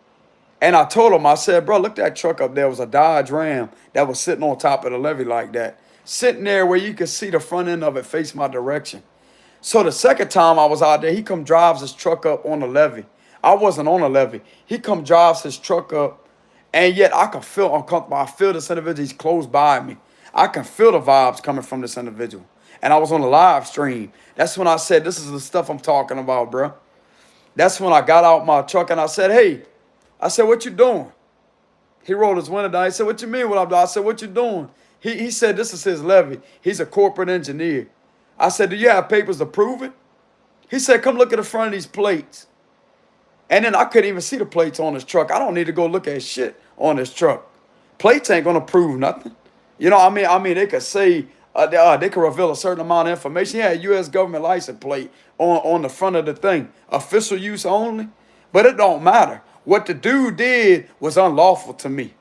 And I told him, I said, bro, look, that truck up there. It was a Dodge Ram that was sitting on top of the levee like that. Sitting there where you could see the front end of it face my direction. So the second time I was out there, he come drives his truck up on the levee. I wasn't on the levee. He come drives his truck up. And yet I can feel uncomfortable. I feel this individual. He's close by me. I can feel the vibes coming from this individual. And I was on the live stream. That's when I said, this is the stuff I'm talking about, bro. That's when I got out my truck and I said, hey, I said, what you doing? He rolled his window down. He said, what you mean what I'm doing? I said, what you doing? He said, this is his levee. He's a corporate engineer. I said, do you have papers to prove it? He said, come look at the front of these plates. And then I couldn't even see the plates on his truck. I don't need to go look at shit on his truck. Plates ain't going to prove nothing. You know what I mean, they could say, they could reveal a certain amount of information. He had a U.S. government license plate on the front of the thing. Official use only. But it don't matter. What the dude did was unlawful to me.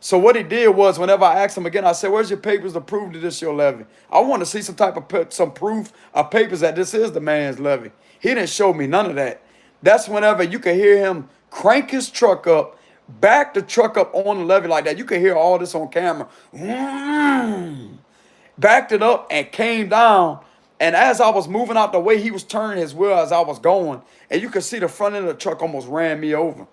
So what he did was, whenever I asked him again, I said, where's your papers to prove that this your levee? I want to see some proof of papers that this is the man's levee. He didn't show me none of that. That's whenever you could hear him crank his truck up, back the truck up on the levee like that. You could hear all this on camera. Backed it up and came down. And as I was moving out the way, he was turning his wheel as I was going. And you could see the front end of the truck almost ran me over.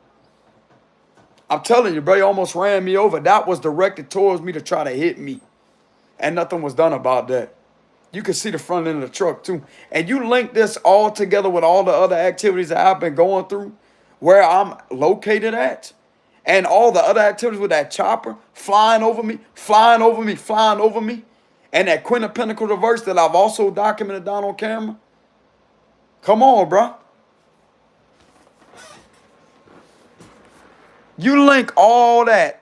I'm telling you, bro, he almost ran me over. That was directed towards me to try to hit me. And nothing was done about that. You can see the front end of the truck too. And you link this all together with all the other activities that I've been going through, where I'm located at, and all the other activities with that chopper flying over me, flying over me, flying over me, and that Queen of Pentacles reverse that I've also documented down on camera. Come on, bro. You link all that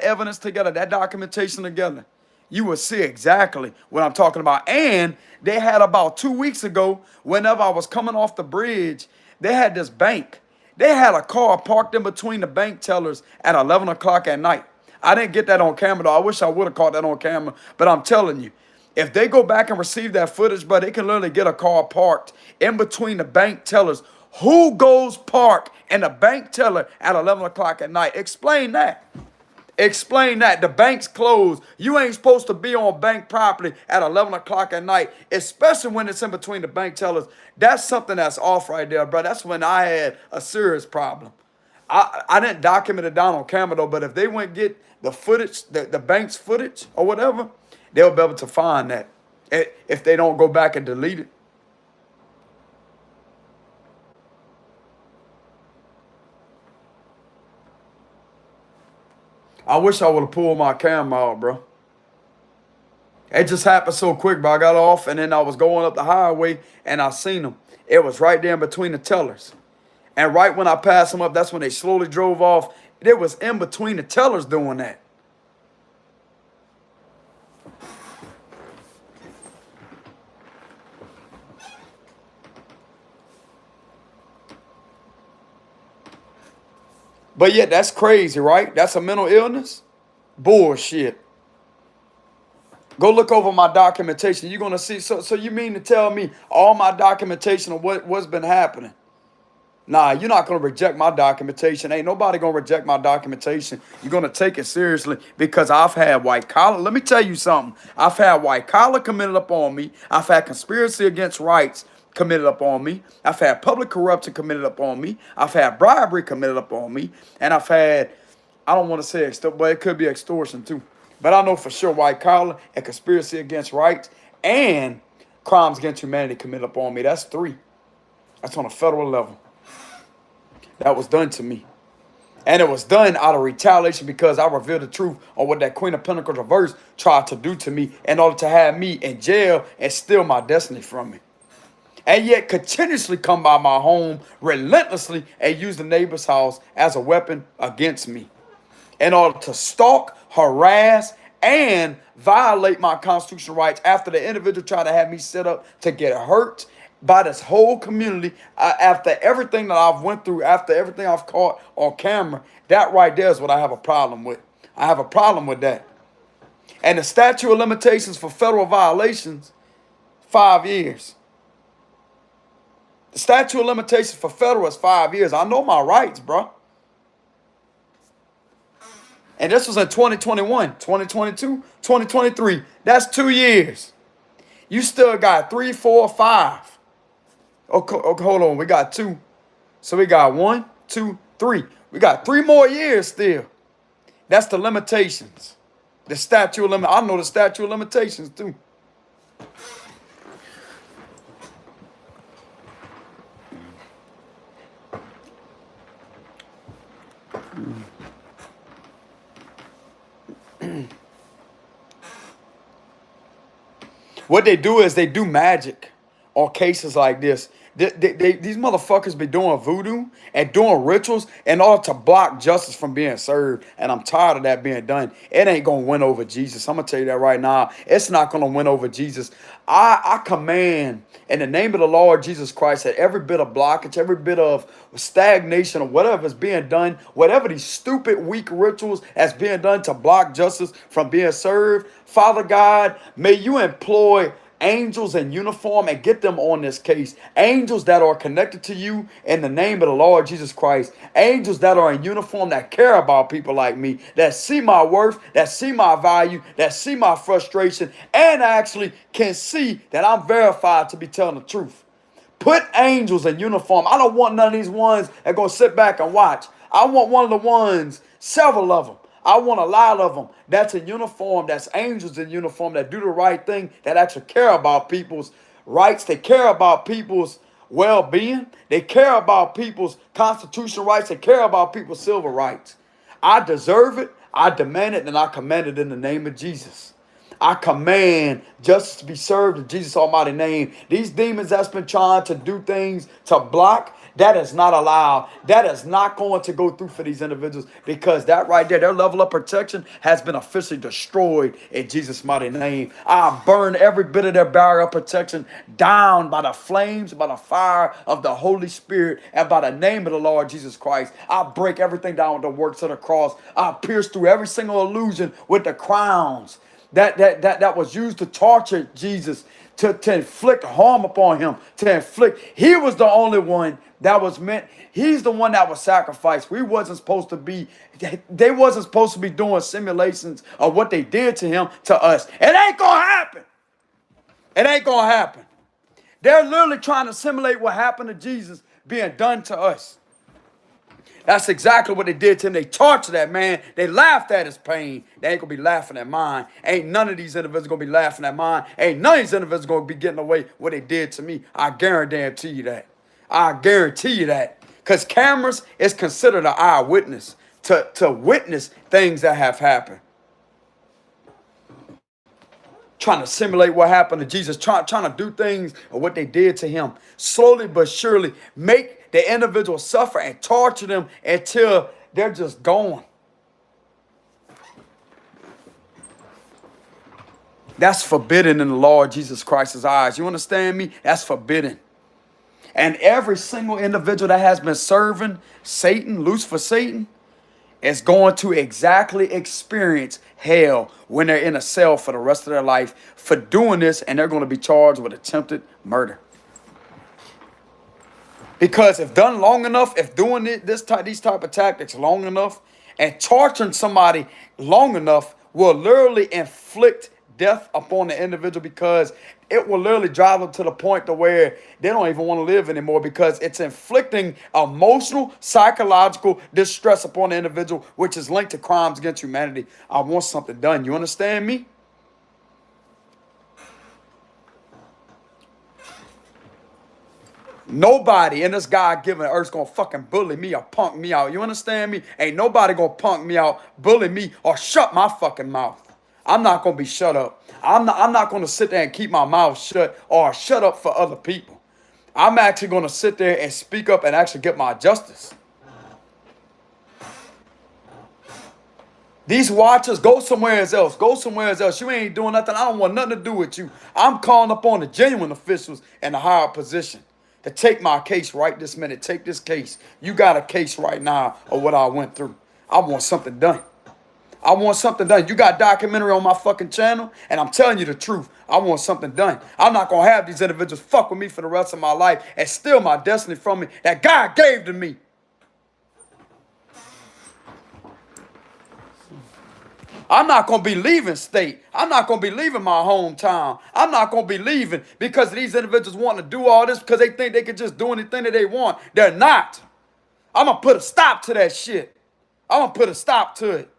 evidence together, that documentation together, you will see exactly what I'm talking about. And they had about 2 weeks ago, whenever I was coming off the bridge, they had this bank. They had a car parked in between the bank tellers at 11 o'clock at night. I didn't get that on camera, though. I wish I would have caught that on camera. But I'm telling you, if they go back and receive that footage, bro, they can literally get a car parked in between the bank tellers. Who goes park in the bank teller at 11 o'clock at night? Explain that. Explain that. The bank's closed. You ain't supposed to be on bank property at 11 o'clock at night, especially when it's in between the bank tellers. That's something that's off right there, bro. That's when I had a serious problem. I didn't document it down on camera, though, but if they went get the footage, the bank's footage or whatever, they'll be able to find that if they don't go back and delete it. I wish I would have pulled my camera out, bro. It just happened so quick, bro. I got off and then I was going up the highway and I seen them. It was right there in between the tellers. And right when I passed them up, that's when they slowly drove off. It was in between the tellers doing that. But yet that's crazy, right? That's a mental illness? Bullshit. Go look over my documentation. You're gonna see. So you mean to tell me all my documentation of what's been happening? Nah, you're not gonna reject my documentation. Ain't nobody gonna reject my documentation. You're gonna take it seriously because I've had white collar. Let me tell you something. I've had white collar committed up on me. I've had conspiracy against rights committed up on me. I've had public corruption committed up on me. I've had bribery committed up on me, and I've had, I don't want to say but it could be extortion too. But I know for sure white collar and conspiracy against rights and crimes against humanity committed up on me. That's 3. That's on a federal level. That was done to me. And it was done out of retaliation because I revealed the truth on what that Queen of Pentacles reverse tried to do to me in order to have me in jail and steal my destiny from me. And yet continuously come by my home relentlessly and use the neighbor's house as a weapon against me in order to stalk, harass, and violate my constitutional rights after the individual tried to have me set up to get hurt by this whole community. After everything that I've went through, after everything I've caught on camera, that right there is what I have a problem with. I have a problem with that. And the statute of limitations for federal violations, 5 years. The statute of limitations for federal is 5 years. I know my rights, bro. And this was in 2021, 2022, 2023. That's 2 years. You still got 3, 4, 5. Okay, hold on. We got 2. So we got 1, 2, 3. We got 3 more years still. That's the limitations. The statute of limitations. I know the statute of limitations too. What they do is they do magic on cases like this. These motherfuckers be doing voodoo and doing rituals in order to block justice from being served. And I'm tired of that being done. It ain't going to win over Jesus. I'm going to tell you that right now. It's not going to win over Jesus. I command in the name of the Lord Jesus Christ that every bit of blockage, every bit of stagnation or whatever is being done, whatever these stupid, weak rituals that's being done to block justice from being served, Father God, may you employ angels in uniform and get them on this case. Angels that are connected to you in the name of the Lord Jesus Christ. Angels that are in uniform that care about people like me, that see my worth, that see my value, that see my frustration, and actually can see that I'm verified to be telling the truth. Put angels in uniform. I don't want none of these ones that going to sit back and watch. I want one of the ones, several of them. I want a lot of them that's in uniform, that's angels in uniform, that do the right thing, that actually care about people's rights. They care about people's well-being. They care about people's constitutional rights. They care about people's civil rights. I deserve it. I demand it, and I command it in the name of Jesus. I command justice to be served in Jesus' almighty name. These demons that's been trying to do things to block, that is not allowed. That is not going to go through for these individuals, because that right there, their level of protection has been officially destroyed in Jesus' mighty name. I burn every bit of their barrier of protection down by the flames, by the fire of the Holy Spirit, and by the name of the Lord Jesus Christ. I break everything down with the works of the cross. I pierce through every single illusion with the crowns that was used to torture Jesus, to inflict harm upon him, to inflict. He was the only one that was meant. He's the one that was sacrificed. We wasn't supposed to be, they wasn't supposed to be doing simulations of what they did to him, to us. It ain't gonna happen. It ain't gonna happen. They're literally trying to simulate what happened to Jesus being done to us. That's exactly what they did to him. They tortured that man. They laughed at his pain. They ain't going to be laughing at mine. Ain't none of these individuals going to be laughing at mine. Ain't none of these individuals going to be getting away with what they did to me. I guarantee you that. I guarantee you that. Because cameras is considered an eyewitness to witness things that have happened. Trying to simulate what happened to Jesus. Trying to do things or what they did to him. Slowly but surely make the individual suffer and torture them until they're just gone. That's forbidden in the Lord Jesus Christ's eyes. You understand me? That's forbidden. And every single individual that has been serving Satan, Lucifer, Satan, is going to exactly experience hell when they're in a cell for the rest of their life for doing this, and they're going to be charged with attempted murder. Because if done long enough, if doing these type of tactics long enough, and torturing somebody long enough will literally inflict death upon the individual, because it will literally drive them to the point to where they don't even want to live anymore, because it's inflicting emotional, psychological distress upon the individual, which is linked to crimes against humanity. I want something done. You understand me? Nobody in this God-given earth gonna fucking bully me or punk me out. You understand me? Ain't nobody gonna punk me out, bully me, or shut my fucking mouth. I'm not gonna be shut up. I'm not gonna sit there and keep my mouth shut or shut up for other people. I'm actually gonna sit there and speak up and actually get my justice. These watchers, go somewhere else. Go somewhere else. You ain't doing nothing. I don't want nothing to do with you. I'm calling upon the genuine officials in the higher position to take my case right this minute. Take this case. You got a case right now of what I went through. I want something done. I want something done. You got documentary on my fucking channel, and I'm telling you the truth. I want something done. I'm not going to have these individuals fuck with me for the rest of my life and steal my destiny from me that God gave to me. I'm not going to be leaving state. I'm not going to be leaving my hometown. I'm not going to be leaving because these individuals want to do all this because they think they can just do anything that they want. They're not. I'm going to put a stop to that shit. I'm going to put a stop to it.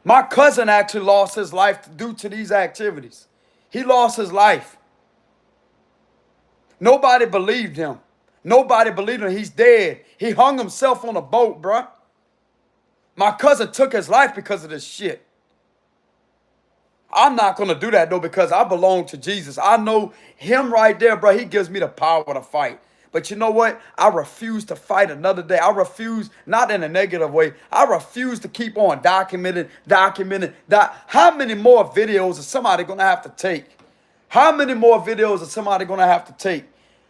My cousin actually lost his life due to these activities. He lost his life. Nobody believed him. Nobody believed him. He's dead. He hung himself on a boat, bruh. My cousin took his life because of this shit. I'm not going to do that, though, because I belong to Jesus. I know him right there, bruh. He gives me the power to fight. But you know what? I refuse to fight another day. I refuse, not in a negative way. I refuse to keep on documenting. How many more videos is somebody going to have to take? How many more videos is somebody going to have to take?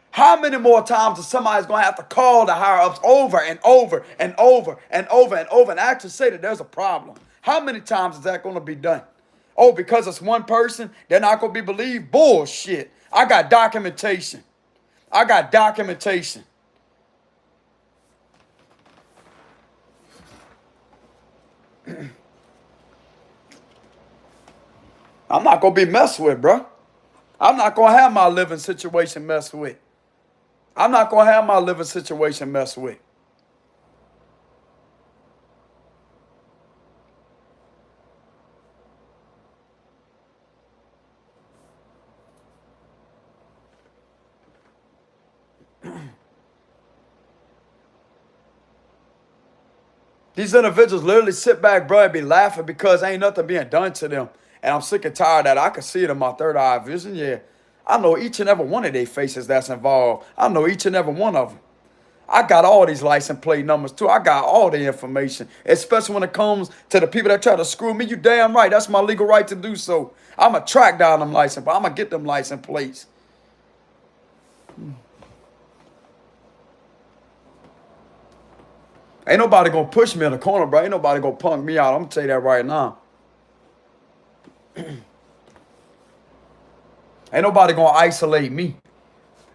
How many more times is somebody's going to have to call the higher ups over and over and over and over and over and actually say that there's a problem? How many times is that going to be done? Oh, because it's one person, they're not going to be believed? Bullshit. I got documentation. I got documentation. I'm not going to be messed with, bro. I'm not going to have my living situation messed with. I'm not going to have my living situation messed with. These individuals literally sit back, bro, and be laughing because ain't nothing being done to them. And I'm sick and tired of that. I can see it in my third eye vision, yeah. I know each and every one of their faces that's involved. I know each and every one of them. I got all these license plate numbers too. I got all the information, especially when it comes to the people that try to screw me. You damn right. That's my legal right to do so. I'm going to track down them license, but I'm going to get them license plates. Ain't nobody going to push me in the corner, bro. Ain't nobody going to punk me out. I'm going to tell you that right now. Ain't nobody going to isolate me.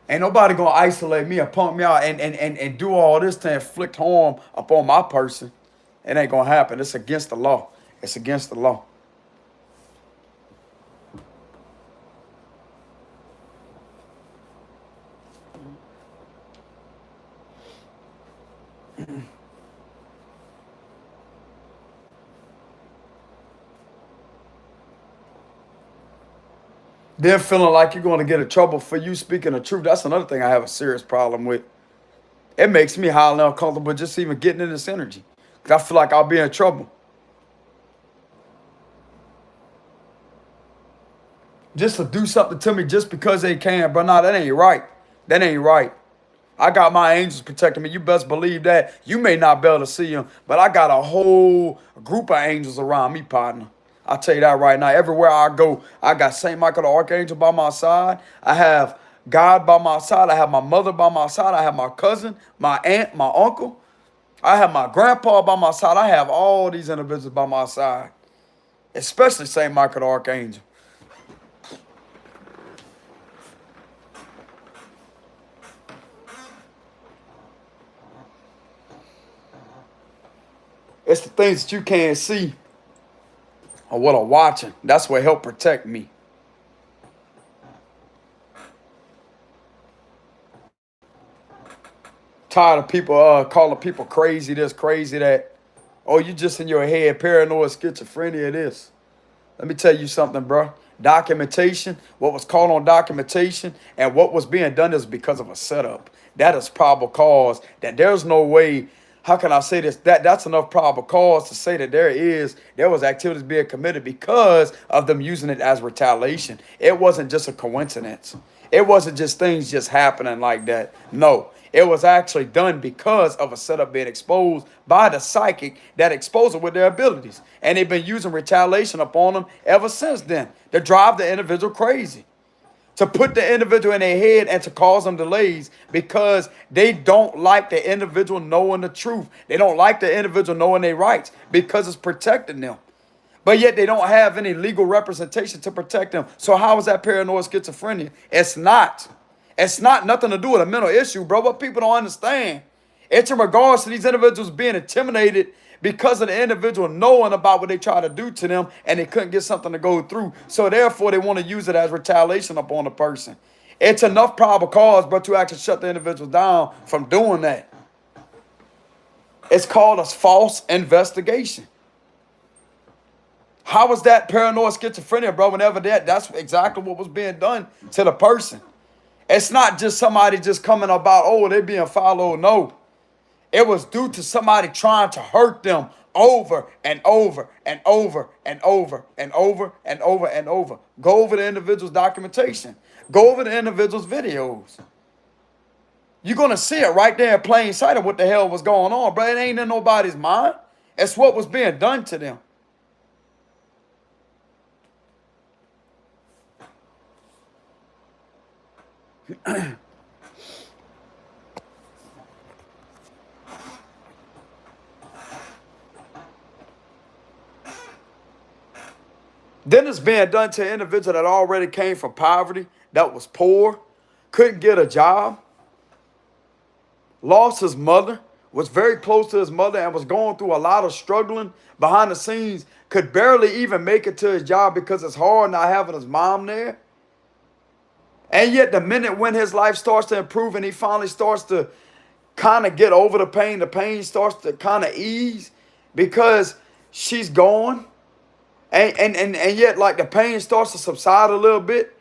Ain't nobody going to isolate me or punk me out and do all this to inflict harm upon my person. It ain't going to happen. It's against the law. It's against the law. Then feeling like you're going to get in trouble for you speaking the truth. That's another thing I have a serious problem with. It makes me highly uncomfortable just even getting in this energy. Because I feel like I'll be in trouble. Just to do something to me just because they can, bro. Nah, that ain't right. That ain't right. I got my angels protecting me. You best believe that. You may not be able to see them, but I got a whole group of angels around me, partner. I'll tell you that right now. Everywhere I go, I got St. Michael the Archangel by my side. I have God by my side. I have my mother by my side. I have my cousin, my aunt, my uncle. I have my grandpa by my side. I have all these individuals by my side, especially St. Michael the Archangel. It's the things that you can't see or what I'm watching. That's what help protect me. Tired of people calling people crazy this, crazy that. Oh, you just in your head, paranoid, schizophrenia, this. Let me tell you something, bro. Documentation, what was called on documentation and what was being done is because of a setup. That is probable cause that there's no way. How can I say this? That's enough probable cause to say that there was activities being committed because of them using it as retaliation. It wasn't just a coincidence. It wasn't just things just happening like that. No, it was actually done because of a setup being exposed by the psychic that exposed it with their abilities. And they've been using retaliation upon them ever since then to drive the individual crazy, to put the individual in their head and to cause them delays because they don't like the individual knowing the truth. They don't like the individual knowing their rights because it's protecting them. But yet they don't have any legal representation to protect them. So how is that paranoid schizophrenia? It's not. It's not nothing to do with a mental issue, bro. What people don't understand, it's in regards to these individuals being intimidated because of the individual knowing about what they try to do to them and they couldn't get something to go through. So therefore, they want to use it as retaliation upon the person. It's enough probable cause, but to actually shut the individual down from doing that. It's called a false investigation. How was that paranoid schizophrenia, bro? Whenever that's exactly what was being done to the person. It's not just somebody just coming about, oh, they being followed. No. It was due to somebody trying to hurt them over and over and over and over and over and over and over. Go over the individual's documentation. Go over the individual's videos. You're going to see it right there in plain sight of what the hell was going on, bro. It ain't in nobody's mind. It's what was being done to them. Then it's being done to an individual that already came from poverty, that was poor, couldn't get a job, lost his mother, was very close to his mother and was going through a lot of struggling behind the scenes, could barely even make it to his job because it's hard not having his mom there. And yet the minute when his life starts to improve and he finally starts to kind of get over the pain starts to kind of ease because she's gone. And yet, like, the pain starts to subside a little bit.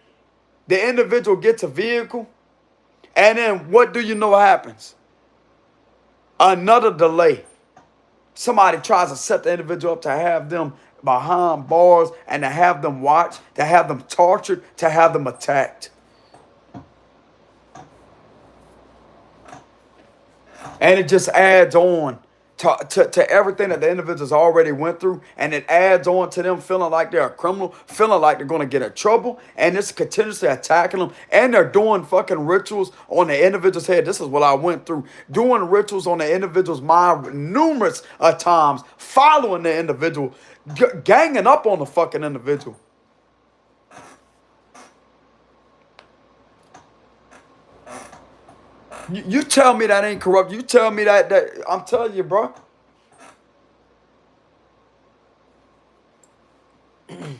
The individual gets a vehicle. And then what do you know happens? Another delay. Somebody tries to set the individual up to have them behind bars and to have them watched, to have them tortured, to have them attacked. And it just adds on to everything that the individuals already went through, and it adds on to them feeling like they're a criminal, feeling like they're going to get in trouble, and it's continuously attacking them, and they're doing fucking rituals on the individual's head. This is what I went through, doing rituals on the individual's mind numerous times, following the individual, ganging up on the fucking individual. You tell me that ain't corrupt. You tell me that I'm telling you, bro. I'm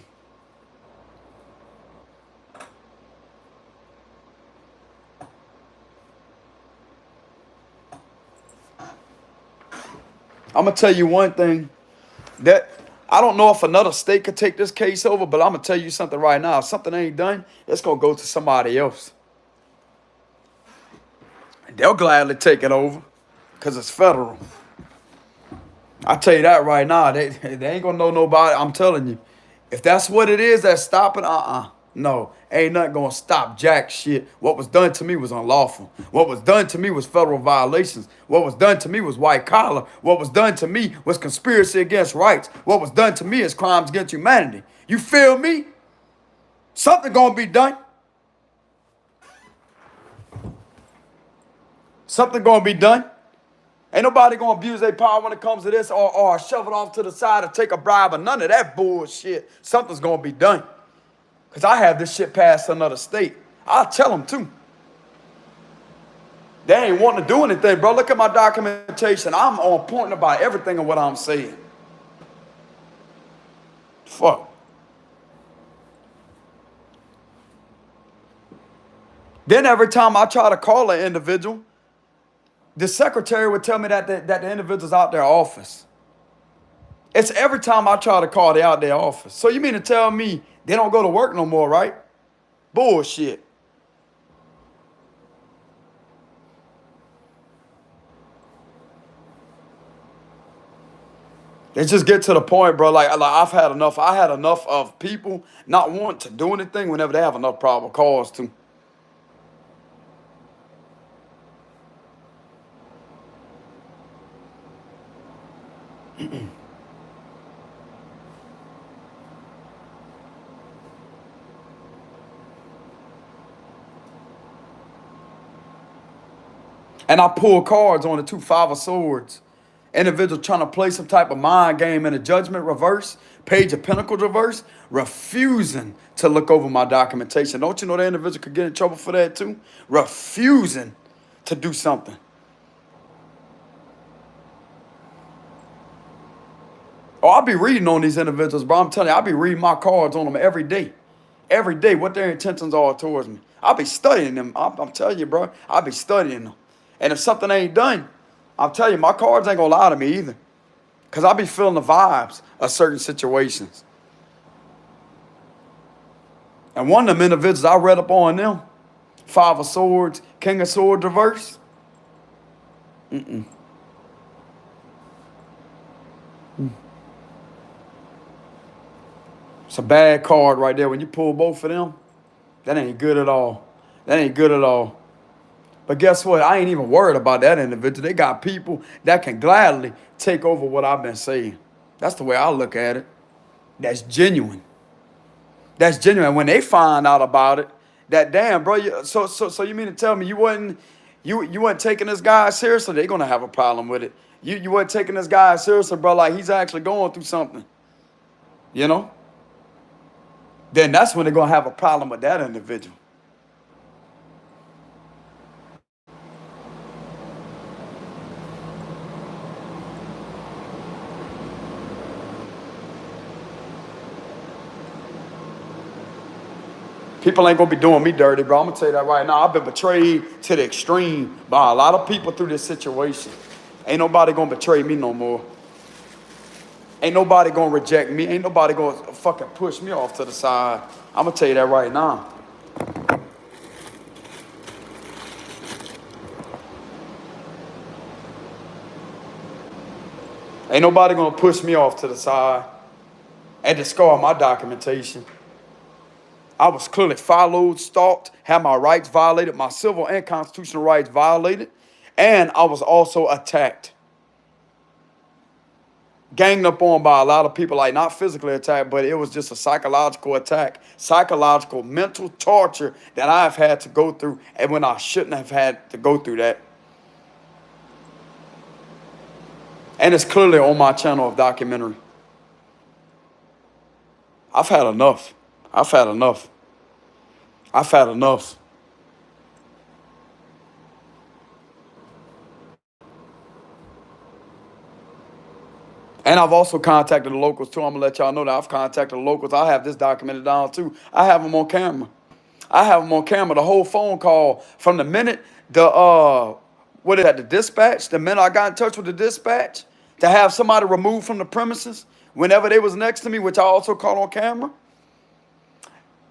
gonna tell you one thing, that I don't know if another state could take this case over, but I'm gonna tell you something right now. If something ain't done, it's gonna go to somebody else. They'll gladly take it over because it's federal. I tell you that right now. They ain't gonna know nobody. I'm telling you. If that's what it is that's stopping, no, ain't nothing gonna stop jack shit. What was done to me was unlawful. What was done to me was federal violations. What was done to me was white collar. What was done to me was conspiracy against rights. What was done to me is crimes against humanity. You feel me? Something gonna be done. Something gonna be done. Ain't nobody gonna abuse their power when it comes to this or shove it off to the side or take a bribe or none of that bullshit. Something's gonna be done. Because I have this shit passed another state. I'll tell them too. They ain't wanting to do anything, bro. Look at my documentation. I'm on point about everything of what I'm saying. Fuck. Then every time I try to call an individual, the secretary would tell me that the individual's out their office. It's every time I try to call, they out their office. So you mean to tell me they don't go to work no more, right? Bullshit. It just get to the point, bro. Like I've had enough. I had enough of people not wanting to do anything whenever they have enough probable cause to. And I pull cards on the 2 5 of swords. Individual trying to play some type of mind game in a judgment reverse, page of pentacles reverse, refusing to look over my documentation. Don't you know the individual could get in trouble for that too? Refusing to do something. Oh, I'll be reading on these individuals, bro. I'm telling you, I'll be reading my cards on them every day. Every day, what their intentions are towards me. I'll be studying them. I'm telling you, bro. I'll be studying them. And if something ain't done, I'm telling you, my cards ain't gonna lie to me either. Because I'll be feeling the vibes of certain situations. And one of them individuals, I read up on them. 5 of Swords, King of Swords reverse. It's a bad card right there. When you pull both of them, that ain't good at all. That ain't good at all. But guess what? I ain't even worried about that individual. They got people that can gladly take over what I've been saying. That's the way I look at it. That's genuine. That's genuine. When they find out about it, that damn, bro. So you mean to tell me you wasn't taking this guy seriously? They're gonna have a problem with it. You wasn't taking this guy seriously, bro. Like he's actually going through something. You know? Then that's when they're gonna have a problem with that individual. People ain't gonna be doing me dirty, bro. I'm gonna tell you that right now. I've been betrayed to the extreme by a lot of people through this situation. Ain't nobody gonna betray me no more. Ain't nobody gonna reject me. Ain't nobody gonna fucking push me off to the side. I'm gonna tell you that right now. Ain't nobody gonna push me off to the side and discard my documentation. I was clearly followed, stalked, had my rights violated, my civil and constitutional rights violated, and I was also attacked. Ganged up on by a lot of people, like not physically attacked, but it was just a psychological attack, psychological, mental torture that I've had to go through, and when I shouldn't have had to go through that. And it's clearly on my channel of documentary. I've had enough. I've had enough. I've had enough. And I've also contacted the locals too. I'm gonna let y'all know that I've contacted the locals. I have this documented down too. I have them on camera. I have them on camera. The whole phone call from the minute the dispatch. The minute I got in touch with the dispatch to have somebody removed from the premises whenever they was next to me, which I also caught on camera.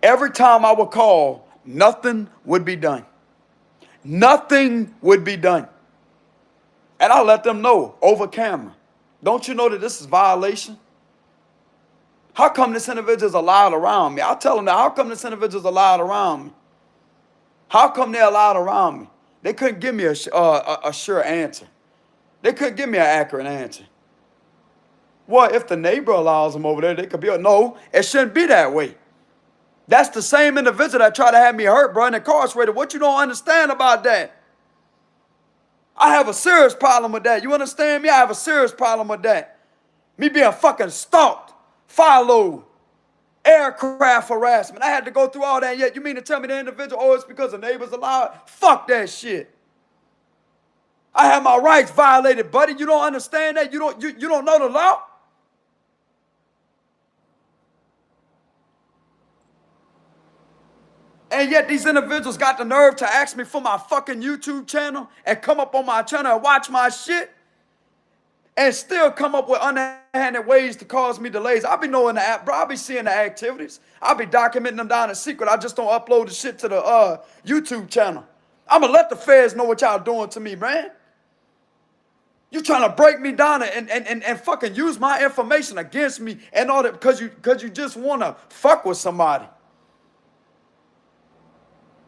Every time I would call, nothing would be done. Nothing would be done. And I let them know over camera. Don't you know that this is violation? How come this individual is allowed around me? I'll tell them that. How come this individual is allowed around me? How come they're allowed around me? They couldn't give me a sure answer. They couldn't give me an accurate answer. Well, if the neighbor allows them over there, they could be. No, it shouldn't be that way. That's the same individual that tried to have me hurt, bro, and incarcerated. What you don't understand about that? I have a serious problem with that. You understand me? I have a serious problem with that. Me being fucking stalked, followed, aircraft harassment. I had to go through all that. Yet you mean to tell me the individual, oh, it's because the neighbors allowed? Fuck that shit. I have my rights violated, buddy. You don't understand that? You don't know the law? And yet these individuals got the nerve to ask me for my fucking YouTube channel and come up on my channel and watch my shit and still come up with underhanded ways to cause me delays. I be knowing the app, bro. I be seeing the activities. I be documenting them down in secret. I just don't upload the shit to the YouTube channel. I'ma let the feds know what y'all doing to me, man. You trying to break me down and fucking use my information against me and all that because you just wanna fuck with somebody.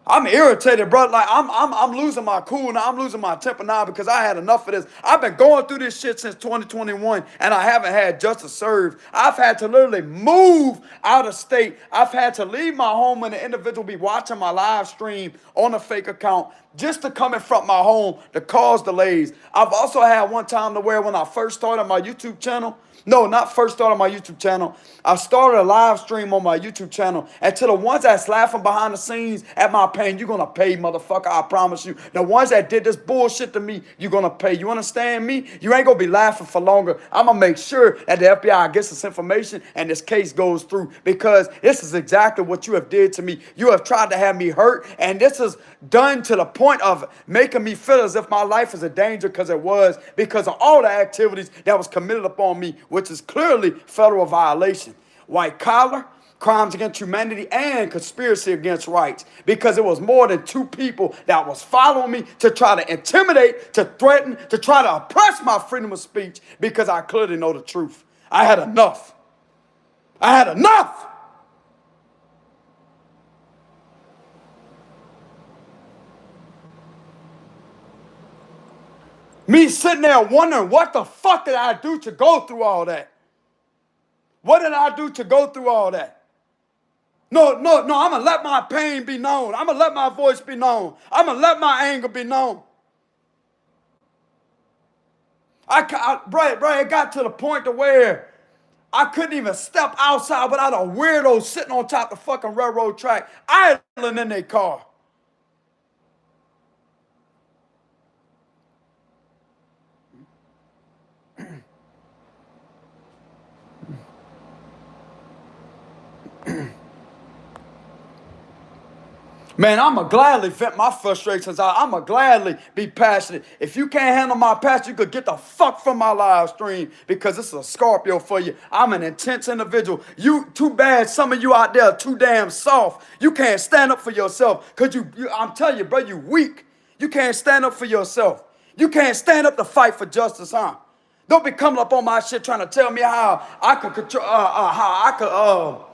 I'm irritated, bro. Like I'm losing my cool now. I'm losing my temper now because I had enough of this. I've been going through this shit since 2021 and I haven't had justice served. I've had to literally move out of state. I've had to leave my home and the individual be watching my live stream on a fake account just to come in front my home to cause delays. I've also had one time to where when I first started my YouTube channel, no, not first started my YouTube channel. I started a live stream on my YouTube channel. And to the ones that's laughing behind the scenes at my pain, you're going to pay, motherfucker. I promise you. The ones that did this bullshit to me, you're going to pay. You understand me? You ain't going to be laughing for longer. I'm going to make sure that the FBI gets this information and this case goes through because this is exactly what you have did to me. You have tried to have me hurt. And this is done to the point of making me feel as if my life is a danger because it was because of all the activities that was committed upon me, which is clearly federal violation. White collar, crimes against humanity, and conspiracy against rights. Because it was more than two people that was following me to try to intimidate, to threaten, to try to oppress my freedom of speech because I clearly know the truth. I had enough. I had enough. Me sitting there wondering what the fuck did I do to go through all that? What did I do to go through all that? No, I'm going to let my pain be known. I'm going to let my voice be known. I'm going to let my anger be known. Bro, it got to the point to where I couldn't even step outside without a weirdo sitting on top of the fucking railroad track, idling in their car. Man, I'ma gladly vent my frustrations out. I'ma gladly be passionate. If you can't handle my passion, you could get the fuck from my live stream because it's a Scorpio for you. I'm an intense individual. You, too bad some of you out there are too damn soft. You can't stand up for yourself because I'm telling you, bro, you weak. You can't stand up for yourself. You can't stand up to fight for justice, huh? Don't be coming up on my shit trying to tell me how I could control,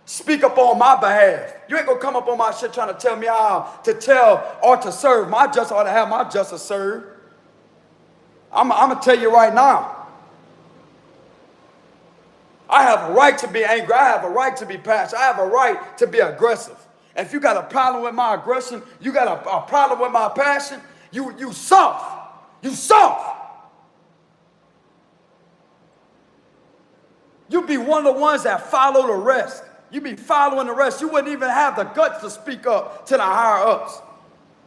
speak up on my behalf. You ain't gonna come up on my shit trying to tell me how to tell or to serve my justice or to have my justice served. I'm gonna tell you right now. I have a right to be angry. I have a right to be passionate. I have a right to be aggressive. If you got a problem with my aggression, you got a problem with my passion, you soft. You soft. You be one of the ones that follow the rest. You be following the rest. You wouldn't even have the guts to speak up to the higher ups.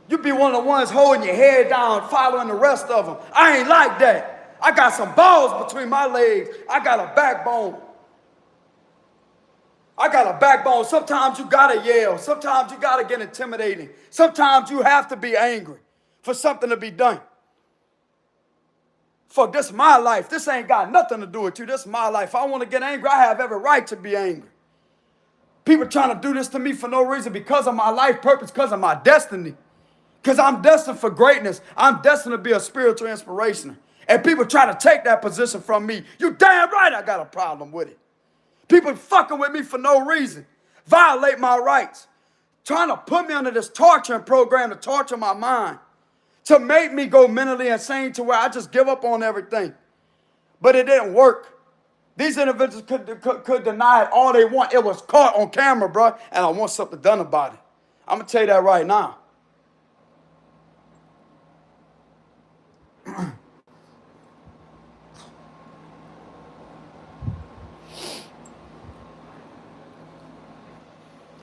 You be one of the ones holding your head down, following the rest of them. I ain't like that. I got some balls between my legs. I got a backbone. I got a backbone. Sometimes you gotta yell. Sometimes you gotta get intimidating. Sometimes you have to be angry for something to be done. Fuck, this is my life. This ain't got nothing to do with you. This is my life. If I want to get angry, I have every right to be angry. People trying to do this to me for no reason because of my life purpose, because of my destiny. Because I'm destined for greatness. I'm destined to be a spiritual inspiration. And people try to take that position from me. You damn right I got a problem with it. People fucking with me for no reason. Violate my rights. Trying to put me under this torturing program to torture my mind. To make me go mentally insane to where I just give up on everything. But it didn't work. These individuals could deny it all they want. It was caught on camera, bro, and I want something done about it. I'm going to tell you that right now.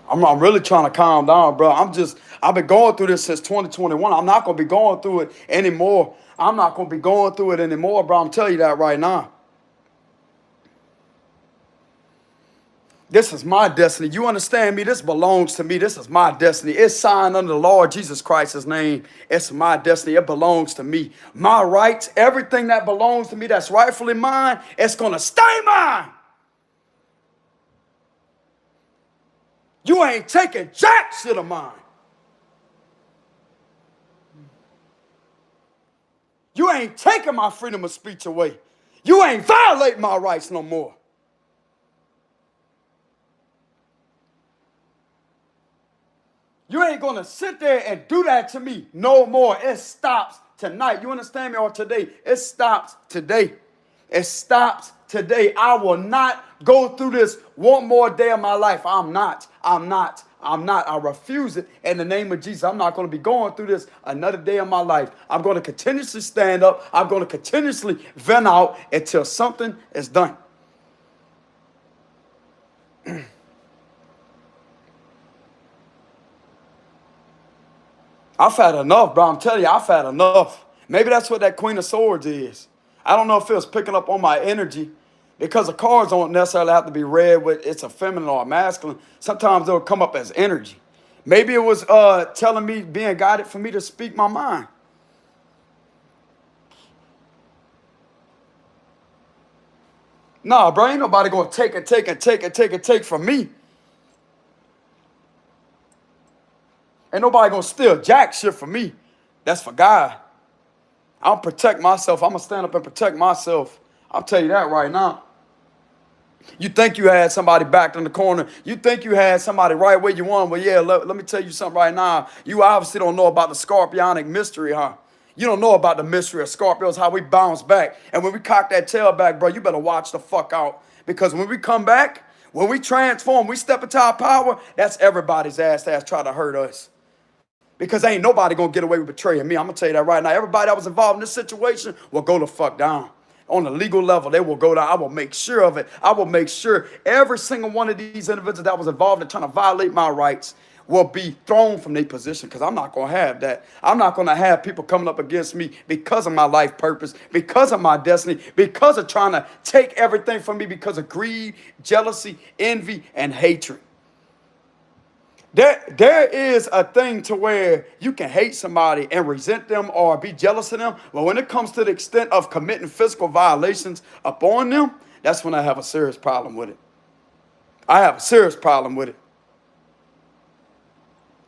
I'm really trying to calm down, bro. I've been going through this since 2021. I'm not gonna be going through it anymore. I'm not gonna be going through it anymore, bro. I'm telling you that right now. This is my destiny. You understand me? This belongs to me. This is my destiny. It's signed under the Lord Jesus Christ's name. It's my destiny. It belongs to me. My rights, everything that belongs to me that's rightfully mine, it's going to stay mine. You ain't taking jack shit of mine. You ain't taking my freedom of speech away. You ain't violating my rights no more. You ain't gonna sit there and do that to me no more. It stops tonight. You understand me? Or today. It stops today. It stops today. I will not go through this one more day of my life. I'm not. I refuse it in the name of Jesus. I'm not going to be going through this another day of my life. I'm going to continuously stand up. I'm going to continuously vent out until something is done. I've had enough, bro. I'm telling you, I've had enough. Maybe that's what that Queen of Swords is. I don't know if it was picking up on my energy because the cards don't necessarily have to be read with it's a feminine or a masculine. Sometimes they'll come up as energy. Maybe it was telling me, being guided for me to speak my mind. Nah, bro, ain't nobody gonna take from me. Ain't nobody gonna steal jack shit from me. That's for God. I'll protect myself. I'm gonna stand up and protect myself. I'll tell you that right now. You think you had somebody backed in the corner. You think you had somebody right where you want. Well, yeah, let me tell you something right now. You obviously don't know about the scorpionic mystery, huh? You don't know about the mystery of Scorpios, how we bounce back. And when we cock that tail back, bro, you better watch the fuck out. Because when we come back, when we transform, we step into our power, that's everybody's ass that's trying to hurt us. Because ain't nobody gonna get away with betraying me. I'm gonna tell you that right now. Everybody that was involved in this situation will go the fuck down. On the legal level, they will go down. I will make sure of it. I will make sure every single one of these individuals that was involved in trying to violate my rights will be thrown from their position, because I'm not going to have that. I'm not going to have people coming up against me because of my life purpose, because of my destiny, because of trying to take everything from me because of greed, jealousy, envy, and hatred. There is a thing to where you can hate somebody and resent them or be jealous of them. But when it comes to the extent of committing physical violations upon them, that's when I have a serious problem with it. I have a serious problem with it.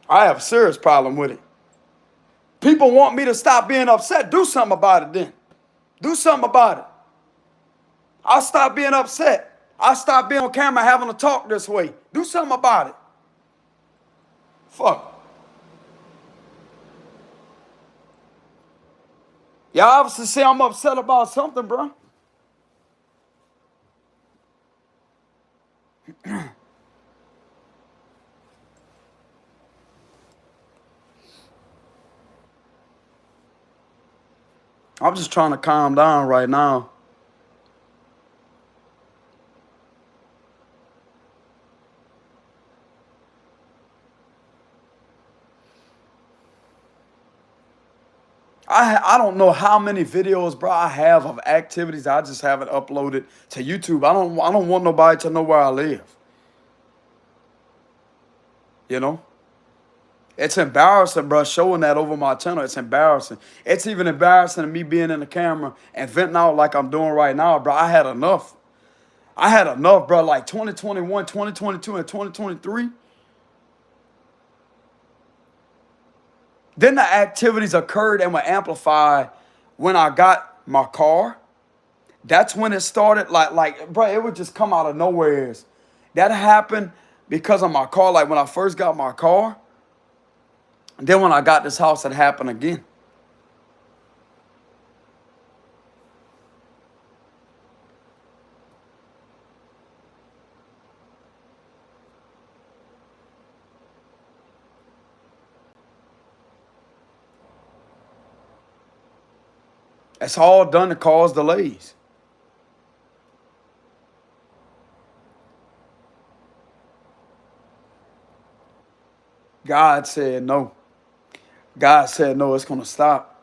I have a serious problem with it. People want me to stop being upset. Do something about it then. Do something about it. I'll stop being upset. I'll stop being on camera having a talk this way. Do something about it. Fuck. Y'all obviously say I'm upset about something, bro. I'm just trying to calm down right now. I don't know how many videos, bro, I have of activities I just haven't uploaded to YouTube. I don't want nobody to know where I live. You know? It's embarrassing, bro, showing that over my channel. It's embarrassing. It's even embarrassing to me being in the camera and venting out like I'm doing right now, bro. I had enough. I had enough, bro. Like 2021, 2022, and 2023. Then the activities occurred and were amplified when I got my car. That's when it started. Like, bro, it would just come out of nowhere. That happened because of my car. Like when I first got my car. Then when I got this house, it happened again. It's all done to cause delays. God said no. God said no, it's going to stop.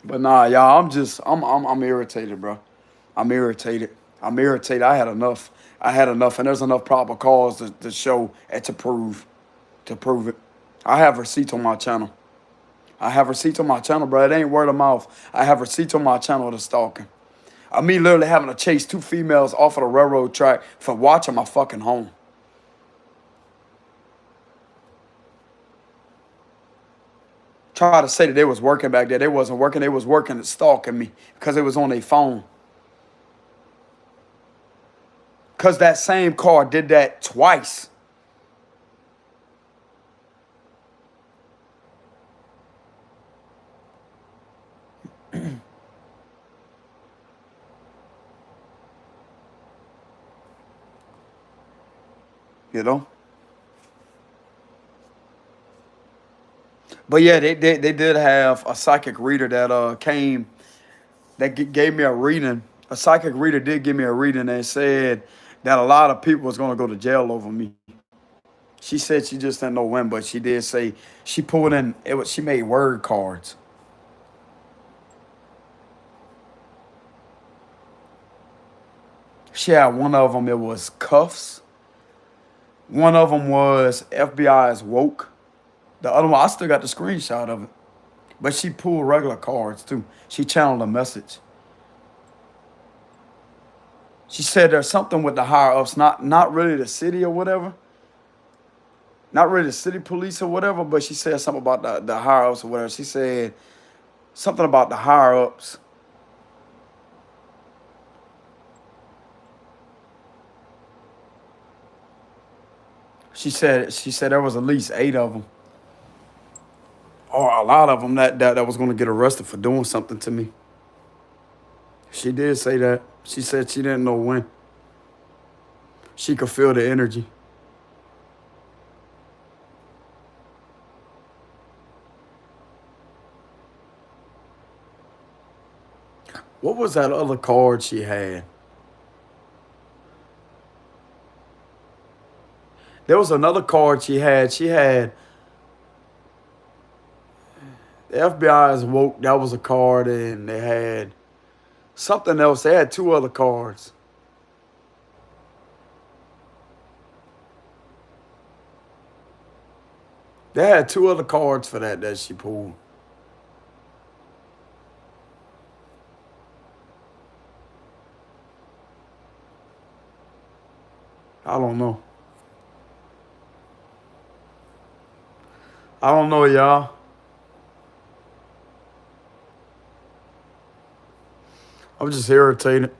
But nah, y'all, I'm irritated, bro. I'm irritated. I'm irritated. I had enough. I had enough, and there's enough proper cause to show and to prove it. I have receipts on my channel. I have receipts on my channel, bro. It ain't word of mouth. I have receipts on my channel of the stalking. I me literally having to chase two females off of the railroad track for watching my fucking home. Try to say that they was working back there. They wasn't working. They was working and stalking me because it was on their phone. Because that same car did that twice. You know? But yeah, they did have a psychic reader that came that gave me a reading. A psychic reader did give me a reading and said that a lot of people was gonna go to jail over me. She said she just didn't know when, but she did say she pulled in it was she made word cards. She had one of them, it was cuffs. One of them was FBI is woke. The other one, I still got the screenshot of it. But she pulled regular cards too. She channeled a message. She said there's something with the higher ups, not really the city or whatever. Not really the city police or whatever, but she said something about the higher ups or whatever. She said something about the higher ups. She said there was at least 8 of them. Or a lot of them that was gonna get arrested for doing something to me. She did say that. She said she didn't know when. She could feel the energy. What was that other card she had? There was another card she had. She had the FBI is woke. That was a card, and they had something else. They had 2 other cards. They had 2 other cards for that she pulled. I don't know. I don't know, y'all. I'm just irritated.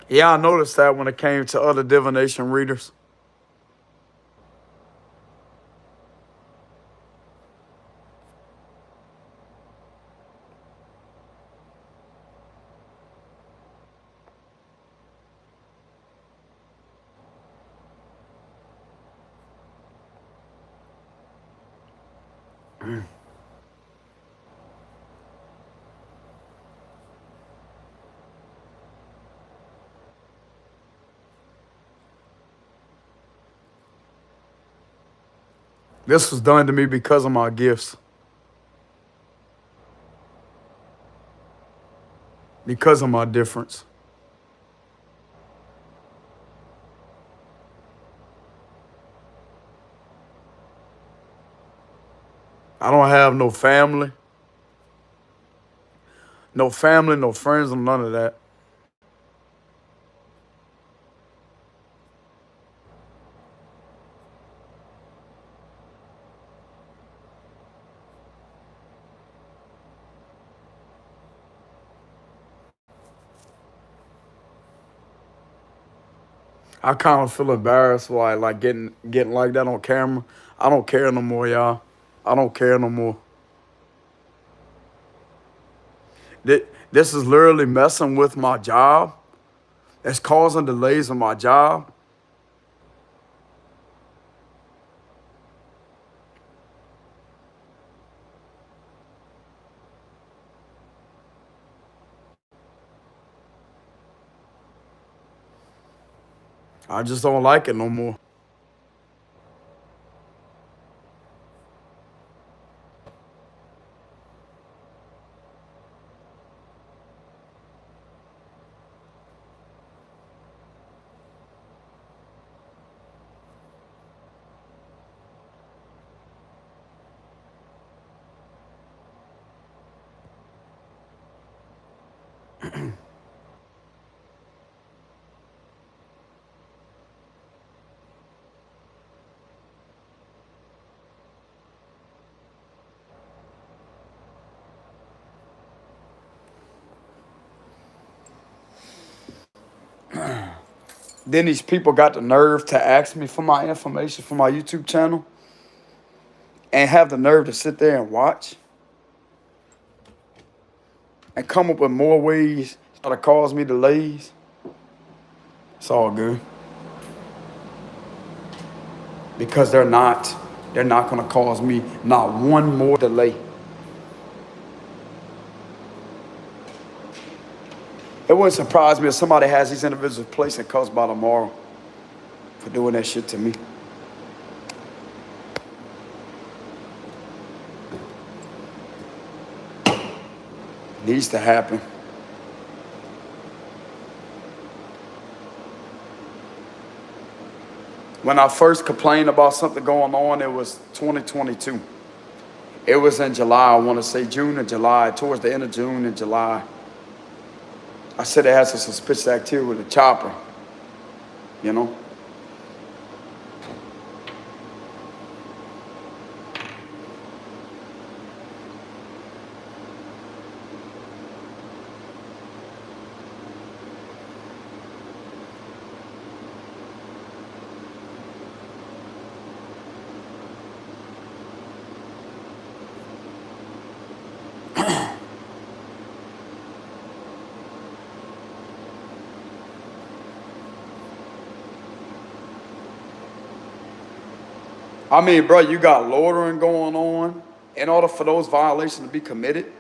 Yeah, I noticed that when it came to other divination readers. This was done to me because of my gifts, because of my difference. I don't have no family, no friends, or none of that. I kind of feel embarrassed why like getting like that on camera. I don't care no more, y'all. I don't care no more. This is literally messing with my job. It's causing delays in my job. I just don't like it no more. Then these people got the nerve to ask me for my information for my YouTube channel and have the nerve to sit there and watch and come up with more ways to cause me delays. It's all good. Because they're not going to cause me not one more delay. It wouldn't surprise me if somebody has these individuals placing cuffs by tomorrow for doing that shit to me. Needs to happen. When I first complained about something going on, it was 2022. It was in July, I want to say June or July, towards the end of June and July. I said it had some suspicious activity with a chopper, you know? I mean, bro, you got loitering going on in order for those violations to be committed.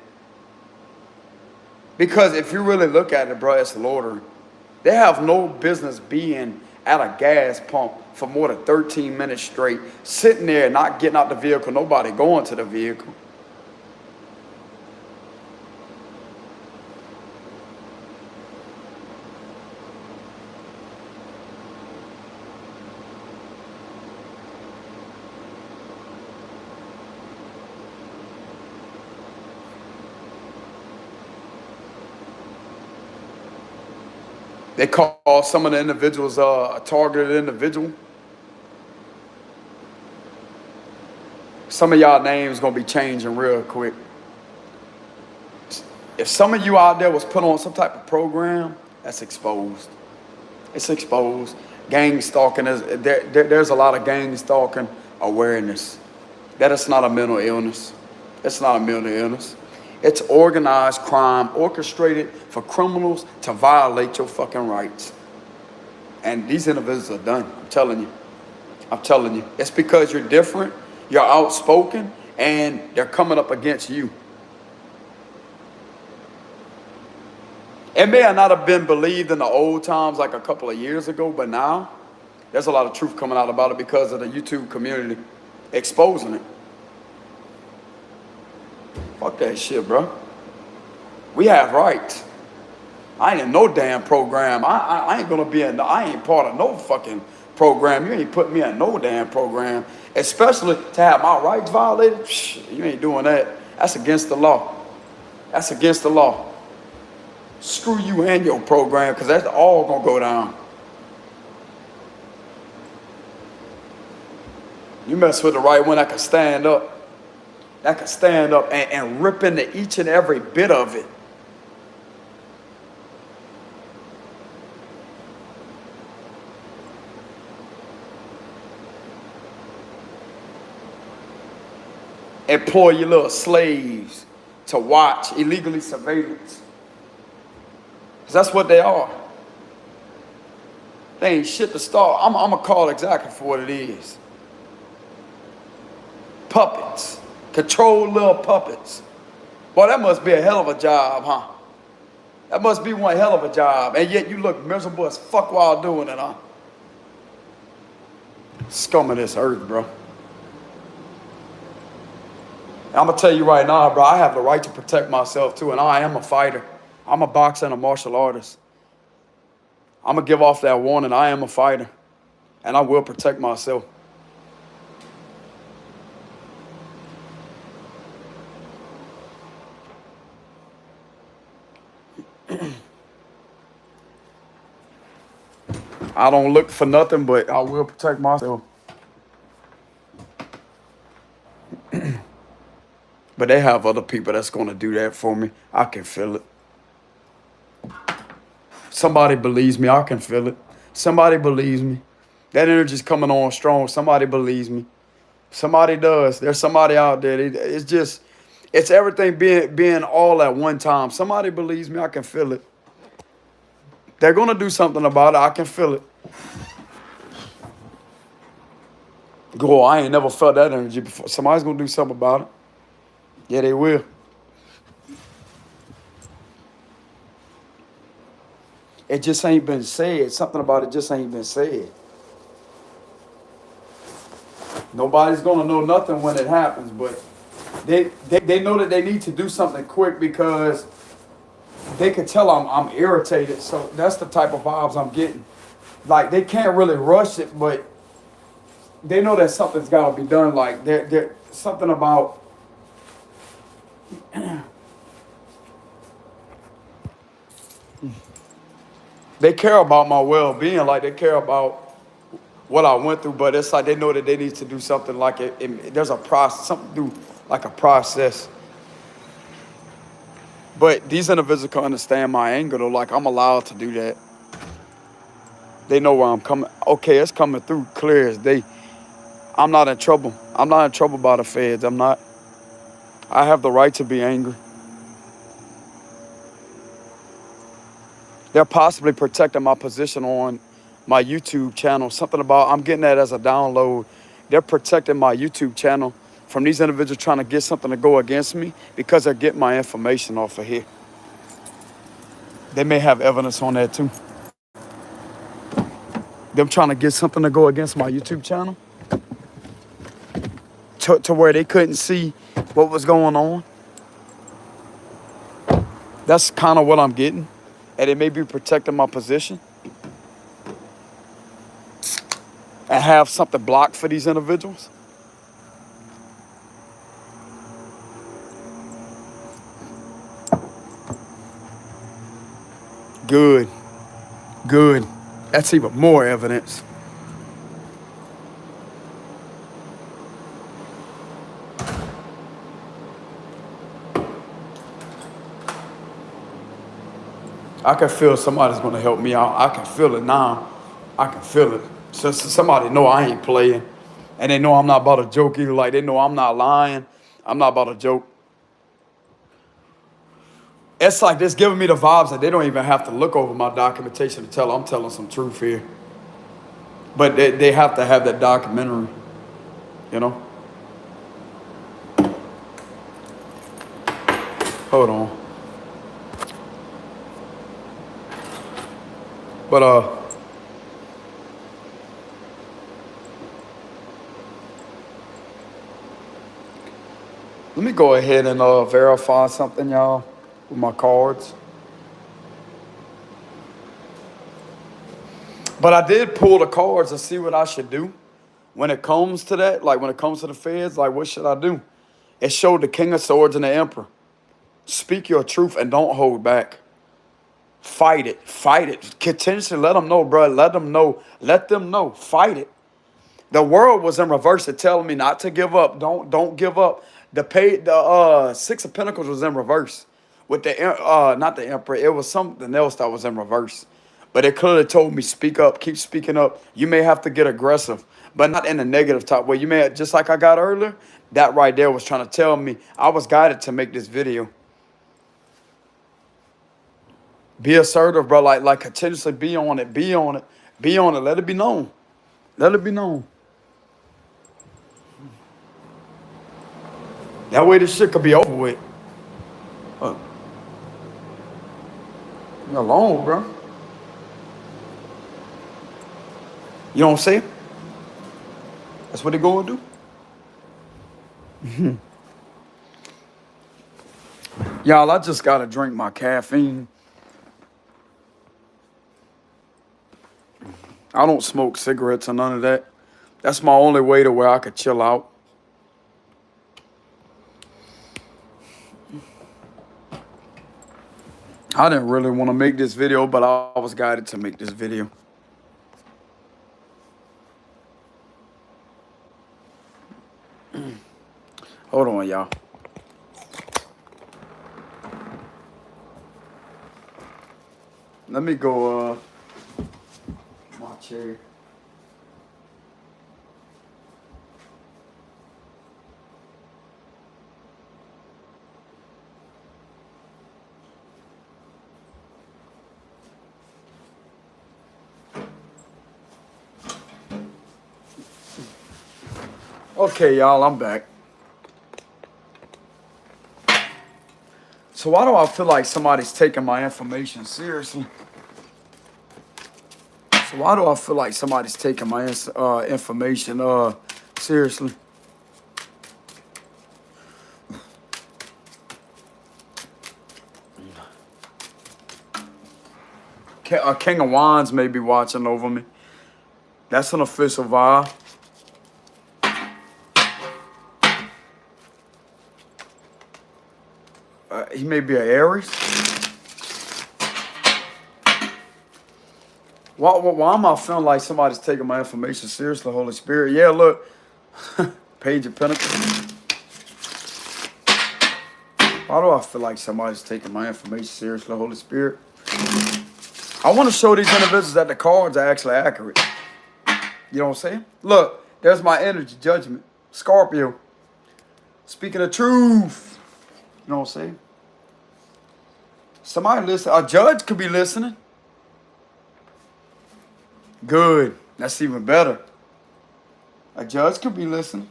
Because if you really look at it, bro, it's loitering. They have no business being at a gas pump for more than 13 minutes straight, sitting there, not getting out the vehicle, nobody going to the vehicle. They call some of the individuals a targeted individual. Some of y'all names gonna be changing real quick. If some of you out there was put on some type of program, that's exposed. It's exposed. Gang stalking, there's a lot of gang stalking awareness. That is not a mental illness. It's not a mental illness. It's organized crime orchestrated for criminals to violate your fucking rights. And these individuals are done. I'm telling you. I'm telling you. It's because you're different, you're outspoken, and they're coming up against you. It may not have been believed in the old times like a couple of years ago, but now there's a lot of truth coming out about it because of the YouTube community exposing it. Fuck that shit, bro. We have rights. I ain't in no damn program. I ain't gonna be in. I ain't part of no fucking program. You ain't put me in no damn program. Especially to have my rights violated. You ain't doing that. That's against the law. That's against the law. Screw you and your program, because that's all gonna go down. You mess with the right one that can stand up. That can stand up and rip into each and every bit of it. employ your little slaves to watch illegally surveillance. 'Cause that's what they are. They ain't shit to start. I'm going to call it exactly for what it is. Puppets. Controlled little puppets. Boy, that must be a hell of a job, huh? That must be one hell of a job. And yet you look miserable as fuck while doing it, huh? Scum of this earth, bro. And I'm going to tell you right now, bro, I have the right to protect myself too. And I am a fighter. I'm a boxer and a martial artist. I'm going to give off that warning. I am a fighter. And I will protect myself. I don't look for nothing, but I will protect myself. But they have other people that's going to do that for me. I can feel it. Somebody believes me. I can feel it. Somebody believes me. That energy's coming on strong. Somebody believes me. Somebody does. There's somebody out there. It's everything being all at one time. Somebody believes me. I can feel it. They're going to do something about it. I can feel it. Go, I ain't never felt that energy before. Somebody's going to do something about it. Yeah, they will. It just ain't been said. Something about it just ain't been said. Nobody's going to know nothing when it happens, but they know that they need to do something quick because they can tell I'm irritated. So that's the type of vibes I'm getting. Like, they can't really rush it, but they know that something's got to be done. Like, they're something about they care about my well-being. Like, they care about what I went through, but it's like they know that they need to do something. Like, there's a process, something to do, like a process. But these individuals can understand my anger, though. Like, I'm allowed to do that. They know where I'm coming. Okay, it's coming through clear as day. I'm not in trouble. I'm not in trouble by the feds. I'm not. I have the right to be angry. They're possibly protecting my position on my YouTube channel. Something about, I'm getting that as a download. They're protecting my YouTube channel from these individuals trying to get something to go against me because they're getting my information off of here. They may have evidence on that too. Them trying to get something to go against my YouTube channel to where they couldn't see what was going on. That's kind of what I'm getting. And it may be protecting my position and have something blocked for these individuals. Good. Good. That's even more evidence. I can feel somebody's going to help me out. I can feel it now. I can feel it. So somebody know I ain't playing. And they know I'm not about to joke either. Like, they know I'm not lying. I'm not about to joke. It's like this giving me the vibes that they don't even have to look over my documentation to tell I'm telling some truth here. But they have to have that documentary, you know? Hold on. But, let me go ahead and verify something, y'all, with my cards. But I did pull the cards to see what I should do when it comes to that. Like, when it comes to the feds, like, what should I do? It showed the King of Swords and the Emperor. Speak your truth and don't hold back. Fight it. Fight it. Continuously let them know, bro. Let them know. Let them know. Fight it. The world was in reverse. It telling me not to give up. Don't give up. The Six of Pentacles was in reverse. With the not the Emperor. It was something else that was in reverse. But it clearly told me, speak up, keep speaking up. You may have to get aggressive, but not in a negative type way. You may, just like I got earlier, that right there was trying to tell me I was guided to make this video. Be assertive, bro. Like continuously be on it, be on it, be on it. Let it be known. Let it be known. That way this shit could be over with. You're alone, bro. You know what I'm saying? That's what they going to do. Y'all, I just got to drink my caffeine. I don't smoke cigarettes or none of that. That's my only way to where I could chill out. I didn't really want to make this video, but I was guided to make this video. Hold on, y'all. Let me go, my chair. Okay, y'all, I'm back. So why do I feel like somebody's taking my information seriously? So why do I feel like somebody's taking my information seriously? King of Wands may be watching over me. That's an official vibe. He may be an Aries. Why am I feeling like somebody's taking my information seriously, Holy Spirit? Yeah, look. Page of Pentacles. Why do I feel like somebody's taking my information seriously, Holy Spirit? I want to show these individuals that the cards are actually accurate. You know what I'm saying? Look, there's my energy, judgment. Scorpio. Speaking the truth. You know what I'm saying? Somebody listen. A judge could be listening. Good. That's even better. A judge could be listening.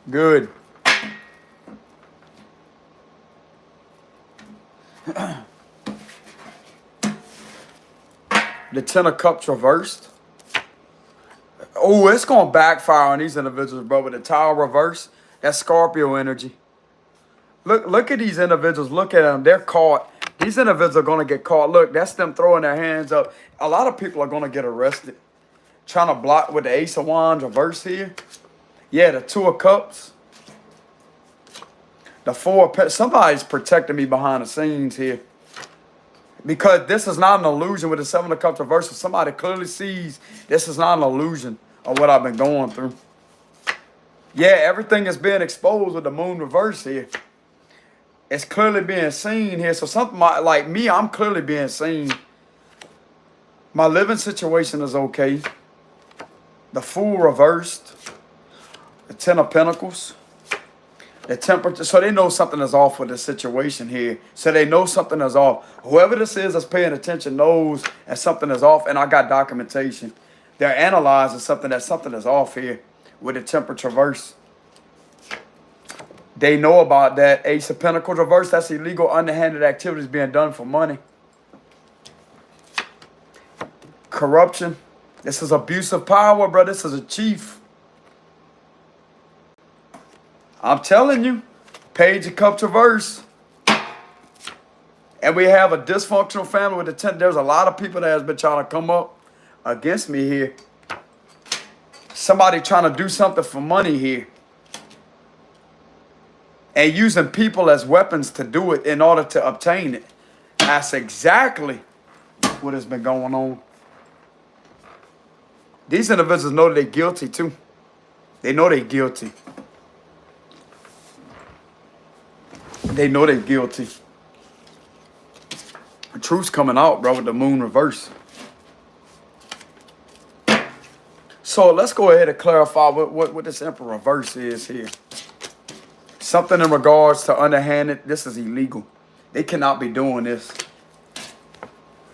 Good. The Ten of Cups reversed. Oh, it's going to backfire on these individuals, bro. With the Tower reverse, that's Scorpio energy. Look at these individuals. Look at them. They're caught. These individuals are going to get caught. Look, that's them throwing their hands up. A lot of people are going to get arrested. Trying to block with the Ace of Wands reverse here. Yeah, the Two of Cups. The Four of Pentacles. Somebody's protecting me behind the scenes here. Because this is not an illusion with the Seven of Cups reverse. Somebody clearly sees this is not an illusion of what I've been going through. Yeah, everything is being exposed with the Moon reverse here. It's clearly being seen here. So something like me, I'm clearly being seen. My living situation is okay. The Fool reversed. The Ten of Pentacles. The temperature. So they know something is off with the situation here. So they know something is off. Whoever this is that's paying attention knows that something is off. And I got documentation. They're analyzing something is off here with the temperature reverse. They know about that. Ace of Pentacles reverse. That's illegal, underhanded activities being done for money. Corruption. This is abuse of power, bro. This is a chief. I'm telling you. Page of Cups reverse. And we have a dysfunctional family with the 10. There's a lot of people that has been trying to come up against me here. Somebody trying to do something for money here. And using people as weapons to do it in order to obtain it. That's exactly what has been going on. These individuals know they're guilty too. They know they're guilty. They know they're guilty. truth's coming out, bro, with the moon reverse. So let's go ahead and clarify what this Emperor reverse is here. Something in regards to underhanded. This is illegal. They cannot be doing this.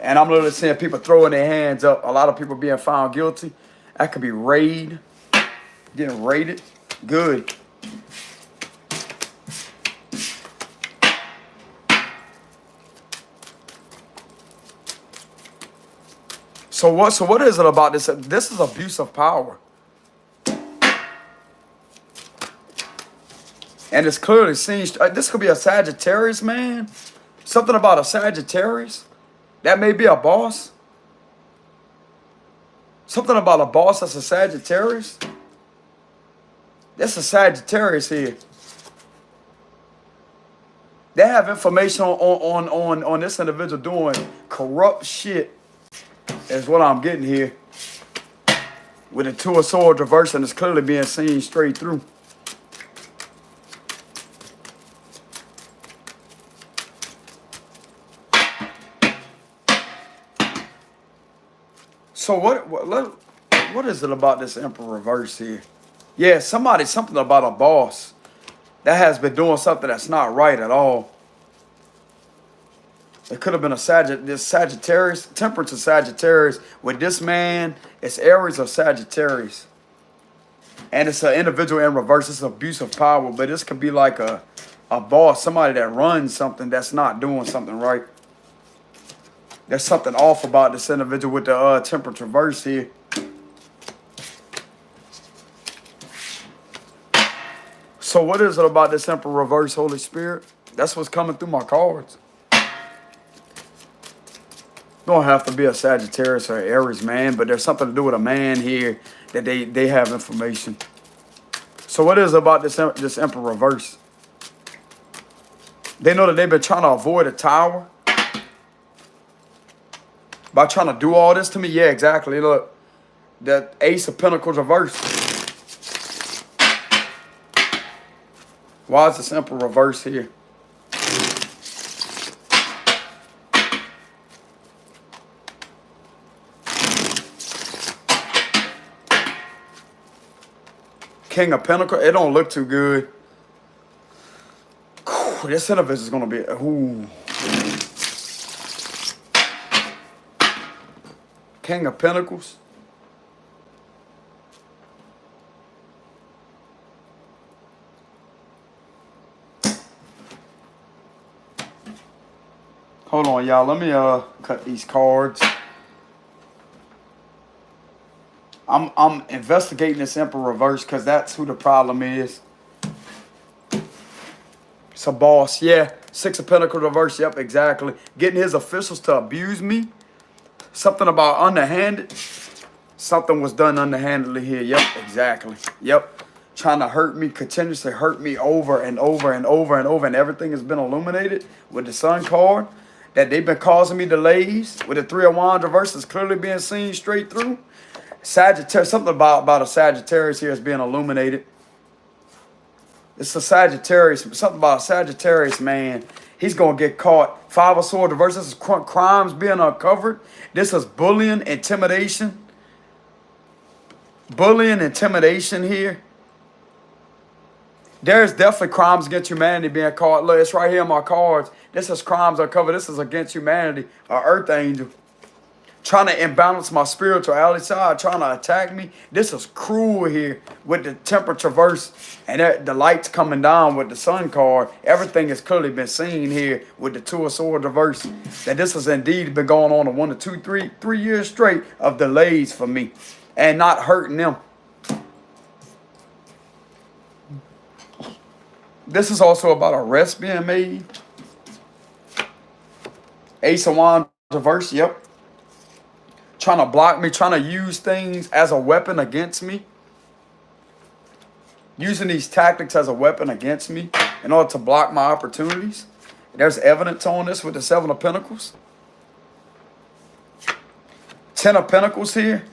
And I'm literally seeing people throwing their hands up. A lot of people being found guilty. That could be raid. Getting raided. Good. So what is it about this? This is abuse of power. And it's clearly seen. This could be a Sagittarius, man. Something about a Sagittarius. That may be a boss. Something about a boss that's a Sagittarius. That's a Sagittarius here. They have information on this individual doing corrupt shit. Is what I'm getting here. With the Two of Swords reverse, and it's clearly being seen straight through. So what is it about this Emperor reverse here? Yeah, something about a boss that has been doing something that's not right at all. It could have been this Sagittarius, Temperance of Sagittarius. With this man, it's Aries or Sagittarius. And it's an individual in reverse. It's abuse of power. But this could be like a boss, somebody that runs something that's not doing something right. There's something off about this individual with the Temperance reverse here. So what is it about this Emperor reverse, Holy Spirit? That's what's coming through my cards. Don't have to be a Sagittarius or Aries, man, but there's something to do with a man here that they have information. So what is it about this Emperor reverse? They know that they've been trying to avoid a tower by trying to do all this to me. Yeah, exactly. Look, the Ace of Pentacles reverse. Why is this Emperor reverse here? King of Pentacles, it don't look too good. This individual is going to be, ooh. King of Pentacles. Hold on, y'all. Let me cut these cards. I'm investigating this Emperor reverse because that's who the problem is. It's a boss. Yeah. Six of Pentacles reverse. Yep, exactly. Getting his officials to abuse me. Something about underhanded. Something was done underhandedly here. Yep, exactly. Yep. Trying to hurt me, continuously hurt me over and over and over and over. And everything has been illuminated with the Sun card. That they've been causing me delays. With the Three of Wands reverse is clearly being seen straight through. Sagittarius, something about a Sagittarius here is being illuminated. It's a Sagittarius, something about a Sagittarius, man. He's going to get caught. Five of Swords reverse. This is crimes being uncovered. This is bullying, intimidation. Bullying, intimidation here. There's definitely crimes against humanity being caught. Look, it's right here in my cards. This is crimes uncovered. This is against humanity. An earth angel. Trying to imbalance my spirituality side, trying to attack me. This is cruel here with the Temperance reverse and the lights coming down with the Sun card. Everything has clearly been seen here with the Two of Swords reverse. That this has indeed been going on 1 to 2, 3 years straight of delays for me and not hurting them. This is also about arrests being made. Ace of Wands reverse, yep. Trying to block me, trying to use things as a weapon against me. Using these tactics as a weapon against me in order to block my opportunities. There's evidence on this with the Seven of Pentacles. 10 of Pentacles here.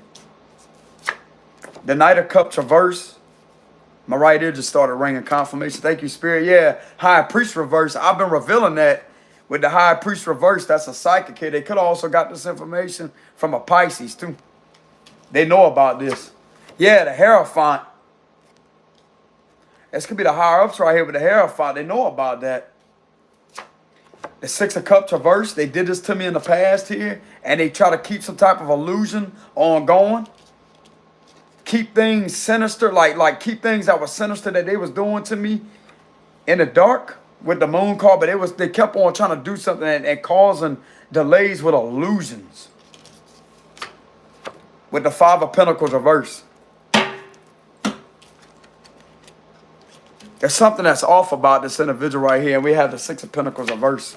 The Knight of Cups reverse. My right ear just started ringing confirmation. Thank you, Spirit. Yeah, High Priest reverse. I've been revealing that With the high priest reversed, that's a psychic here. They could have also got this information from a Pisces too. They know about this. Yeah, the Hierophant. This could be the higher ups right here with the Hierophant. They know about that. The Six of Cups reverse. They did this to me in the past here, and they try to keep some type of illusion ongoing. Keep things sinister, like keep things that were sinister that they was doing to me in the dark with the moon card, but they kept on trying to do something and causing delays with illusions. With the Five of Pentacles reverse. There's something that's off about this individual right here, and we have the Six of Pentacles reverse.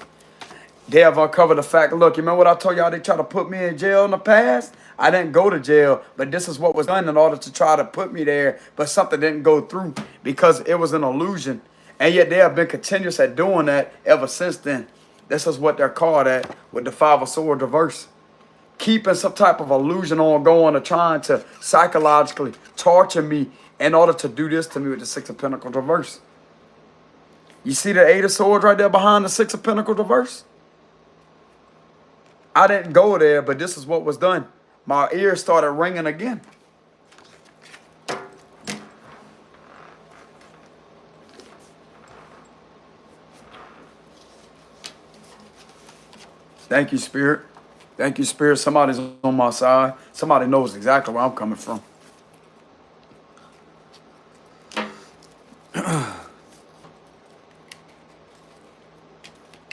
They have uncovered the fact, look, you remember what I told y'all? They tried to put me in jail in the past? I didn't go to jail, but this is what was done in order to try to put me there, but something didn't go through because it was an illusion. And yet they have been continuous at doing that ever since then. This is what they're called at with the Five of Swords reverse. Keeping some type of illusion ongoing or trying to psychologically torture me in order to do this to me with the Six of Pentacles reverse. You see the Eight of Swords right there behind the Six of Pentacles reverse? I didn't go there, but this is what was done. My ears started ringing again. Thank you, Spirit. Thank you, Spirit. Somebody's on my side. Somebody knows exactly where I'm coming from.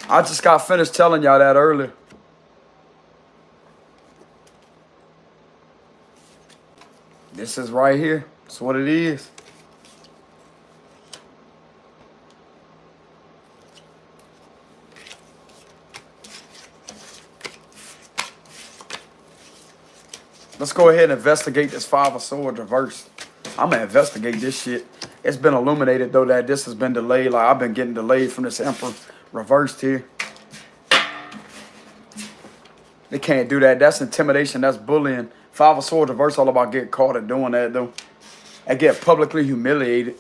I just got finished telling y'all that earlier. This is right here. That's what it is. Let's go ahead and investigate this Five of Swords reverse. I'm going to investigate this shit. It's been illuminated, though, that this has been delayed. Like, I've been getting delayed from this Emperor reversed here. They can't do that. That's intimidation. That's bullying. Five of Swords reverse all about getting caught at doing that, though. I get publicly humiliated.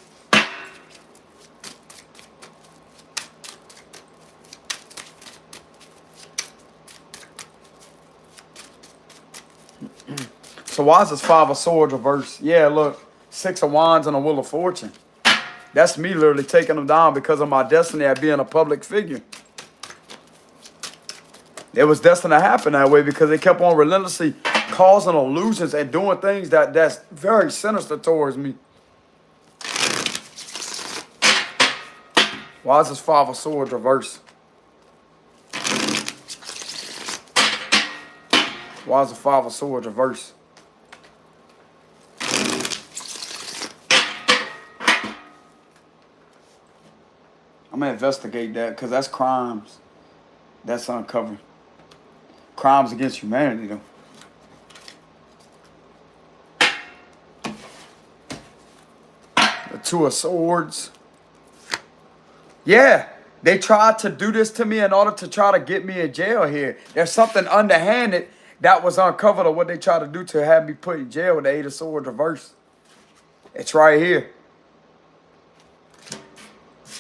So why is this Five of Swords reverse? Yeah, look. Six of Wands and a Wheel of Fortune. That's me literally taking them down because of my destiny at being a public figure. It was destined to happen that way because they kept on relentlessly causing illusions and doing things that's very sinister towards me. Why is this Five of Swords reverse? Why is the Five of Swords reverse? I'm going to investigate that because that's crimes. That's uncovered. Crimes against humanity, though. The Two of Swords. Yeah, they tried to do this to me in order to try to get me in jail here. There's something underhanded that was uncovered of what they tried to do to have me put in jail with the Eight of Swords reversed. It's right here.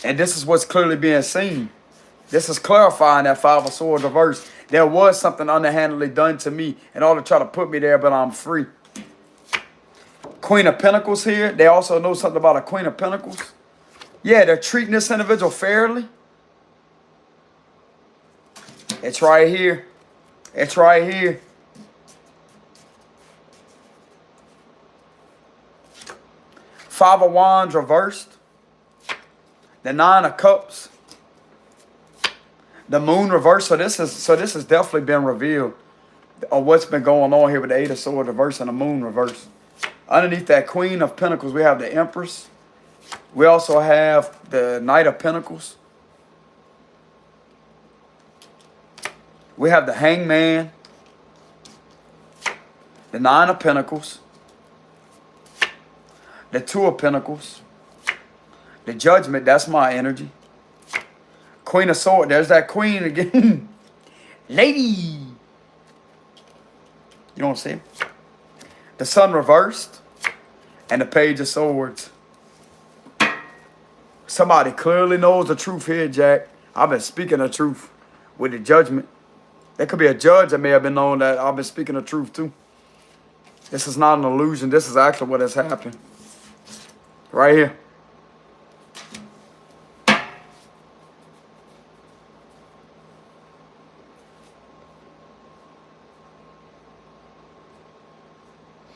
And this is what's clearly being seen. This is clarifying that Five of Swords reversed. There was something underhandedly done to me in order to try to put me there, but I'm free. Queen of Pentacles here. They also know something about a Queen of Pentacles. Yeah, they're treating this individual fairly. It's right here. It's right here. Five of Wands reversed. The Nine of Cups. The Moon reversed. So this has definitely been revealed of what's been going on here with the Eight of Swords reversed and the Moon reversed. Underneath that Queen of Pentacles, we have the Empress. We also have the Knight of Pentacles. We have the Hangman. The Nine of Pentacles. The Two of Pentacles. The Judgment, that's my energy. Queen of Swords, there's that Queen again. Lady. You don't see? The Sun reversed. And the Page of Swords. Somebody clearly knows the truth here, Jack. I've been speaking the truth. with the judgment. There could be a judge that may have been known that I've been speaking the truth too. This is not an illusion. This is actually what has happened. Right here.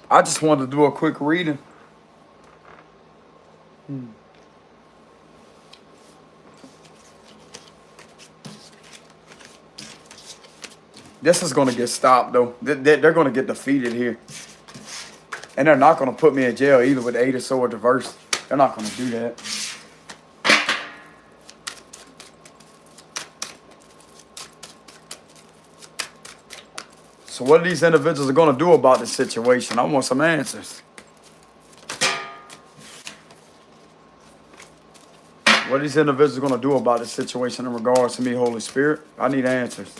I just wanted to do a quick reading. This is going to get stopped, though. They're going to get defeated here. And they're not going to put me in jail either with 8 of Swords reversed. They're not going to do that. So what these individuals are going to do about this situation? I want some answers. What are these individuals going to do about this situation in regards to me, Holy Spirit? I need answers.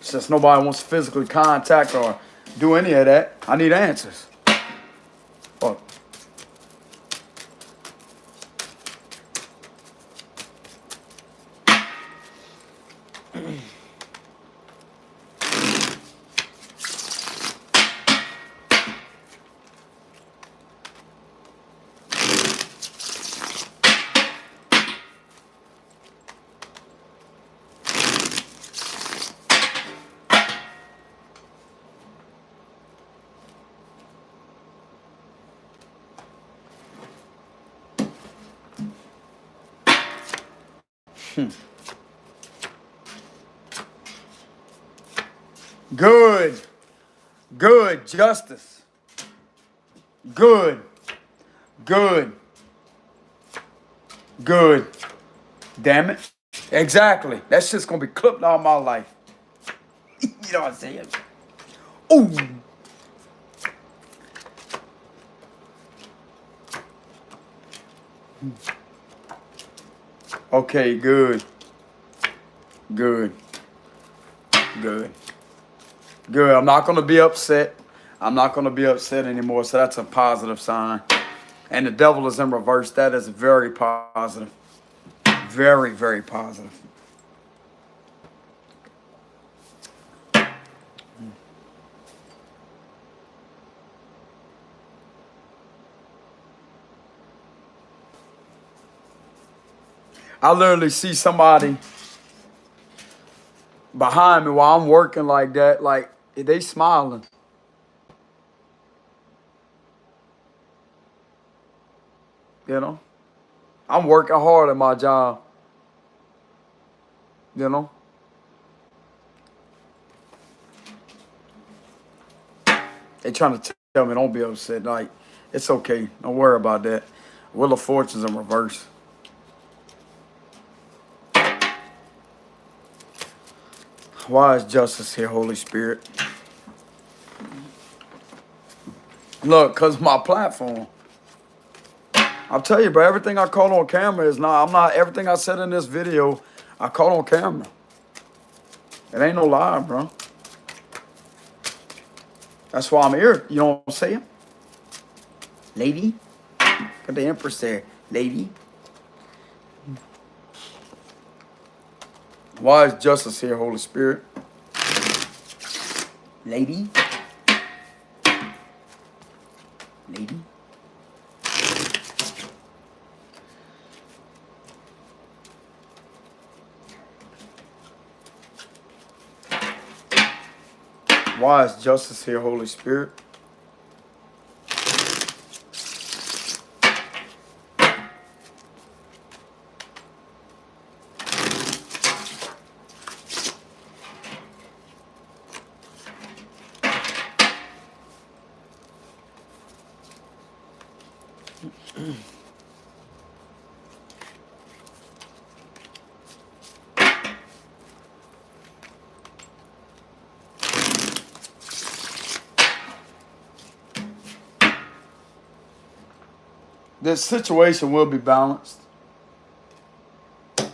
Since nobody wants to physically contact or do any of that, I need answers. Fuck. Good. Good. Justice. Good. Good. Good. Damn it. Exactly. That shit's gonna be clipped all my life. You know what I'm saying? Ooh. Okay, good. Good. Good. Good. I'm not going to be upset. I'm not going to be upset anymore. So that's a positive sign. And the devil is in reverse. That is very positive. Very, very positive. I literally see somebody behind me while I'm working like that, like they smiling. You know? I'm working hard at my job. You know? They trying to tell me don't be upset. Like, it's okay. Don't worry about that. Wheel of Fortune's in reverse. Why is justice here, Holy Spirit? Look, because my platform. I'll tell you, bro, everything I caught on camera is not, everything I said in this video, I caught on camera. It ain't no lie, bro. That's why I'm here. You know what I'm saying? Lady. Got the Empress there. Lady. Why is justice here, Holy Spirit? Lady. Lady. Why is justice here, Holy Spirit? This situation will be balanced.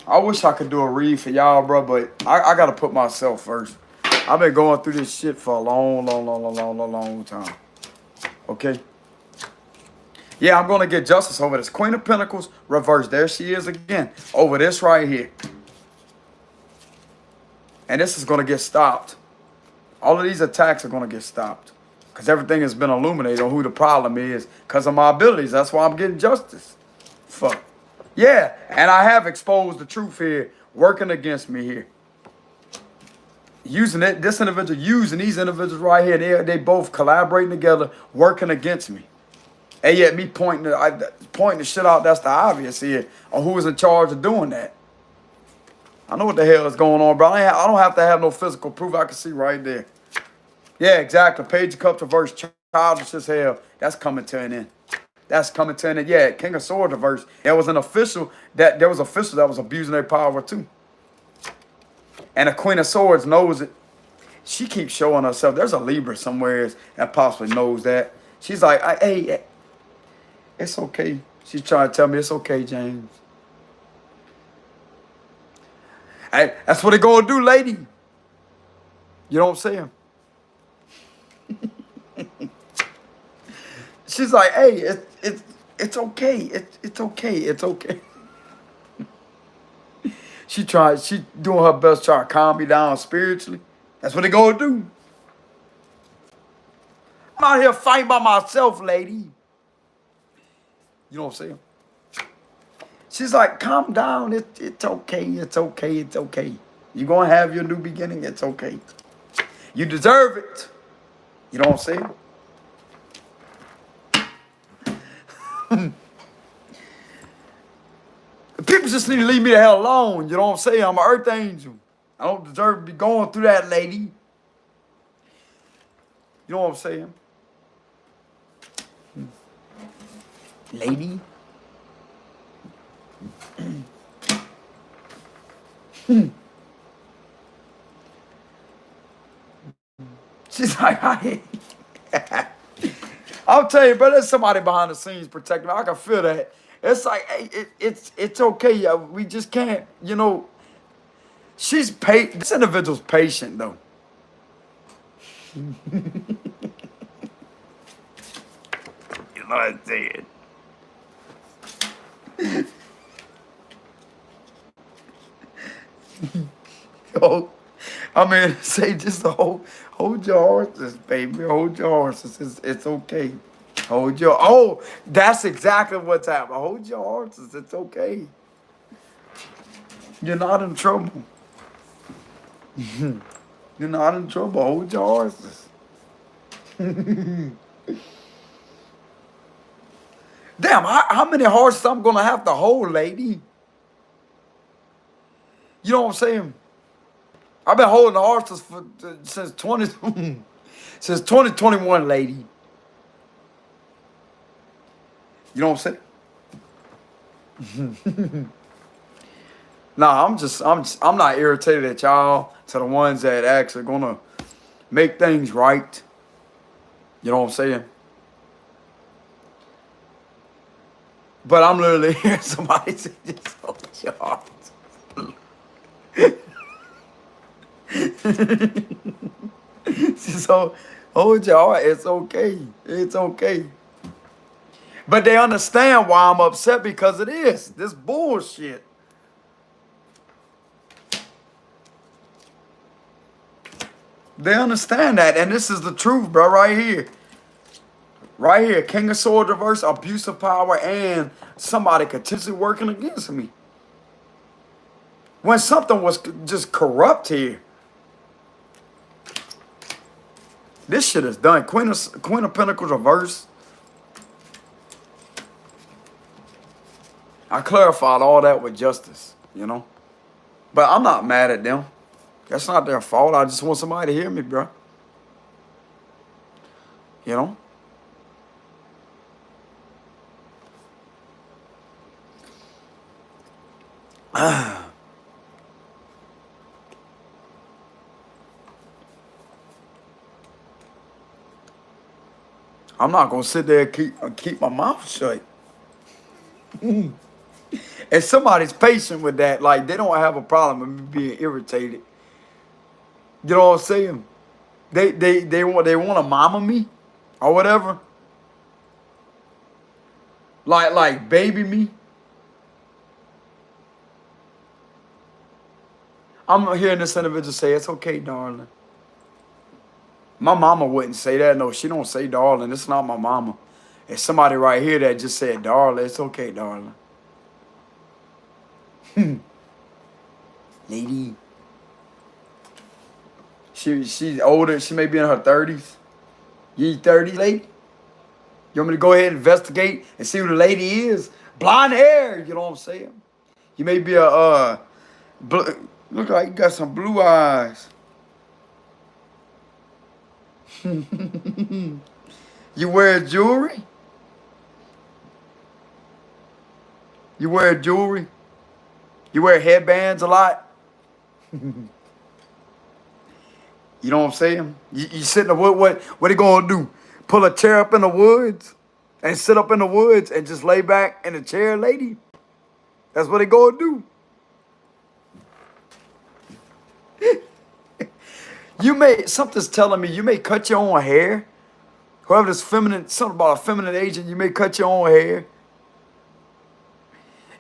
I wish I could do a read for y'all, bro, but I got to put myself first. I've been going through this shit for a long time. Okay? Yeah, I'm going to get justice over this. Queen of Pentacles, reverse. There she is again. Over this right here. And this is going to get stopped. All of these attacks are going to get stopped. Because everything has been illuminated on who the problem is. Because of my abilities. That's why I'm getting justice. Fuck. Yeah, and I have exposed the truth here. Working against me here. Using it, this individual using these individuals right here. They both collaborating together, working against me. And yet me pointing the shit out, that's the obvious here, on who is in charge of doing that. I know what the hell is going on, bro. I don't have to have no physical proof. I can see right there. Yeah, exactly. Page of Cups reverse, childish as hell. That's coming to an end. That's coming to an end. Yeah, King of Swords reverse. There was official that was abusing their power too. And the Queen of Swords knows it. She keeps showing herself. There's a Libra somewhere that possibly knows that. She's like, hey, it's okay. She's trying to tell me it's okay, James. Hey, that's what they gonna do, lady. You don't see him. She's like, hey, it's okay. It's okay. It's okay. She doing her best trying to calm me down spiritually. That's what they gonna do. I'm out here fighting by myself, lady. You know what I'm saying? She's like, calm down. It's okay. It's okay. It's okay. You're going to have your new beginning. It's okay. You deserve it. You know what I'm saying? People just need to leave me the hell alone. You know what I'm saying? I'm an earth angel. I don't deserve to be going through that, lady. You know what I'm saying? Lady. She's like, I'll tell you, bro, there's somebody behind the scenes protecting me. I can feel that. It's like, hey, it's okay. We just can't, you know. She's patient. This individual's patient, though. You know what I'm saying? Yo, I mean, say just hold your horses, baby. Hold your horses. It's okay. Oh, that's exactly what's happening. Hold your horses. It's okay. You're not in trouble. You're not in trouble. Hold your horses. Damn, how many horses I'm gonna have to hold, lady? You know what I'm saying? I've been holding the horses since 2021, lady. You know what I'm saying? Nah, I'm not irritated at y'all, to the ones that actually gonna make things right. You know what I'm saying? But I'm literally hearing somebody say, just hold your heart. So hold your heart. It's okay. It's okay. But they understand why I'm upset, because it is this bullshit. They understand that, and this is the truth, bro, right here. Right here, King of Swords reverse, abuse of power, and somebody continuously working against me. When something was just corrupt here. This shit is done. Queen of Pentacles reverse. I clarified all that with justice, you know. But I'm not mad at them. That's not their fault. I just want somebody to hear me, bro. You know? I'm not gonna sit there and keep my mouth shut. And somebody's patient with that, like they don't have a problem with me being irritated. You know what I'm saying? They want to mama me or whatever. Like baby me. I'm hearing this individual say, it's okay, darling. My mama wouldn't say that. No, she don't say darling. It's not my mama. It's somebody right here that just said, darling, it's okay, darling. Lady. She's older. She may be in her 30s. You 30s, lady? You want me to go ahead and investigate and see who the lady is? Blonde hair, you know what I'm saying? You may be a, look like you got some blue eyes. You wear jewelry? You wear jewelry? You wear headbands a lot? You know what I'm saying? You sit in the wood, what are you gonna do? Pull a chair up in the woods and sit up in the woods and just lay back in a chair, lady? That's what they gonna do. Something's telling me you may cut your own hair. Whoever this feminine, something about a feminine agent, you may cut your own hair.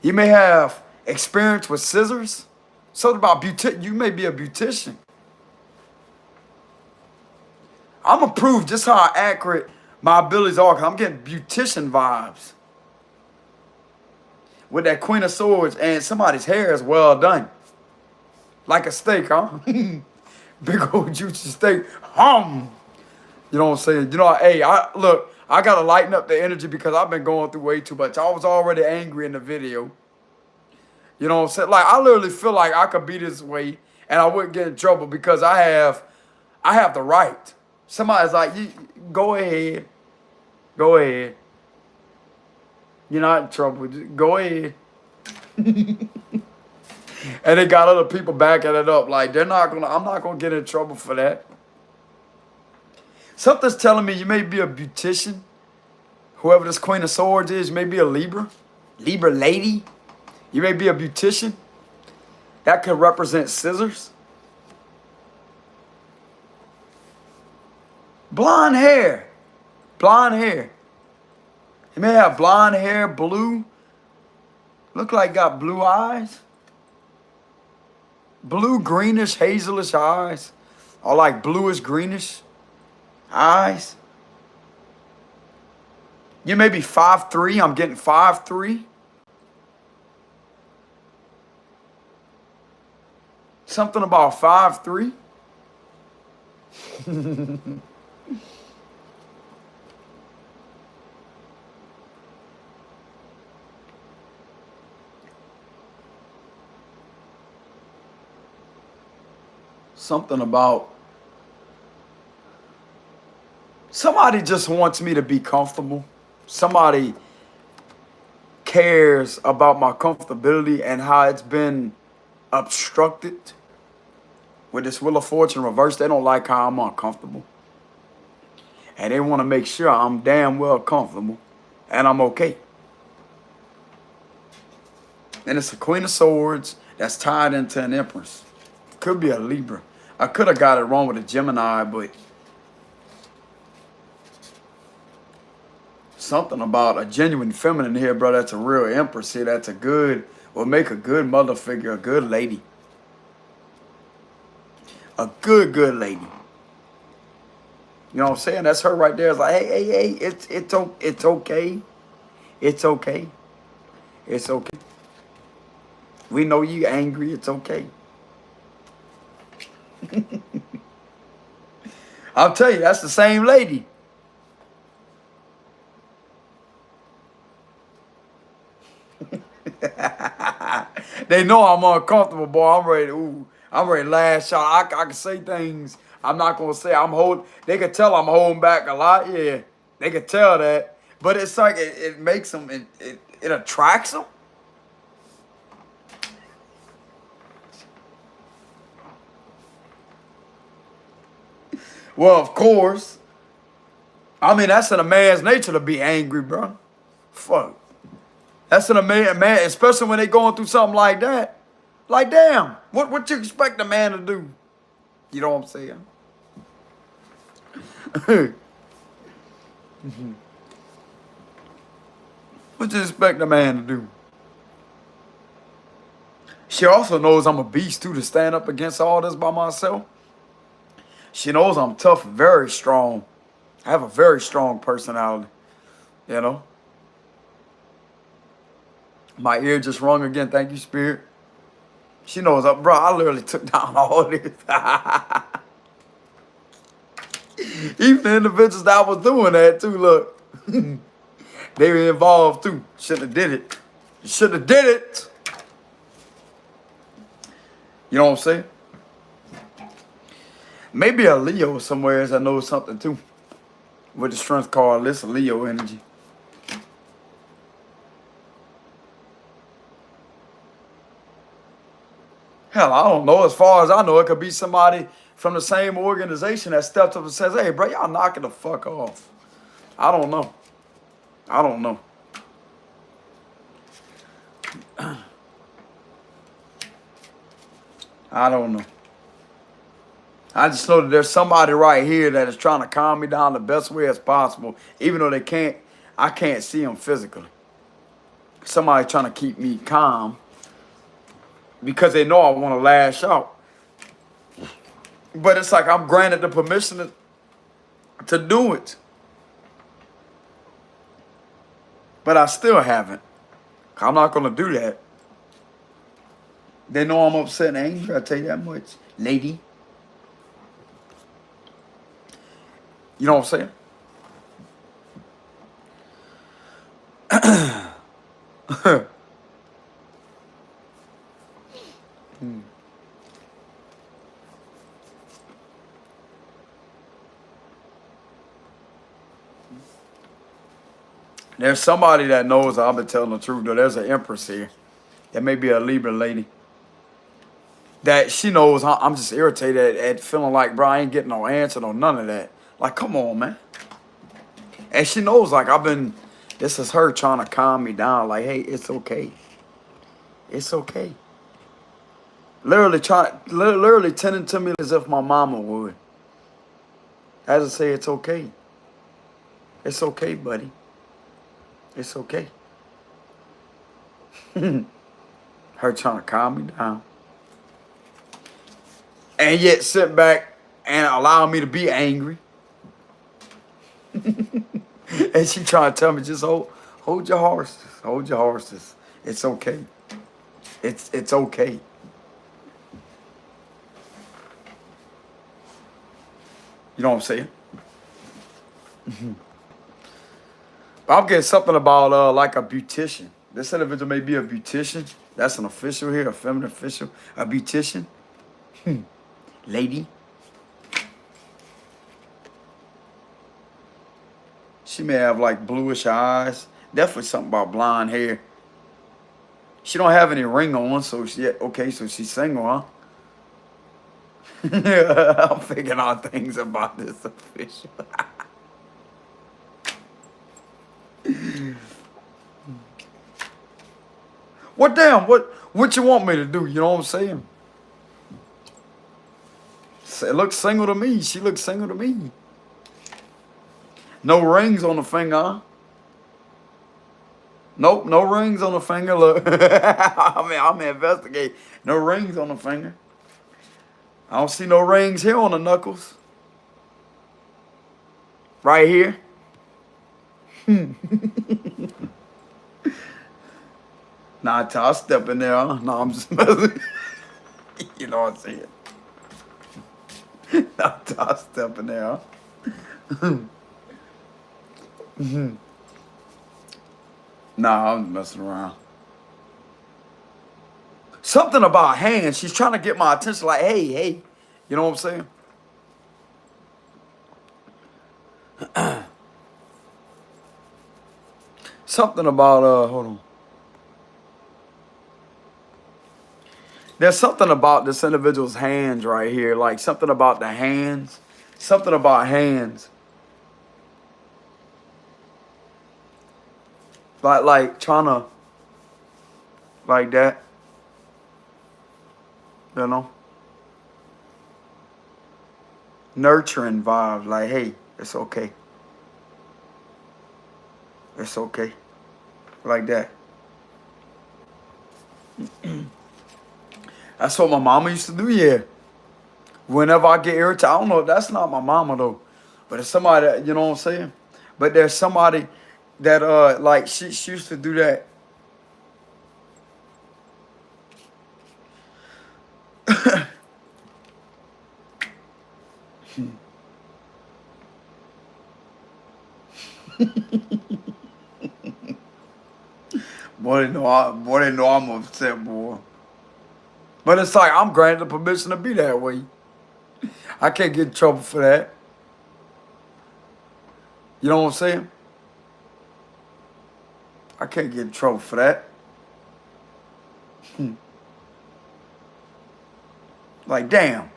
You may have experience with scissors. Something about you may be a beautician. I'm gonna prove just how accurate my abilities are, because I'm getting beautician vibes. With that Queen of Swords, and somebody's hair is well done. Like a steak, huh? Big old juicy steak. You know what I'm saying? You know, hey, I gotta lighten up the energy because I've been going through way too much. I was already angry in the video. You know what I'm saying? Like, I literally feel like I could be this way and I wouldn't get in trouble because I have the right. Somebody's like, go ahead. Go ahead. You're not in trouble. Just go ahead. And they got other people backing it up. Like, I'm not gonna get in trouble for that. Something's telling me you may be a beautician. Whoever this Queen of Swords is, you may be a Libra. Libra lady. You may be a beautician. That could represent scissors. Blonde hair. Blonde hair. You may have blonde hair, blue. Look like got blue eyes. Blue, greenish, hazelish eyes. Or like bluish, greenish eyes. You may be 5'3". I'm getting 5'3". Something about 5'3". Something about somebody just wants me to be comfortable. Somebody cares about my comfortability and how it's been obstructed. With this Wheel of Fortune reversed, they don't like how I'm uncomfortable. And they want to make sure I'm damn well comfortable and I'm okay. And it's a Queen of Swords that's tied into an Empress. Could be a Libra. I could have got it wrong with a Gemini, but something about a genuine feminine here, bro. That's a real Empress here. That's will make a good mother figure, a good lady. A good lady. You know what I'm saying? That's her right there. It's like, hey, it's okay. It's okay. It's okay. We know you angry. It's okay. I'll tell you, that's the same lady. They know I'm uncomfortable, boy. I'm ready to lash out. I can say things I'm not gonna say. They can tell I'm holding back a lot. Yeah, they can tell that. But it's like it makes them. It attracts them. Well, of course. I mean, that's in a man's nature to be angry, bro. Fuck. That's in a man, especially when they going through something like that. Like, damn, what you expect a man to do? You know what I'm saying? What you expect a man to do? She also knows I'm a beast too to stand up against all this by myself. She knows I'm tough and very strong. I have a very strong personality, you know. My ear just rung again. Thank you, Spirit. She knows, bro, I literally took down all this. Even the individuals that I was doing that too, look. They were involved too. Should have did it. Should have did it. You know what I'm saying? Maybe a Leo somewhere that knows something too. With the strength card, list of Leo energy. Hell, I don't know. As far as I know, it could be somebody from the same organization that steps up and says, hey, bro, y'all knocking the fuck off. I don't know. I don't know. I don't know. I just know that there's somebody right here that is trying to calm me down the best way as possible, even though I can't see them physically. Somebody trying to keep me calm because they know I want to lash out. But it's like I'm granted the permission to do it. But I still haven't. I'm not going to do that. They know I'm upset and angry, I tell you that much. Lady. You know what I'm saying? There's somebody that knows I've been telling the truth, though. There's an Empress here. That may be a Libra lady. That she knows I'm just irritated at feeling like, bro, I ain't getting no answer, no none of that. Like, come on, man. And she knows, like, this is her trying to calm me down. Like, hey, it's okay. It's okay. Literally tending to me as if my mama would. As I say, it's okay. It's okay, buddy. It's okay. Her trying to calm me down. And yet sit back and allow me to be angry. And she trying to tell me, just hold your horses. Hold your horses. It's okay. It's okay. You know what I'm saying? But I'm getting something about like a beautician. This individual may be a beautician. That's an official here, a feminine official. A beautician. Lady. She may have like bluish eyes. Definitely something about blonde hair. She don't have any ring on, so so she's single, huh? I'm figuring out things about this official. What damn? What you want me to do? You know what I'm saying? It looks single to me. She looks single to me. No rings on the finger, huh? Nope, no rings on the finger. Look, I'm investigate. No rings on the finger. I don't see no rings here on the knuckles. Right here. Nah, I'll step in there, huh? No, I'm just messing. You know what I'm saying? I'll step in there, huh? Nah, I'm messing around. Something about hands. She's trying to get my attention like, hey. You know what I'm saying? Something about, hold on. There's something about this individual's hands right here. Like something about the hands. Something about hands. Like trying to, like that. You know? Nurturing vibes. Like, hey, it's okay. It's okay. Like that. That's what my mama used to do, yeah. Whenever I get irritated, I don't know, that's not my mama though. But it's somebody that, you know what I'm saying? But there's somebody that like she used to do that. Boy, they know I'm upset, boy. But it's like I'm granted the permission to be that way. I can't get in trouble for that. You know what I'm saying? I can't get in trouble for that. Like, damn.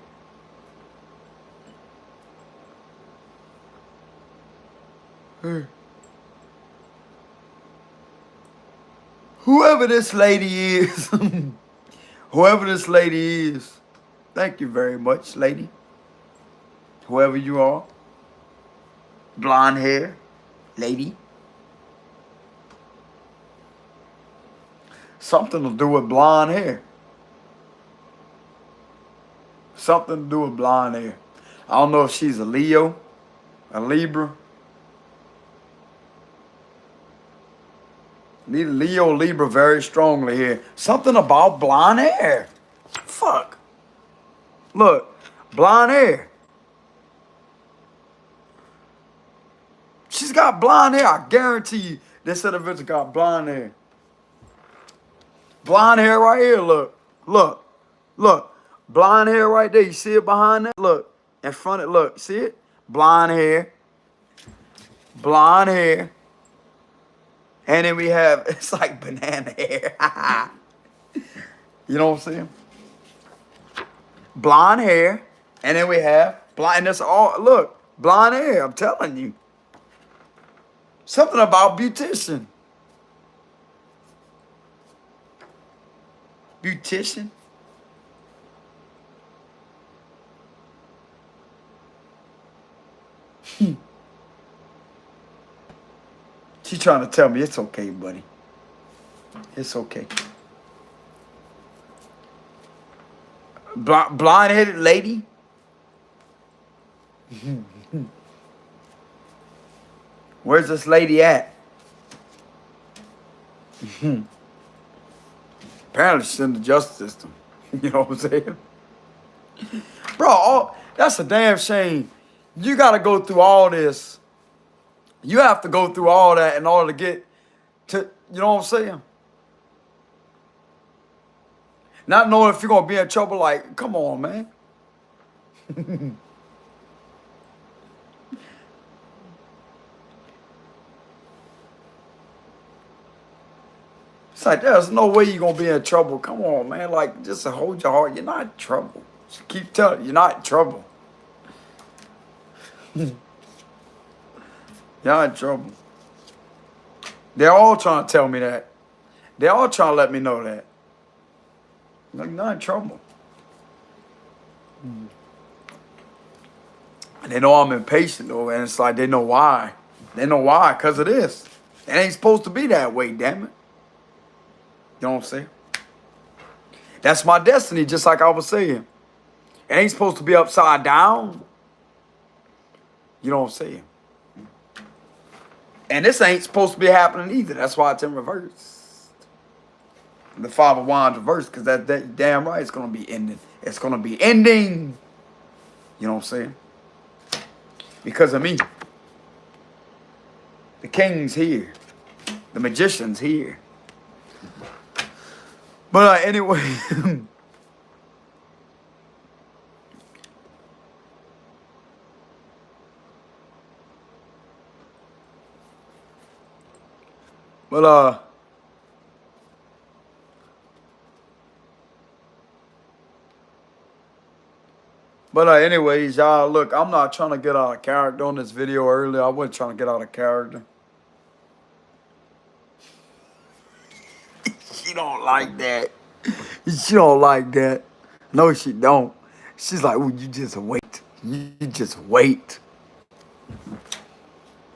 Whoever this lady is, whoever this lady is, thank you very much, lady. Whoever you are. Blonde hair, lady. Something to do with blonde hair. Something to do with blonde hair. I don't know if she's a Leo, a Libra. Need a Leo, Libra very strongly here. Something about blonde hair. Fuck. Look, blonde hair. She's got blonde hair. I guarantee you this individual got blonde hair. Blonde hair right here, look. Look. Look. Blonde hair right there. You see it behind that? Look. In front of it. Look. See it? Blonde hair. Blonde hair. And then we have, it's like banana hair. You know what I'm saying? Blonde hair. And then we have blonde. And that's all. Look. Blonde hair. I'm telling you. Something about beautician. Beautician? She's trying to tell me it's okay, buddy. It's okay. Blonde-headed lady? Where's this lady at? Apparently she's in the justice system. You know what I'm saying? Bro, that's a damn shame. You got to go through all this. You have to go through all that in order to get to, you know what I'm saying? Not knowing if you're going to be in trouble, like, come on, man. It's like, there's no way you're going to be in trouble. Come on, man. Like, just hold your heart. You're not in trouble. Just keep telling you, you're not in trouble. You're not in trouble. They're all trying to tell me that. They're all trying to let me know that. You're not in trouble. And they know I'm impatient, though, and it's like they know why. They know why, because of this. It ain't supposed to be that way, damn it. You know what I'm saying? That's my destiny, just like I was saying. It ain't supposed to be upside down. You know what I'm saying? And this ain't supposed to be happening either. That's why it's in reverse. The Five of Wands reverse, because that damn right, it's going to be ending. It's going to be ending. You know what I'm saying? Because of me. The king's here. The magician's here. But anyway. Anyways, y'all, look, I'm not trying to get out of character on this video earlier. I wasn't trying to get out of character. She don't like that. She don't like that. No, she don't. She's like, oh, you just wait. You just wait.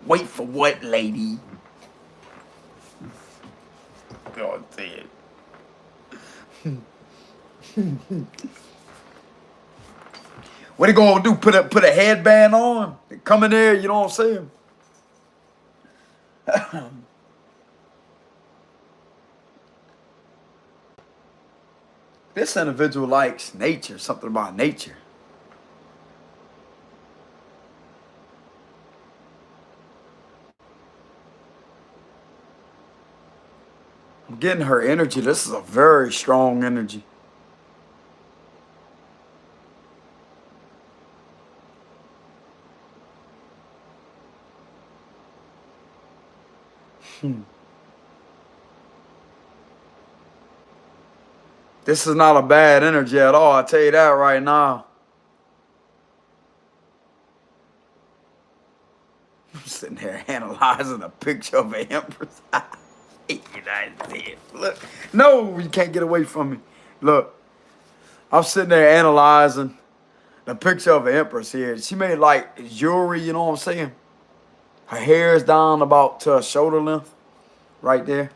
Wait for what, lady? God damn. What he gonna do? Put a headband on? Come in there, you know what I'm saying? This individual likes nature, something about nature. I'm getting her energy. This is a very strong energy. This is not a bad energy at all. I tell you that right now. I'm sitting there analyzing a picture of an empress. Look, no, you can't get away from me. Look, I'm sitting there analyzing the picture of an empress here. She made like jewelry, you know what I'm saying? Her hair is down about to her shoulder length, right there.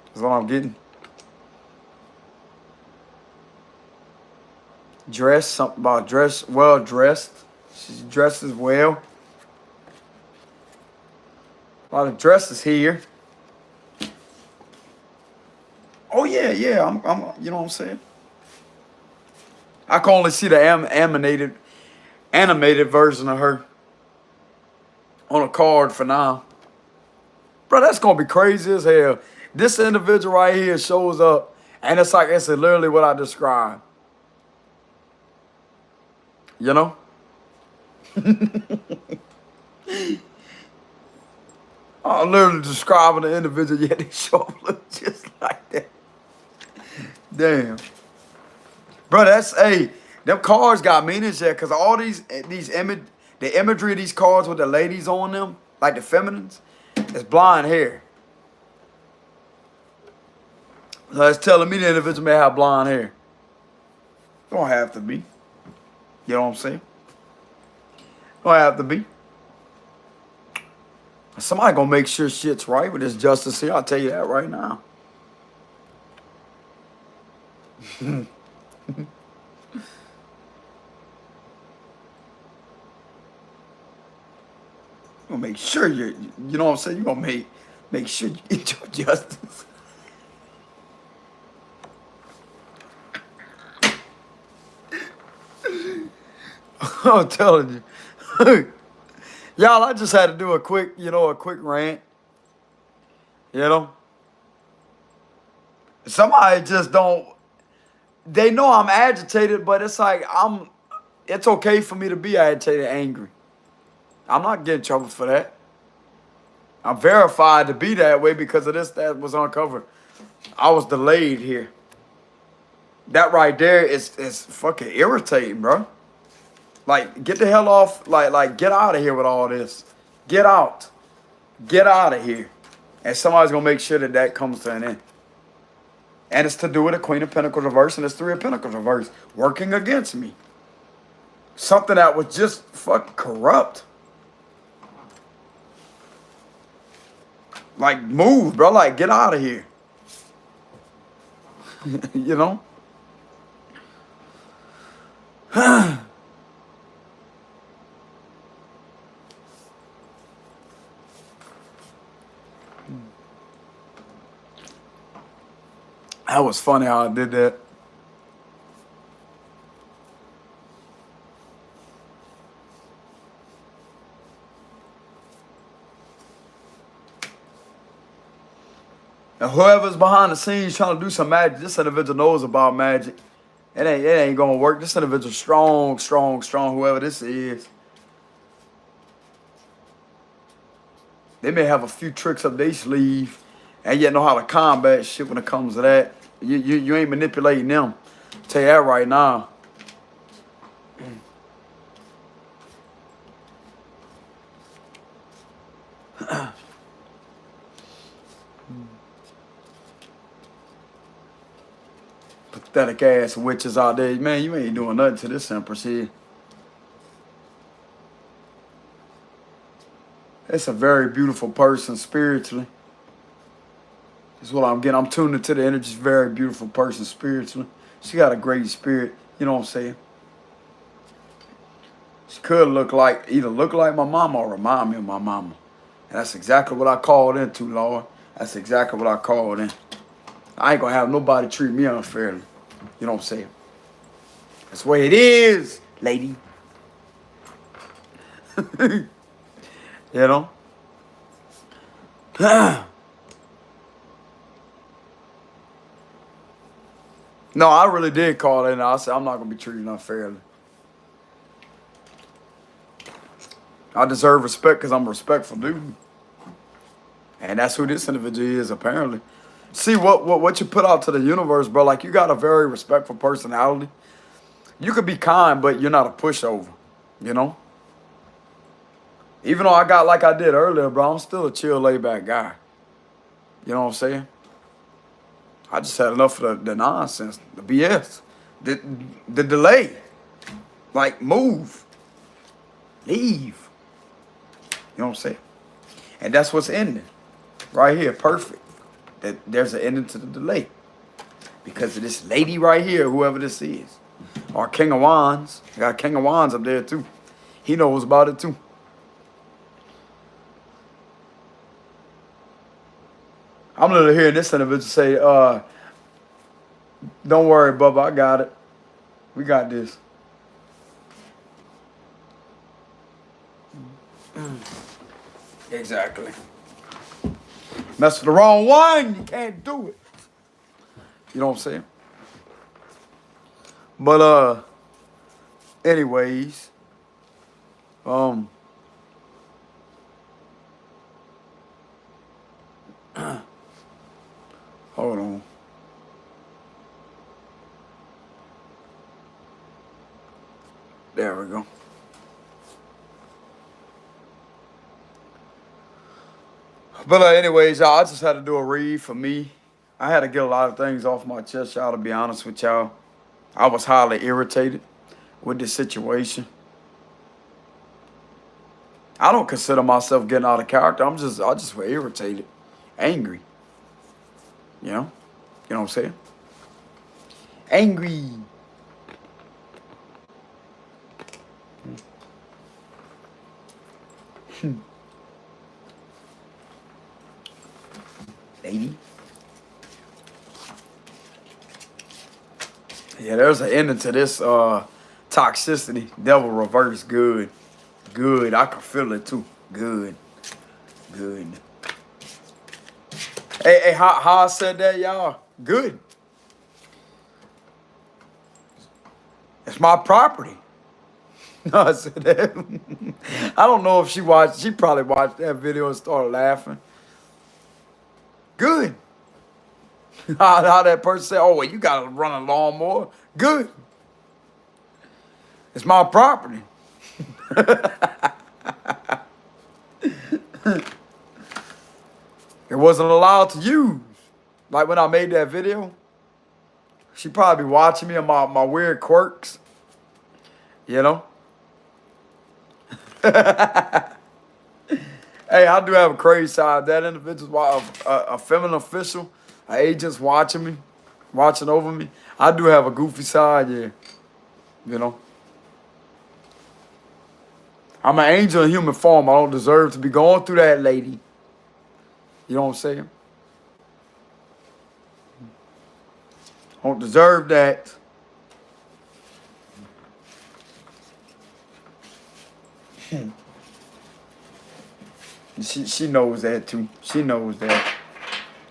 That's what I'm getting. Dress, something about dress, well dressed. She's dressed as well. A lot of dresses here. Oh yeah, I'm you know what I'm saying? I can only see the animated version of her on a card for now. Bro, that's gonna be crazy as hell. This individual right here shows up, and it's like it's literally what I described. You know? I'm literally describing the individual, yet they show up look just like that. Damn. Bro, that's, hey, them cards got meanings there, because all the imagery of these cards with the ladies on them, like the feminines, is blonde hair. So it's telling me the individual may have blonde hair. Don't have to be. You know what I'm saying? Don't have to be. Somebody gonna make sure shit's right with this justice here. I'll tell you that right now. Gonna make sure you know what I'm saying? You're gonna make sure you get your justice. I'm telling you. Y'all, I just had to do a quick rant. You know? Somebody just don't, they know I'm agitated, but it's like it's okay for me to be agitated, angry. I'm not getting in trouble for that. I'm verified to be that way because of this that was uncovered. I was delayed here. That right there is fucking irritating, bro. Like, get the hell off. Like, get out of here with all this. Get out. Get out of here. And somebody's going to make sure that comes to an end. And it's to do with the Queen of Pentacles reverse and it's Three of Pentacles reverse working against me. Something that was just fucking corrupt. Like, move, bro. Like, get out of here. You know? That was funny how I did that. And whoever's behind the scenes trying to do some magic, this individual knows about magic. It ain't gonna work. This individual strong, whoever this is. They may have a few tricks up their sleeve and yet know how to combat shit when it comes to that. You ain't manipulating them. I'll tell you that right now. Pathetic ass witches out there. Man, you ain't doing nothing to this Empress here. It's a very beautiful person spiritually. That's what I'm getting. I'm tuned into the energy. Very beautiful person spiritually. She got a great spirit. You know what I'm saying? She could either look like my mama or remind me of my mama. And that's exactly what I called into, Lord. That's exactly what I called in. I ain't gonna have nobody treat me unfairly. You know what I'm saying? That's the way it is, lady. You know? No, I really did call in. I said, I'm not gonna be treated unfairly. I deserve respect because I'm a respectful dude. And that's who this individual is, apparently. See what you put out to the universe, bro. Like, you got a very respectful personality. You could be kind, but you're not a pushover, you know? Even though I got like I did earlier, bro, I'm still a chill, laid back guy. You know what I'm saying? I just had enough of the nonsense, the BS, the delay. Like, move, leave. You know what I'm saying? And that's what's ending right here. Perfect. That there's an ending to the delay because of this lady right here, whoever this is, or King of Wands. I got King of Wands up there too. He knows about it too. I'm literally hearing this individual say, don't worry, Bubba, I got it. We got this. Exactly. Mess with the wrong one, you can't do it. You know what I'm saying? But anyways, hold on. There we go. But anyways, y'all, I just had to do a read for me. I had to get a lot of things off my chest, y'all, to be honest with y'all. I was highly irritated with this situation. I don't consider myself getting out of character. I just was irritated, angry. You know what I'm saying? Angry. Lady. Yeah, there's an ending to this toxicity. Devil reverse. Good. Good. I can feel it too. Good. Good. Hey, how I said that, y'all? Good. It's my property. No, I said that. I don't know if she watched. She probably watched that video and started laughing. Good. How that person said, oh, well, you got to run a lawnmower. Good. It's my property. It wasn't allowed to use. Like when I made that video, she probably watching me and my weird quirks. You know? Hey, I do have a crazy side. That individual, a feminine official, an agent's watching me, watching over me. I do have a goofy side, yeah. You know? I'm an angel in human form. I don't deserve to be going through that, lady. You know what I'm saying? I don't deserve that. She knows that too. She knows that.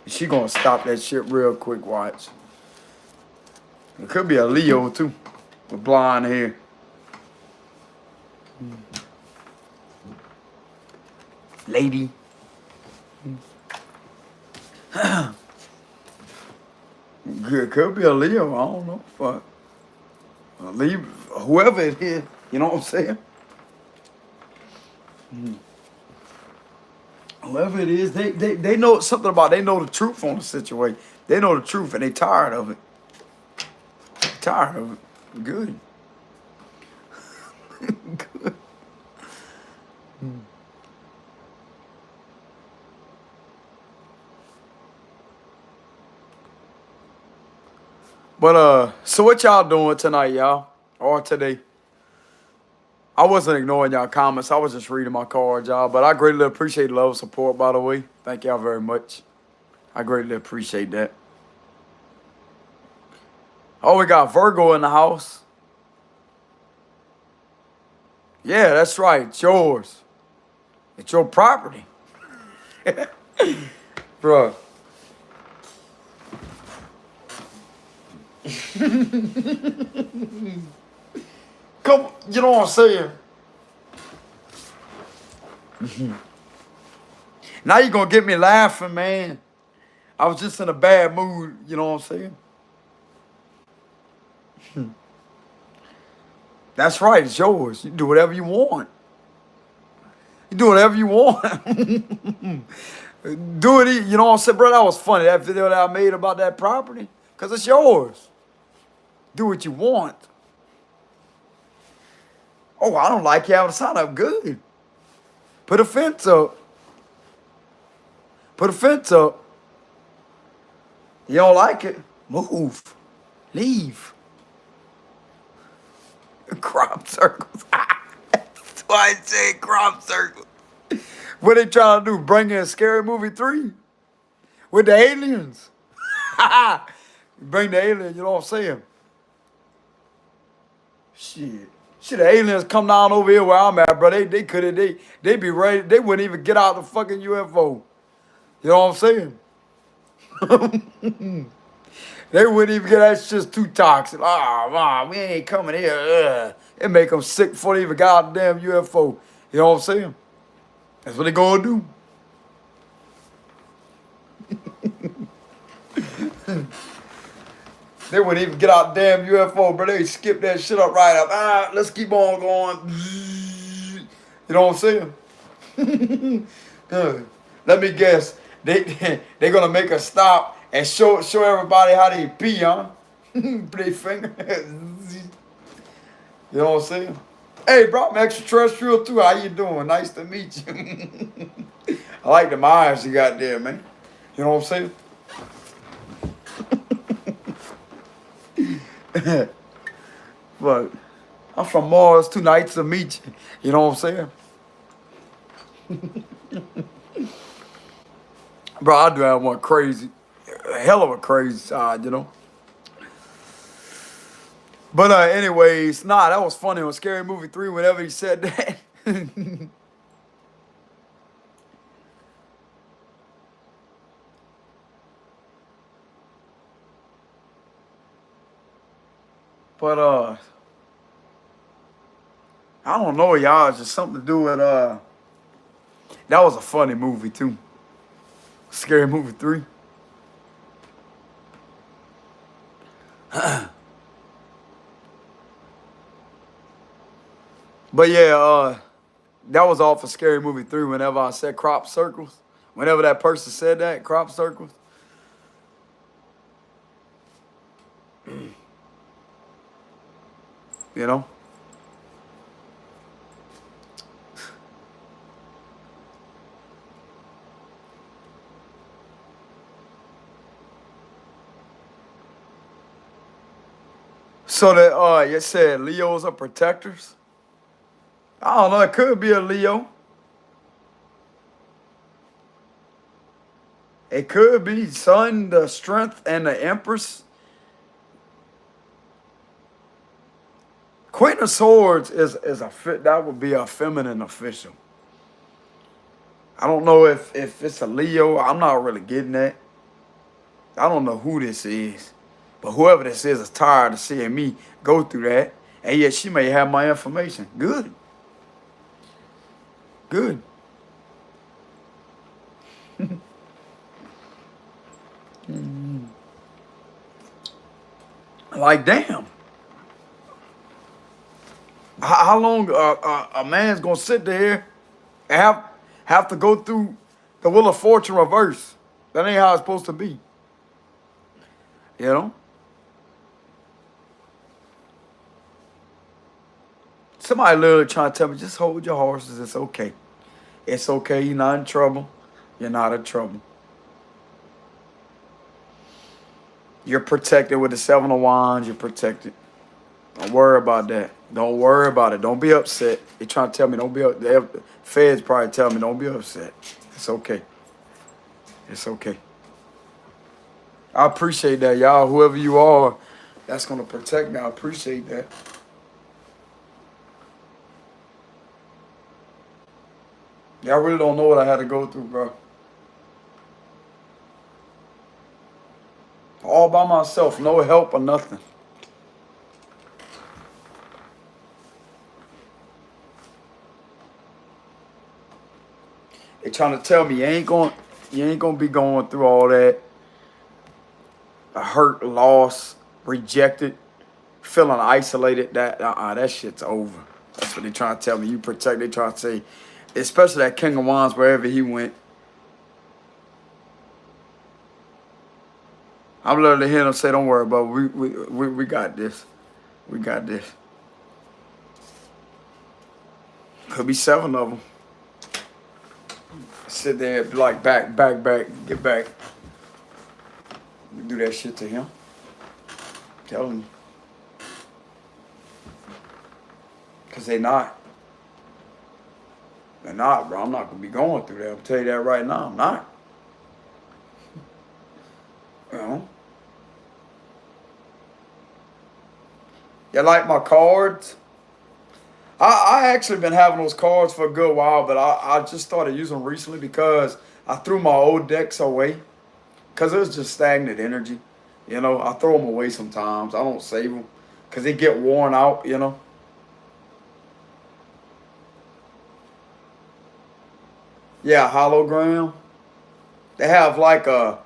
She gonna stop that shit real quick, watch. It could be a Leo too, with blonde hair. Lady. Could be a Leo, I don't know. But a Leo, whoever it is, you know what I'm saying? Whoever it is, they know something about it. They know the truth on the situation. They know the truth and they tired of it. Tired of it. Good. Good. But so what y'all doing tonight, y'all? Or today? I wasn't ignoring y'all comments. I was just reading my cards, y'all. But I greatly appreciate the love and support, by the way. Thank y'all very much. I greatly appreciate that. Oh, we got Virgo in the house. Yeah, that's right. It's yours. It's your property. Bruh. Come, you know what I'm saying? Now you're gonna get me laughing, man. I was just in a bad mood, you know what I'm saying? That's right, it's yours. You do whatever you want. You do whatever you want. Do it, you know what I'm saying, bro? That was funny, that video that I made about that property. Because it's yours. Do what you want. Oh, I don't like you having the sign up. Good. Put a fence up. Put a fence up. You don't like it? Move. Leave. Crop circles. That's why I say crop circles. What they trying to do? Bring in Scary Movie 3? With the aliens? Bring the aliens, you know what I'm saying? Shit. Shit, the aliens come down over here where I'm at, bro. They could they be ready. They wouldn't even get out the fucking UFO. You know what I'm saying? They wouldn't even get that shit's too toxic. Ah, we ain't coming here. Ugh. It make them sick before they even got out the damn UFO. You know what I'm saying? That's what they gonna do. They wouldn't even get out the damn UFO, bro. They skip that shit up right up. Let's keep on going. You know what I'm saying? Let me guess. They gonna make us stop and show everybody how they pee, huh? Put their finger. You know what I'm saying? Hey, bro, I'm extraterrestrial too. How you doing? Nice to meet you. I like the eyes you got there, man. You know what I'm saying? But I'm from Mars too. Nice to meet you. You know what I'm saying? Bro, I do have one crazy, hell of a crazy side, you know. But anyways, that was funny on Scary Movie 3 whenever he said that. But I don't know, y'all. It's just something to do with that was a funny movie too. Scary Movie 3. But yeah, that was all for Scary Movie 3 whenever I said crop circles. Whenever that person said that, crop circles. You know? So that you said Leos are protectors? I don't know, it could be a Leo. It could be Sun, the Strength, and the Empress. Queen of Swords is that would be a feminine official. I don't know if it's a Leo. I'm not really getting that. I don't know who this is. But whoever this is tired of seeing me go through that. And yet she may have my information. Good. Good. Like, damn. How long a man's going to sit there and have to go through the Wheel of Fortune reverse? That ain't how it's supposed to be. You know? Somebody literally trying to tell me, just hold your horses. It's okay. It's okay. You're not in trouble. You're not in trouble. You're protected with the Seven of Wands. You're protected. Don't worry about that. Don't worry about it. Don't be upset. They're trying to tell me don't be upset. The feds probably tell me don't be upset. It's okay. It's okay. I appreciate that, y'all. Whoever you are, that's going to protect me. I appreciate that. Y'all really don't know what I had to go through, bro. All by myself. No help or nothing. They trying to tell me you ain't gonna be going through all that. Hurt, loss, rejected, feeling isolated. That shit's over. That's what they trying to tell me. You protect. They trying to say, especially that King of Wands, wherever he went. I'm literally hearing them say, "Don't worry about it. We got this. We got this." Could be 7 of them. Sit there, be like, back, get back. You do that shit to him. I'm telling you. Because they're not. They're not, bro. I'm not going to be going through that. I'll tell you that right now. I'm not. You know? You like my cards? I actually been having those cards for a good while, but I just started using them recently because I threw my old decks away. Because it was just stagnant energy. You know, I throw them away sometimes. I don't save them because they get worn out, you know. Yeah, hologram. They have like a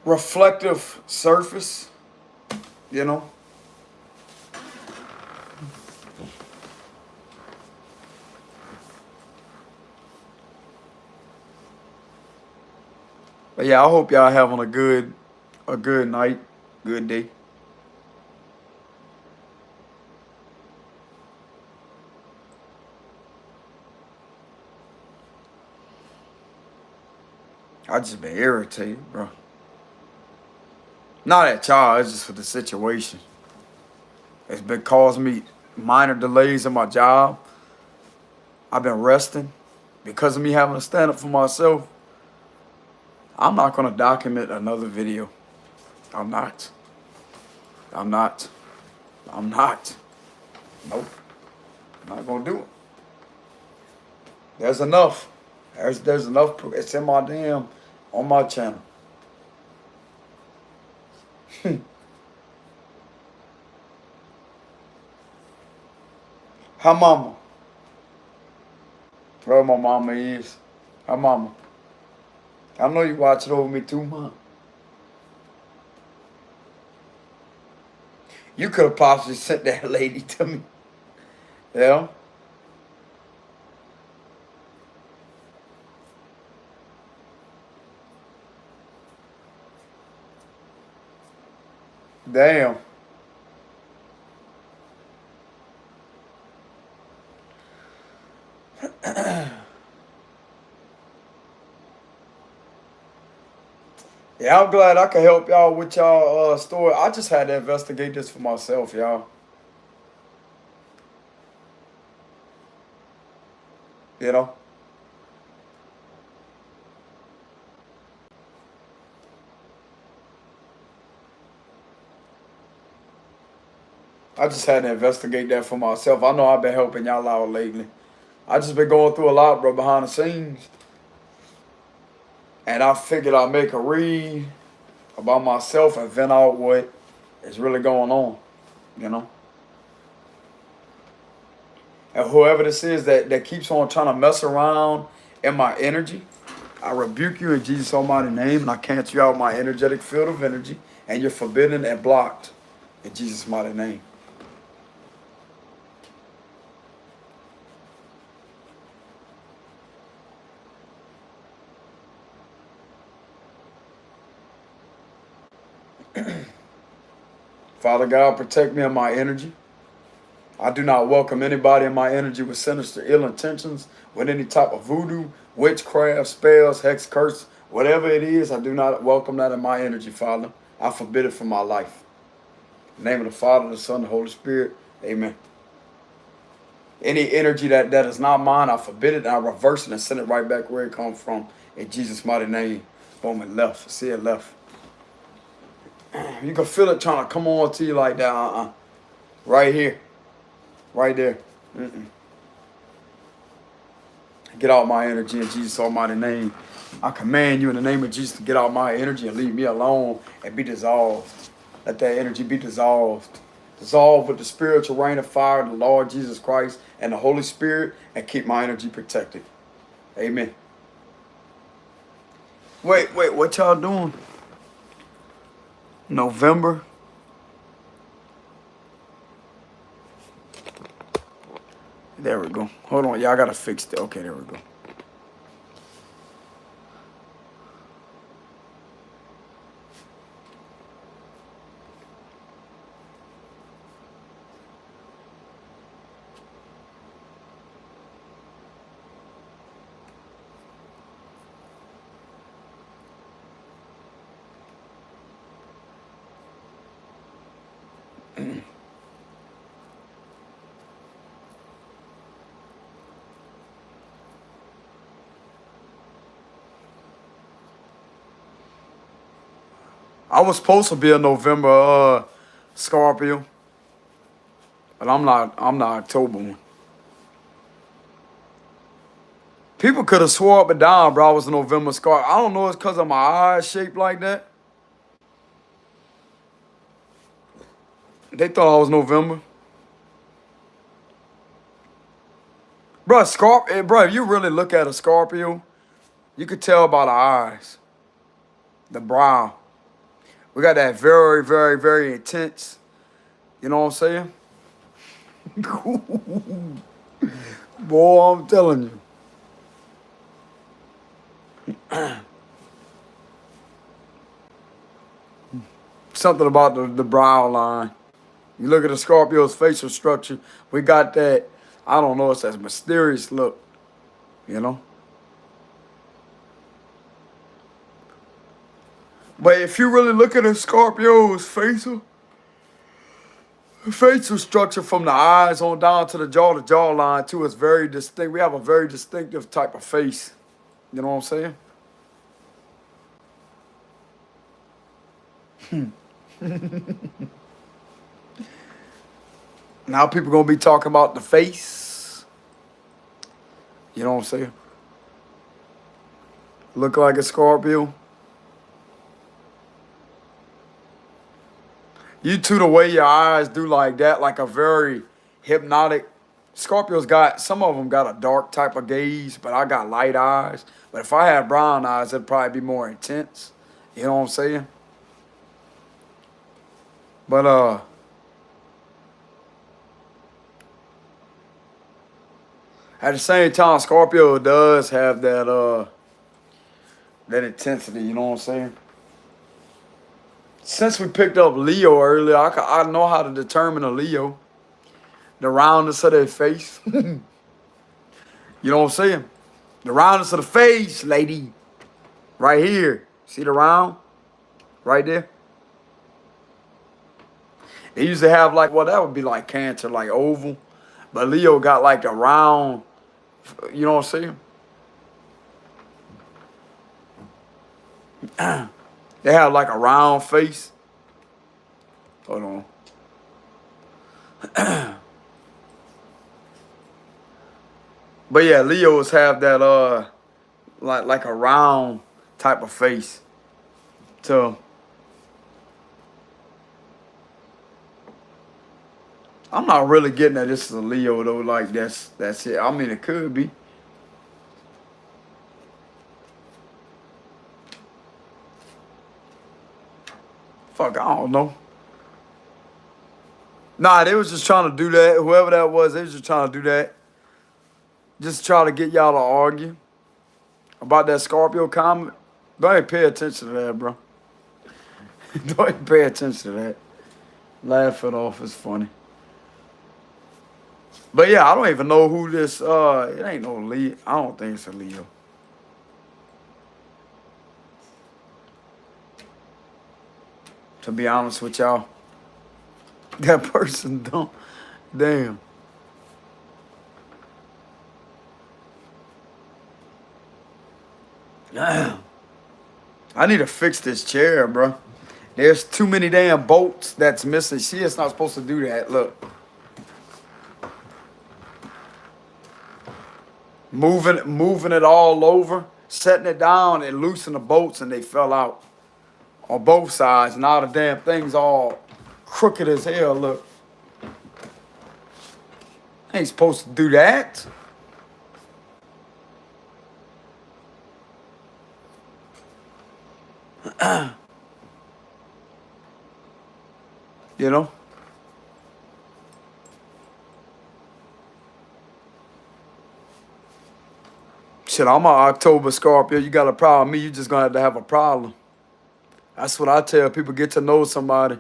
reflective surface, you know. But yeah, I hope y'all having a good night, good day. I just been irritated, bro. Not at y'all, it's just for the situation. It's been causing me minor delays in my job. I've been resting because of me having to stand up for myself. I'm not going to document another video. I'm not. I'm not. I'm not. Nope. I'm not going to do it. There's enough. There's enough. It's in my damn, on my channel. Her mama. Where my mama is. Her mama. I know you watching over me too, Mom. You could have possibly sent that lady to me. Yeah. Damn. Yeah, I'm glad I can help y'all with y'all story. I just had to investigate this for myself, y'all. You know? I just had to investigate that for myself. I know I've been helping y'all out lately. I just been going through a lot, bro, behind the scenes. And I figured I'd make a read about myself and vent out what is really going on, you know? And whoever this is that keeps on trying to mess around in my energy, I rebuke you in Jesus' almighty name, and I cancel you out my energetic field of energy, and you're forbidden and blocked in Jesus' mighty name. Father God, protect me in my energy. I do not welcome anybody in my energy with sinister ill intentions, with any type of voodoo, witchcraft, spells, hex, curse, whatever it is. I do not welcome that in my energy, Father. I forbid it from my life. In the name of the Father, the Son, the Holy Spirit. Amen. Any energy that is not mine, I forbid it and I reverse it and send it right back where it comes from. In Jesus' mighty name. Boom, it left. See, it left. You can feel it trying to come on to you like that. Right here. Right there. Get out my energy in Jesus' almighty name. I command you in the name of Jesus to get out my energy and leave me alone and be dissolved. Let that energy be dissolved. Dissolve with the spiritual rain of fire of the Lord Jesus Christ and the Holy Spirit and keep my energy protected. Amen. Wait, what y'all doing? November? There we go. Hold on, y'all gotta fix it. Okay, there we go. I was supposed to be a November Scorpio, but I'm not October one. People could have swore up and down, bro, I was a November Scorpio. I don't know, it's because of my eyes shaped like that. They thought I was November. Bro, bro, if you really look at a Scorpio, you could tell by the eyes, the brow. We got that very, very, very intense. You know what I'm saying? Boy, I'm telling you. Something about the brow line. You look at the Scorpio's facial structure, we got that, I don't know, it's that mysterious look, you know? But if you really look at a Scorpio's facial structure from the eyes on down to the jawline too, is very distinct. We have a very distinctive type of face. You know what I'm saying? Now people gonna be talking about the face. You know what I'm saying? Look like a Scorpio. You too, the way your eyes do like that, like a very hypnotic. Scorpios got, some of them got a dark type of gaze, but I got light eyes. But if I had brown eyes, it'd probably be more intense. You know what I'm saying? But at the same time, Scorpio does have that intensity, you know what I'm saying? Since we picked up Leo earlier, I know how to determine a Leo. The roundness of their face. You know what I'm saying? The roundness of the face, lady. Right here. See the round? Right there? They used to have like, well, that would be like Cancer, like oval. But Leo got like the round, you know what I'm saying? They have like a round face. Hold on. But yeah, Leos have that like a round type of face. So I'm not really getting that this is a Leo though, like that's it. I mean, it could be. Fuck, I don't know. Nah, they was just trying to do that. Whoever that was, they was just trying to do that. Just try to get y'all to argue about that Scorpio comment. Don't even pay attention to that, bro. Don't even pay attention to that. Laugh it off, it's funny. But yeah, I don't even know who this, it ain't no Leo. I don't think it's a Leo. To be honest with y'all. That person don't. Damn. Damn. I need to fix this chair, bro. There's too many damn bolts that's missing. She is not supposed to do that. Look. Moving it all over, setting it down and loosening the bolts, and they fell out on both sides. Now the damn thing's all crooked as hell. Look. I ain't supposed to do that. You know? Shit, I'm an October Scorpio. You got a problem with me, you just gonna have a problem. That's what I tell people. Get to know somebody.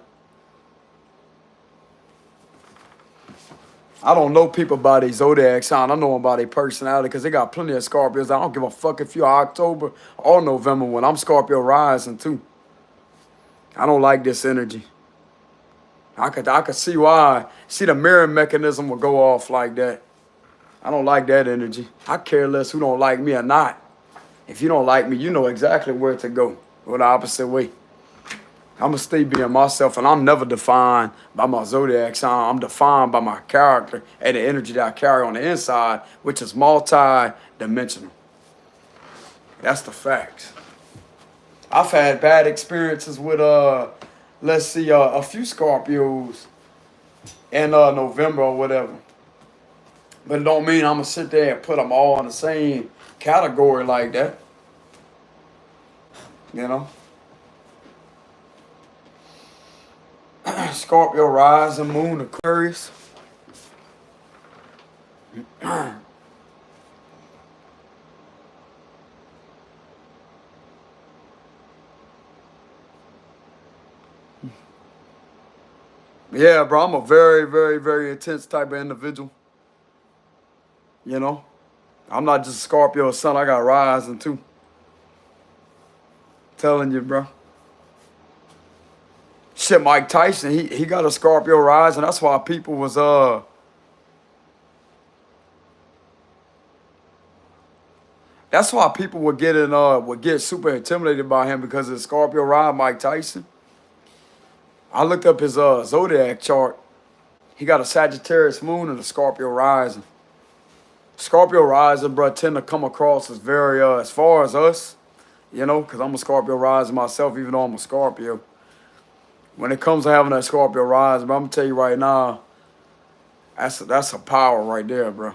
I don't know people by their zodiac sign. I know them by their personality because they got plenty of Scorpios. I don't give a fuck if you're October or November when I'm Scorpio rising too. I don't like this energy. I could see why. See, the mirror mechanism will go off like that. I don't like that energy. I care less who don't like me or not. If you don't like me, you know exactly where to go. Go the opposite way. I'm going to stay being myself, and I'm never defined by my zodiac sign. I'm defined by my character and the energy that I carry on the inside, which is multi-dimensional. That's the facts. I've had bad experiences with, let's see, a few Scorpios in November or whatever. But it don't mean I'm going to sit there and put them all in the same category like that. You know? Scorpio rising, moon, Aquarius. Yeah, bro, I'm a very, very, very intense type of individual. You know? I'm not just a Scorpio sun, I got rising too. Telling you, bro. Shit, Mike Tyson, he got a Scorpio rising. That's why people was that's why people would get super intimidated by him because of Scorpio rising, Mike Tyson. I looked up his zodiac chart. He got a Sagittarius moon and a Scorpio rising. Scorpio rising, bro, tend to come across as very, as far as us, you know, because I'm a Scorpio rising myself, even though I'm a Scorpio. When it comes to having that Scorpio rising, bro, I'm going to tell you right now, that's a power right there, bro.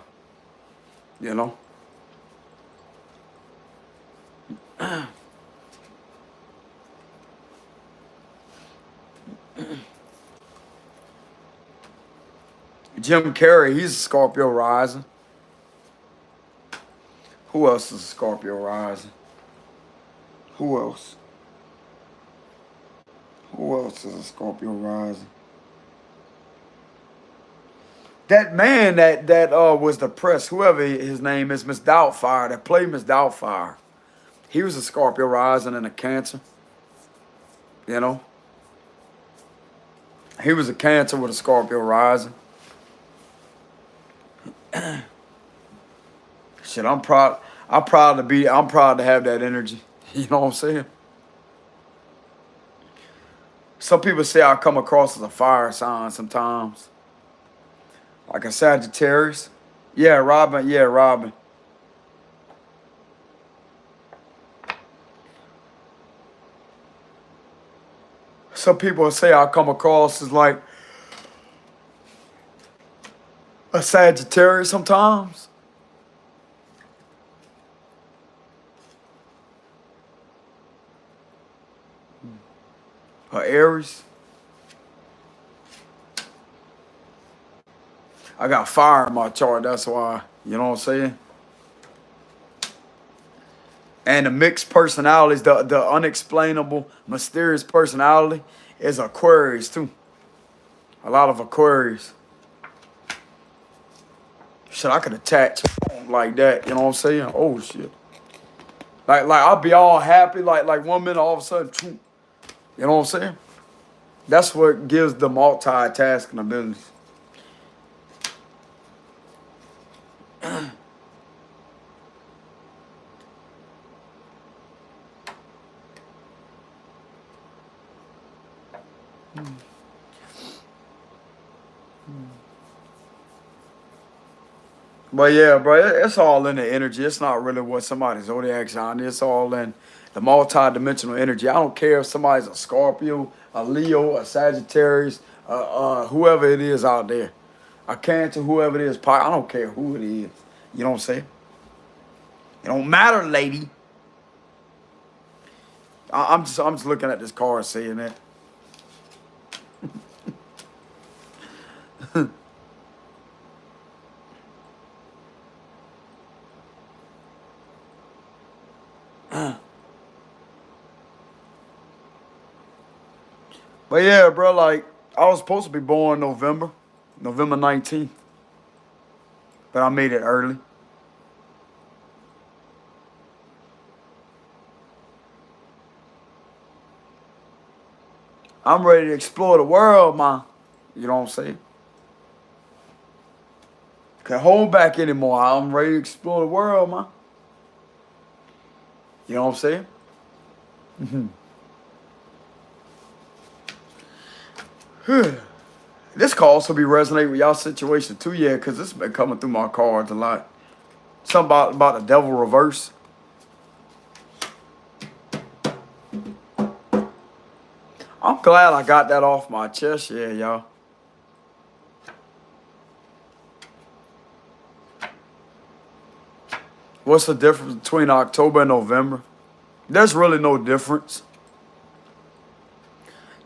You know? Jim Carrey, he's a Scorpio rising. Who else is a Scorpio rising? Who else? Who else is a Scorpio rising? That man that was depressed, whoever his name is, Miss Doubtfire, that played Miss Doubtfire. He was a Scorpio rising and a Cancer. You know? He was a Cancer with a Scorpio rising. Shit, I'm proud to have that energy. You know what I'm saying? Some people say I come across as a fire sign sometimes. Like a Sagittarius. Yeah, Robin. Yeah, Robin. Some people say I come across as like a Sagittarius sometimes. Or Aries. I got fire in my chart, that's why. You know what I'm saying? And the mixed personalities, the unexplainable, mysterious personality is Aquarius too. A lot of Aquarius. Shit, I could attach like that, you know what I'm saying? Oh shit. Like I'll be all happy, like 1 minute all of a sudden, you know what I'm saying? That's what gives the multitasking ability. But yeah, bro, it's all in the energy. It's not really what somebody's zodiac sign is. It's all in the multi-dimensional energy. I don't care if somebody's a Scorpio, a Leo, a Sagittarius, whoever it is out there, a Cancer, whoever it is. I don't care who it is. You know what I'm saying? It don't matter, lady. I'm just looking at this card saying that. But yeah, bro, like I was supposed to be born November 19th, but I made it early. I'm ready to explore the world, man. You know what I'm saying? Can't hold back anymore. I'm ready to explore the world, man. You know what I'm saying? This could also be resonate with y'all situation too, yeah, because this has been coming through my cards a lot. Something about the devil reverse. I'm glad I got that off my chest, yeah, y'all. What's the difference between October and November? There's really no difference.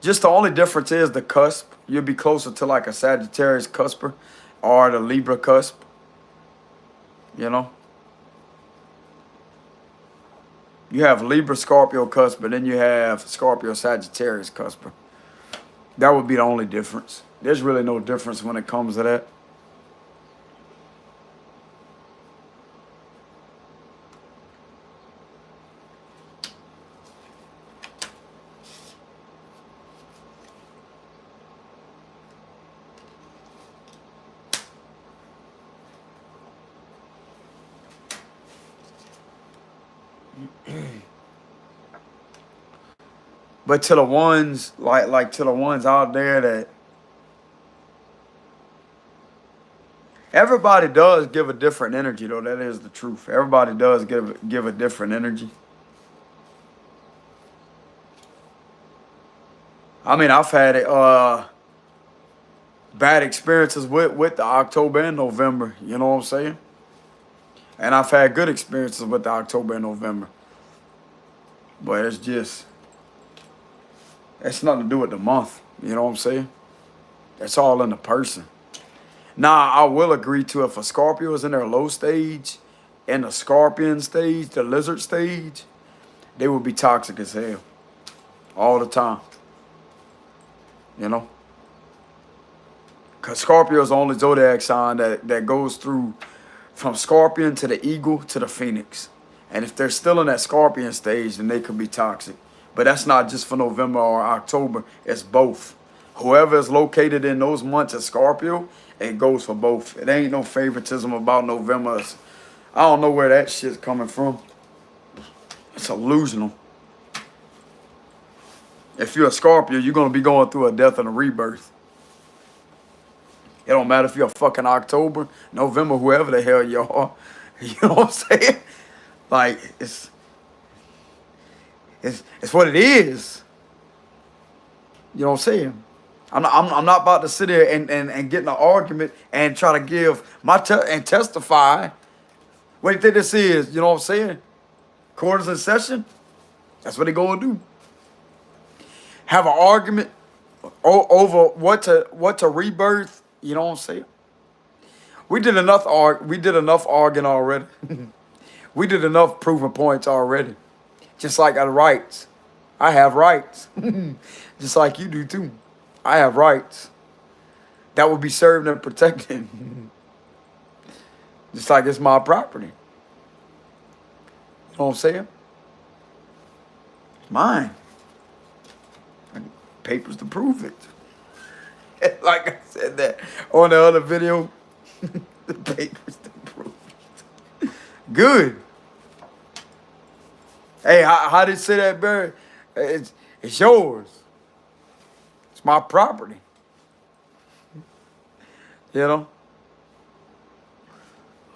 Just the only difference is the cusp. You'll be closer to like a Sagittarius cusper or the Libra cusp. You know? You have Libra Scorpio cusp, but then you have Scorpio Sagittarius cusper. That would be the only difference. There's really no difference when it comes to that. But to the ones like to the ones out there that everybody does give a different energy, though. That is the truth. Everybody does give a different energy. I mean, I've had bad experiences with the October and November. You know what I'm saying? And I've had good experiences with the October and November. But it's nothing to do with the month. You know what I'm saying? It's all in the person. Now, I will agree to if a Scorpio is in their low stage, in the Scorpion stage, the Lizard stage, they will be toxic as hell. All the time. You know? Because Scorpio is the only zodiac sign that goes through from Scorpion to the Eagle to the Phoenix. And if they're still in that Scorpion stage, then they could be toxic. But that's not just for November or October. It's both. Whoever is located in those months as Scorpio, it goes for both. It ain't no favoritism about November. I don't know where that shit's coming from. It's illusional. If you're a Scorpio, you're going to be going through a death and a rebirth. It don't matter if you're a fucking October, November, whoever the hell you are. You know what I'm saying? Like, it's what it is. You know what I'm saying? I'm not about to sit here and get in an argument and try to give and testify. What do you think this is? You know what I'm saying? Quarters in session. That's what they gonna do. Have an argument over what to rebirth. You know what I'm saying? We did enough arguing already. We did enough proving points already. Just like our rights. I have rights. Just like you do too. I have rights. That will be served and protected. Just like it's my property. You know what I'm saying? It's mine. I can papers to prove it. Like I said that on the other video, the papers to prove it. Good. Hey, how did you say that, Barry? It's yours. It's my property. You know?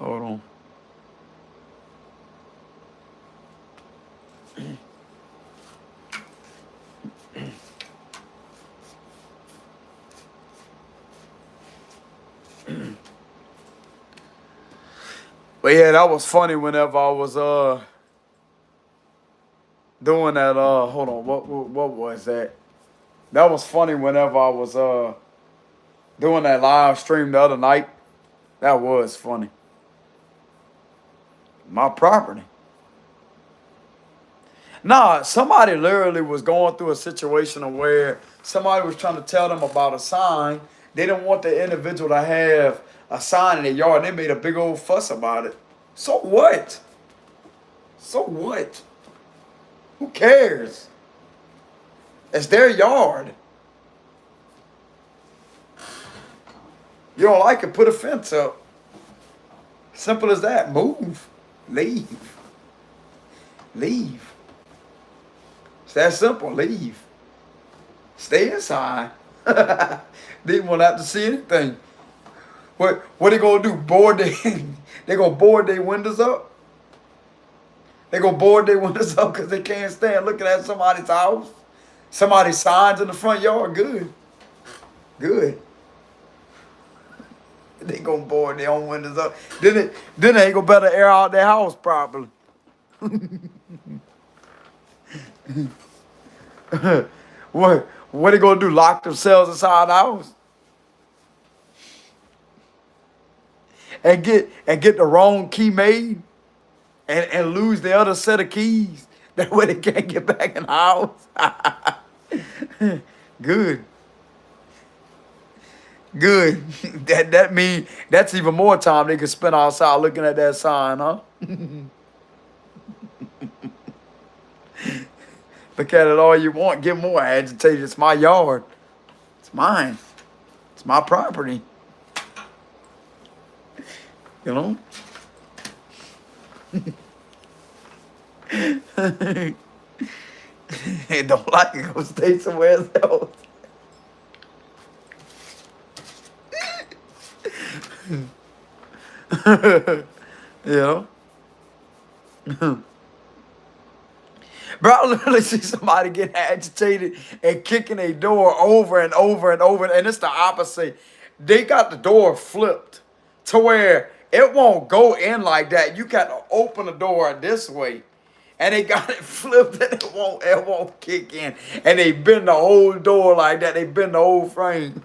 Hold on. But yeah, that was funny whenever I was doing that hold on, what was that? That was funny whenever I was doing that live stream the other night. That was funny. My property. Nah, somebody literally was going through a situation where somebody was trying to tell them about a sign. They didn't want the individual to have a sign in their yard. They made a big old fuss about it. So what? So what? Who cares? It's their yard. You don't like it, put a fence up. Simple as that. Move. Leave. Leave. It's that simple. Leave. Stay inside. They won't have to see anything. What they gonna do? Board they gonna board their windows up? They gonna board their windows up because they can't stand looking at somebody's house? Somebody's signs in the front yard? Good. Good. They gonna board their own windows up. Then they ain't gonna better air out their house properly. What they gonna do? Lock themselves inside the house? And get the wrong key made and lose the other set of keys. That way they can't get back in the house. Good. Good. That mean that's even more time they can spend outside looking at that sign, huh? Look at it all you want. Get more agitated. It's my yard. It's mine. It's my property. You know? They don't like it, go stay somewhere else. You know? Bro, I literally see somebody getting agitated and kicking a door over and over and over, and it's the opposite. They got the door flipped to where it won't go in like that. You got to open the door this way. And they got it flipped and it won't kick in. And they bend the whole door like that. They bend the whole frame.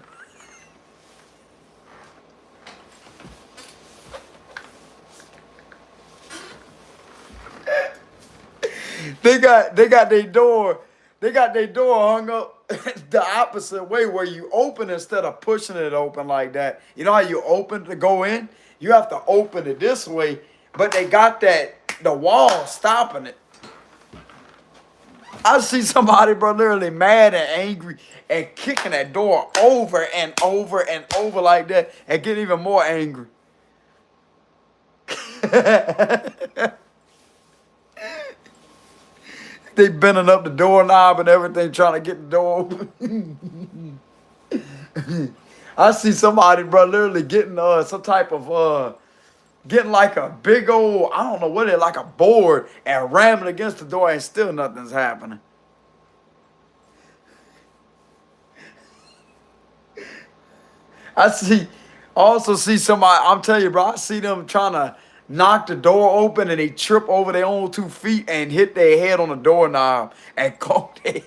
They got their door hung up the opposite way where you open instead of pushing it open like that. You know how you open to go in? You have to open it this way, but they got the wall stopping it. I see somebody, bro, literally mad and angry and kicking that door over and over and over like that and getting even more angry. They bending up the doorknob and everything trying to get the door open. I see somebody, bro, literally getting some type of getting like a big old, I don't know what it is, like a board and ramming against the door and still nothing's happening. Also see somebody, I'm telling you, bro, I see them trying to knock the door open and they trip over their own 2 feet and hit their head on the doorknob and conk their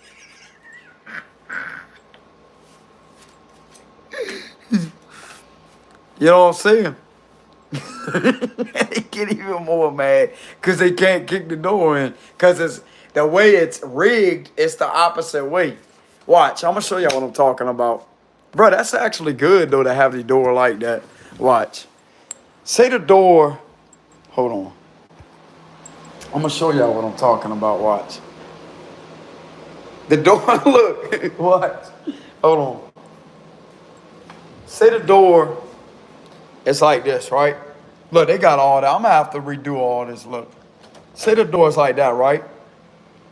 You know what I'm saying? They get even more mad because they can't kick the door in because it's the way it's rigged. It's the opposite way. Watch, I'm gonna show y'all what I'm talking about, bro. That's actually good though to have the door like that. Watch, say the door. Hold on, I'm gonna show y'all what I'm talking about. Watch. The door, look, what? Hold on. Say the door is like this, right? Look, they got all that. I'm gonna have to redo all this. Look. Say the door's like that, right?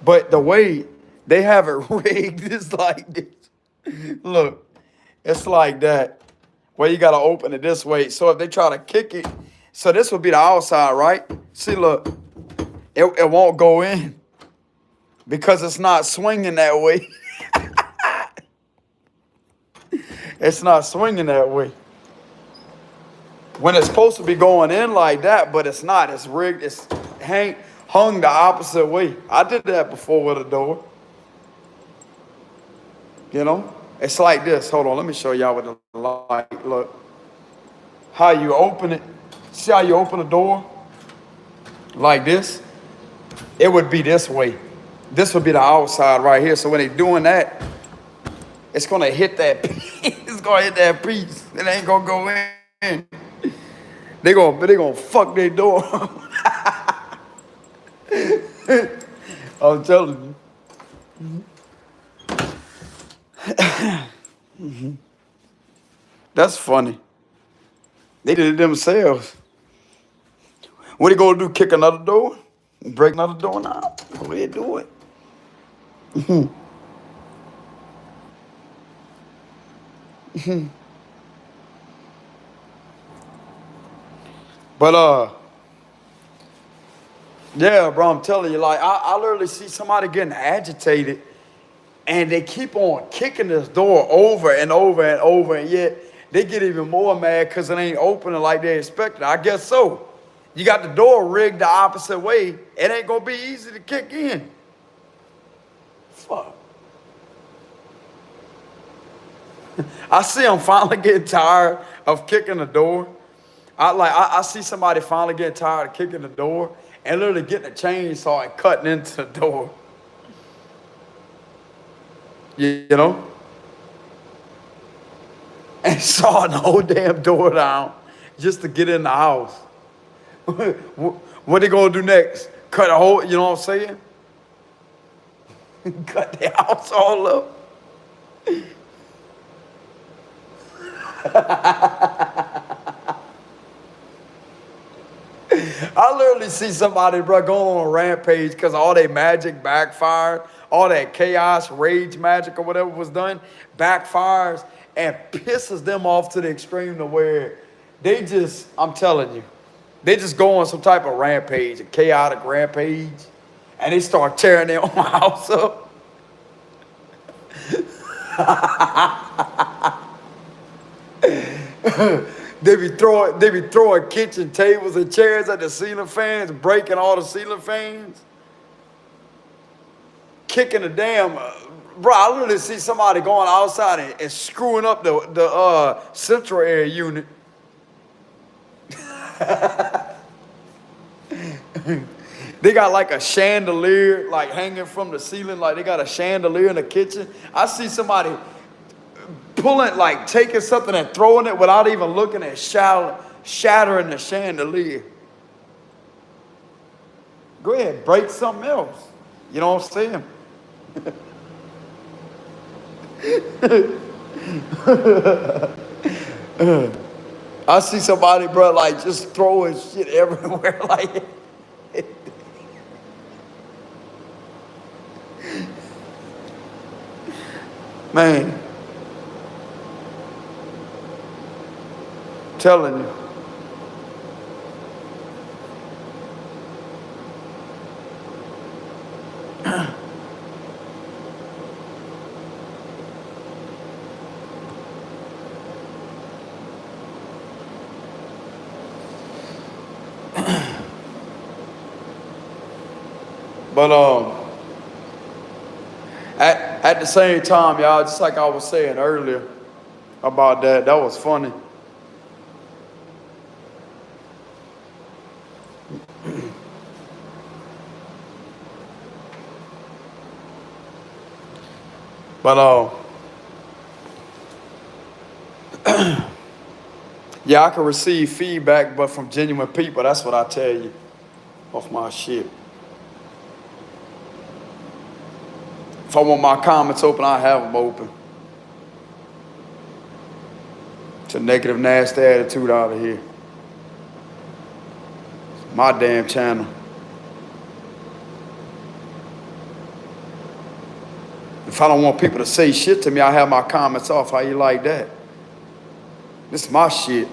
But the way they have it rigged is like this. Look, it's like that. Where you gotta open it this way. So if they try to kick it, so this would be the outside, right? See, look, it won't go in because it's not swinging that way. It's not swinging that way. When it's supposed to be going in like that, but it's not. It's rigged. It's hung the opposite way. I did that before with a door. You know? It's like this. Hold on. Let me show y'all with the light. Look. How you open it. See how you open the door? Like this? It would be this way. This would be the outside right here. So when they're doing that, it's going to hit that piece. It's going to hit that piece. It ain't going to go in. They gonna fuck their door. I'm telling you. That's funny. They did it themselves. What they gonna do? Kick another door? Break another door now? Go ahead, do it. But yeah, bro, I'm telling you, like I literally see somebody getting agitated, and they keep on kicking this door over and over and over, and yet they get even more mad because it ain't opening like they expected. I guess so. You got the door rigged the opposite way. It ain't gonna be easy to kick in. Fuck. I see them finally getting tired of kicking the door. I see somebody finally getting tired of kicking the door and literally getting a chainsaw and cutting into the door. You know? And sawing the whole damn door down just to get in the house. What they gonna do next? Cut a hole, you know what I'm saying? Cut the house all up. I literally see somebody, bro, going on a rampage because all their magic backfired, all that chaos, rage magic or whatever was done backfires and pisses them off to the extreme to where they just, I'm telling you, they just go on some type of rampage, a chaotic rampage, and they start tearing their own house up. They be throwing kitchen tables and chairs at the ceiling fans, breaking all the ceiling fans, kicking the damn. Bro, I literally see somebody going outside and screwing up the central air unit. They got like a chandelier like hanging from the ceiling, like they got a chandelier in the kitchen. I see somebody pulling, like taking something and throwing it without even looking at shattering the chandelier. Go ahead, break something else. You know what I'm saying? I see somebody, bro, like just throwing shit everywhere, like. Man. Telling you. But at the same time, y'all, just like I was saying earlier about that was funny. But yeah, I can receive feedback, but from genuine people, that's what I tell you off my shit. If I want my comments open, I have them open. It's a negative, nasty attitude out of here. It's my damn channel. If I don't want people to say shit to me, I have my comments off. How you like that? This is my shit.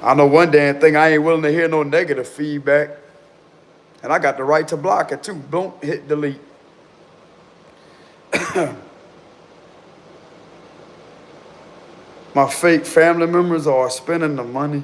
I know one damn thing, I ain't willing to hear no negative feedback. And I got the right to block it too. Boom, hit delete. My fake family members are spending the money.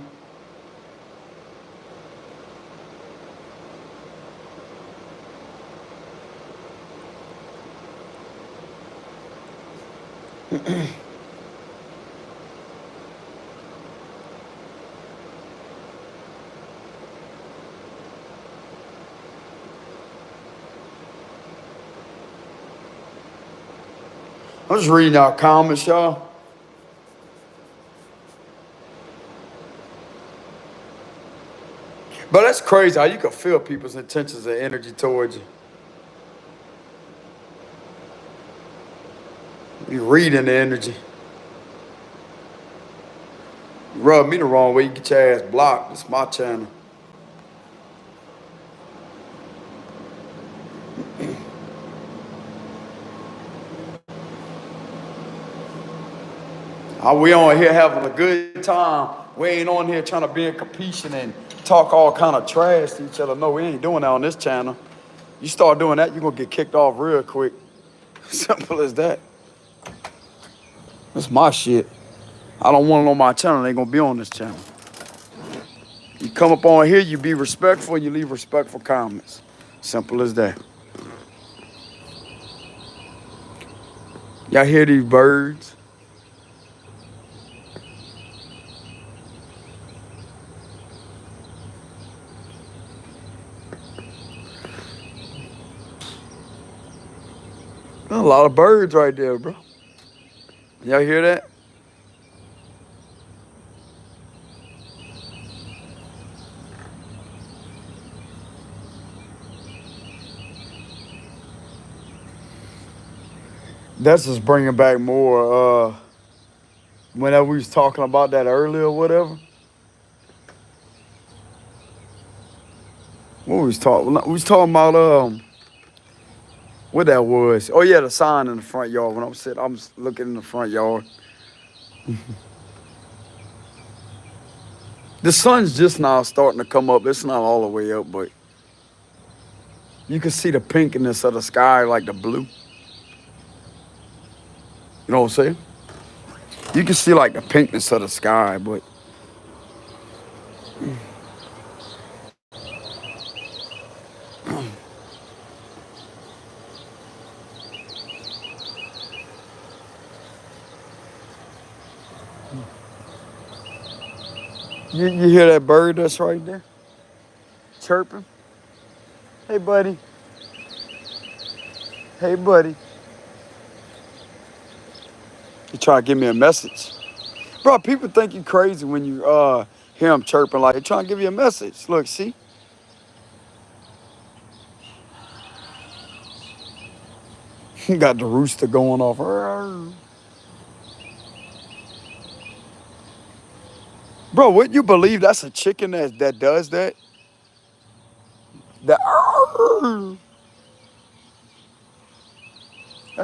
I'm just reading our comments, y'all. But that's crazy how you can feel people's intentions and energy towards you. You reading the energy. You rub me the wrong way, you get your ass blocked. It's my channel. We on here having a good time. We ain't on here trying to be in competition and talk all kind of trash to each other. No, we ain't doing that on this channel. You start doing that, you're gonna get kicked off real quick. Simple as that. That's my shit. I don't want it on my channel. It ain't gonna be on this channel. You come up on here, you be respectful, you leave respectful comments. Simple as that. Y'all hear these birds? A lot of birds right there, bro. Y'all hear that? That's just bringing back more, whenever we was talking about that earlier or whatever. What we was talking? We was talking about, what that was. Oh yeah, the sign in the front yard. When I'm looking in the front yard. The sun's just now starting to come up. It's not all the way up, but you can see the pinkiness of the sky, like the blue. You know what I'm saying? You can see like the pinkness of the sky, but you hear that bird that's right there? Chirping. Hey, buddy. Hey, buddy. He trying to give me a message. Bro, people think you crazy when you hear him chirping like they trying to give you a message. Look, see? He got the rooster going off. Bro, would you believe that's a chicken that does that? That's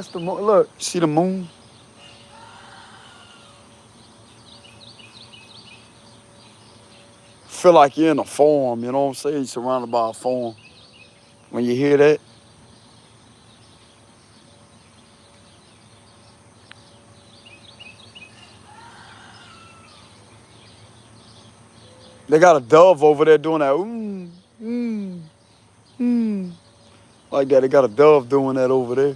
the moon. Look, see the moon? Feel like you're in a farm, you know what I'm saying? You're surrounded by a farm. When you hear that. They got a dove over there doing that. Like that. They got a dove doing that over there.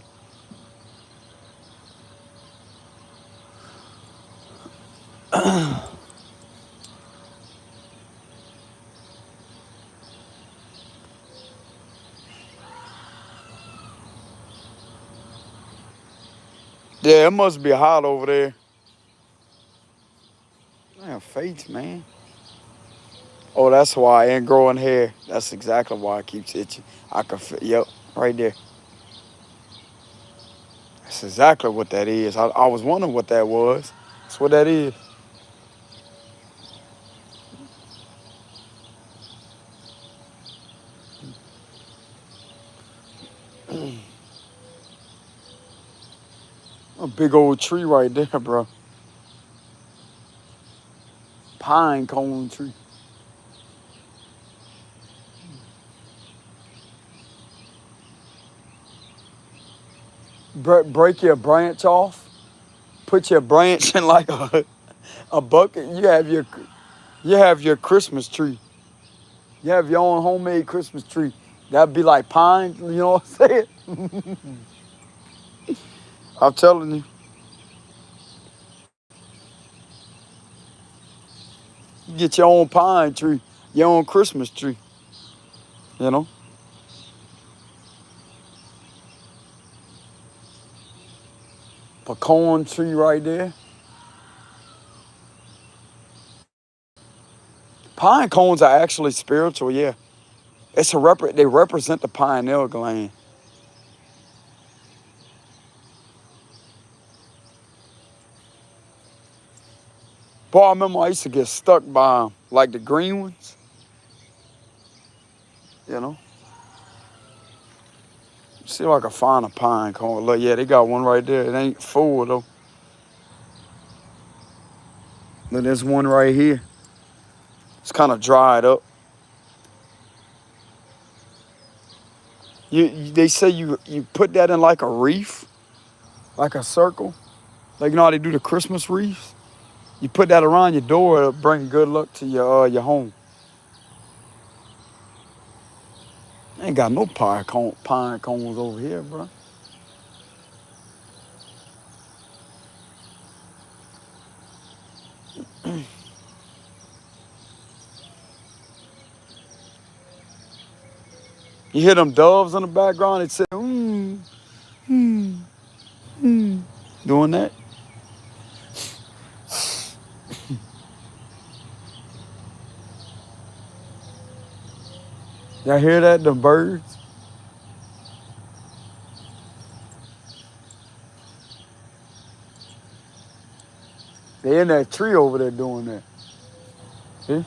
Yeah, it must be hot over there. Man, faith, man. Oh, that's why I ain't growing hair. That's exactly why it keeps itching. I can feel, yep, right there. That's exactly what that is. I was wondering what that was. That's what that is. A big old tree right there, bro. Pine cone tree. Break your branch off. Put your branch in like a bucket. You have your Christmas tree. You have your own homemade Christmas tree. That'd be like pine. You know what I'm saying? I'm telling you. You get your own pine tree, your own Christmas tree. You know, pecan tree right there. Pine cones are actually spiritual. Yeah, they represent the pineal gland. Boy, I remember I used to get stuck by 'em, like the green ones. You know, see if I can find a pine cone. Look, yeah, they got one right there. It ain't full though. Look, there's one right here. It's kind of dried up. They say you put that in like a wreath, like a circle. Like you know how they do the Christmas wreaths. You put that around your door, it'll bring good luck to your home. Ain't got no pine cones over here, bro. You hear them doves in the background? They say, doing that. Y'all hear that? The birds. They in that tree over there doing that. See?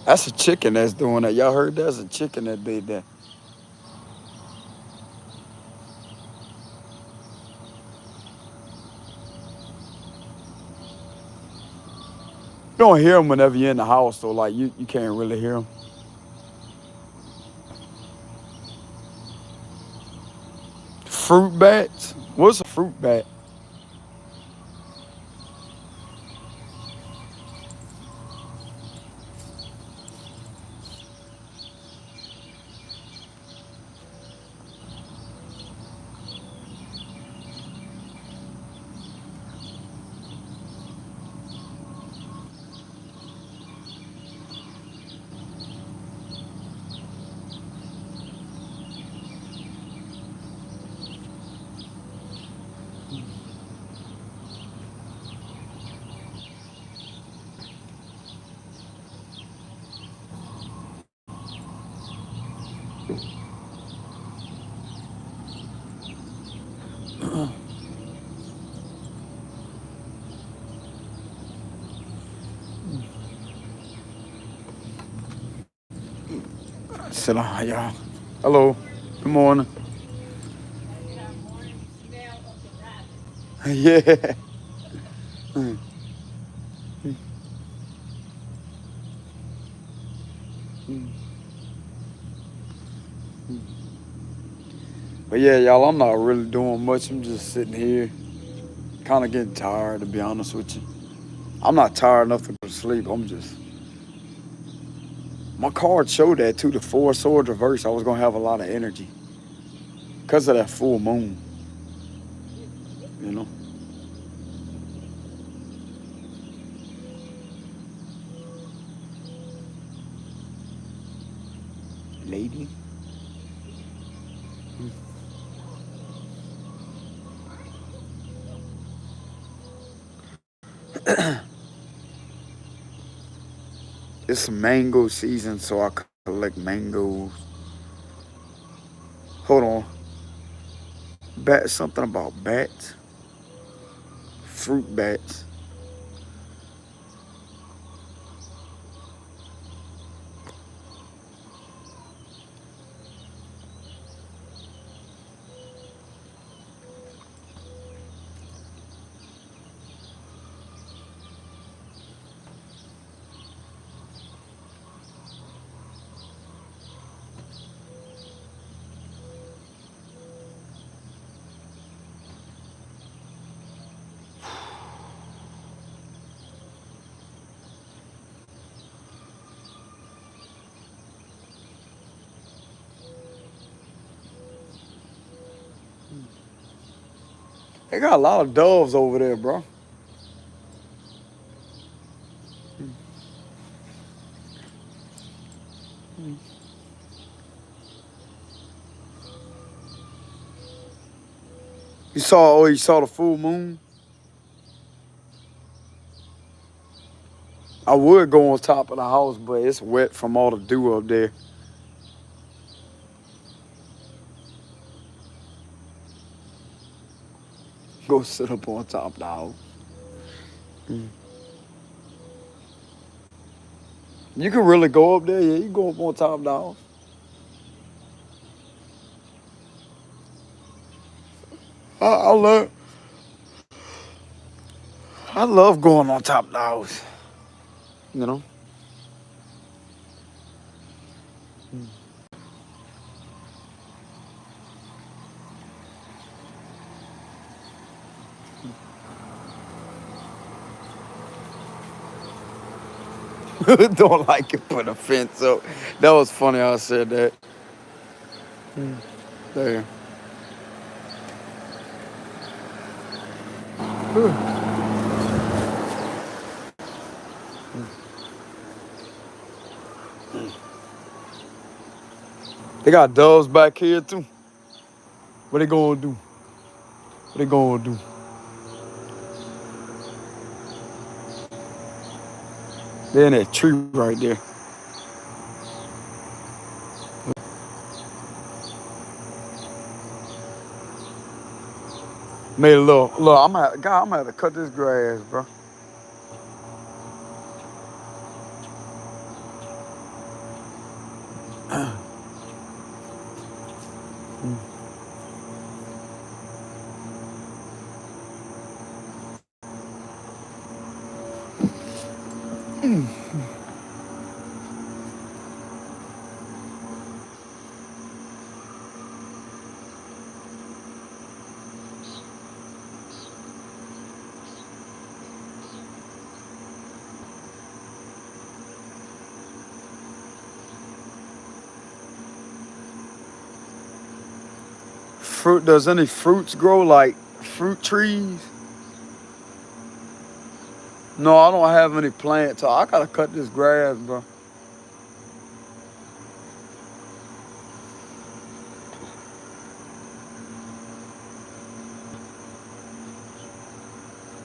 That's a chicken that's doing that. Y'all heard that's a chicken that did that. You don't hear them whenever you're in the house, though. Like, you can't really hear them. Fruit bats? What's a fruit bat? Sit down, y'all. Hello. Good morning. Yeah. But yeah, y'all, I'm not really doing much. I'm just sitting here, kind of getting tired, to be honest with you. I'm not tired enough to go to sleep. My card showed that too, the Four Swords reverse. I was going to have a lot of energy because of that full moon, you know? mating. It's mango season, so I collect mangoes. Hold on. Something about bats. Fruit bats. They got a lot of doves over there, bro. You saw the full moon? I would go on top of the house, but it's wet from all the dew up there. Go sit up on top of the house. You can really go up there, yeah. You can go up on top of the house. I love I love going on top of the house. You know? Don't like it, put a fence up. That was funny how I said that. There. They got doves back here too. What they gonna do? What they gonna do? They're in that tree right there. Made a little. Look, I'm gonna have to cut this grass, bro. Fruit? Does any fruits grow, like fruit trees? No, I don't have any plants, so I gotta cut this grass, bro.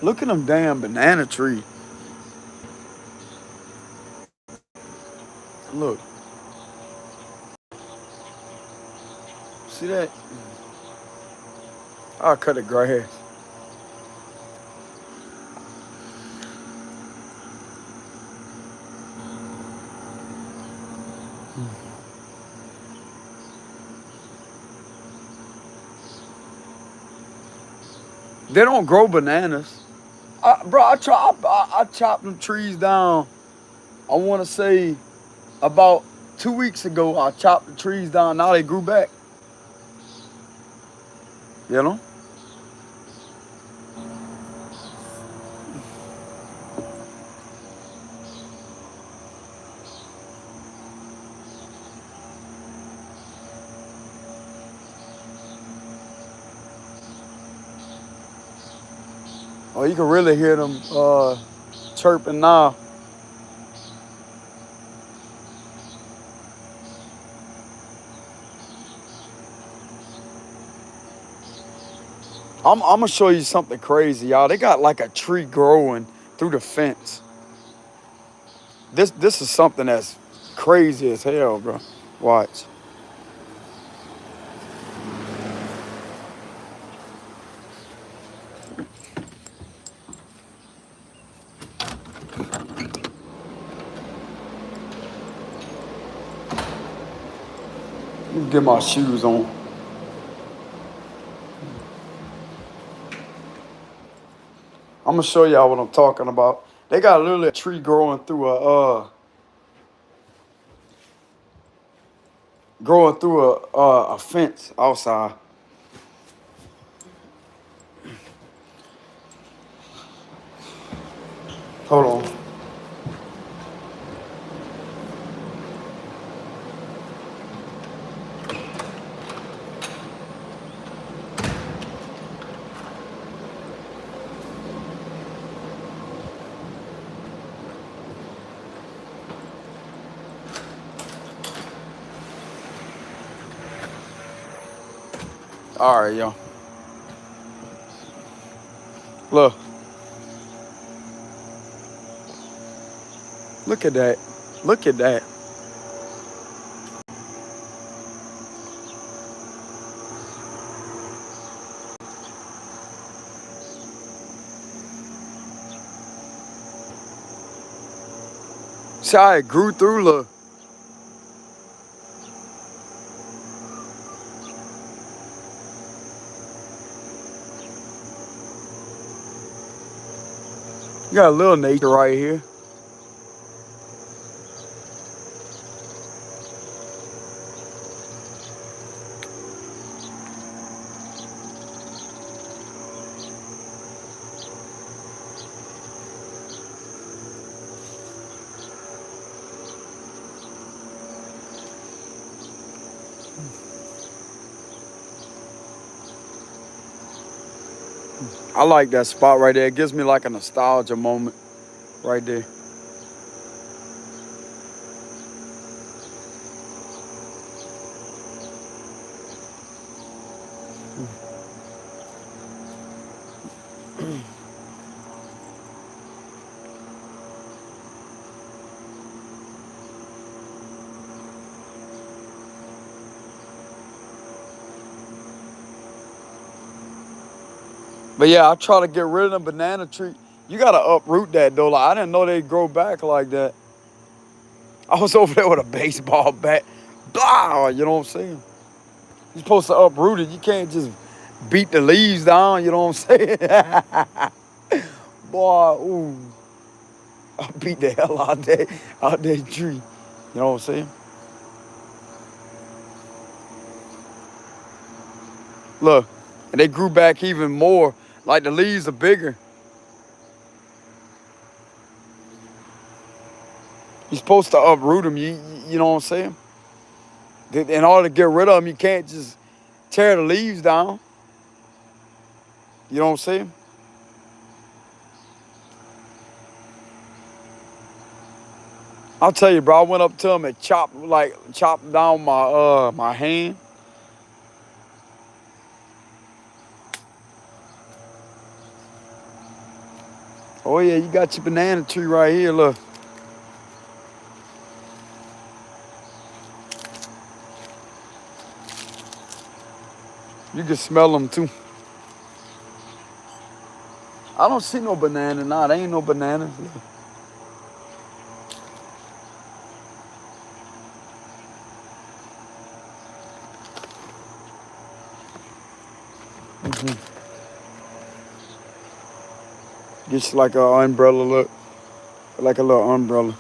Look at them damn banana trees. Look. See that? I'll cut the grass. They don't grow bananas. Bro, I chopped them trees down. I want to say about 2 weeks ago, I chopped the trees down. Now they grew back. You know? Oh, you can really hear them chirping now. I'm gonna show you something crazy, y'all. They got like a tree growing through the fence. This is something that's crazy as hell, bro. Watch. Let me get my shoes on. I'm gonna show y'all what I'm talking about. They got literally a tree growing through a fence outside. Hold on. All right, y'all. Look. Look at that. Look at that. See how it grew through, look. You got a little nature right here. I like that spot right there. It gives me like a nostalgia moment right there. But yeah, I try to get rid of the banana tree. You gotta uproot that though. Like, I didn't know they'd grow back like that. I was over there with a baseball bat. Blah, you know what I'm saying? You're supposed to uproot it. You can't just beat the leaves down, you know what I'm saying? Boy, ooh. I beat the hell out that tree. You know what I'm saying? Look, and they grew back even more. Like the leaves are bigger. You're supposed to uproot them, you know what I'm saying? In order to get rid of them, you can't just tear the leaves down. You know what I'm saying? I'll tell you, bro, I went up to him and chopped down my hand. Oh yeah, you got your banana tree right here, look. You can smell them too. I don't see no banana. Nah, there ain't no banana. Just like an umbrella, look. Like a little umbrella.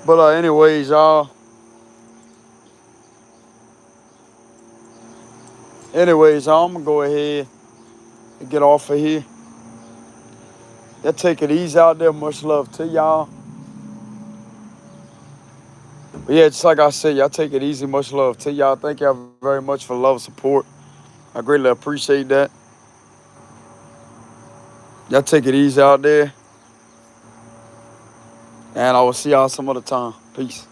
But anyways, y'all. I'm gonna go ahead and get off of here. Y'all take it easy out there. Much love to y'all. But yeah, just like I said, y'all take it easy. Much love to y'all. Thank y'all very much for love and support. I greatly appreciate that. Y'all take it easy out there. And I will see y'all some other time. Peace.